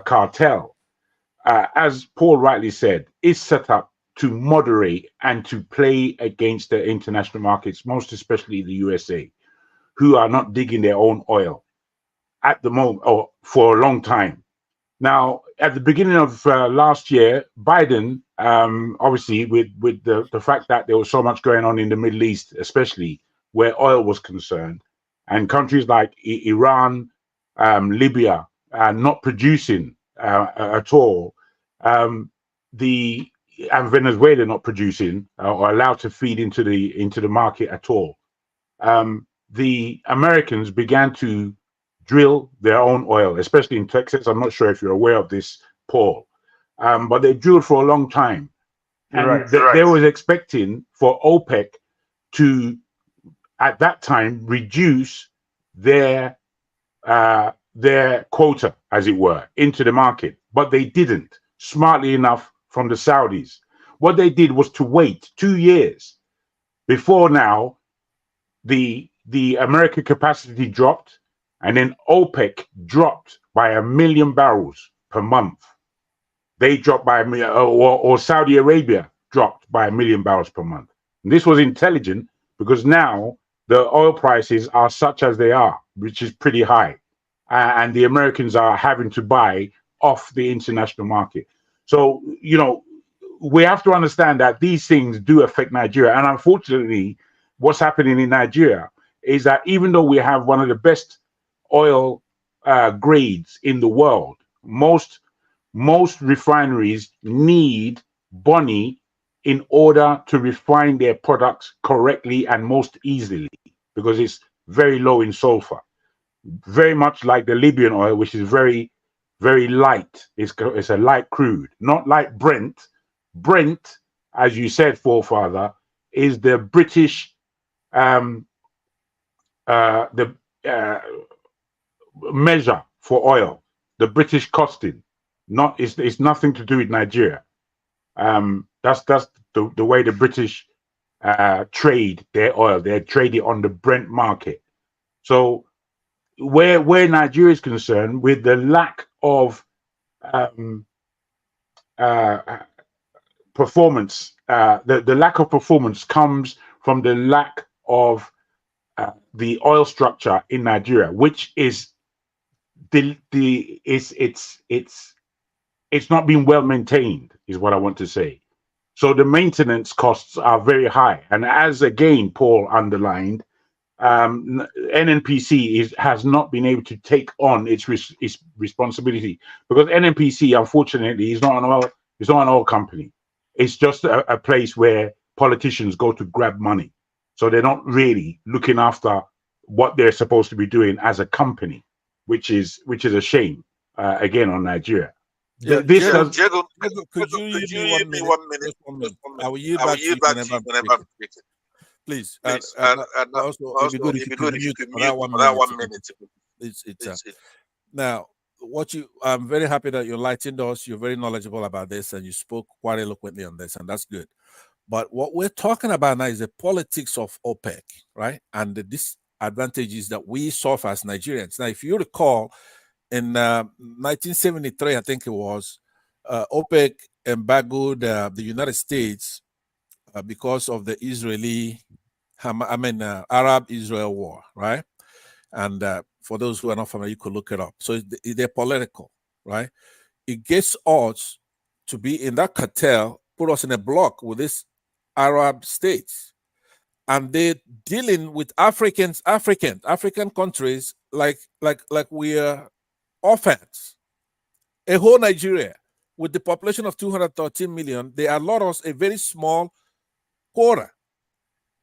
cartel, as Paul rightly said, is set up to moderate and to play against the international markets, most especially the USA, who are not digging their own oil at the moment or for a long time. Now, at the beginning of last year, Biden, obviously with the fact that there was so much going on in the Middle East, especially where oil was concerned, and countries like Iran, Libya, not producing at all, and Venezuela not producing or allowed to feed into the market at all. The Americans began to drill their own oil, especially in Texas. I'm not sure if you're aware of this, Paul, but they drilled for a long time. And they was expecting for OPEC to, at that time, reduce their quota, as it were, into the market. But they didn't, smartly enough, from the Saudis. What they did was to wait 2 years before now the American capacity dropped, and then OPEC dropped by 1 million barrels per month. They dropped by or Saudi Arabia dropped by 1 million barrels per month. And this was intelligent because now the oil prices are such as they are, which is pretty high. And the Americans are having to buy off the international market. So, you know, we have to understand that these things do affect Nigeria. And unfortunately, what's happening in Nigeria is that even though we have one of the best oil grades in the world, most refineries need Bonnie in order to refine their products correctly and most easily because it's very low in sulfur. Very much like the Libyan oil, which is very, very light. It's a light crude, not like Brent. Brent, as you said, forefather, is the British measure for oil, the British costing. It's nothing to do with Nigeria. That's the way the British trade their oil. They trade it on the Brent market. So where Nigeria is concerned, with the lack of performance, the lack of performance comes from the lack of the oil structure in Nigeria, which is it's not being well maintained, is what I want to say. So the maintenance costs are very high, and as again Paul underlined, NNPC has not been able to take on its responsibility, because NNPC, unfortunately, is not an oil company. It's just a place where politicians go to grab money. So they're not really looking after what they're supposed to be doing as a company, which is a shame, again, on Nigeria. Yeah, This Diego, does, Diego, could you yield me 1 minute? Just 1 minute. I will yield back to you whenever I'm speaking. Please. And also, it'd be good if you could mute for that 1 minute. It's now, I'm very happy that you enlightened us. You're very knowledgeable about this, and you spoke quite eloquently on this, and that's good. But what we're talking about now is the politics of OPEC, right? And the disadvantages that we suffer as Nigerians. Now, if you recall, in 1973, I think it was, OPEC embargoed the United States because of the Arab-Israel war, right? And for those who are not familiar, you could look it up. So they're political, right? It gets us to be in that cartel, put us in a block with these Arab states. And they're dealing with African countries like we are orphans. A whole Nigeria with the population of 213 million, they allot us a very small quota.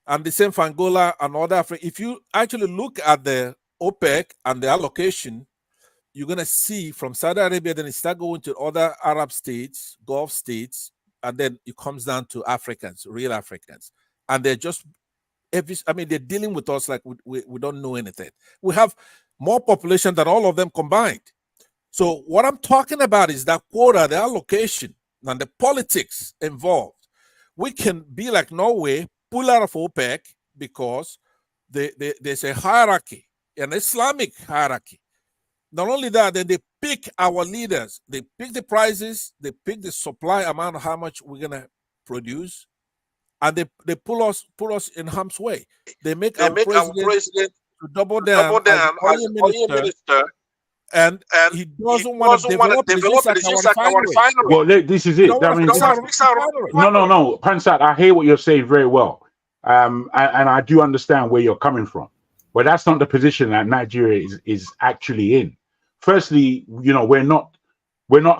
And the same for Angola and other Africa. If you actually look at the OPEC and the allocation, you're going to see from Saudi Arabia, then it start going to other Arab states, Gulf states, and then it comes down to Africans, real Africans. And they're just, they're dealing with us like we don't know anything. We have more population than all of them combined. So what I'm talking about is that quota, the allocation, and the politics involved. We can be like Norway, pull out of OPEC because there's a hierarchy, an Islamic hierarchy. Not only that, then they pick our leaders. They pick the prices, they pick the supply amount of how much we're going to produce, and they put us in harm's way. They make our president to double down as oil minister, and he doesn't want to develop it. It's just like our refinery. Well, this is it. I mean, no, Pansat, I hear what you're saying very well. And I do understand where you're coming from. But that's not the position that Nigeria is actually in. Firstly, we're not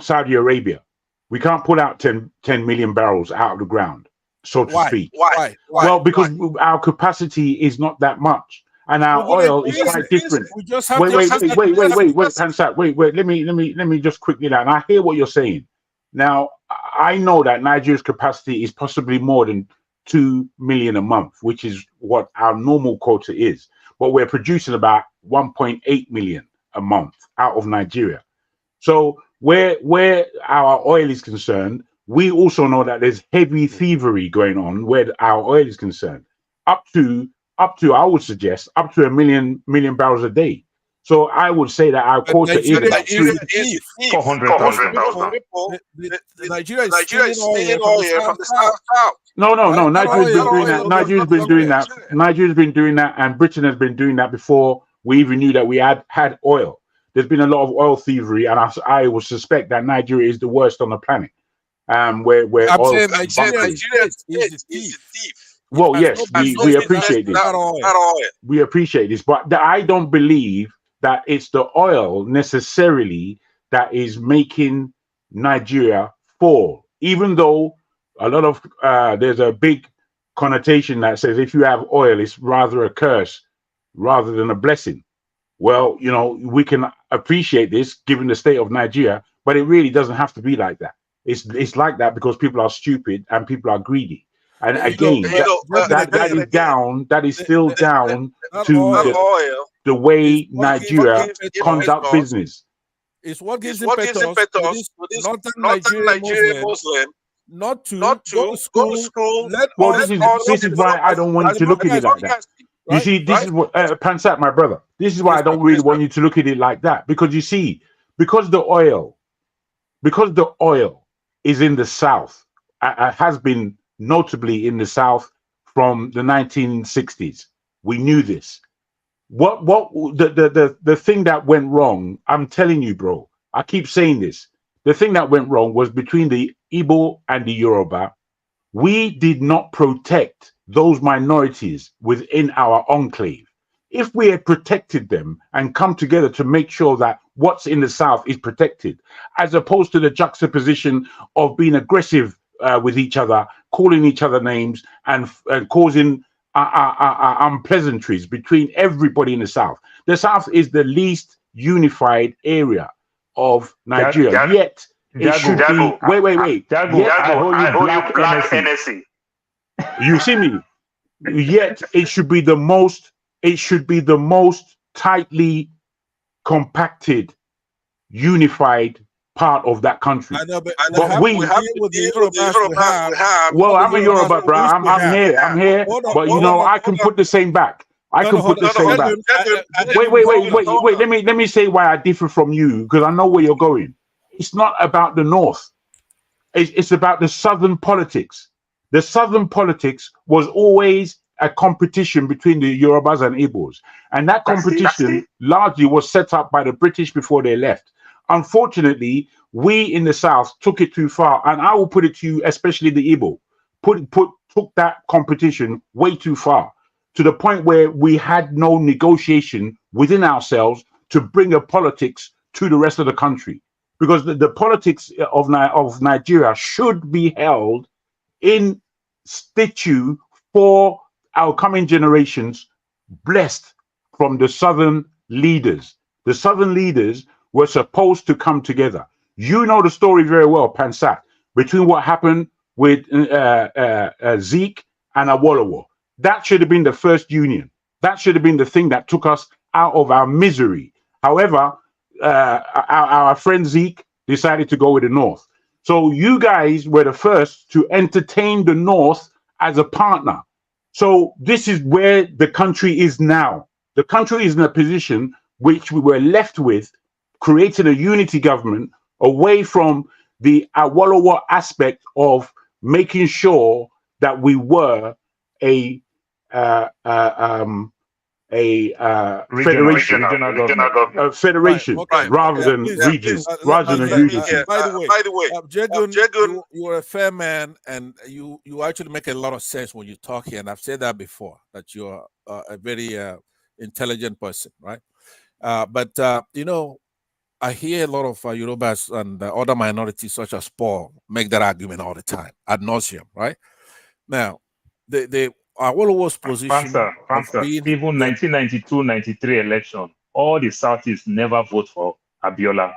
Saudi Arabia. We can't pull out 10 million barrels out of the ground, so to speak. Why? Well, because our capacity is not that much. And our oil is quite different. We just have wait, Pansat, wait. Let me just quickly now. And I hear what you're saying. Now, I know that Nigeria's capacity is possibly more than 2 million a month, which is what our normal quota is. But we're producing about 1.8 million a month out of Nigeria. So where our oil is concerned, we also know that there's heavy thievery going on where our oil is concerned. Up to I would suggest up to 1 million barrels a day. So I would say that our quota is 400,000. Nigeria is stealing oil from the south. No. Nigeria's been doing that. Nigeria's been doing that, and Britain has been doing that before we even knew that we had oil. There's been a lot of oil thievery, and I would suspect that Nigeria is the worst on the planet. Where I'm oil saying Nigeria is the thief. Well, yes, we appreciate this. We appreciate this, but I don't believe that it's the oil necessarily that is making Nigeria fall. Even though a lot of there's a big connotation that says if you have oil, it's rather a curse rather than a blessing. Well, we can appreciate this given the state of Nigeria, but it really doesn't have to be like that. It's like that because people are stupid and people are greedy. And again, that is still down to the way Nigeria conduct business. It's what gives impetus to this northern Nigerian Muslim not to go to school. Well, this is why I don't want you to look at it like that. You see, this is what Pansat, my brother. This is why I don't really want you to look at it like that, because you see, because the oil is in the south, has been notably in the south from the 1960s. We knew this. What the thing that went wrong, I'm telling you, bro, I keep saying this. The thing that went wrong was between the Igbo and the Yoruba. We did not protect those minorities within our enclave. If we had protected them and come together to make sure that what's in the South is protected, as opposed to the juxtaposition of being aggressive with each other, calling each other names, and causing unpleasantries between everybody in the South. The South is the least unified area of Nigeria. Yet it should be. Wait. I hold you black NSC. You see me? Yet it should be the most. It should be the most tightly compacted, unified part of that country. I know, but we have with the Yorubas we have. Well, I'm a Yoruba, bro. I'm here. But you know, I can put the same back. I can put the same back. Wait. Let me say why I differ from you, because I know where you're going. It's not about the North. It's about the Southern politics. The Southern politics was always a competition between the Yorubas and Igbos. And that competition largely was set up by the British before they left. Unfortunately, we in the South took it too far. And I will put it to you, especially the Igbo, took that competition way too far, to the point where we had no negotiation within ourselves to bring a politics to the rest of the country. Because the politics of Nigeria should be held in situ for our coming generations, blessed from the Southern leaders. The Southern leaders were supposed to come together. You know the story very well, Pansat, between what happened with Zeke and Awolowo. That should have been the first union. That should have been the thing that took us out of our misery. However, our friend Zeke decided to go with the North. So you guys were the first to entertain the North as a partner. So this is where the country is now. The country is in a position which we were left with, creating a unity government away from the Awolowo aspect of making sure that we were a federation, rather than regions, rather than unity. By the way, Jegun, you are a fair man, and you actually make a lot of sense when you talk here. And I've said that before, that you are a very intelligent person, right? But you know, I hear a lot of Yorubas and other minorities, such as Paul, make that argument all the time, ad nauseum, right? Now, the Awolowo's position, even 1992-93 election, all the Southeast never vote for Abiola.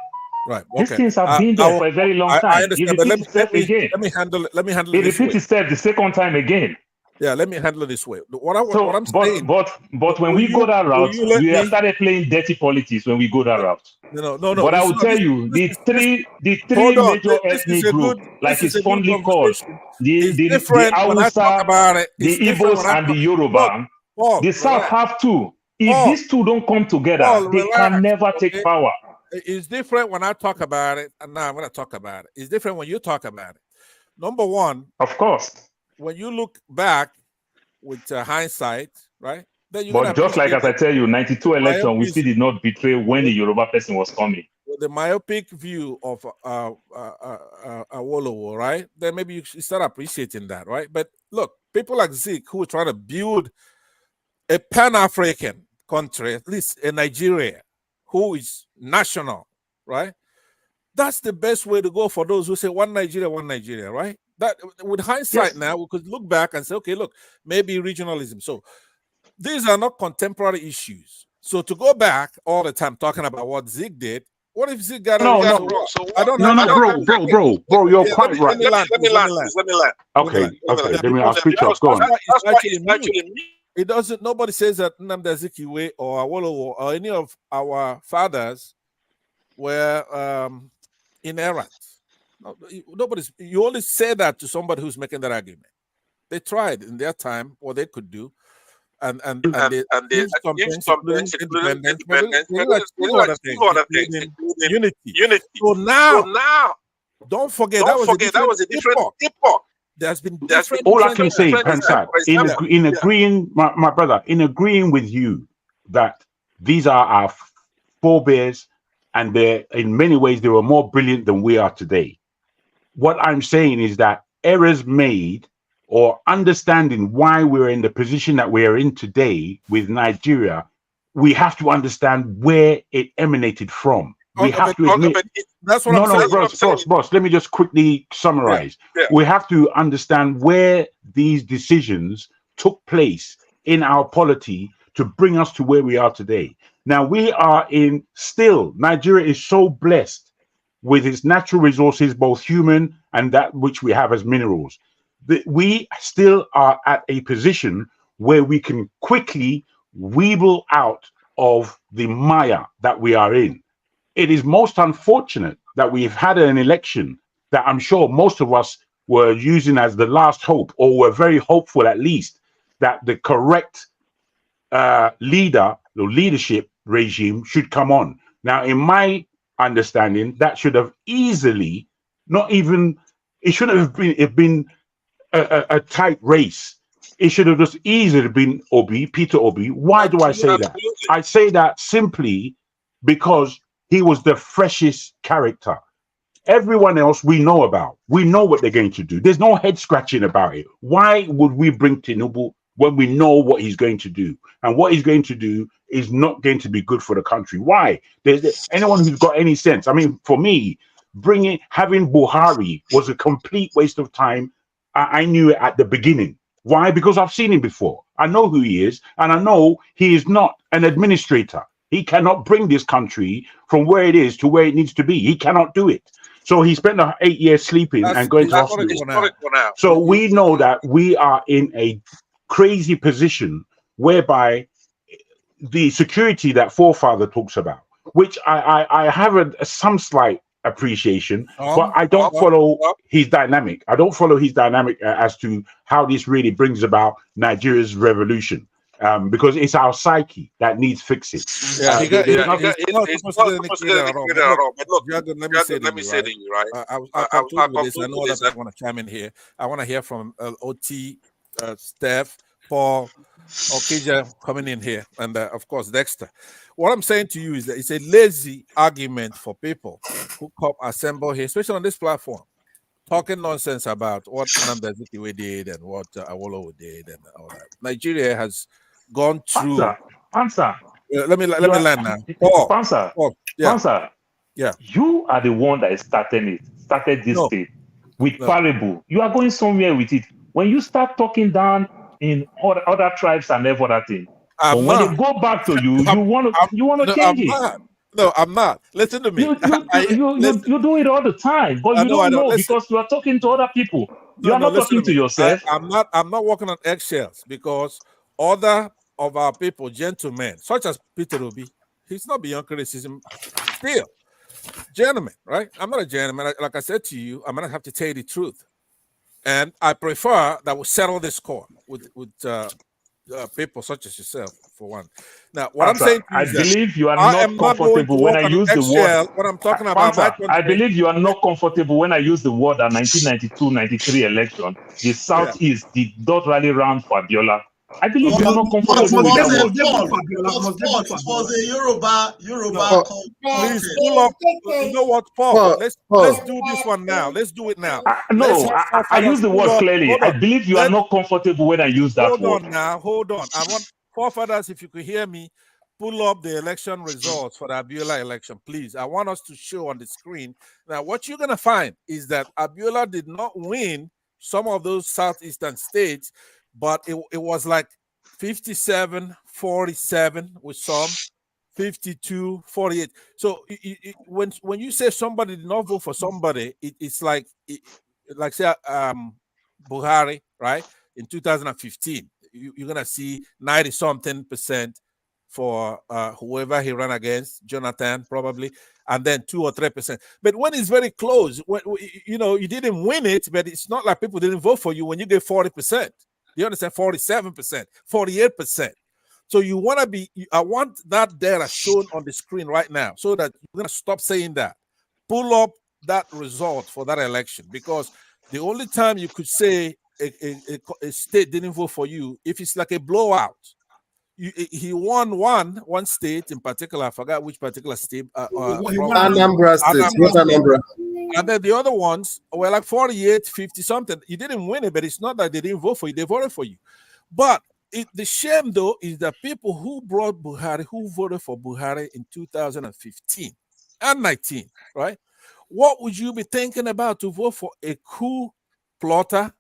Right. These things have been there for a very long time. I understand, but let me handle it It this way. repeats itself the second time again. Yeah, let me handle it this way. What I'm saying. But when we go that route, we have started playing dirty politics when we go that route. No. But I will tell you, the three major ethnic groups, like it's fondly called, the Hausa, the Igbos, and the Yoruba, the South have two. If these two don't come together, they can never take power. It's different when I talk about it, and now I'm going to talk about it. It's different when you talk about it. Number one, of course, when you look back with hindsight, right? Then but just like as I tell you, 92 election, we still did not betray when the Yoruba person was coming. The myopic view of Awolowo, right? Then maybe you should start appreciating that, right? But look, people like Zeke who are trying to build a Pan-African country, at least in Nigeria, who is national, right? That's the best way to go for those who say one Nigeria, right? That with hindsight now, we could look back and say, okay, look, maybe regionalism. So these are not contemporary issues. So to go back all the time talking about what Zeke did, what if Zeke got bro, you're quite right. Let me land. Okay. Let me ask you. Go on. It doesn't. Nobody says that Nnamdi Azikiwe or Awolowo or any of our fathers were inerrant. Nobody's. You only say that to somebody who's making that argument. They tried in their time what they could do, and they achieved some things, including independence, other things, unity. So now, don't forget that was a different epoch. There's been all I can say, Pansat, in agreeing, my brother, in agreeing with you that these are our forebears, and they're in many ways they were more brilliant than we are today. What I'm saying is that errors made or understanding why we're in the position that we are in today with Nigeria we have to understand where it emanated from. We have to admit. That's what I'm saying. Boss. Let me just quickly summarize. We have to understand where these decisions took place in our polity to bring us to where we are today. Now Nigeria is so blessed with its natural resources, both human and that which we have as minerals. We still are at a position where we can quickly weeble out of the mire that we are in. It is most unfortunate that we've had an election that I'm sure most of us were using as the last hope, or were very hopeful at least, that the correct leadership regime should come on. Now, in my understanding, that should have easily, it shouldn't have been a tight race. It should have just easily been Peter Obi. Why do I say that? I say that simply because he was the freshest character. Everyone else we know about. We know what they're going to do. There's no head scratching about it. Why would we bring Tinubu when we know what he's going to do? And what he's going to do is not going to be good for the country. Why? Anyone who's got any sense. I mean, for me, having Buhari was a complete waste of time. I knew it at the beginning. Why? Because I've seen him before. I know who he is, and I know he is not an administrator. He cannot bring this country from where it is to where it needs to be. He cannot do it. So he spent 8 years sleeping and going to hospital. So we know that we are in a crazy position whereby the security that forefather talks about, which I have some slight appreciation, but I don't follow his dynamic. I don't follow his dynamic as to how this really brings about Nigeria's revolution. Because it's our psyche that needs fixing. Let me say to you, right? I'll conclude with this. I know that I want to chime in here. I want to hear from OT, Steph, Paul, Okija coming in here, and of course Dexter. What I'm saying to you is that it's a lazy argument for people who come assemble here, especially on this platform, talking nonsense about what Nnamdi Azikiwe did and what Awolowo did and all that. Nigeria has gone through. Answer. Let me land now. Answer. Yeah. You are the one that started this state with parable. You are going somewhere with it. When you start talking down in other tribes and every other thing, but when they go back to you, you want to change it. No, I'm not. Listen to me. You do it all the time, but you don't know because you are talking to other people. You are not talking to yourself. I'm not working on eggshells because other of our people, gentlemen, such as Peter Obi, he's not beyond criticism. Still, gentlemen, right? I'm not a gentleman. Like I said to you, I'm gonna have to tell you the truth, and I prefer that we settle this score with people such as yourself, for one. Now, what I'm saying, I believe you are not comfortable when I use the word. What I'm talking about, I believe you are not comfortable when I use the word at 1992-93 election. The Southeast did not rally round for Abiola. I believe you are not comfortable with that word. It was a Yoruba. Please pull up. You know what, Paul? Let's do this one now. Let's do it now. I use the word clearly. I believe you are not comfortable when I use that word. Hold on. I want forefathers, if you could hear me, pull up the election results for the Abiola election, please. I want us to show on the screen. Now, what you're going to find is that Abiola did not win some of those southeastern states, but it was like 57-47 with some, 52-48. So when you say somebody did not vote for somebody, it's like say Buhari, right? In 2015, you're gonna see 90-something% for whoever he ran against, Jonathan probably, and then 2 or 3%. But when it's very close, you didn't win it, but it's not like people didn't vote for you when you get 40%. You understand? 47%, 48%. So you want to be, I want that data shown on the screen right now so that you're going to stop saying that. Pull up that result for that election, because the only time you could say a state didn't vote for you, if it's like a blowout. He won one state in particular. I forgot which particular state. Anambra State. And then the other ones were like 48, 50 something. You didn't win it, but it's not that they didn't vote for you. They voted for you. But the shame though is that people who brought Buhari, who voted for Buhari in 2015 and 19, right? What would you be thinking about to vote for a coup plotter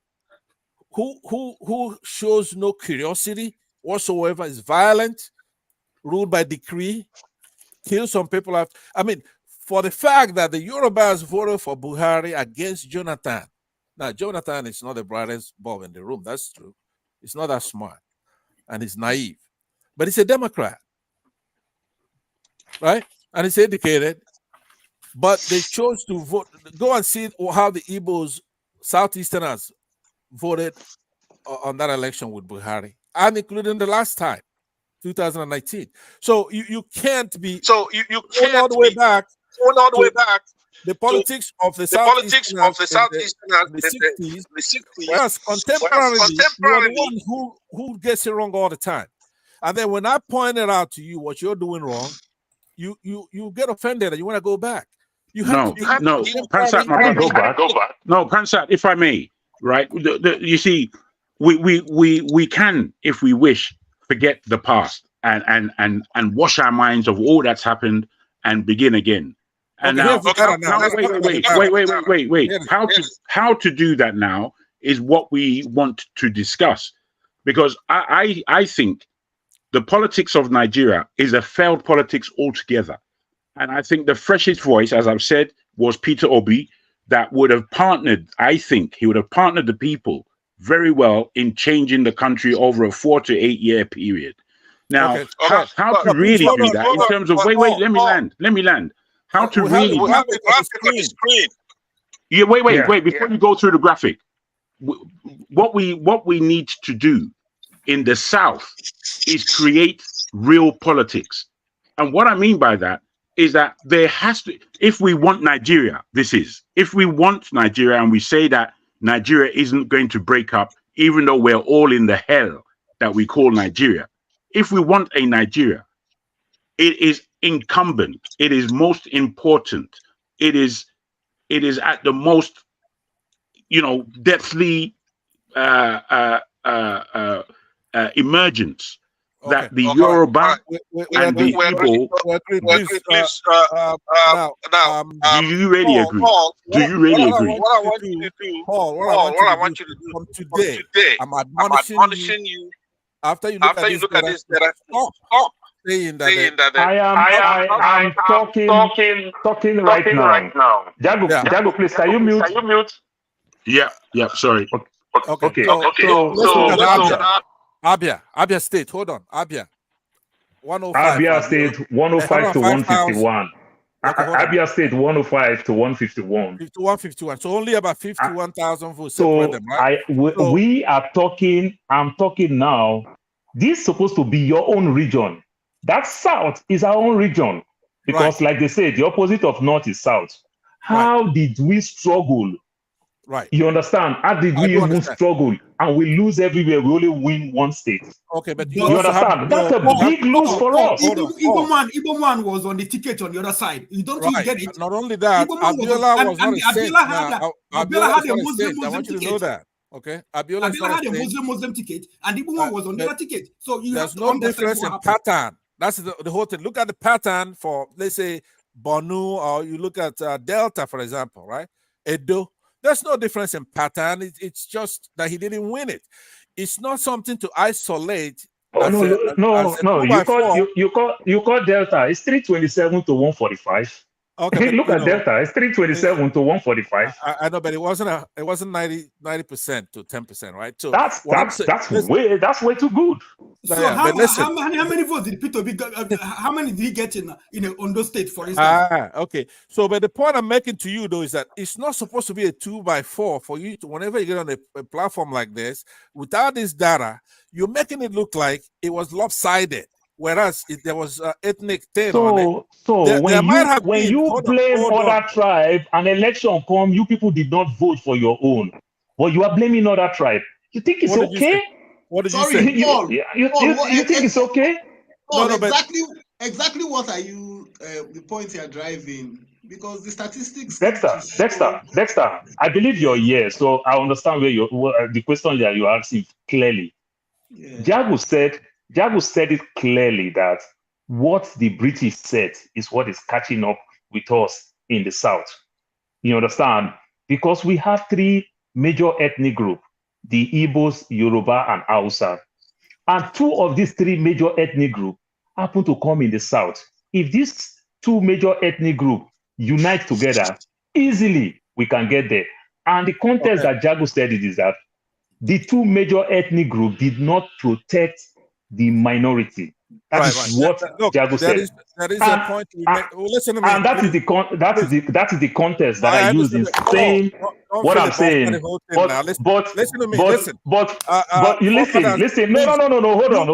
who shows no curiosity whatsoever, is violent, ruled by decree, kill some people after? I mean, for the fact that the Yorubas voted for Buhari against Jonathan. Now, Jonathan is not the brightest bulb in the room. That's true. He's not that smart, and he's naive, but he's a Democrat, right? And he's educated. But they chose to vote. Go and see how the Igbos, Southeasterners, voted on that election with Buhari, and including the last time, 2019. So you can't be going all the way back the politics of the Southeasterners in the 60s, whereas contemporarily you're the one who gets it wrong all the time. And then when I pointed out to you what you're doing wrong, you get offended and you want to go back. You have to Pansat, my brother. No, Pansat, if I may, right? You see, we can, if we wish, forget the past and wash our minds of all that's happened and begin again. And wait. How to do that now is what we want to discuss, because I think the politics of Nigeria is a failed politics altogether. And I think the freshest voice, as I've said, was Peter Obi, that would have partnered, I think he would have partnered the people very well in changing the country over a 4 to 8 year period. Now, how to really do that in terms of, wait, let me land. How to really do that? Yeah, wait, before you go through the graphic, what we need to do in the South is create real politics. And what I mean by that is that there has to, if we want Nigeria, if we want Nigeria and we say that Nigeria isn't going to break up, even though we're all in the hell that we call Nigeria, if we want a Nigeria, it is incumbent, it is most important, it is at the most, deathly emergence that the Yoruba and the Igbo. Do you really agree? Do you really agree? What I want you to do, Paul, what I want you to do from today, I'm admonishing you. After you look at this, stop saying that. I am talking right now. Jago, please, can you mute? Yeah, sorry. Okay. So Abia State. Hold on, Abia. 105. Abia State 105 to 151. Abia State 105 to 151. 151. So only about 51,000 votes. So we are talking. I'm talking now. This is supposed to be your own region. That South is our own region, because, like they say, the opposite of North is South. How did we struggle? Right. You understand? How did we even struggle? And we lose everywhere. We only win one state. Okay, but you understand? That's a big lose for us. Igbo man was on the ticket on the other side. You don't get it. Not only that, Abiola was not a state. Abiola had a Muslim. I want you to know that. Okay, Abiola had a Muslim ticket, and the one was on the other ticket. So there's no difference in pattern. That's the whole thing. Look at the pattern for, let's say, Borno, or you look at Delta, for example, right? Edo. There's no difference in pattern. It's just that he didn't win it. It's not something to isolate. No. You call Delta. It's 327 to 145. Okay, look at Delta. It's 327 to 145. I know, but it wasn't 90% to 10%, right? So that's way too good. So how many votes did Peter B? How many did he get in Ondo State, for instance? Okay. So, but the point I'm making to you though is that it's not supposed to be a 2x4 for you to, whenever you get on a platform like this, without this data, you're making it look like it was lopsided. Whereas there was ethnic thing on it. So when you blame other tribe, an election come, you people did not vote for your own, but you are blaming other tribe. You think it's okay? What did you say? You think it's okay? Paul, exactly what are you the point you are driving? Because the statistics. Dexter, I believe you're here, so I understand where the question that you're asking clearly. Jagu said it clearly that what the British said is what is catching up with us in the South. You understand? Because we have three major ethnic groups, the Igbos, Yoruba, and Hausa. And two of these three major ethnic groups happen to come in the South. If these two major ethnic groups unite together, easily we can get there. And the context that Jagu said it is that the two major ethnic groups did not protect the minority. That is what Jagu said. There is a point we make. Well, listen to me. And that is the context that I use in saying what I'm saying. But listen to me. But you listen. No. Hold on.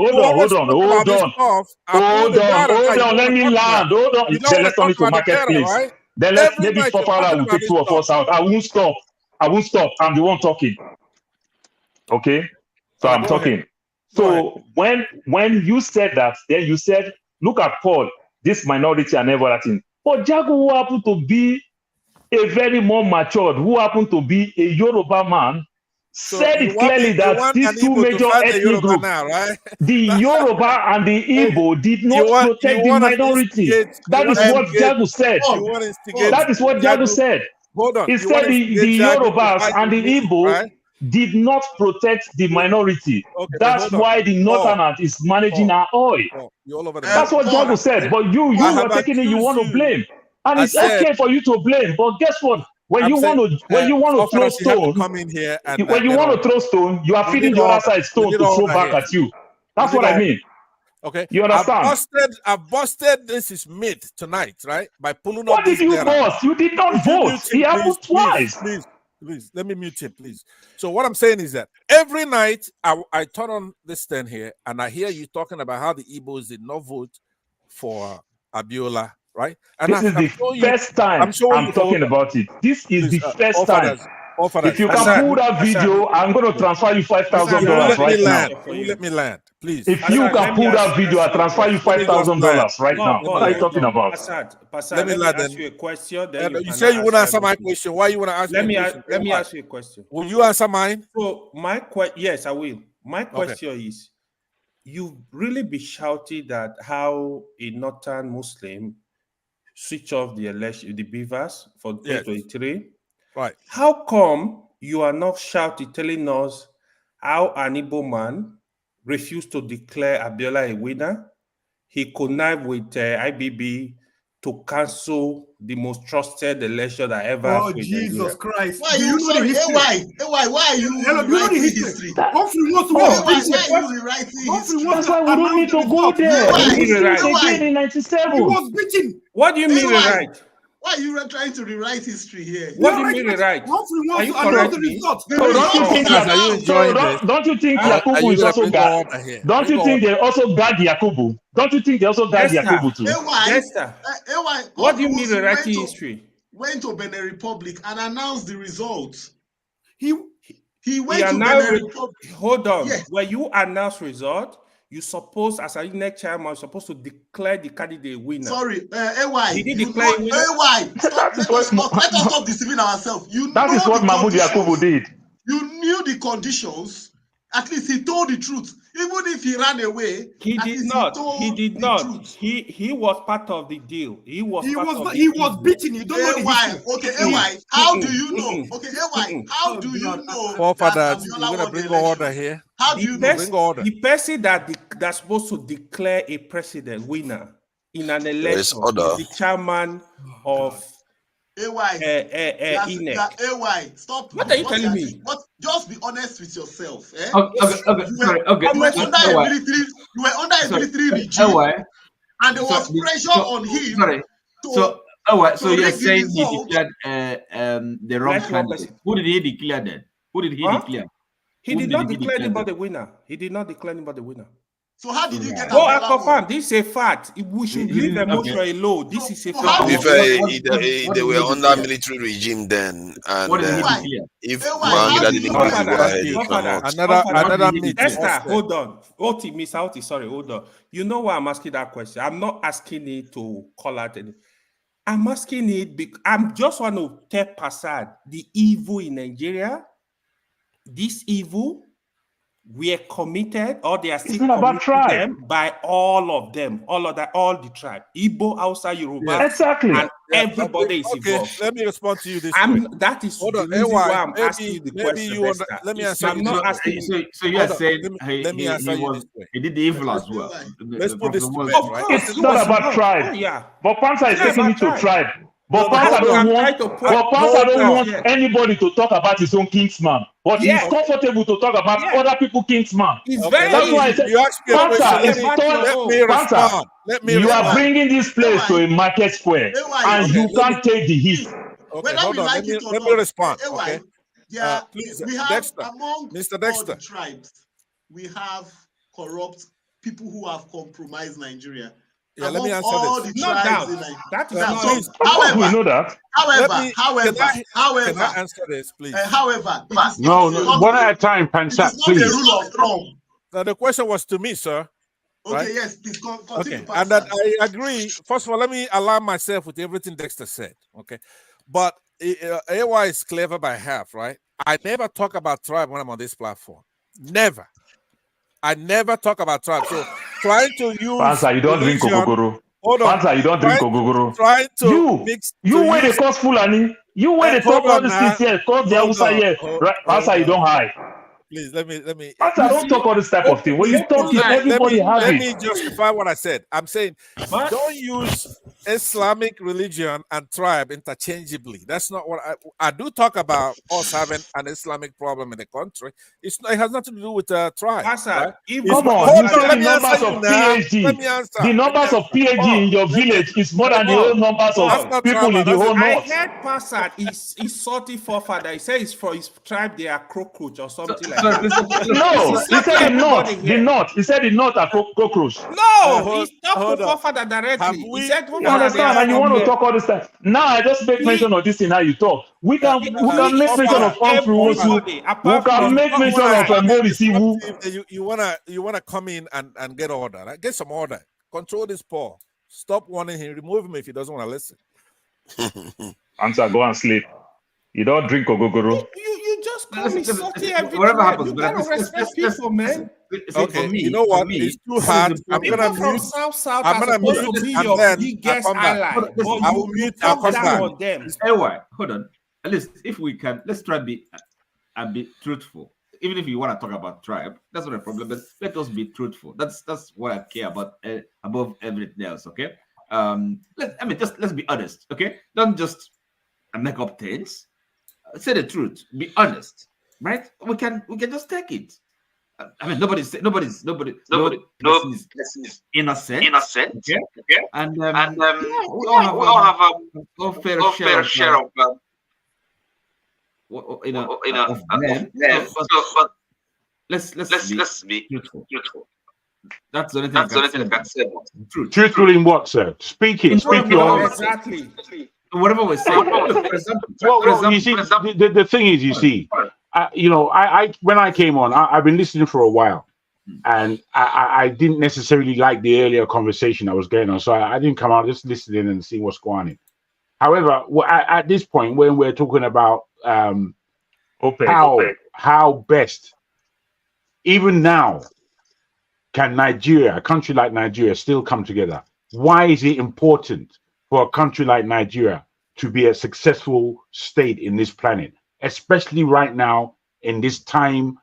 Let me land. Hold on. Let's turn it to marketplace. Right? Then maybe Fofana will take two of us out. I won't stop. I'm the one talking. Okay, so I'm talking. So when you said that, then you said, look at Paul, this minority and everything. But Jagu, who happened to be a very more matured, who happened to be a Yoruba man, said it clearly that these two major ethnic groups, the Yoruba and the Igbo, did not protect the minority. That is what Jagu said. That is what Jagu said. Hold on. He said the Yorubas and the Igbo did not protect the minority. That's why the Northerners is managing our oil. That's what Jagu said. But you are taking it, you want to blame. And it's okay for you to blame. But guess what? When you want to throw stone, you are feeding the other side stone to throw back at you. That's what I mean. Okay. You understand? I busted this is myth tonight, right? By pulling up. What did you bust? You did not vote. He happened twice. Please, let me mute him, please. So what I'm saying is that every night I turn on this stand here and I hear you talking about how the Igbos did not vote for Abiola, right? And this is the first time I'm talking about it. This is the first time. If you can pull that video, I'm going to transfer you $5,000 right now. Let me land, please. If you can pull that video, I'll transfer you $5,000 right now. What are you talking about? Let me ask you a question. You say you want to answer my question. Why you want to ask me a question? Let me ask you a question. Will you answer mine? So yes, I will. My question is, you really be shouting that how a northern Muslim switch off the election, the beavers for 2023. Right. How come you are not shouting, telling us how an Igbo man refused to declare Abiola a winner? He connived with IBB to cancel the most trusted election that ever happened. Oh, Jesus Christ. Why you know the history? Why are you rewriting history? Humphrey wants to why are you rewriting history? That's why we don't need to go there. Again in 97. He was beaten. What do you mean rewrite? Why are you trying to rewrite history here? What do you mean rewrite? Humphrey wants to announce the results. Don't you think Yakubu is also guard? Don't you think they also guard Yakubu? Don't you think they also guard Yakubu too? What do you mean rewriting history? Went to Benin Republic and announced the results. He went to Benin Republic. Hold on. Yes. When you announce result, you suppose, as an INEC chairman, you're supposed to declare the candidate winner. Sorry, AY. Did he declare a winner? AY, let us stop deceiving ourselves. That is what Mahmoud Yakubu did. You knew the conditions. At least he told the truth. Even if he ran away, he did not. He was part of the deal. He was beaten. You don't know the history. Okay, AY, how do you know? Okay, AY, how do you know? Forefathers, you're gonna bring order here. How do you bring order? The person that's supposed to declare a president winner in an election, the chairman of INEC. AY, stop. What are you telling me? Just be honest with yourself. Eh? Okay. You were under a military regime, and there was pressure on him. So you're saying he declared the wrong candidate. Who did he declare then? Who did he declare? He did not declare anybody the winner. He did not declare anybody the winner. So how did you get that? Oh, I confirm. This is a fact. We should leave emotion alone. This is a fact. They were under military regime then, and if Bangla didn't go ahead, he cannot. Another meeting. Esther, hold on. Sorry, hold on. You know why I'm asking that question? I'm not asking it to call out any. I'm asking it because I'm just want to step aside the evil in Nigeria. This evil were committed, or they are It's still not about committed to tribe. them by all of them, all the tribe, Igbo, Hausa, Yoruba, Exactly. and everybody is Okay, involved. let me respond to you this way. That is Hold the on, reason AY, why I'm asking you the question, Besta. Let me answer I'm you not this way. asking. So you are saying let me answer you this way. he did the evil as well. Let's put this to Prophet bed, Of right? course, It's not about tribe. Oh yeah. But Pansa is It's not taking about it to tribe. tribe. But No, Pansa hold don't on. want. But Pansa Hold don't on. want anybody to talk about his own kingsman. But he's Yeah. comfortable to talk about Yeah. other people's kingsman. It's Okay, very That's why I easy. said, you asked me a question. Pansa Talk is about your turn. Let own. me Pansa, respond. Let me you are respond. bringing this place to a market square, and Okay, you can't take the heat. Okay, Whether hold we on. like it or Let me not, respond. AY, Okay, yeah, please, we have Dexter, among Mr. all Dexter. the tribes, we have corrupt people who have compromised Nigeria. Yeah, let me Among answer all this. the No tribes doubt. in Nigeria. That is Now, not. so, Of course, we know that. Can I answer this, please? However, it is No, not one at a time, it Pansat, is not a please. rule of thumb. Now, the question was to me, sir. Okay, Right? yes, please continue. Okay, and that I agree. First of all, let me align myself with everything Dexter said. Okay, but AY is clever by half, right? I never talk about tribe when I'm on this platform. Never. I never talk about tribe. So trying to use Pansa, you don't drink religion. Ogogoro. Hold on. Pansa, you don't drink Ogogoro. Trying to You mix. where they cause Fulani. You where they Hold talk all on these now. things here. Cause the Hold Hausa on. here. Right? Pansa, you don't hide. Please let me. Pansa, don't talk all this type of thing. When you talk it, everybody have let it. me justify what I said. I'm saying don't use Islamic religion and tribe interchangeably. That's not what I do. Talk about us having an Islamic problem in the country. It has nothing to do with tribe. Right? Come on, you say the numbers of PhD. Let me answer. The numbers of PhD in your village is more than the whole numbers of people in the whole I north. heard Passat, he's salty forefather. He says for his tribe they are cockroach or something like No, that. he said the north. The north. He said the north are cockroach. No, he's talked to forefather directly. He said You understand? And you want to talk all this time. Now I just make mention of this in how you talk. We can make mention of Humphrey Wosu. We can make mention of Morisi Wu. You wanna come in and get order. Right? Get some order. Control this Paul. Stop wanting him. Remove him if he doesn't want to listen. Answer, go and sleep. You don't drink Ogogoro. You just call me salty every whatever time. happens, You but gotta respect people, man. Okay, you know what? It's too hard. I'm People gonna from mute. South I'm are gonna supposed mute to be and your then biggest I'll come back. ally, but I will you mute. I'll talk come down back. on them. Anyway, hold on. At least if we can, let's try to be a bit truthful. Even if you want to talk about tribe, that's not a problem. But let us be truthful. That's what I care about above everything else. Okay. Let's be honest. Okay. Don't just make up things. Say the truth. Be honest. Right? We can just take it. I mean, nobody's no person is innocent. Okay. And we all have a fair share of of them. But let's be truthful. That's the only thing I can say. Truth. Truthful in what, sir? Speak it. Speak your. Exactly. Whatever we say. For example, you see, the thing is, you see, I when I came on, I've been listening for a while, and I didn't necessarily like the earlier conversation that was going on, so I didn't come out, just listening and see what's going on. However, at this point, when we're talking about how best, even now, can Nigeria, a country like Nigeria, still come together? Why is it important for a country like Nigeria to be a successful state in this planet, especially right now in this time,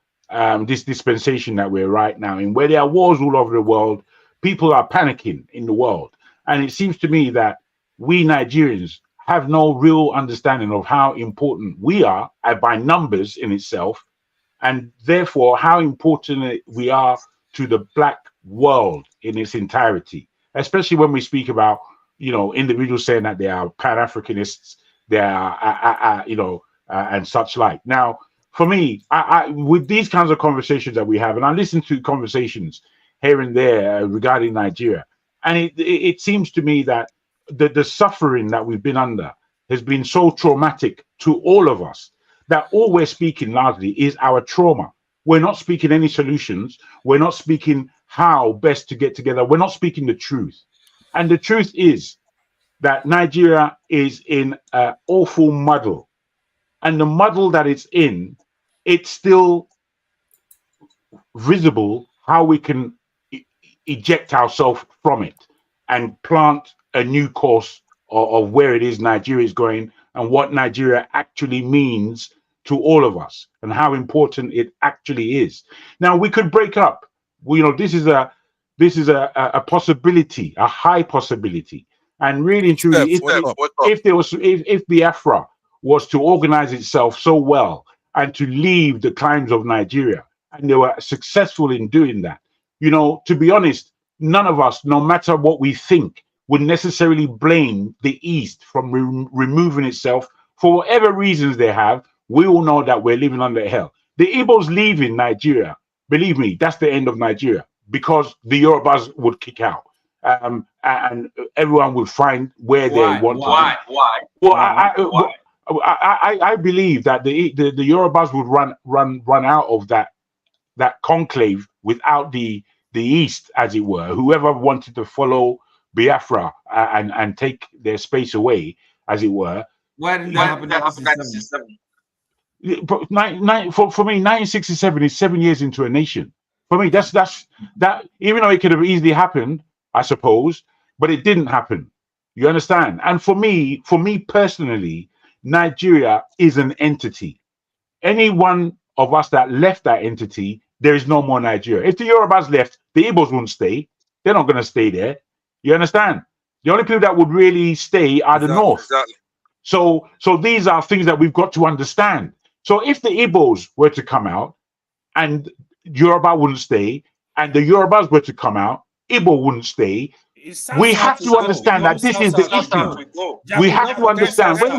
this dispensation that we're right now in, where there are wars all over the world, people are panicking in the world. And it seems to me that we Nigerians have no real understanding of how important we are by numbers in itself, and therefore how important we are to the Black world in its entirety, especially when we speak about, individuals saying that they are Pan-Africanists, they are, and such like. Now, for me, I with these kinds of conversations that we have, and I listen to conversations here and there regarding Nigeria, and it seems to me that the suffering that we've been under has been so traumatic to all of us that all we're speaking largely is our trauma. We're not speaking any solutions. We're not speaking how best to get together. We're not speaking the truth. And the truth is that Nigeria is in an awful muddle. And the muddle that it's in, it's still visible how we can eject ourselves from it and plant a new course of where it is Nigeria is going and what Nigeria actually means to all of us and how important it actually is. Now we could break up. This is a possibility, a high possibility. And really and truly, if Biafra was to organize itself so well and to leave the climes of Nigeria, and they were successful in doing that, to be honest, none of us, no matter what we think, would necessarily blame the East from removing itself for whatever reasons they have. We all know that we're living under hell. The Igbos leaving Nigeria, believe me, that's the end of Nigeria, because the Yorubas would kick out. And everyone would find where they want to be. Well, I believe that the Yorubas would run out of that conclave without the East, as it were. Whoever wanted to follow Biafra and take their space away, as it were. Why didn't that happen in 1967? For me, 1967 is 7 years into a nation. For me, that's that. Even though it could have easily happened, I suppose, but it didn't happen. You understand? And for me personally, Nigeria is an entity. Any one of us that left that entity, there is no more Nigeria. If the Yorubas left, the Igbos wouldn't stay. They're not going to stay there. You understand? The only people that would really stay are the North. Exactly. So these are things that we've got to understand. So if the Igbos were to come out and Yoruba wouldn't stay, and the Yorubas were to come out, Igbo wouldn't stay, we have to understand that this is the issue. We have to understand. Wait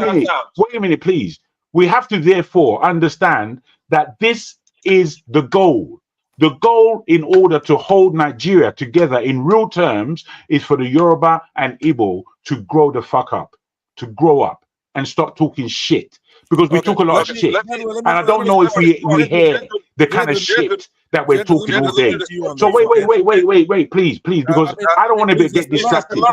a minute, please. We have to therefore understand that this is the goal. The goal in order to hold Nigeria together in real terms is for the Yoruba and Igbo to grow the fuck up, to grow up and stop talking shit. Because we talk a lot of shit. And I don't know if we hear the kind of shit that we're talking all day. So wait, please, because I don't want to get distracted.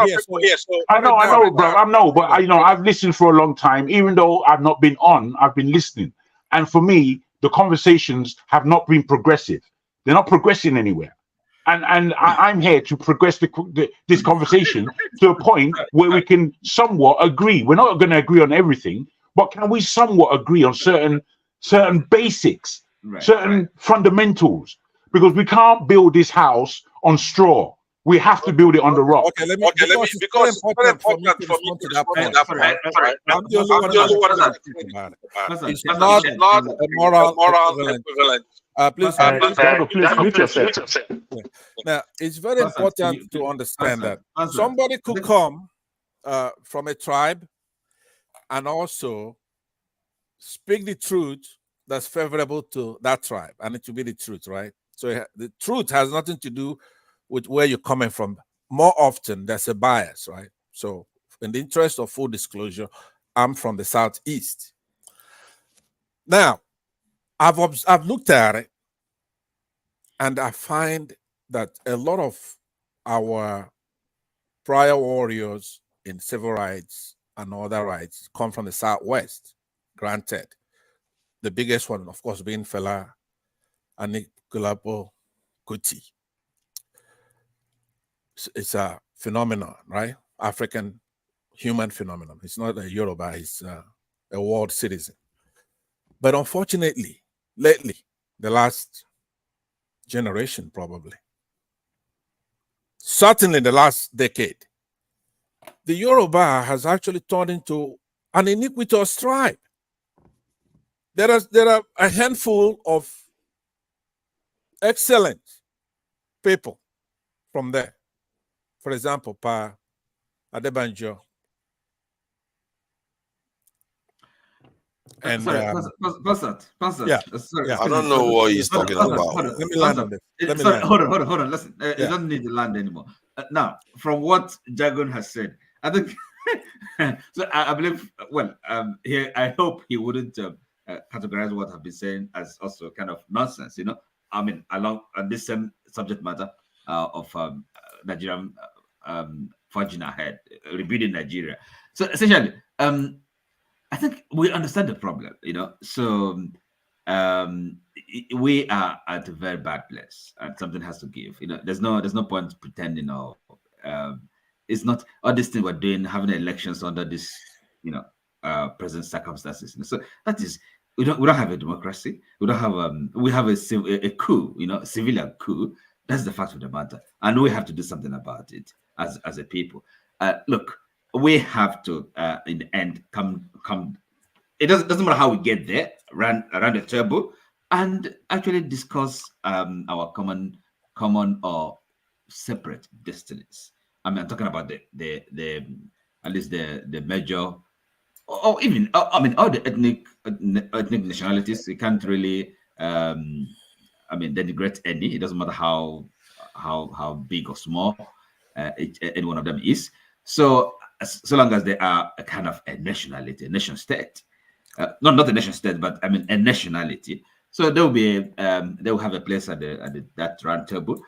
I know, bro, but I've listened for a long time. Even though I've not been on, I've been listening. And for me, the conversations have not been progressive. They're not progressing anywhere. And I'm here to progress this conversation to a point where we can somewhat agree. We're not going to agree on everything, but can we somewhat agree on certain basics, certain fundamentals? Because we can't build this house on straw. We have to build it on the rock. Okay, let me because it's very important for me to respond to that point. I'm the only one that's thinking about it. It's not a moral equivalent. Please mute yourself. Now, it's very important to understand that somebody could come from a tribe and also speak the truth that's favorable to that tribe, and it will be the truth, right? So the truth has nothing to do with where you're coming from. More often, there's a bias, right? So in the interest of full disclosure, I'm from the Southeast. Now, I've looked at it, and I find that a lot of our prior warriors in civil rights and other rights come from the Southwest, granted. The biggest one, of course, being Fela Anikulapo Kuti. It's a phenomenon, right? African human phenomenon. It's not a Yoruba, it's a world citizen. But unfortunately, lately, the last generation probably, certainly the last decade, the Yoruba has actually turned into an iniquitous tribe. There are a handful of excellent people from there. For example, Pa Adebanjo. And sorry. Yeah. I don't know what he's talking about. Let me land on this. Hold on. Listen, you don't need to land anymore. Now, from what Jagun has said, I think so. I believe. Well, here I hope he wouldn't categorize what I've been saying as also kind of nonsense. I mean, along on this same subject matter of Nigerian forging ahead, rebuilding Nigeria. So essentially, I think we understand the problem. So we are at a very bad place, and something has to give. There's no point pretending or it's not all this thing we're doing, having elections under this, present circumstances. So that is, we don't have a democracy. We don't have we have a coup, civilian coup. That's the fact of the matter, and we have to do something about it as a people. Look, we have to in the end come. It doesn't matter how we get there, around the table, and actually discuss our common or separate destinies. I'm talking about the at least the major, or even all the ethnic nationalities. We can't really denigrate any. It doesn't matter how big or small any one of them is. So long as they are a kind of a nationality, a nation state, not a nation state, but a nationality. So there will be they will have a place at that round table.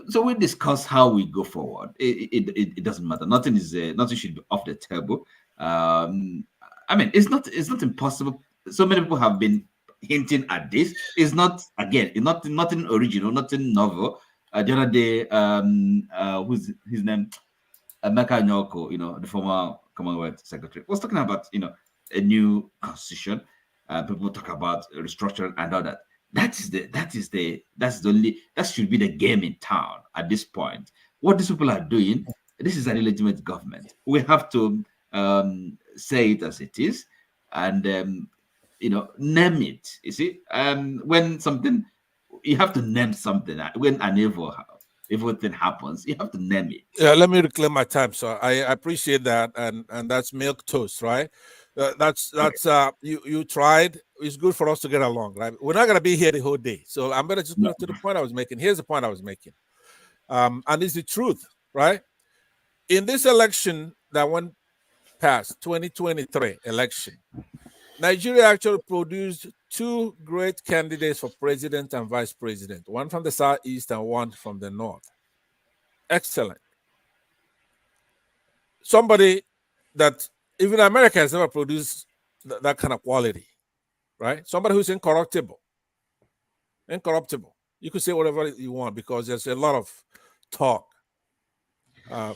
So we discuss how we go forward. It doesn't matter. Nothing should be off the table. It's not impossible. So many people have been hinting at this. It's not nothing original, nothing novel. The other day, who's his name? Emeka Nyoko, the former Commonwealth Secretary, was talking about a new constitution. People talk about restructuring and all that. That should be the game in town at this point. What these people are doing, this is an illegitimate government. We have to say it as it is, and name it. You see, when something, you have to name something. When an evil thing happens, you have to name it. Yeah, let me reclaim my time. So I appreciate that, and that's milk toast, right? That's you tried. It's good for us to get along, right? We're not gonna be here the whole day, so I'm gonna just go to the point I was making. Here's the point I was making, and it's the truth, right? In this election that went past, 2023 election, Nigeria actually produced two great candidates for president and vice president, one from the southeast and one from the north. Excellent. Somebody that even America has never produced that kind of quality, right? Somebody who's incorruptible. Incorruptible. You could say whatever you want because there's a lot of talk,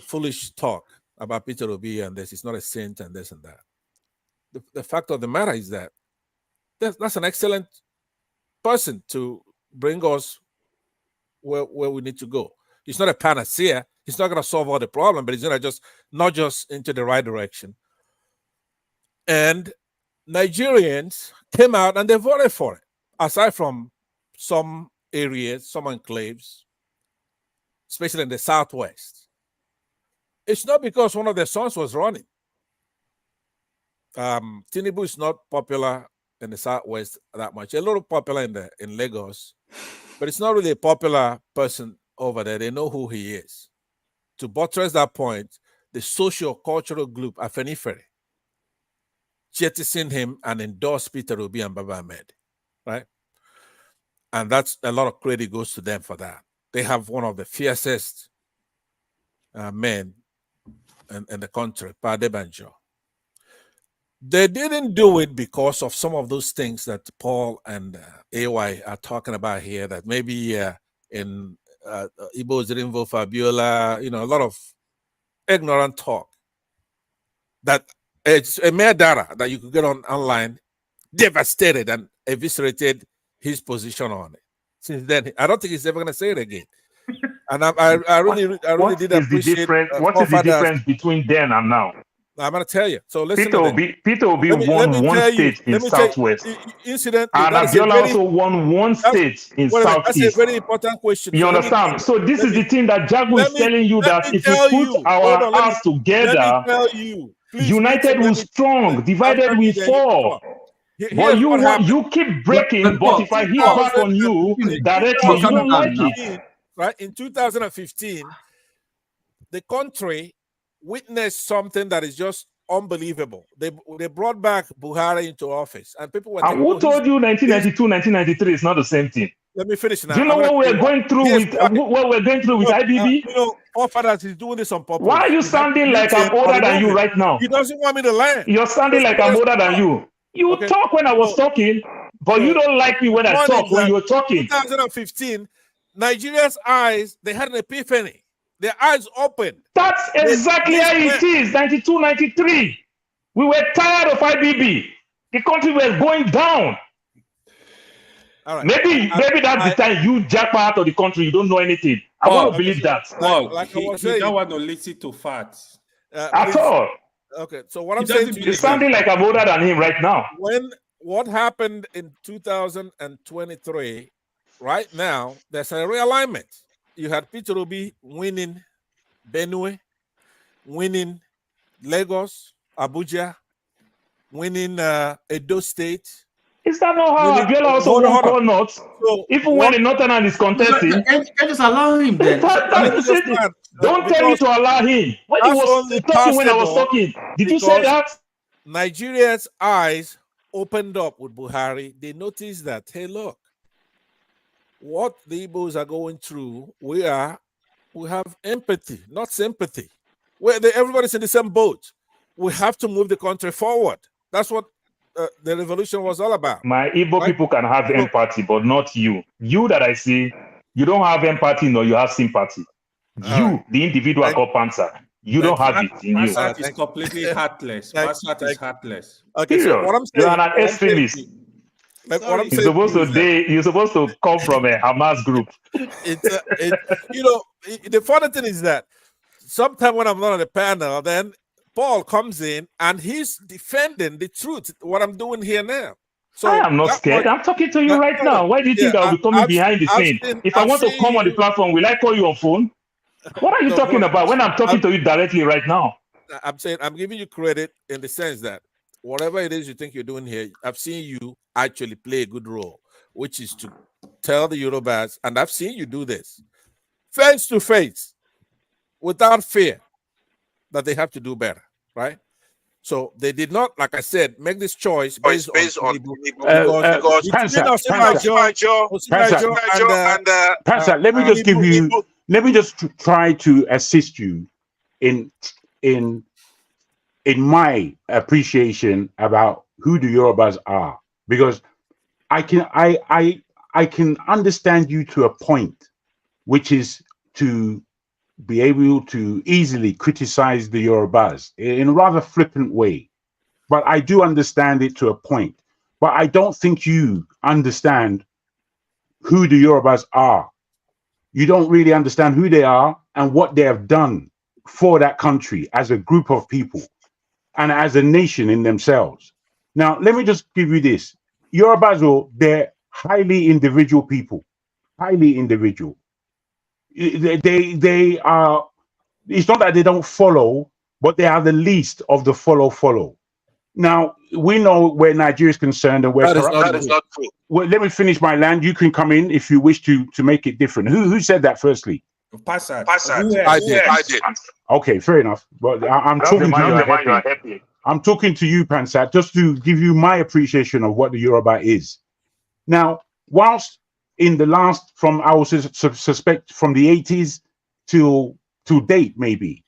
foolish talk about Peter Obi and this. He's not a saint and this and that. The fact of the matter is that that's an excellent person to bring us where we need to go. He's not a panacea. He's not going to solve all the problem, but he's going to just nudge us into the right direction. And Nigerians came out and they voted for it, aside from some areas, some enclaves, especially in the Southwest. It's not because one of their sons was running. Tinubu is not popular in the Southwest that much. A little popular in Lagos, but it's not really a popular person over there. They know who he is. To buttress that point, the socio-cultural group Afenifere jettisoned him and endorsed Peter Obi and Baba Ahmed, right? And that's a lot of credit goes to them for that. They have one of the fiercest men in the country, Pa Adebanjo. They didn't do it because of some of those things that Paul and AY are talking about here, that maybe in Igbos didn't vote for Abiola, a lot of ignorant talk. That it's a mere data that you could get online, devastated and eviscerated his position on it. Since then, I don't think he's ever going to say it again. And I really did appreciate. What is the difference between then and now? I'm going to tell you. So listen. Peter Obi won one state in Southwest. Incidentally, and Abiola also won one state in Southeast. That's a very important question. You understand? So this is the thing that Jagu is telling you, that if we put our hearts together, united we strong, divided we fall. But you keep breaking, but if I hit back on you directly, you don't like it. Right? In 2015, the country witnessed something that is just unbelievable. They brought back Buhari into office, and people were. And who told you 1992, 1993 is not the same thing? Let me finish now. Do you know what we're going through with what we're going through with IBB? Our fathers is doing this on purpose. Why are you sounding like I'm older than you right now? He doesn't want me to learn. You're sounding like I'm older than you. You talk when I was talking, But you don't like me when I talk, when you're talking. 2015, Nigeria's eyes, they had an epiphany. Their eyes opened. That's exactly how it is, 92, 93. We were tired of IBB. The country was going down. All right. Maybe that's the time you jump out of the country. You don't know anything. I want to believe that. He don't want to listen to facts. At all. Okay, so what I'm saying to you is sounding like I'm older than him right now. What happened in 2023, right now, there's a realignment. You had Peter Obi winning Benue, winning Lagos, Abuja, winning Edo State. Is that not how Abiola also won Core North? So even when the Northern is contesting, can just allow him then. Don't tell me to allow him. When he was talking, when I was talking, did you say that? Nigeria's eyes opened up with Buhari. They noticed that, hey, look, what the Igbos are going through, we have empathy, not sympathy. Everybody's in the same boat. We have to move the country forward. That's what the revolution was all about. My Igbo people can have empathy, but not you. You that I see, you don't have empathy, nor you have sympathy. The individual called Panzer, you don't have it in you. Pansat is completely heartless. Pansat is heartless. Okay, so what I'm saying, you're an extremist. You're supposed to come from a Hamas group. The funny thing is that sometimes when I'm not on the panel, then Paul comes in and he's defending the truth, what I'm doing here now. So I am not scared. I'm talking to you right now. Why do you think I'll be coming behind the scene? If I want to come on the platform, will I call you on phone? What are you talking about when I'm talking to you directly right now? I'm saying I'm giving you credit in the sense that whatever it is you think you're doing here, I've seen you actually play a good role, which is to tell the Yorubas, and I've seen you do this face to face, without fear, that they have to do better, right? So they did not, like I said, make this choice based on Panzer, let me just try to assist you in my appreciation about who the Yorubas are, because I can understand you to a point, which is to be able to easily criticize the Yorubas in a rather flippant way. But I do understand it to a point. But I don't think you understand who the Yorubas are. You don't really understand who they are and what they have done for that country as a group of people and as a nation in themselves. Now, let me just give you this. Yorubas, they're highly individual people, highly individual. They are, it's not that they don't follow, but they are the least of the follow. Now, we know where Nigeria is concerned and where that is not true. Well, let me finish my land. You can come in if you wish to make it different. Who said that firstly? Pansat. I did. Okay, fair enough. But I'm talking to you. I'm talking to you, Pansat, just to give you my appreciation of what the Yoruba is. Now, whilst in the last, from I would suspect from the 80s to date, maybe,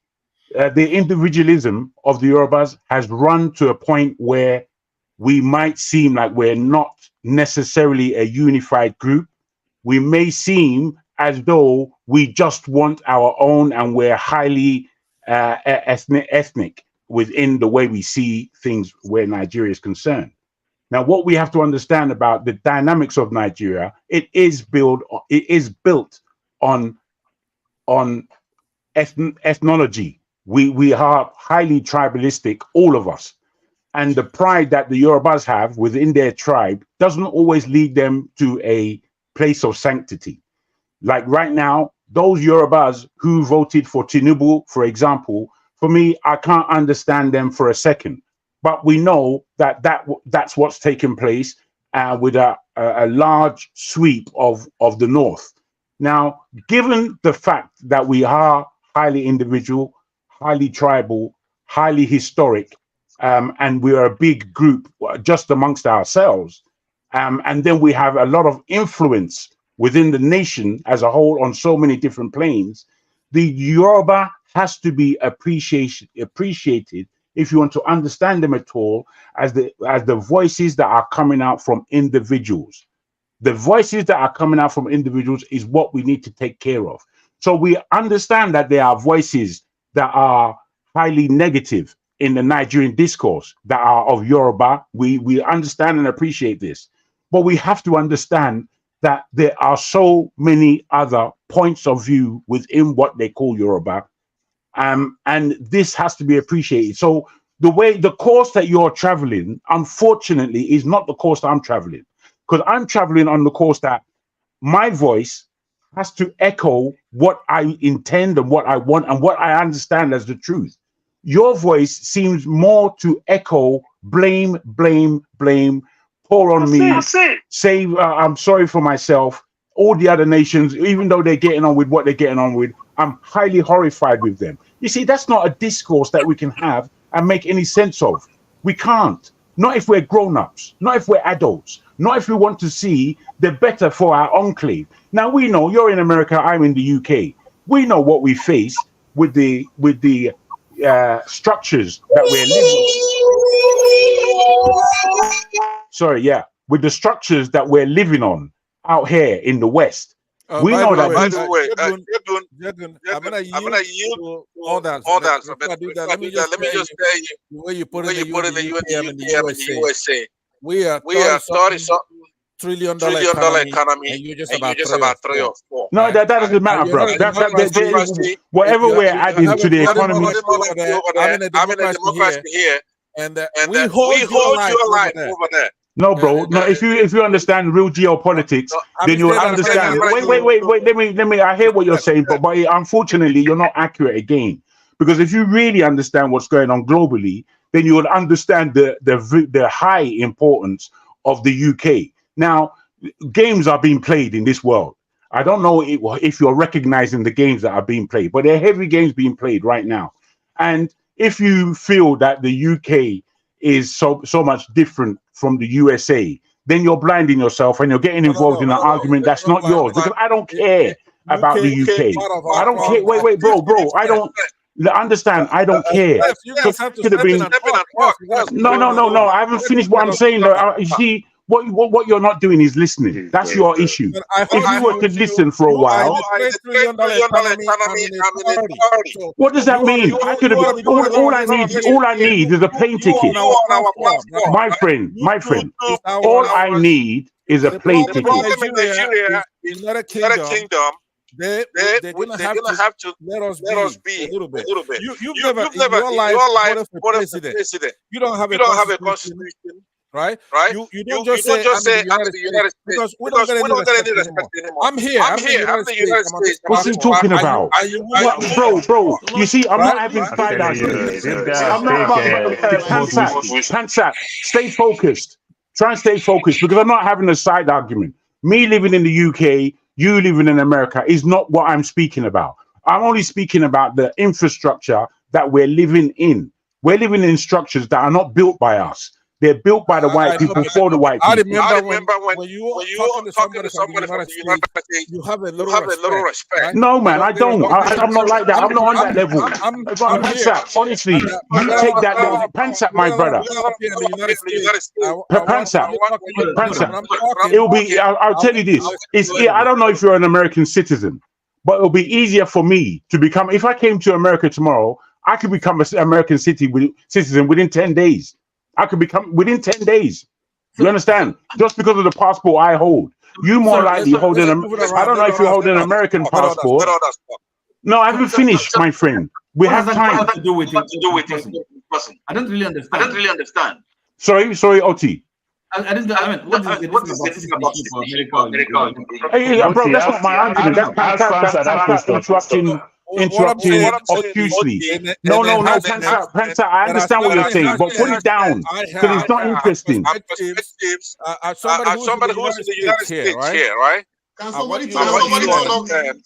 the individualism of the Yorubas has run to a point where we might seem like we're not necessarily a unified group. We may seem as though we just want our own and we're highly ethnic within the way we see things where Nigeria is concerned. Now, what we have to understand about the dynamics of Nigeria, it is built on ethnology. We are highly tribalistic, all of us. And the pride that the Yorubas have within their tribe doesn't always lead them to a place of sanctity. Like right now, those Yorubas who voted for Tinubu, for example, for me, I can't understand them for a second. But we know that's what's taken place with a large sweep of the North. Now, given the fact that we are highly individual, highly tribal, highly historic, and we are a big group just amongst ourselves, and then we have a lot of influence within the nation as a whole on so many different planes, the Yoruba has to be appreciated if you want to understand them at all, as the voices that are coming out from individuals. The voices that are coming out from individuals is what we need to take care of. So we understand that there are voices that are highly negative in the Nigerian discourse that are of Yoruba. We understand and appreciate this, but we have to understand that there are so many other points of view within what they call Yoruba, and this has to be appreciated. So the course that you're traveling, unfortunately, is not the course that I'm traveling, because I'm traveling on the course that my voice has to echo what I intend and what I want and what I understand as the truth. Your voice seems more to echo blame, pour on me, say I'm sorry for myself. All the other nations, even though they're getting on with what they're getting on with, I'm highly horrified with them. You see, that's not a discourse that we can have and make any sense of. We can't. Not if we're grown-ups, not if we're adults, not if we want to see the better for our enclave. Now, we know you're in America, I'm in the UK. We know what we face with the structures that we're living. Sorry, yeah, with the structures that we're living on out here in the West. We know that. By the way, I'm gonna yield to others. Before I do that, let me just tell you the way you put it in the UPM and the USA. We are $30 trillion economy, and you're just about 3 or 4. No, that doesn't matter, bro. Whatever we're adding to the economy. I'm in a democracy here, and we hold your line over there. No, bro. No, if you understand real geopolitics, then you'll understand. Wait. Let me. I hear what you're saying, but unfortunately, you're not accurate again. Because if you really understand what's going on globally, then you will understand the high importance of the UK. Now, games are being played in this world. I don't know if you're recognizing the games that are being played, but there are heavy games being played right now. And if you feel that the UK is so much different from the USA, then you're blinding yourself and you're getting involved in an argument that's not yours. Because I don't care about the UK. I don't care. Wait, bro. I don't understand. I don't care. No. I haven't finished what I'm saying. You see, what you're not doing is listening. That's your issue. If you were to listen for a while, what does that mean? I could have. All I need is a plane ticket. My friend. All I need is a plane ticket. Nigeria is not a kingdom. They're gonna have to let us be a little bit. You've never in your life voted for president. You don't have a constitution. Right? You don't just say I'm the United States because we don't get any respect anymore. I'm here. I'm the United States. What's he talking about? Bro, you see, I'm not having side arguments. I'm not Pansat, stay focused. Try and stay focused because I'm not having a side argument. Me living in the UK, you living in America is not what I'm speaking about. I'm only speaking about the infrastructure that we're living in. We're living in structures that are not built by us. They're built by the white people for the white people. I remember when you were talking to somebody from the United States, you have a little respect. Right? No, man, I don't. I'm not like that. I'm not on that level. Pansat, honestly, you take that level. Pansat, my brother. Pansat. It'll be. I'll tell you this. I don't know if you're an American citizen, but it'll be easier for me to become. If I came to America tomorrow, I could become an American citizen within 10 days. I could become within 10 days. You understand? Just because of the passport I hold. You more likely holding. I don't know if you hold an American passport. No, I haven't finished, my friend. We have time. To do with it. I don't really understand. Sorry, Oti. I mean, what is the difference about America? Hey, bro, that's not my argument. That's interrupting obtusely. No, Panta, I understand what you're saying, but put it down because it's not interesting. Somebody who's in the United States here, right? I want you to know that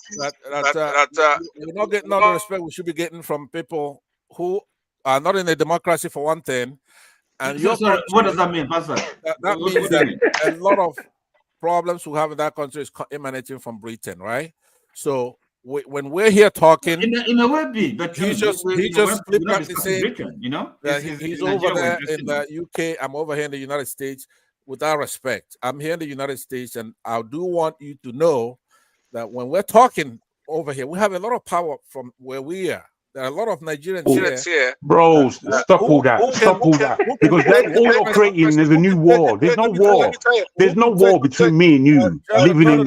we're not getting all the respect we should be getting from people who are not in a democracy, for one thing. And what does that mean, Pastor? That means that a lot of problems we have in that country is emanating from Britain, right? So when we're here talking, in a way, but he just flippantly saying that he's over there in the UK. I'm over here in the United States. Without respect, I'm here in the United States, and I do want you to know that when we're talking over here, we have a lot of power from where we are. There are a lot of Nigerians here. Bro, stop all that. Stop all that. Because that's all you're creating is a new war. There's no war. There's no war between me and you, living in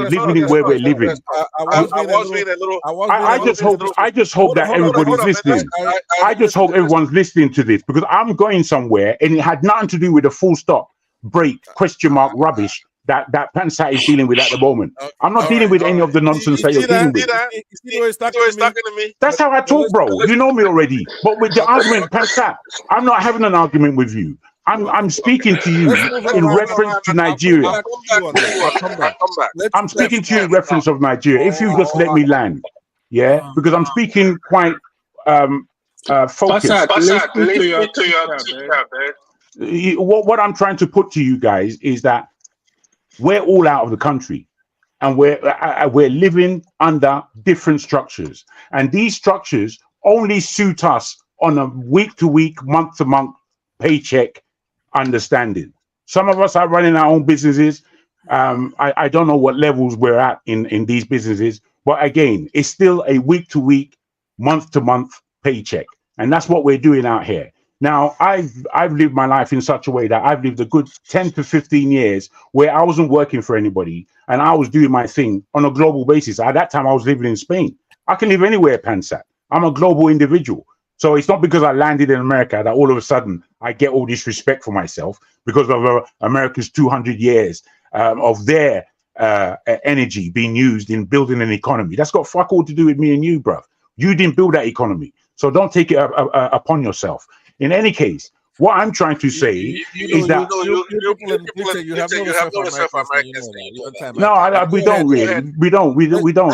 where we're living. I just hope that everybody's listening. I just hope everyone's listening to this, because I'm going somewhere and it had nothing to do with a full stop, break, question mark rubbish that Pansat is dealing with at the moment. I'm not dealing with any of the nonsense that you're dealing with. That's how I talk, bro. You know me already. But with the argument, Pansat, I'm not having an argument with you. I'm speaking to you in reference to Nigeria. I'm speaking to you in reference of Nigeria. If you just let me land, yeah, because I'm speaking quite focused. What I'm trying to put to you guys is that we're all out of the country, and we're living under different structures, and these structures only suit us on a week-to-week, month-to-month paycheck understanding. Some of us are running our own businesses. I don't know what levels we're at in these businesses, but again, it's still a week-to-week, month-to-month paycheck, and that's what we're doing out here. Now, I've lived my life in such a way that I've lived a good 10 to 15 years where I wasn't working for anybody and I was doing my thing on a global basis. At that time, I was living in Spain. I can live anywhere, Pansat. I'm a global individual. So it's not because I landed in America that all of a sudden I get all this respect for myself because of America's 200 years of their energy being used in building an economy. That's got fuck all to do with me and you, bruv. You didn't build that economy. So don't take it upon yourself. In any case, what I'm trying to say is that we don't really, we don't,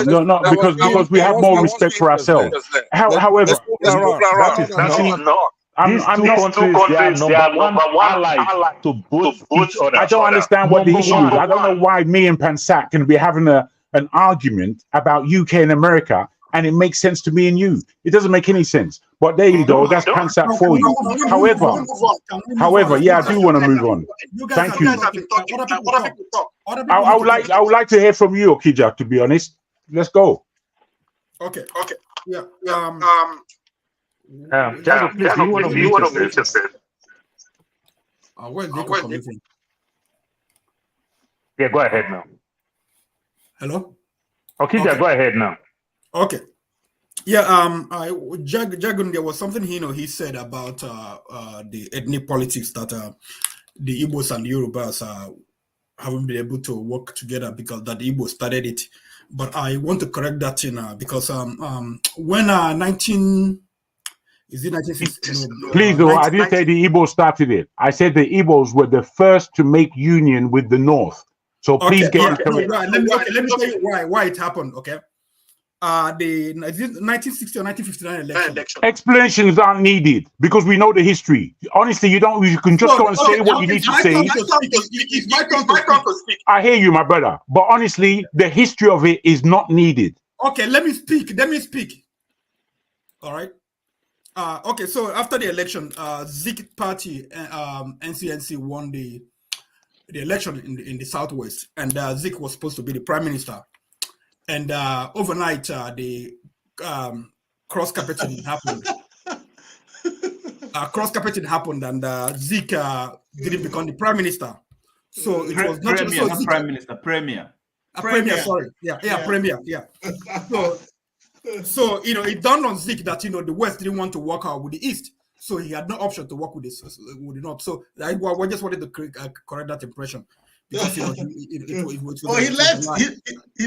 no, because we have more respect for ourselves. However, I'm not. They are number one allies to both each other. I don't understand what the issue is. I don't know why me and Pansat can be having an argument about UK and America, and it makes sense to me and you. It doesn't make any sense. But there you go. That's Pansat for you. However, yeah, I do want to move on. Thank you. I would like to hear from you, Okija, to be honest. Let's go. Okay. Yeah. Jago, please, you want to mute yourself? Where's Nico coming from? Yeah, go ahead now. Hello? Okija, go ahead now. Okay. Yeah, Jagun, there was something he said about the ethnic politics that the Igbos and the Yorubas haven't been able to work together because that the Igbos started it. But I want to correct that because when 1960? Please, though, I didn't say the Igbos started it. I said the Igbos were the first to make union with the North. So please get it correct. Let me tell you why it happened. Okay. The 1960 or 1959 election. Explanations aren't needed because we know the history. Honestly, you can just go and say what you need to say. It's my turn to speak. I hear you, my brother. But honestly, the history of it is not needed. Okay, let me speak. All right. Okay, so after the election, Zik party, NCNC won the election in the Southwest, and Zik was supposed to be the prime minister. And overnight, the cross-carpeting happened. Cross-carpeting happened, and Zik didn't become the prime minister. So it was not prime minister, premier. Premier, sorry. Yeah, premier. Yeah. So it dawned on Zik that the West didn't want to work out with the East, so he had no option to work with the North. So I just wanted to correct that impression. Because he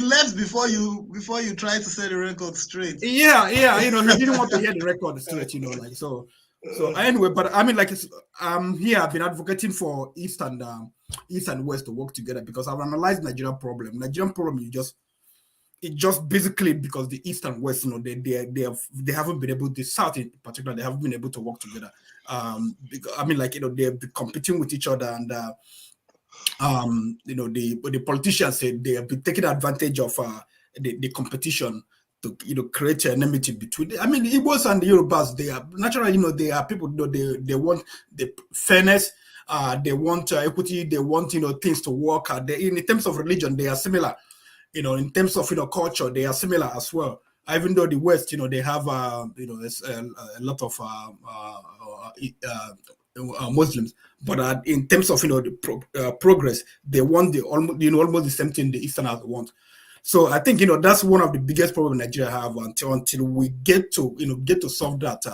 left before you tried to set the record straight. Yeah, he didn't want to hear the record straight, so anyway. But I mean, I'm here. I've been advocating for East and West to work together because I've analyzed Nigerian problem. Nigerian problem is just basically because the East and West, they haven't been able. The South in particular, they haven't been able to work together. They're competing with each other and. The politicians said they have been taking advantage of the competition create enmity between. I mean, the Igbos and the Yorubas, they are naturally, they are people. They want the fairness. They want equity. They want things to work. In terms of religion, they are similar. In terms of culture, they are similar as well. Even though the West, they have a lot of Muslims, but in terms of the progress, they want almost the same thing the Easterners want. So I think that's one of the biggest problems Nigeria have until we get to solve that.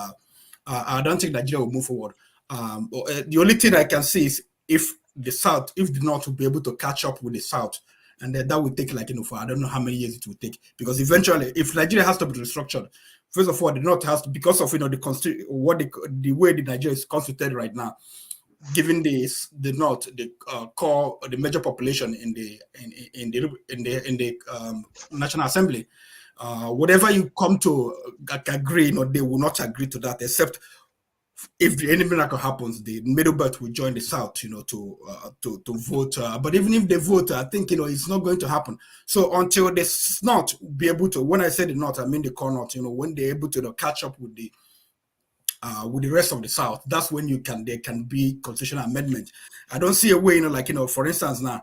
I don't think Nigeria will move forward. The only thing I can see is if the North will be able to catch up with the South. And then that will take for I don't know how many years it will take, because eventually, if Nigeria has to be restructured, first of all, the North has to, because of the way the Nigeria is constituted right now, given the North the core, the major population in the National Assembly, whatever you come to agree, they will not agree to that, except if any miracle happens, the middle belt will join the South, to vote. But even if they vote, I think it's not going to happen. So until the North be able to, when I say the North, I mean the core North. When they're able to catch up with the rest of the South, that's when there can be constitutional amendment. I don't see a way, for instance, now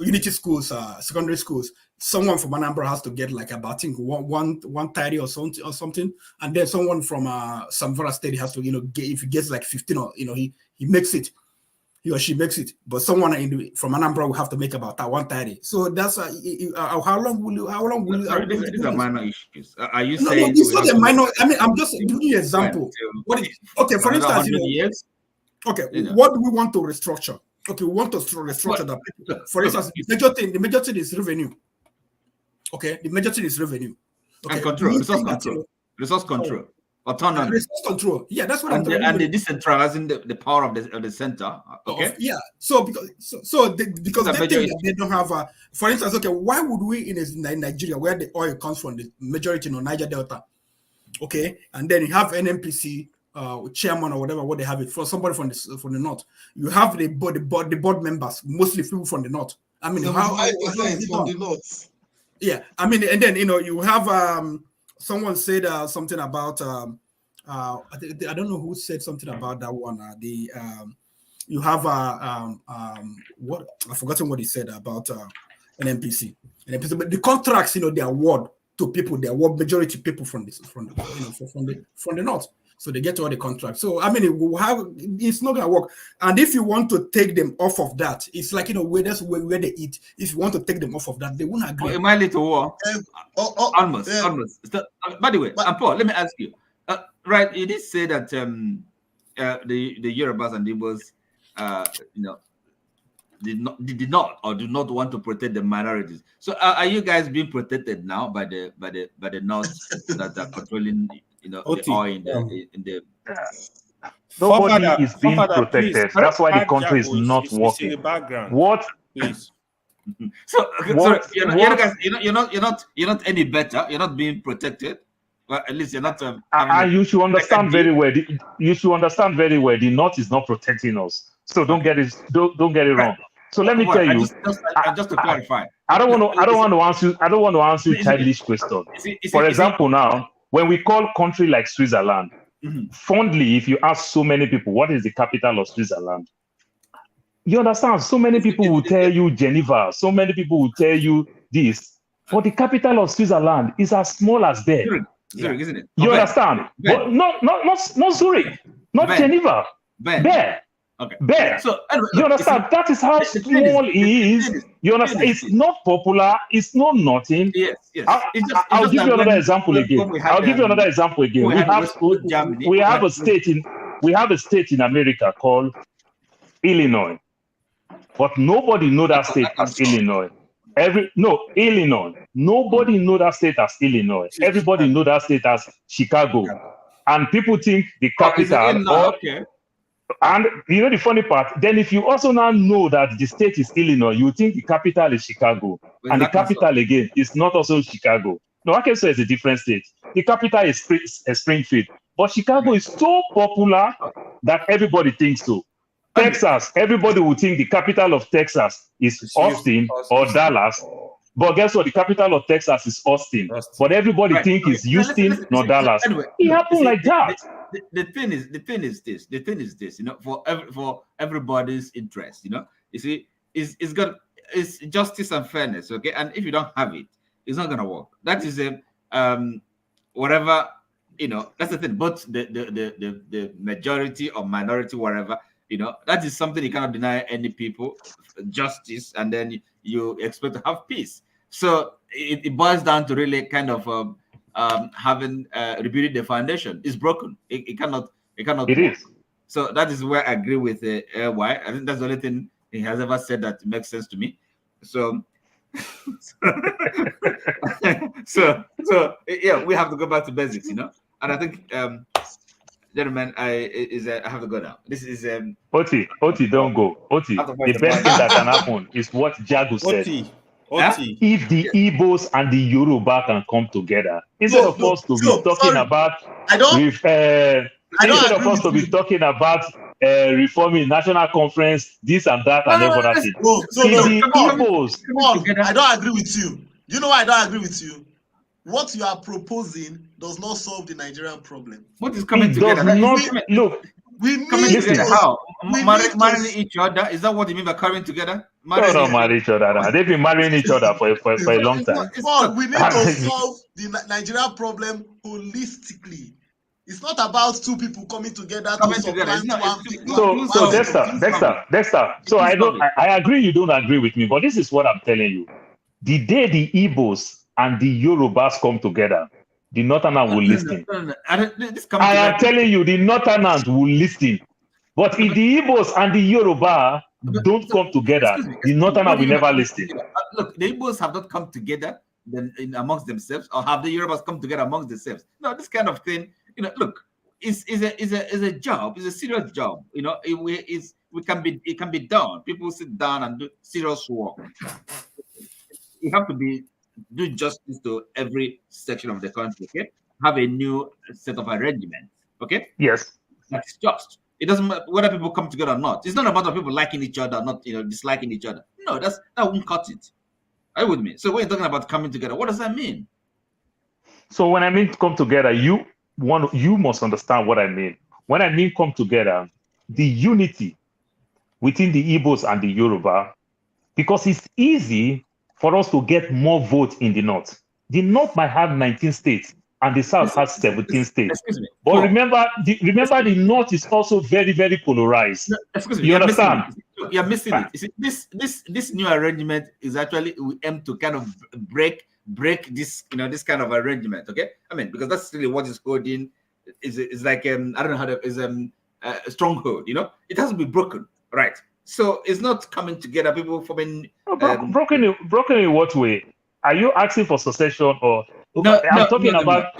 unity schools, secondary schools, someone from Anambra has to get about, I think, 130 or something, and then someone from Samvara State has to if he gets 15 or he makes it, he or she makes it, but someone from Anambra will have to make about that 130. So that's how long will you these are minor issues. Are you no, saying it's not a minor? I mean, I'm just giving you an example. Okay, for instance, years? Okay, what do we want to restructure? Okay, we want to restructure that. For instance, the major thing is revenue. Okay, the major thing is revenue. Okay, and control, resource control, autonomy. Resource control. Yeah, that's what I'm talking about. And the decentralizing the power of the center. Okay. Yeah. So because they think that they don't have for instance, okay, why would we in Nigeria, where the oil comes from, the majority Niger Delta, okay, and then you have NNPC chairman or whatever, what they have it for somebody from the North. You have the board members, mostly people from the North. I mean, how is it from done? the North. Yeah, I mean, and then you have someone said something about I don't know who said something about that one. You have what I've forgotten what he said about NNPC, but the contracts, they award to people, they award majority people from the North. So they get all the contracts. So I mean, it's not gonna work. And if you want to take them off of that, it's like where they eat. If you want to take them off of that, they won't agree. It might lead to war. Almost. By the way, Paul, let me ask you. Right, you did say that the Yorubas and the Igbos, did not or do not want to protect the minorities. So are you guys being protected now by the North that are controlling? The oil in the nobody is being protected. Please, that's why the country is not working. In the background. What? Please. So you're not any better. You're not being protected. Well, at least you're not. You should understand very well. You should understand very well. The North is not protecting us. So don't get it wrong. So let me tell you. Just to clarify. I don't want to answer childish question. For example, now, when we call country like Switzerland, fondly, if you ask so many people, what is the capital of Switzerland? You understand? So many people will tell you Geneva. So many people will tell you this. But the capital of Switzerland is as small as there. Zurich, isn't it? You understand? But not Zurich, not Geneva. There. Okay. There. So you understand? That is how small it is. You understand? It's not popular. It's not nothing. Yes. I'll give you another example again. We have a state in America called Illinois, but nobody know that state as Illinois. Illinois. Nobody know that state as Illinois. Everybody know that state as Chicago, and people think the capital. And the funny part, then if you also now know that the state is Illinois, you think the capital is Chicago. And the capital again is not also Chicago. No, Arkansas is a different state. The capital is Springfield. But Chicago is so popular that everybody thinks so. Texas, everybody would think the capital of Texas is Austin or Dallas. But guess what? The capital of Texas is Austin. But everybody Right. think it's Houston, Listen, not Dallas. anyway, It look, happened like that. The thing is this, you know, for everybody's interest, you know. You see, it's justice and fairness, okay? And if you don't have it, it's not gonna work. That is a whatever, you know, that's the thing. But the majority or minority, whatever, you know, that is something you cannot deny any people justice, and then you expect to have peace. So it boils down to really kind of having rebuilding the foundation. It's broken. It cannot It work. is. So that is where I agree with why. I think that's the only thing he has ever said that makes sense to me. So so yeah, we have to go back to basics, you know. And I think gentlemen, I have to go now. This is Oti, don't go. Oti, the best thing that can happen is what Jagu said. If the Igbos and the Yoruba can come together, instead of us to be talking about reforming national conference, this and that, and everything. I don't agree with you. You know why I don't agree with you? What you are proposing does not solve the Nigerian problem. What is coming together? We need together. How? Marrying to each other? Is that what you mean by coming together? They don't marry each other. They've been marrying each other for a long time. Well, we need to solve the Nigerian problem holistically. It's not about two people coming together to supplant one thing. So Dexter. So I agree you don't agree with me, but this is what I'm telling you. The day the Igbos and the Yorubas come together, the Northerners will listen. I am telling you, the Northerners will listen. But if the Igbos and the Yoruba don't come together, the Northerners will never listen. Look, the Igbos have not come together amongst themselves, or have the Yorubas come together amongst themselves? No, this kind of thing, you know, look, is a job, it's a serious job. You know, it can be done. People sit down and do serious work. You have to do justice to every section of the country, okay? Have a new set of arrangements, okay? Yes. That's just. It doesn't matter whether people come together or not. It's not about people liking each other, not disliking each other. No, that won't cut it. Are you with me? So when you're talking about coming together, what does that mean? So when I mean come together, you must understand what I mean. When I mean come together, the unity within the Igbos and the Yoruba, because it's easy for us to get more votes in the North. The North might have 19 states and the South has 17 states. But remember, the North is also very, very polarized. You understand? You're missing it. You see, this new arrangement is actually, we aim to kind of break this, this kind of arrangement. Okay, I mean, because that's really what is holding. Is like I don't know how to is a stronghold. It has to be broken, right? So it's not coming together. People forming broken in what way? Are you asking for secession or? I'm talking about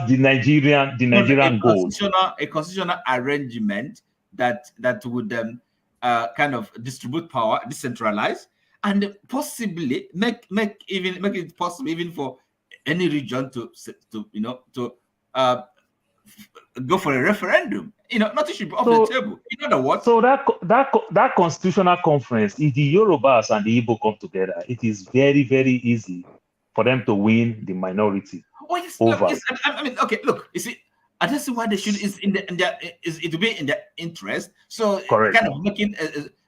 the Nigerian goal. A constitutional arrangement that would kind of distribute power, decentralize, and possibly make it possible even for any region to go for a referendum. Nothing should be off the table. In other words, so that constitutional conference, if the Yorubas and the Igbo come together, it is very, very easy for them to win the minority. Oh yes, over. Look, I mean, okay, look, you see, I don't see why they should. It will be in their interest. So correct. Kind of making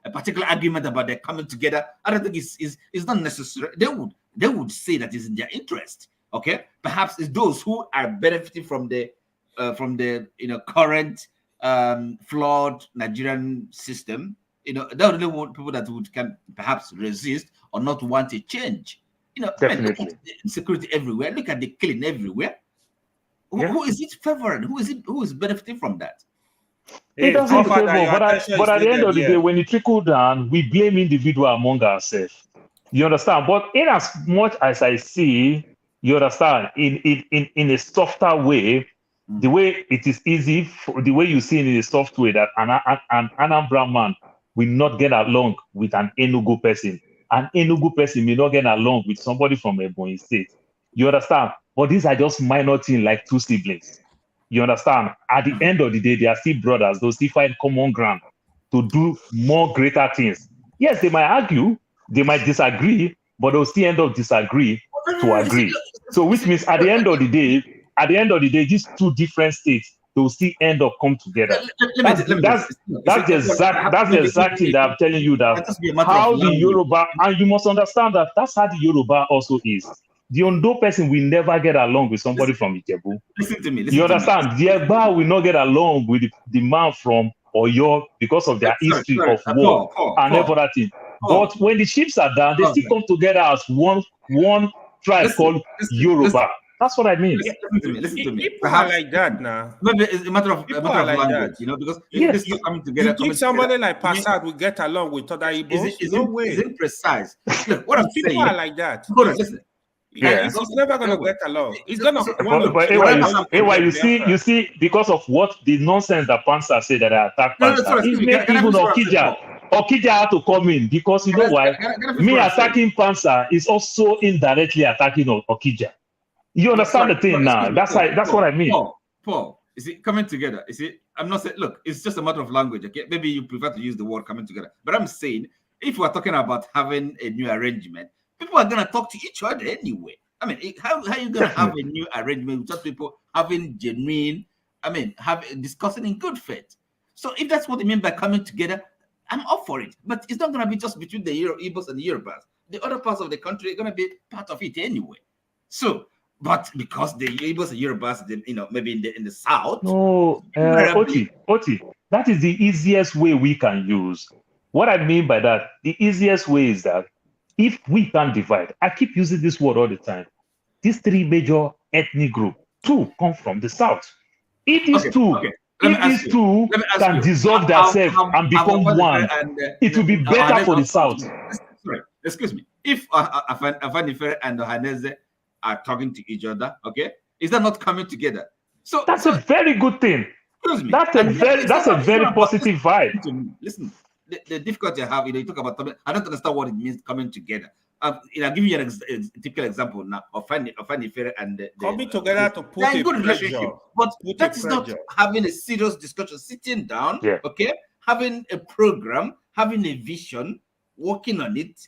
a particular argument about their coming together, I don't think it's not necessary. They would say that it's in their interest. Okay, perhaps it's those who are benefiting from the current flawed Nigerian system. They only want people that can perhaps resist or not want to change. Definitely. Look at the insecurity everywhere. Look at the killing everywhere. Yeah. Who is it favoring? Who is benefiting from that? It doesn't favor, but at the end of the day, when you trickle down, we blame individual among ourselves. You understand? But in as much as I see, you understand, in a softer way, the way it is easy, the way you see it in a soft way that an Anambra man will not get along with an Enugu person. An Enugu person may not get along with somebody from Ebonyi State. You understand? But these are just minor things like two siblings. You understand? At the end of the day, they are still brothers. They'll still find common ground to do more greater things. Yes, they might argue, they might disagree, but they'll still end up disagree to agree. So which means at the end of the day, these two different states, they'll still end up come together. That's the exact thing that I'm telling you, that how the Yoruba, and you must understand that that's how the Yoruba also is. The Ondo person will never get along with somebody from Ijebu. Listen to me. You understand? The Egba will not get along with the man from Oyo because of their history of war and every other thing. But when the chiefs are down, they still come together as one tribe called Yoruba. That's what I mean. Listen to me. People are like that now. Maybe it's a matter of like language, that. Because Yes. this is coming together. You think somebody like Passad will get along with other Igbos? No way. Is it precise? Look, what I'm People saying. are like that. Hold on, listen. Yeah. He's never gonna get along. He's gonna. But you see, because of what the nonsense that Pansa said that I attacked Pansa, it made even Okija had to come in, because you know why? Me attacking Pansa is also indirectly attacking Okija. You understand the thing now? That's what I mean. Paul, is it coming together? Is it? I'm not saying. Look, it's just a matter of language. Okay, maybe you prefer to use the word coming together, but I'm saying if we're talking about having a new arrangement, people are gonna talk to each other anyway. I mean, how are you gonna have a new arrangement without people having genuine? Discussing in good faith. So if that's what they mean by coming together, I'm up for it. But it's not gonna be just between the Igbos and the Yorubas. The other parts of the country are gonna be part of it anyway. So, but because the Igbos and Yorubas, maybe in the south. No, Oti, that is the easiest way we can use. What I mean by that, the easiest way is that if we can divide, I keep using this word all the time. These three major ethnic groups, two come from the south. If these two can dissolve themselves and become one, it will be better for the south. Sorry, excuse me. If Afanifer and Ohaneze are talking to each other, okay, is that not coming together? So that's a very good thing. That's a very positive vibe. Listen, the difficulty I have, you talk about. I don't understand what it means coming together. I'll give you a typical example now of Afanifer and coming together to put a good relationship, but that is not having a serious discussion, sitting down, okay, having a program, having a vision, working on it,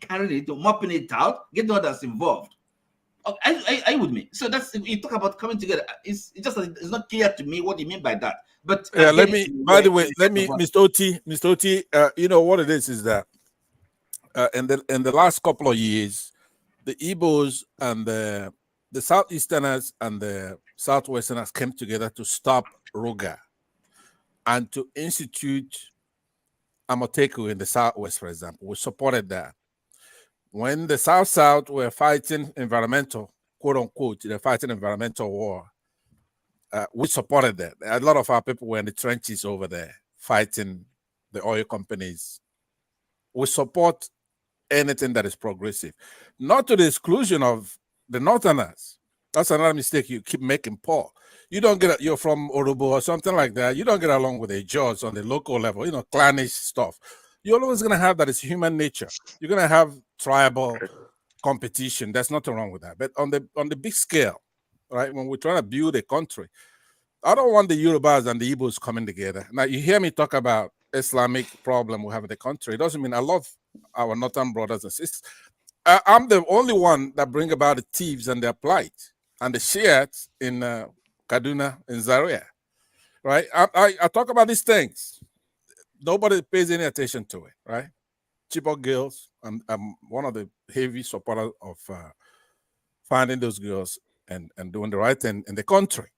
carrying it, mapping it out, get others involved. Are you with me? So that's, you talk about coming together. It's not clear to me what you mean by that. But Mr. Oti, you know what it is that in the last couple of years, the Igbos and the Southeasterners and the Southwesterners came together to stop Roga and to institute Amoteku in the Southwest, for example. We supported that. When the South were fighting environmental, quote unquote, they're fighting environmental war, we supported that. A lot of our people were in the trenches over there fighting the oil companies. We support anything that is progressive, not to the exclusion of the Northerners. That's another mistake you keep making, Paul. You're from Orobo or something like that. You don't get along with the George on the local level, clannish stuff. You're always going to have that. It's human nature. You're going to have tribal competition. There's nothing wrong with that. But on the big scale, right, when we're trying to build a country, I don't want the Yorubas and the Igbos coming together. Now, you hear me talk about Islamic problem we have in the country. It doesn't mean I love our northern brothers and sisters. I'm the only one that bring about the thieves and their plight and the Shiites in Kaduna, in Zaria, right? I talk about these things. Nobody pays any attention to it, right? Chibok girls, I'm one of the heavy supporters of finding those girls and doing the right thing in the country.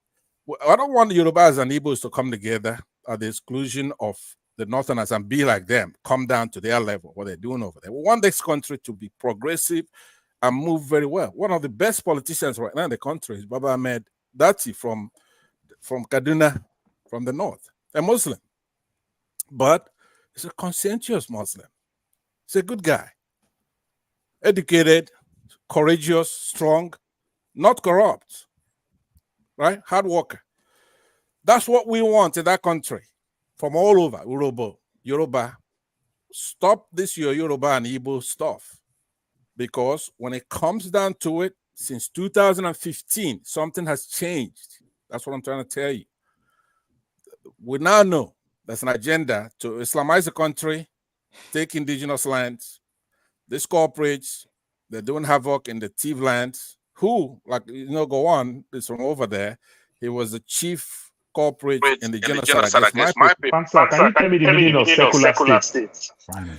I don't want the Yorubas and Igbos to come together at the exclusion of the Northerners and be like them, come down to their level, what they're doing over there. We want this country to be progressive and move very well. One of the best politicians right now in the country is Baba Ahmed Dati from Kaduna, from the north, a Muslim. But he's a conscientious Muslim. He's a good guy. Educated, courageous, strong, not corrupt, right? Hard worker. That's what we want in that country from all over, Yoruba. Stop this your Yoruba and Igbo stuff. Because when it comes down to it, since 2015, something has changed. That's what I'm trying to tell you. We now know there's an agenda to Islamize the country, take indigenous lands. These corporates, they're doing havoc in the thief lands. Who, like, go on, is from over there. He was the chief corporate in the genocide against my people. Pansa, can you tell me the meaning of secular state?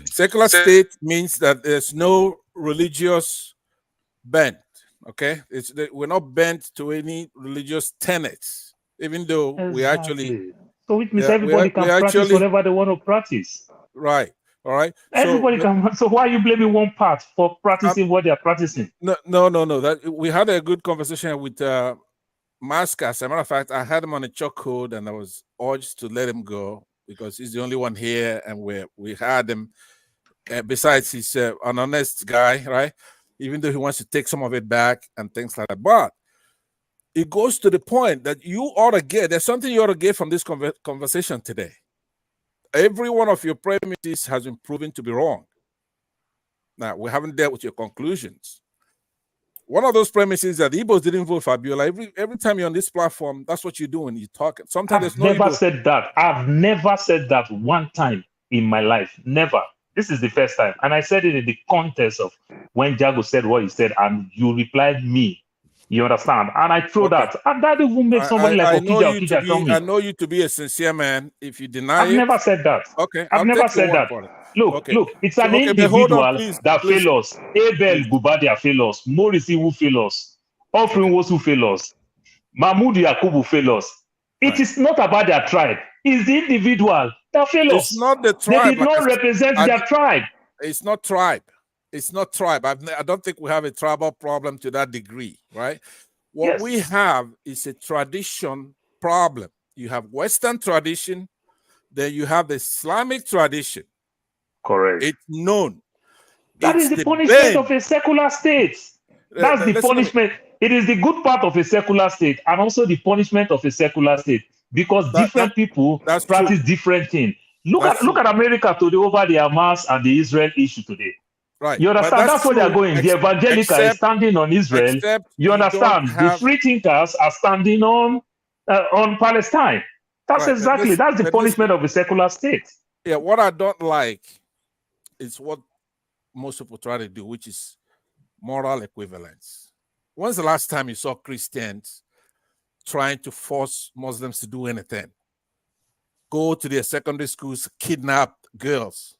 Secular state means that there's no religious bent. Okay, we're not bent to any religious tenets, even though we actually. So it means everybody can practice whatever they want to practice. Right. All right. Everybody can. So why are you blaming one part for practicing what they are practicing? No. That we had a good conversation with Masca. As a matter of fact, I had him on a chokehold, and I was urged to let him go because he's the only one here, and we had him. Besides, he's an honest guy, right? Even though he wants to take some of it back and things like that, but it goes to the point that you ought to get. There's something you ought to get from this conversation today. Every one of your premises has been proven to be wrong. Now, we haven't dealt with your conclusions. One of those premises that the Igbos didn't vote for Abiola. Every time you're on this platform, that's what you're doing. You talk. Sometimes I've never said that. I've never said that one time in my life. Never. This is the first time. And I said it in the context of when Jago said what he said, and you replied me. You understand? And I threw that. And that even makes somebody like Okija tell me. I know you to be a sincere man. If you deny I've never said that. Okay. I've never said that. Look, it's an individual that fail us. Abel Gubadia fail us. Morris Iwu fail us. Offering Wosu fail us. Mahmoud Yakubu fail us. It is not about their tribe. It's the individual that fail us. It's not the tribe. They did not represent their tribe. It's not tribe. It's not tribe. I don't think we have a tribal problem to that degree, right? What we have is a tradition problem. You have Western tradition, then you have the Islamic tradition. Correct. It's known. That is the punishment of a secular state. That's the punishment. It is the good part of a secular state and also the punishment of a secular state because different people practice different things. Look at America today over the Hamas and the Israel issue today. Right. You understand? That's where they're going. The evangelical is standing on Israel. You understand? The free thinkers are standing on Palestine. That's that's the punishment of a secular state. Yeah, what I don't like is what most people try to do, which is moral equivalence. When's the last time you saw Christians trying to force Muslims to do anything? Go to their secondary schools, kidnap girls,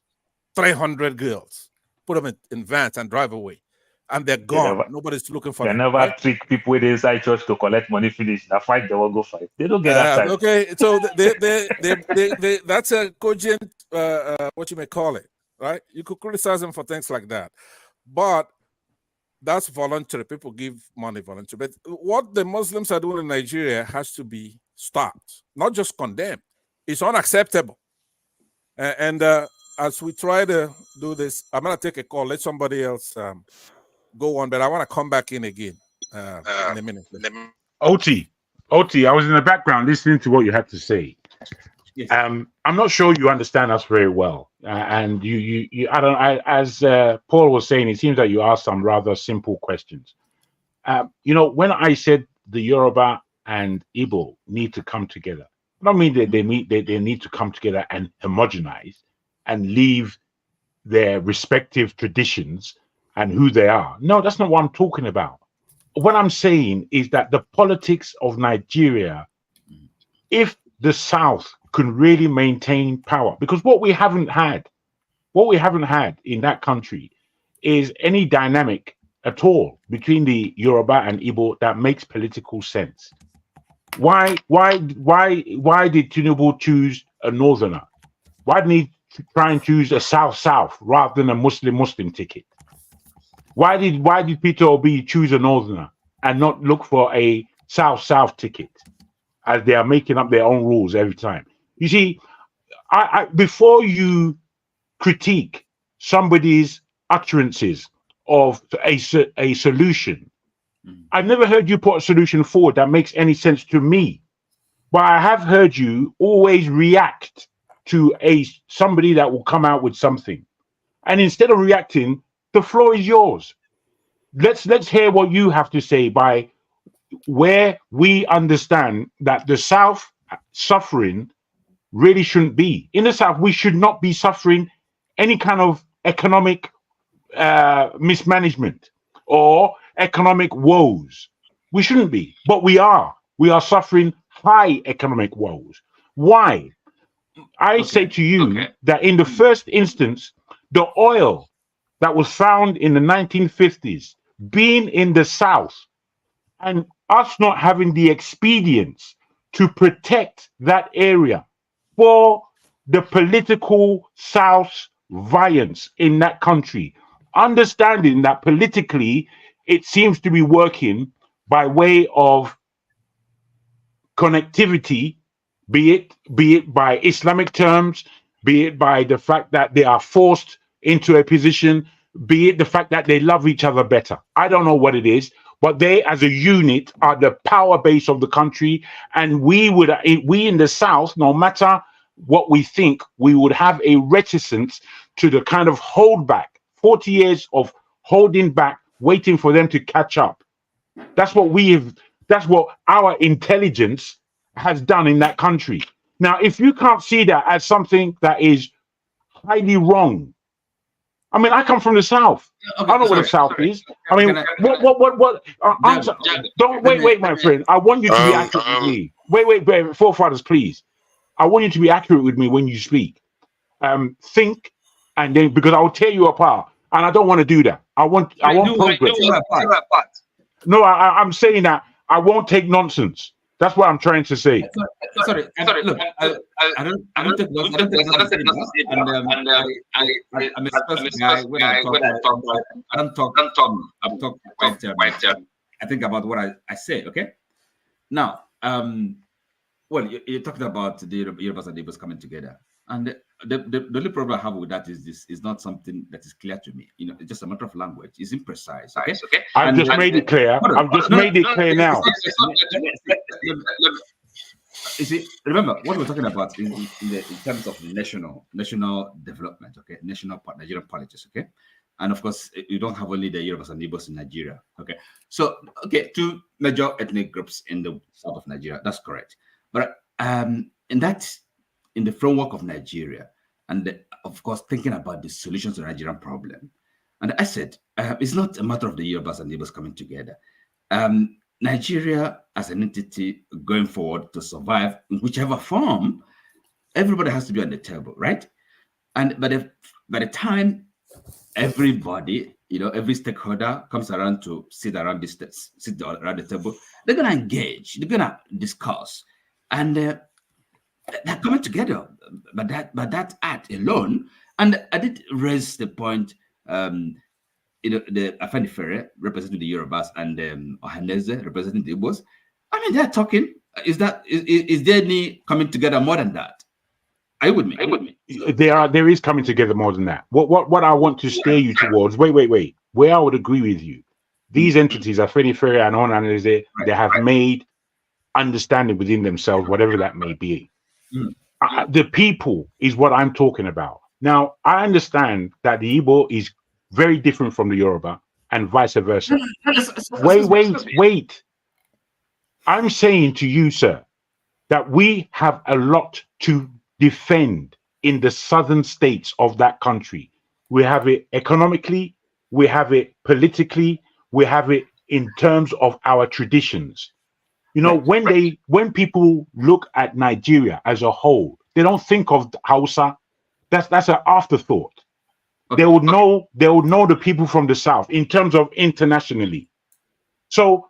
300 girls, put them in vans and drive away. And they're gone. Nobody's looking for them. They never trick people inside church to collect money, finish. They fight, they will go fight. They don't get that time. Okay, so they that's a cogent, what you may call it, right? You could criticize them for things like that. But that's voluntary. People give money voluntarily. But what the Muslims are doing in Nigeria has to be stopped, not just condemned. It's unacceptable. And as we try to do this, I'm going to take a call. Let somebody else go on, but I want to come back in again in a minute. OT, I was in the background listening to what you had to say. Yes. I'm not sure you understand us very well, and as Paul was saying, it seems that you asked some rather simple questions. When I said the Yoruba and Igbo need to come together, I don't mean that they need to come together and homogenize and leave their respective traditions and who they are. No, that's not what I'm talking about. What I'm saying is that the politics of Nigeria, if the South can really maintain power, because what we haven't had in that country is any dynamic at all between the Yoruba and Igbo that makes political sense. Why did Tinubu choose a northerner? Why didn't he try and choose a South rather than a Muslim ticket? Why did Peter Obi choose a northerner and not look for a South ticket, as they are making up their own rules every time? You see, before you critique somebody's utterances of a solution, I've never heard you put a solution forward that makes any sense to me. But I have heard you always react to somebody that will come out with something. And instead of reacting, the floor is yours. Let's hear what you have to say by where we understand that the South suffering really shouldn't be. In the South, we should not be suffering any kind of economic mismanagement or economic woes. We shouldn't be, but we are. We are suffering high economic woes. Why? I say to you that in the first instance, the oil that was found in the 1950s, being in the South, and us not having the expedience to protect that area for the political South's violence in that country, understanding that politically it seems to be working by way of connectivity, be it by Islamic terms, be it by the fact that they are forced into a position, be it the fact that they love each other better. I don't know what it is, but they as a unit are the power base of the country. And we in the South, no matter what we think, we would have a reticence to the kind of holdback, 40 years of holding back, waiting for them to catch up. That's what our intelligence has done in that country. Now, if you can't see that as something that is highly wrong, I mean, I come from the South. I know what the South is. I mean, what? Don't wait, my friend. I want you to be accurate with me. Wait, forefathers, please. I want you to be accurate with me when you speak. Think, and then because I will tear you apart, and I don't want to do that. I want progress. No, I'm saying that I won't take nonsense. That's what I'm trying to say. Sorry. Look, I don't take nonsense. I'm a special guy when I talk. I don't talk. I'm talking quite. I think about what I say. Okay. Now, well, you're talking about the Yorubas and the Igbos coming together, and the only problem I have with that is this is not something that is clear to me. You know, it's just a matter of language. It's imprecise. Okay. I've just made it clear. I've just made it clear now. You see, remember what we're talking about in terms of national development. Okay, Nigerian politics. Okay. And of course, you don't have only the Yorubas and Igbos in Nigeria. Okay. So, two major ethnic groups in the south of Nigeria. That's correct. But in the framework of Nigeria, and of course, thinking about the solutions to the Nigerian problem. And I said, it's not a matter of the Yorubas and Igbos coming together. Nigeria as an entity going forward to survive in whichever form, everybody has to be on the table, right? And by the time everybody, every stakeholder comes around to sit around the table, they're gonna engage, they're gonna discuss, and they're coming together. But that act alone, and I did raise the point. The Afenifere representing the Yorubas and Ohanese representing the Igbos. I mean, they're talking. Is there any coming together more than that? Are you with me? There is coming together more than that. What I want to steer you towards. Wait. Where I would agree with you. These entities, Afenifere and Ohanese, they have made understanding within themselves, whatever that may be. The people is what I'm talking about. Now, I understand that the Igbo is very different from the Yoruba and vice versa. Wait. I'm saying to you, sir, that we have a lot to defend in the southern states of that country. We have it economically, we have it politically, we have it in terms of our traditions. When people look at Nigeria as a whole, they don't think of Hausa. That's an afterthought. They would know the people from the south in terms of internationally. So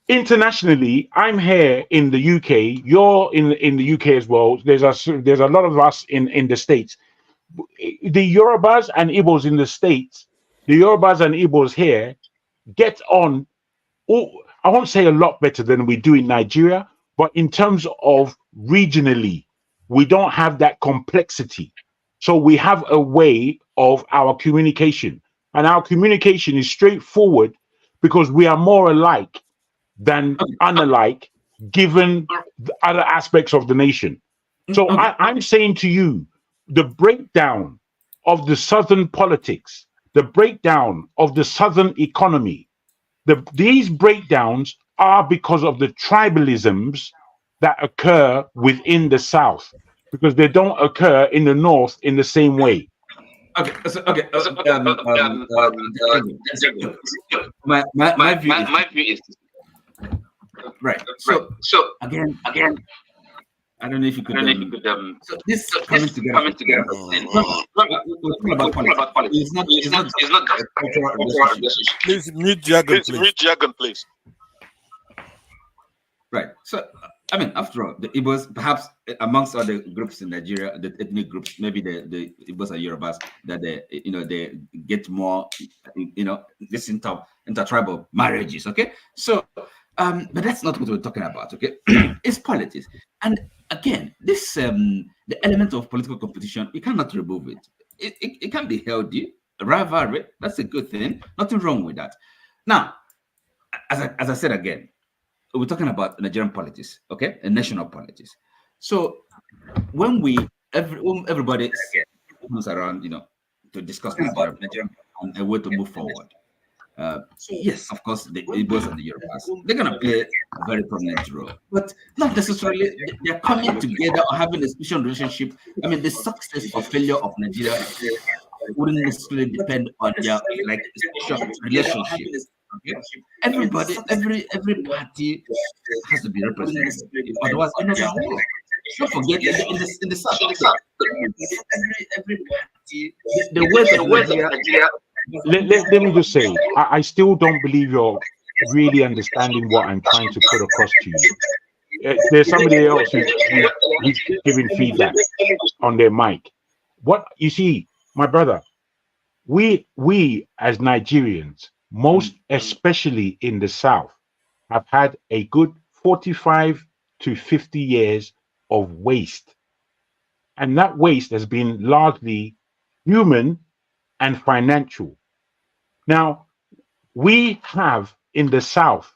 internationally, I'm here in the UK. You're in the UK as well. There's a lot of us in the States. The Yorubas and Igbos in the States, the Yorubas and Igbos here get on. I won't say a lot better than we do in Nigeria, but in terms of regionally, we don't have that complexity. So we have a way of our communication, and our communication is straightforward because we are more alike than unalike, given the other aspects of the nation. So I'm saying to you, the breakdown of the southern politics, the breakdown of the southern economy, these breakdowns are because of the tribalisms that occur within the south, because they don't occur in the north in the same way. Okay. My view is right. So again, I don't know if you could. So this coming together. We're talking about politics. It's not a cultural relationship. Please mute jargon, please. Right. So, I mean, after all, the Igbos, perhaps amongst other groups in Nigeria, the ethnic groups, maybe the Igbos and Yorubas, that they get more, this intertribal marriages. Okay. So, but that's not what we're talking about. Okay, it's politics, and again, this the element of political competition, you cannot remove it. It can be healthy, rivalry. That's a good thing. Nothing wrong with that. Now, as I said again, we're talking about Nigerian politics, okay, and national politics. So when everybody comes around, to discuss Nigerian and a way to move forward. So yes, of course, the Igbos and the Yorubas, they're gonna play a very prominent role, but not necessarily they're coming together or having a special relationship. I mean, the success or failure of Nigeria wouldn't necessarily depend on their special relationship. Okay? Everybody, every party has to be represented. Otherwise, it doesn't work. Don't forget in the south, every party, the way Nigeria. Let me just say, I still don't believe you're really understanding what I'm trying to put across to you. There's somebody else who's giving feedback on their mic. What you see, my brother, we as Nigerians, most especially in the South, have had a good 45 to 50 years of waste. And that waste has been largely human and financial. Now, we have in the South,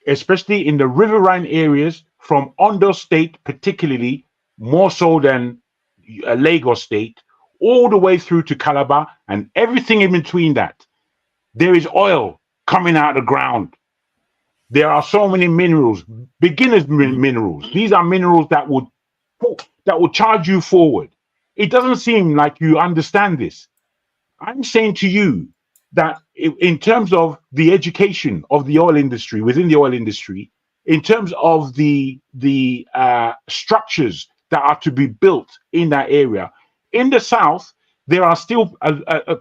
especially in the riverine areas from Ondo State, particularly more so than Lagos State, all the way through to Calabar and everything in between that. There is oil coming out of the ground. There are so many minerals, beginners minerals. These are minerals that would charge you forward. It doesn't seem like you understand this. I'm saying to you that in terms of the education of the oil industry, within the oil industry, in terms of the structures that are to be built in that area, in the South, there are still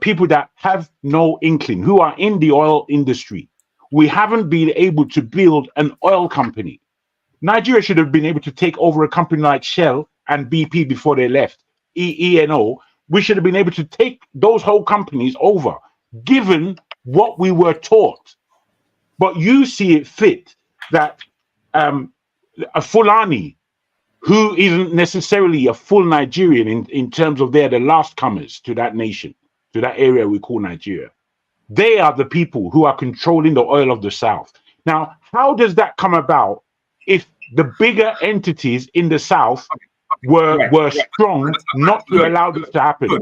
people that have no inkling, who are in the oil industry. We haven't been able to build an oil company. Nigeria should have been able to take over a company like Shell and BP before they left, ENO. We should have been able to take those whole companies over, given what we were taught. But you see it fit that a Fulani, who isn't necessarily a full Nigerian in terms of they're the last comers to that nation, to that area we call Nigeria. They are the people who are controlling the oil of the South. Now, how does that come about if the bigger entities in the South were strong not to allow this to happen? No.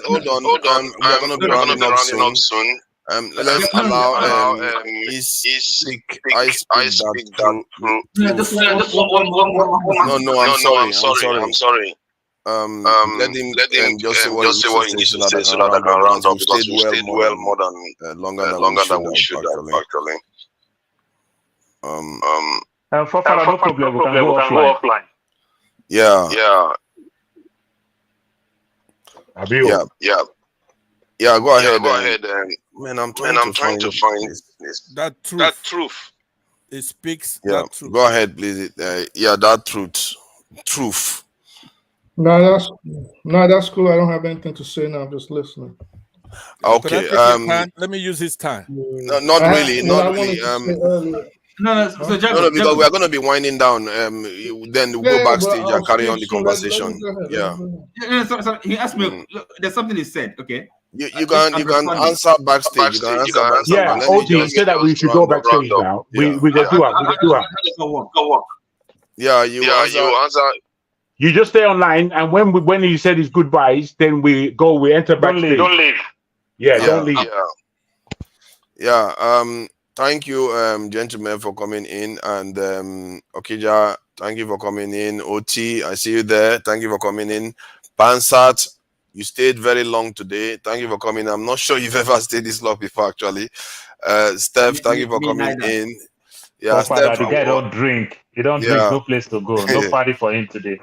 Hold on. We are going to be rounding up soon. Let's allow I speak that through. No, I'm sorry. Let him just say what he needs to say so that I can round up, because we stayed well more than longer than we should have actually. For no problem, we can go offline. Yeah. Go ahead. Man, I'm trying to find that truth. It speaks. Yeah, that truth. Go ahead, please. That truth. No, that's cool. I don't have anything to say now. I'm just listening. Okay. Let me use his time. No, not really. No, because we are going to be winding down. Then we'll go backstage and carry on the conversation. So he asked me. There's something he said. Okay. You can answer backstage. Yeah, OG said that we should go backstage now. We can do it. Yeah, you answer. You just stay online, and when he said his goodbyes, then we enter backstage. Don't leave. Don't leave. Thank you, gentlemen, for coming in, and Okija, thank you for coming in. OT, I see you there. Thank you for coming in. Pansat, you stayed very long today. Thank you for coming. I'm not sure you've ever stayed this long before, actually. Steph, thank you for coming in. Yeah, For Steph. father, the guy don't drink. He don't drink. Yeah. No place to go. No party for him today.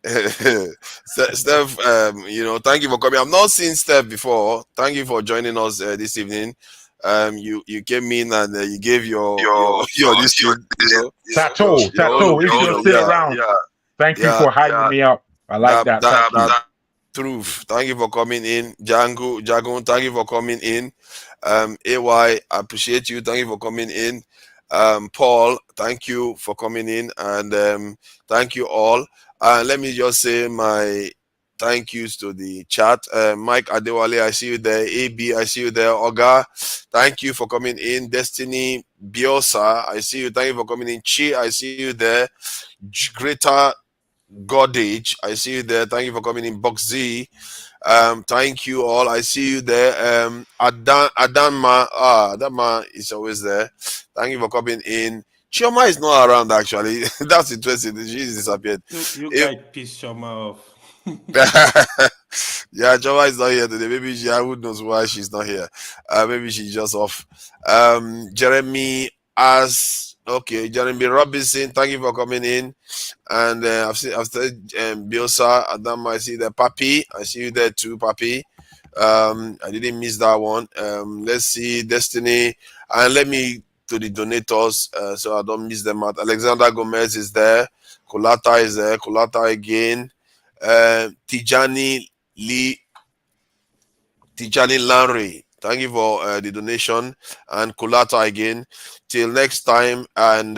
Steph, thank you for coming. I've not seen Steph before. Thank you for joining us this evening. You came in and you gave your this thing, Tattoo, if you're still around. Thank you for hyping me up. I like that. Thank you. Truth. Thank you for coming in. Jagun, thank you for coming in. AY, I appreciate you. Thank you for coming in. Paul, thank you for coming in. And thank you all. Let me just say my thank yous to the chat. Mike Adewale, I see you there. AB, I see you there. Oga, thank you for coming in. Destiny Biosa, I see you. Thank you for coming in. Chi, I see you there. Greater Godage, I see you there. Thank you for coming in. Box Z, thank you all. I see you there. Adama, Adama is always there. Thank you for coming in. Chioma is not around actually. That's interesting. She's disappeared. You guys piss Chioma off. Yeah, Chioma is not here today. Maybe who knows why she's not here. Maybe she's just off. Jeremy Robinson, thank you for coming in. And I've said Biosa, Adam, I see the Papi. I see you there too, Papi. I didn't miss that one. Let's see Destiny, and let me to the donators so I don't miss them out. Alexander Gomez is there. Kolata is there. Kolata again. Tijani Lanry, thank you for the donation, and Kolata again. Till next time, and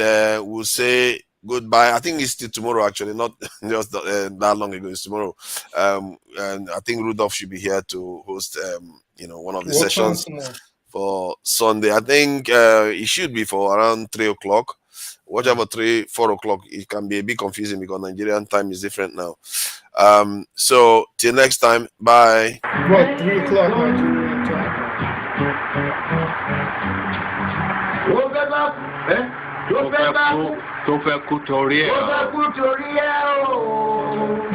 we'll say goodbye. I think it's still tomorrow, actually, not just that long ago. It's tomorrow. And I think Rudolph should be here to host, one of the sessions for Sunday. I think it should be for around 3 o'clock. Whatever 4 o'clock, it can be a bit confusing because Nigerian time is different now. So till next time, bye. What, 3 o'clock Nigerian time? Tó fẹ́ kú torí ẹ̀.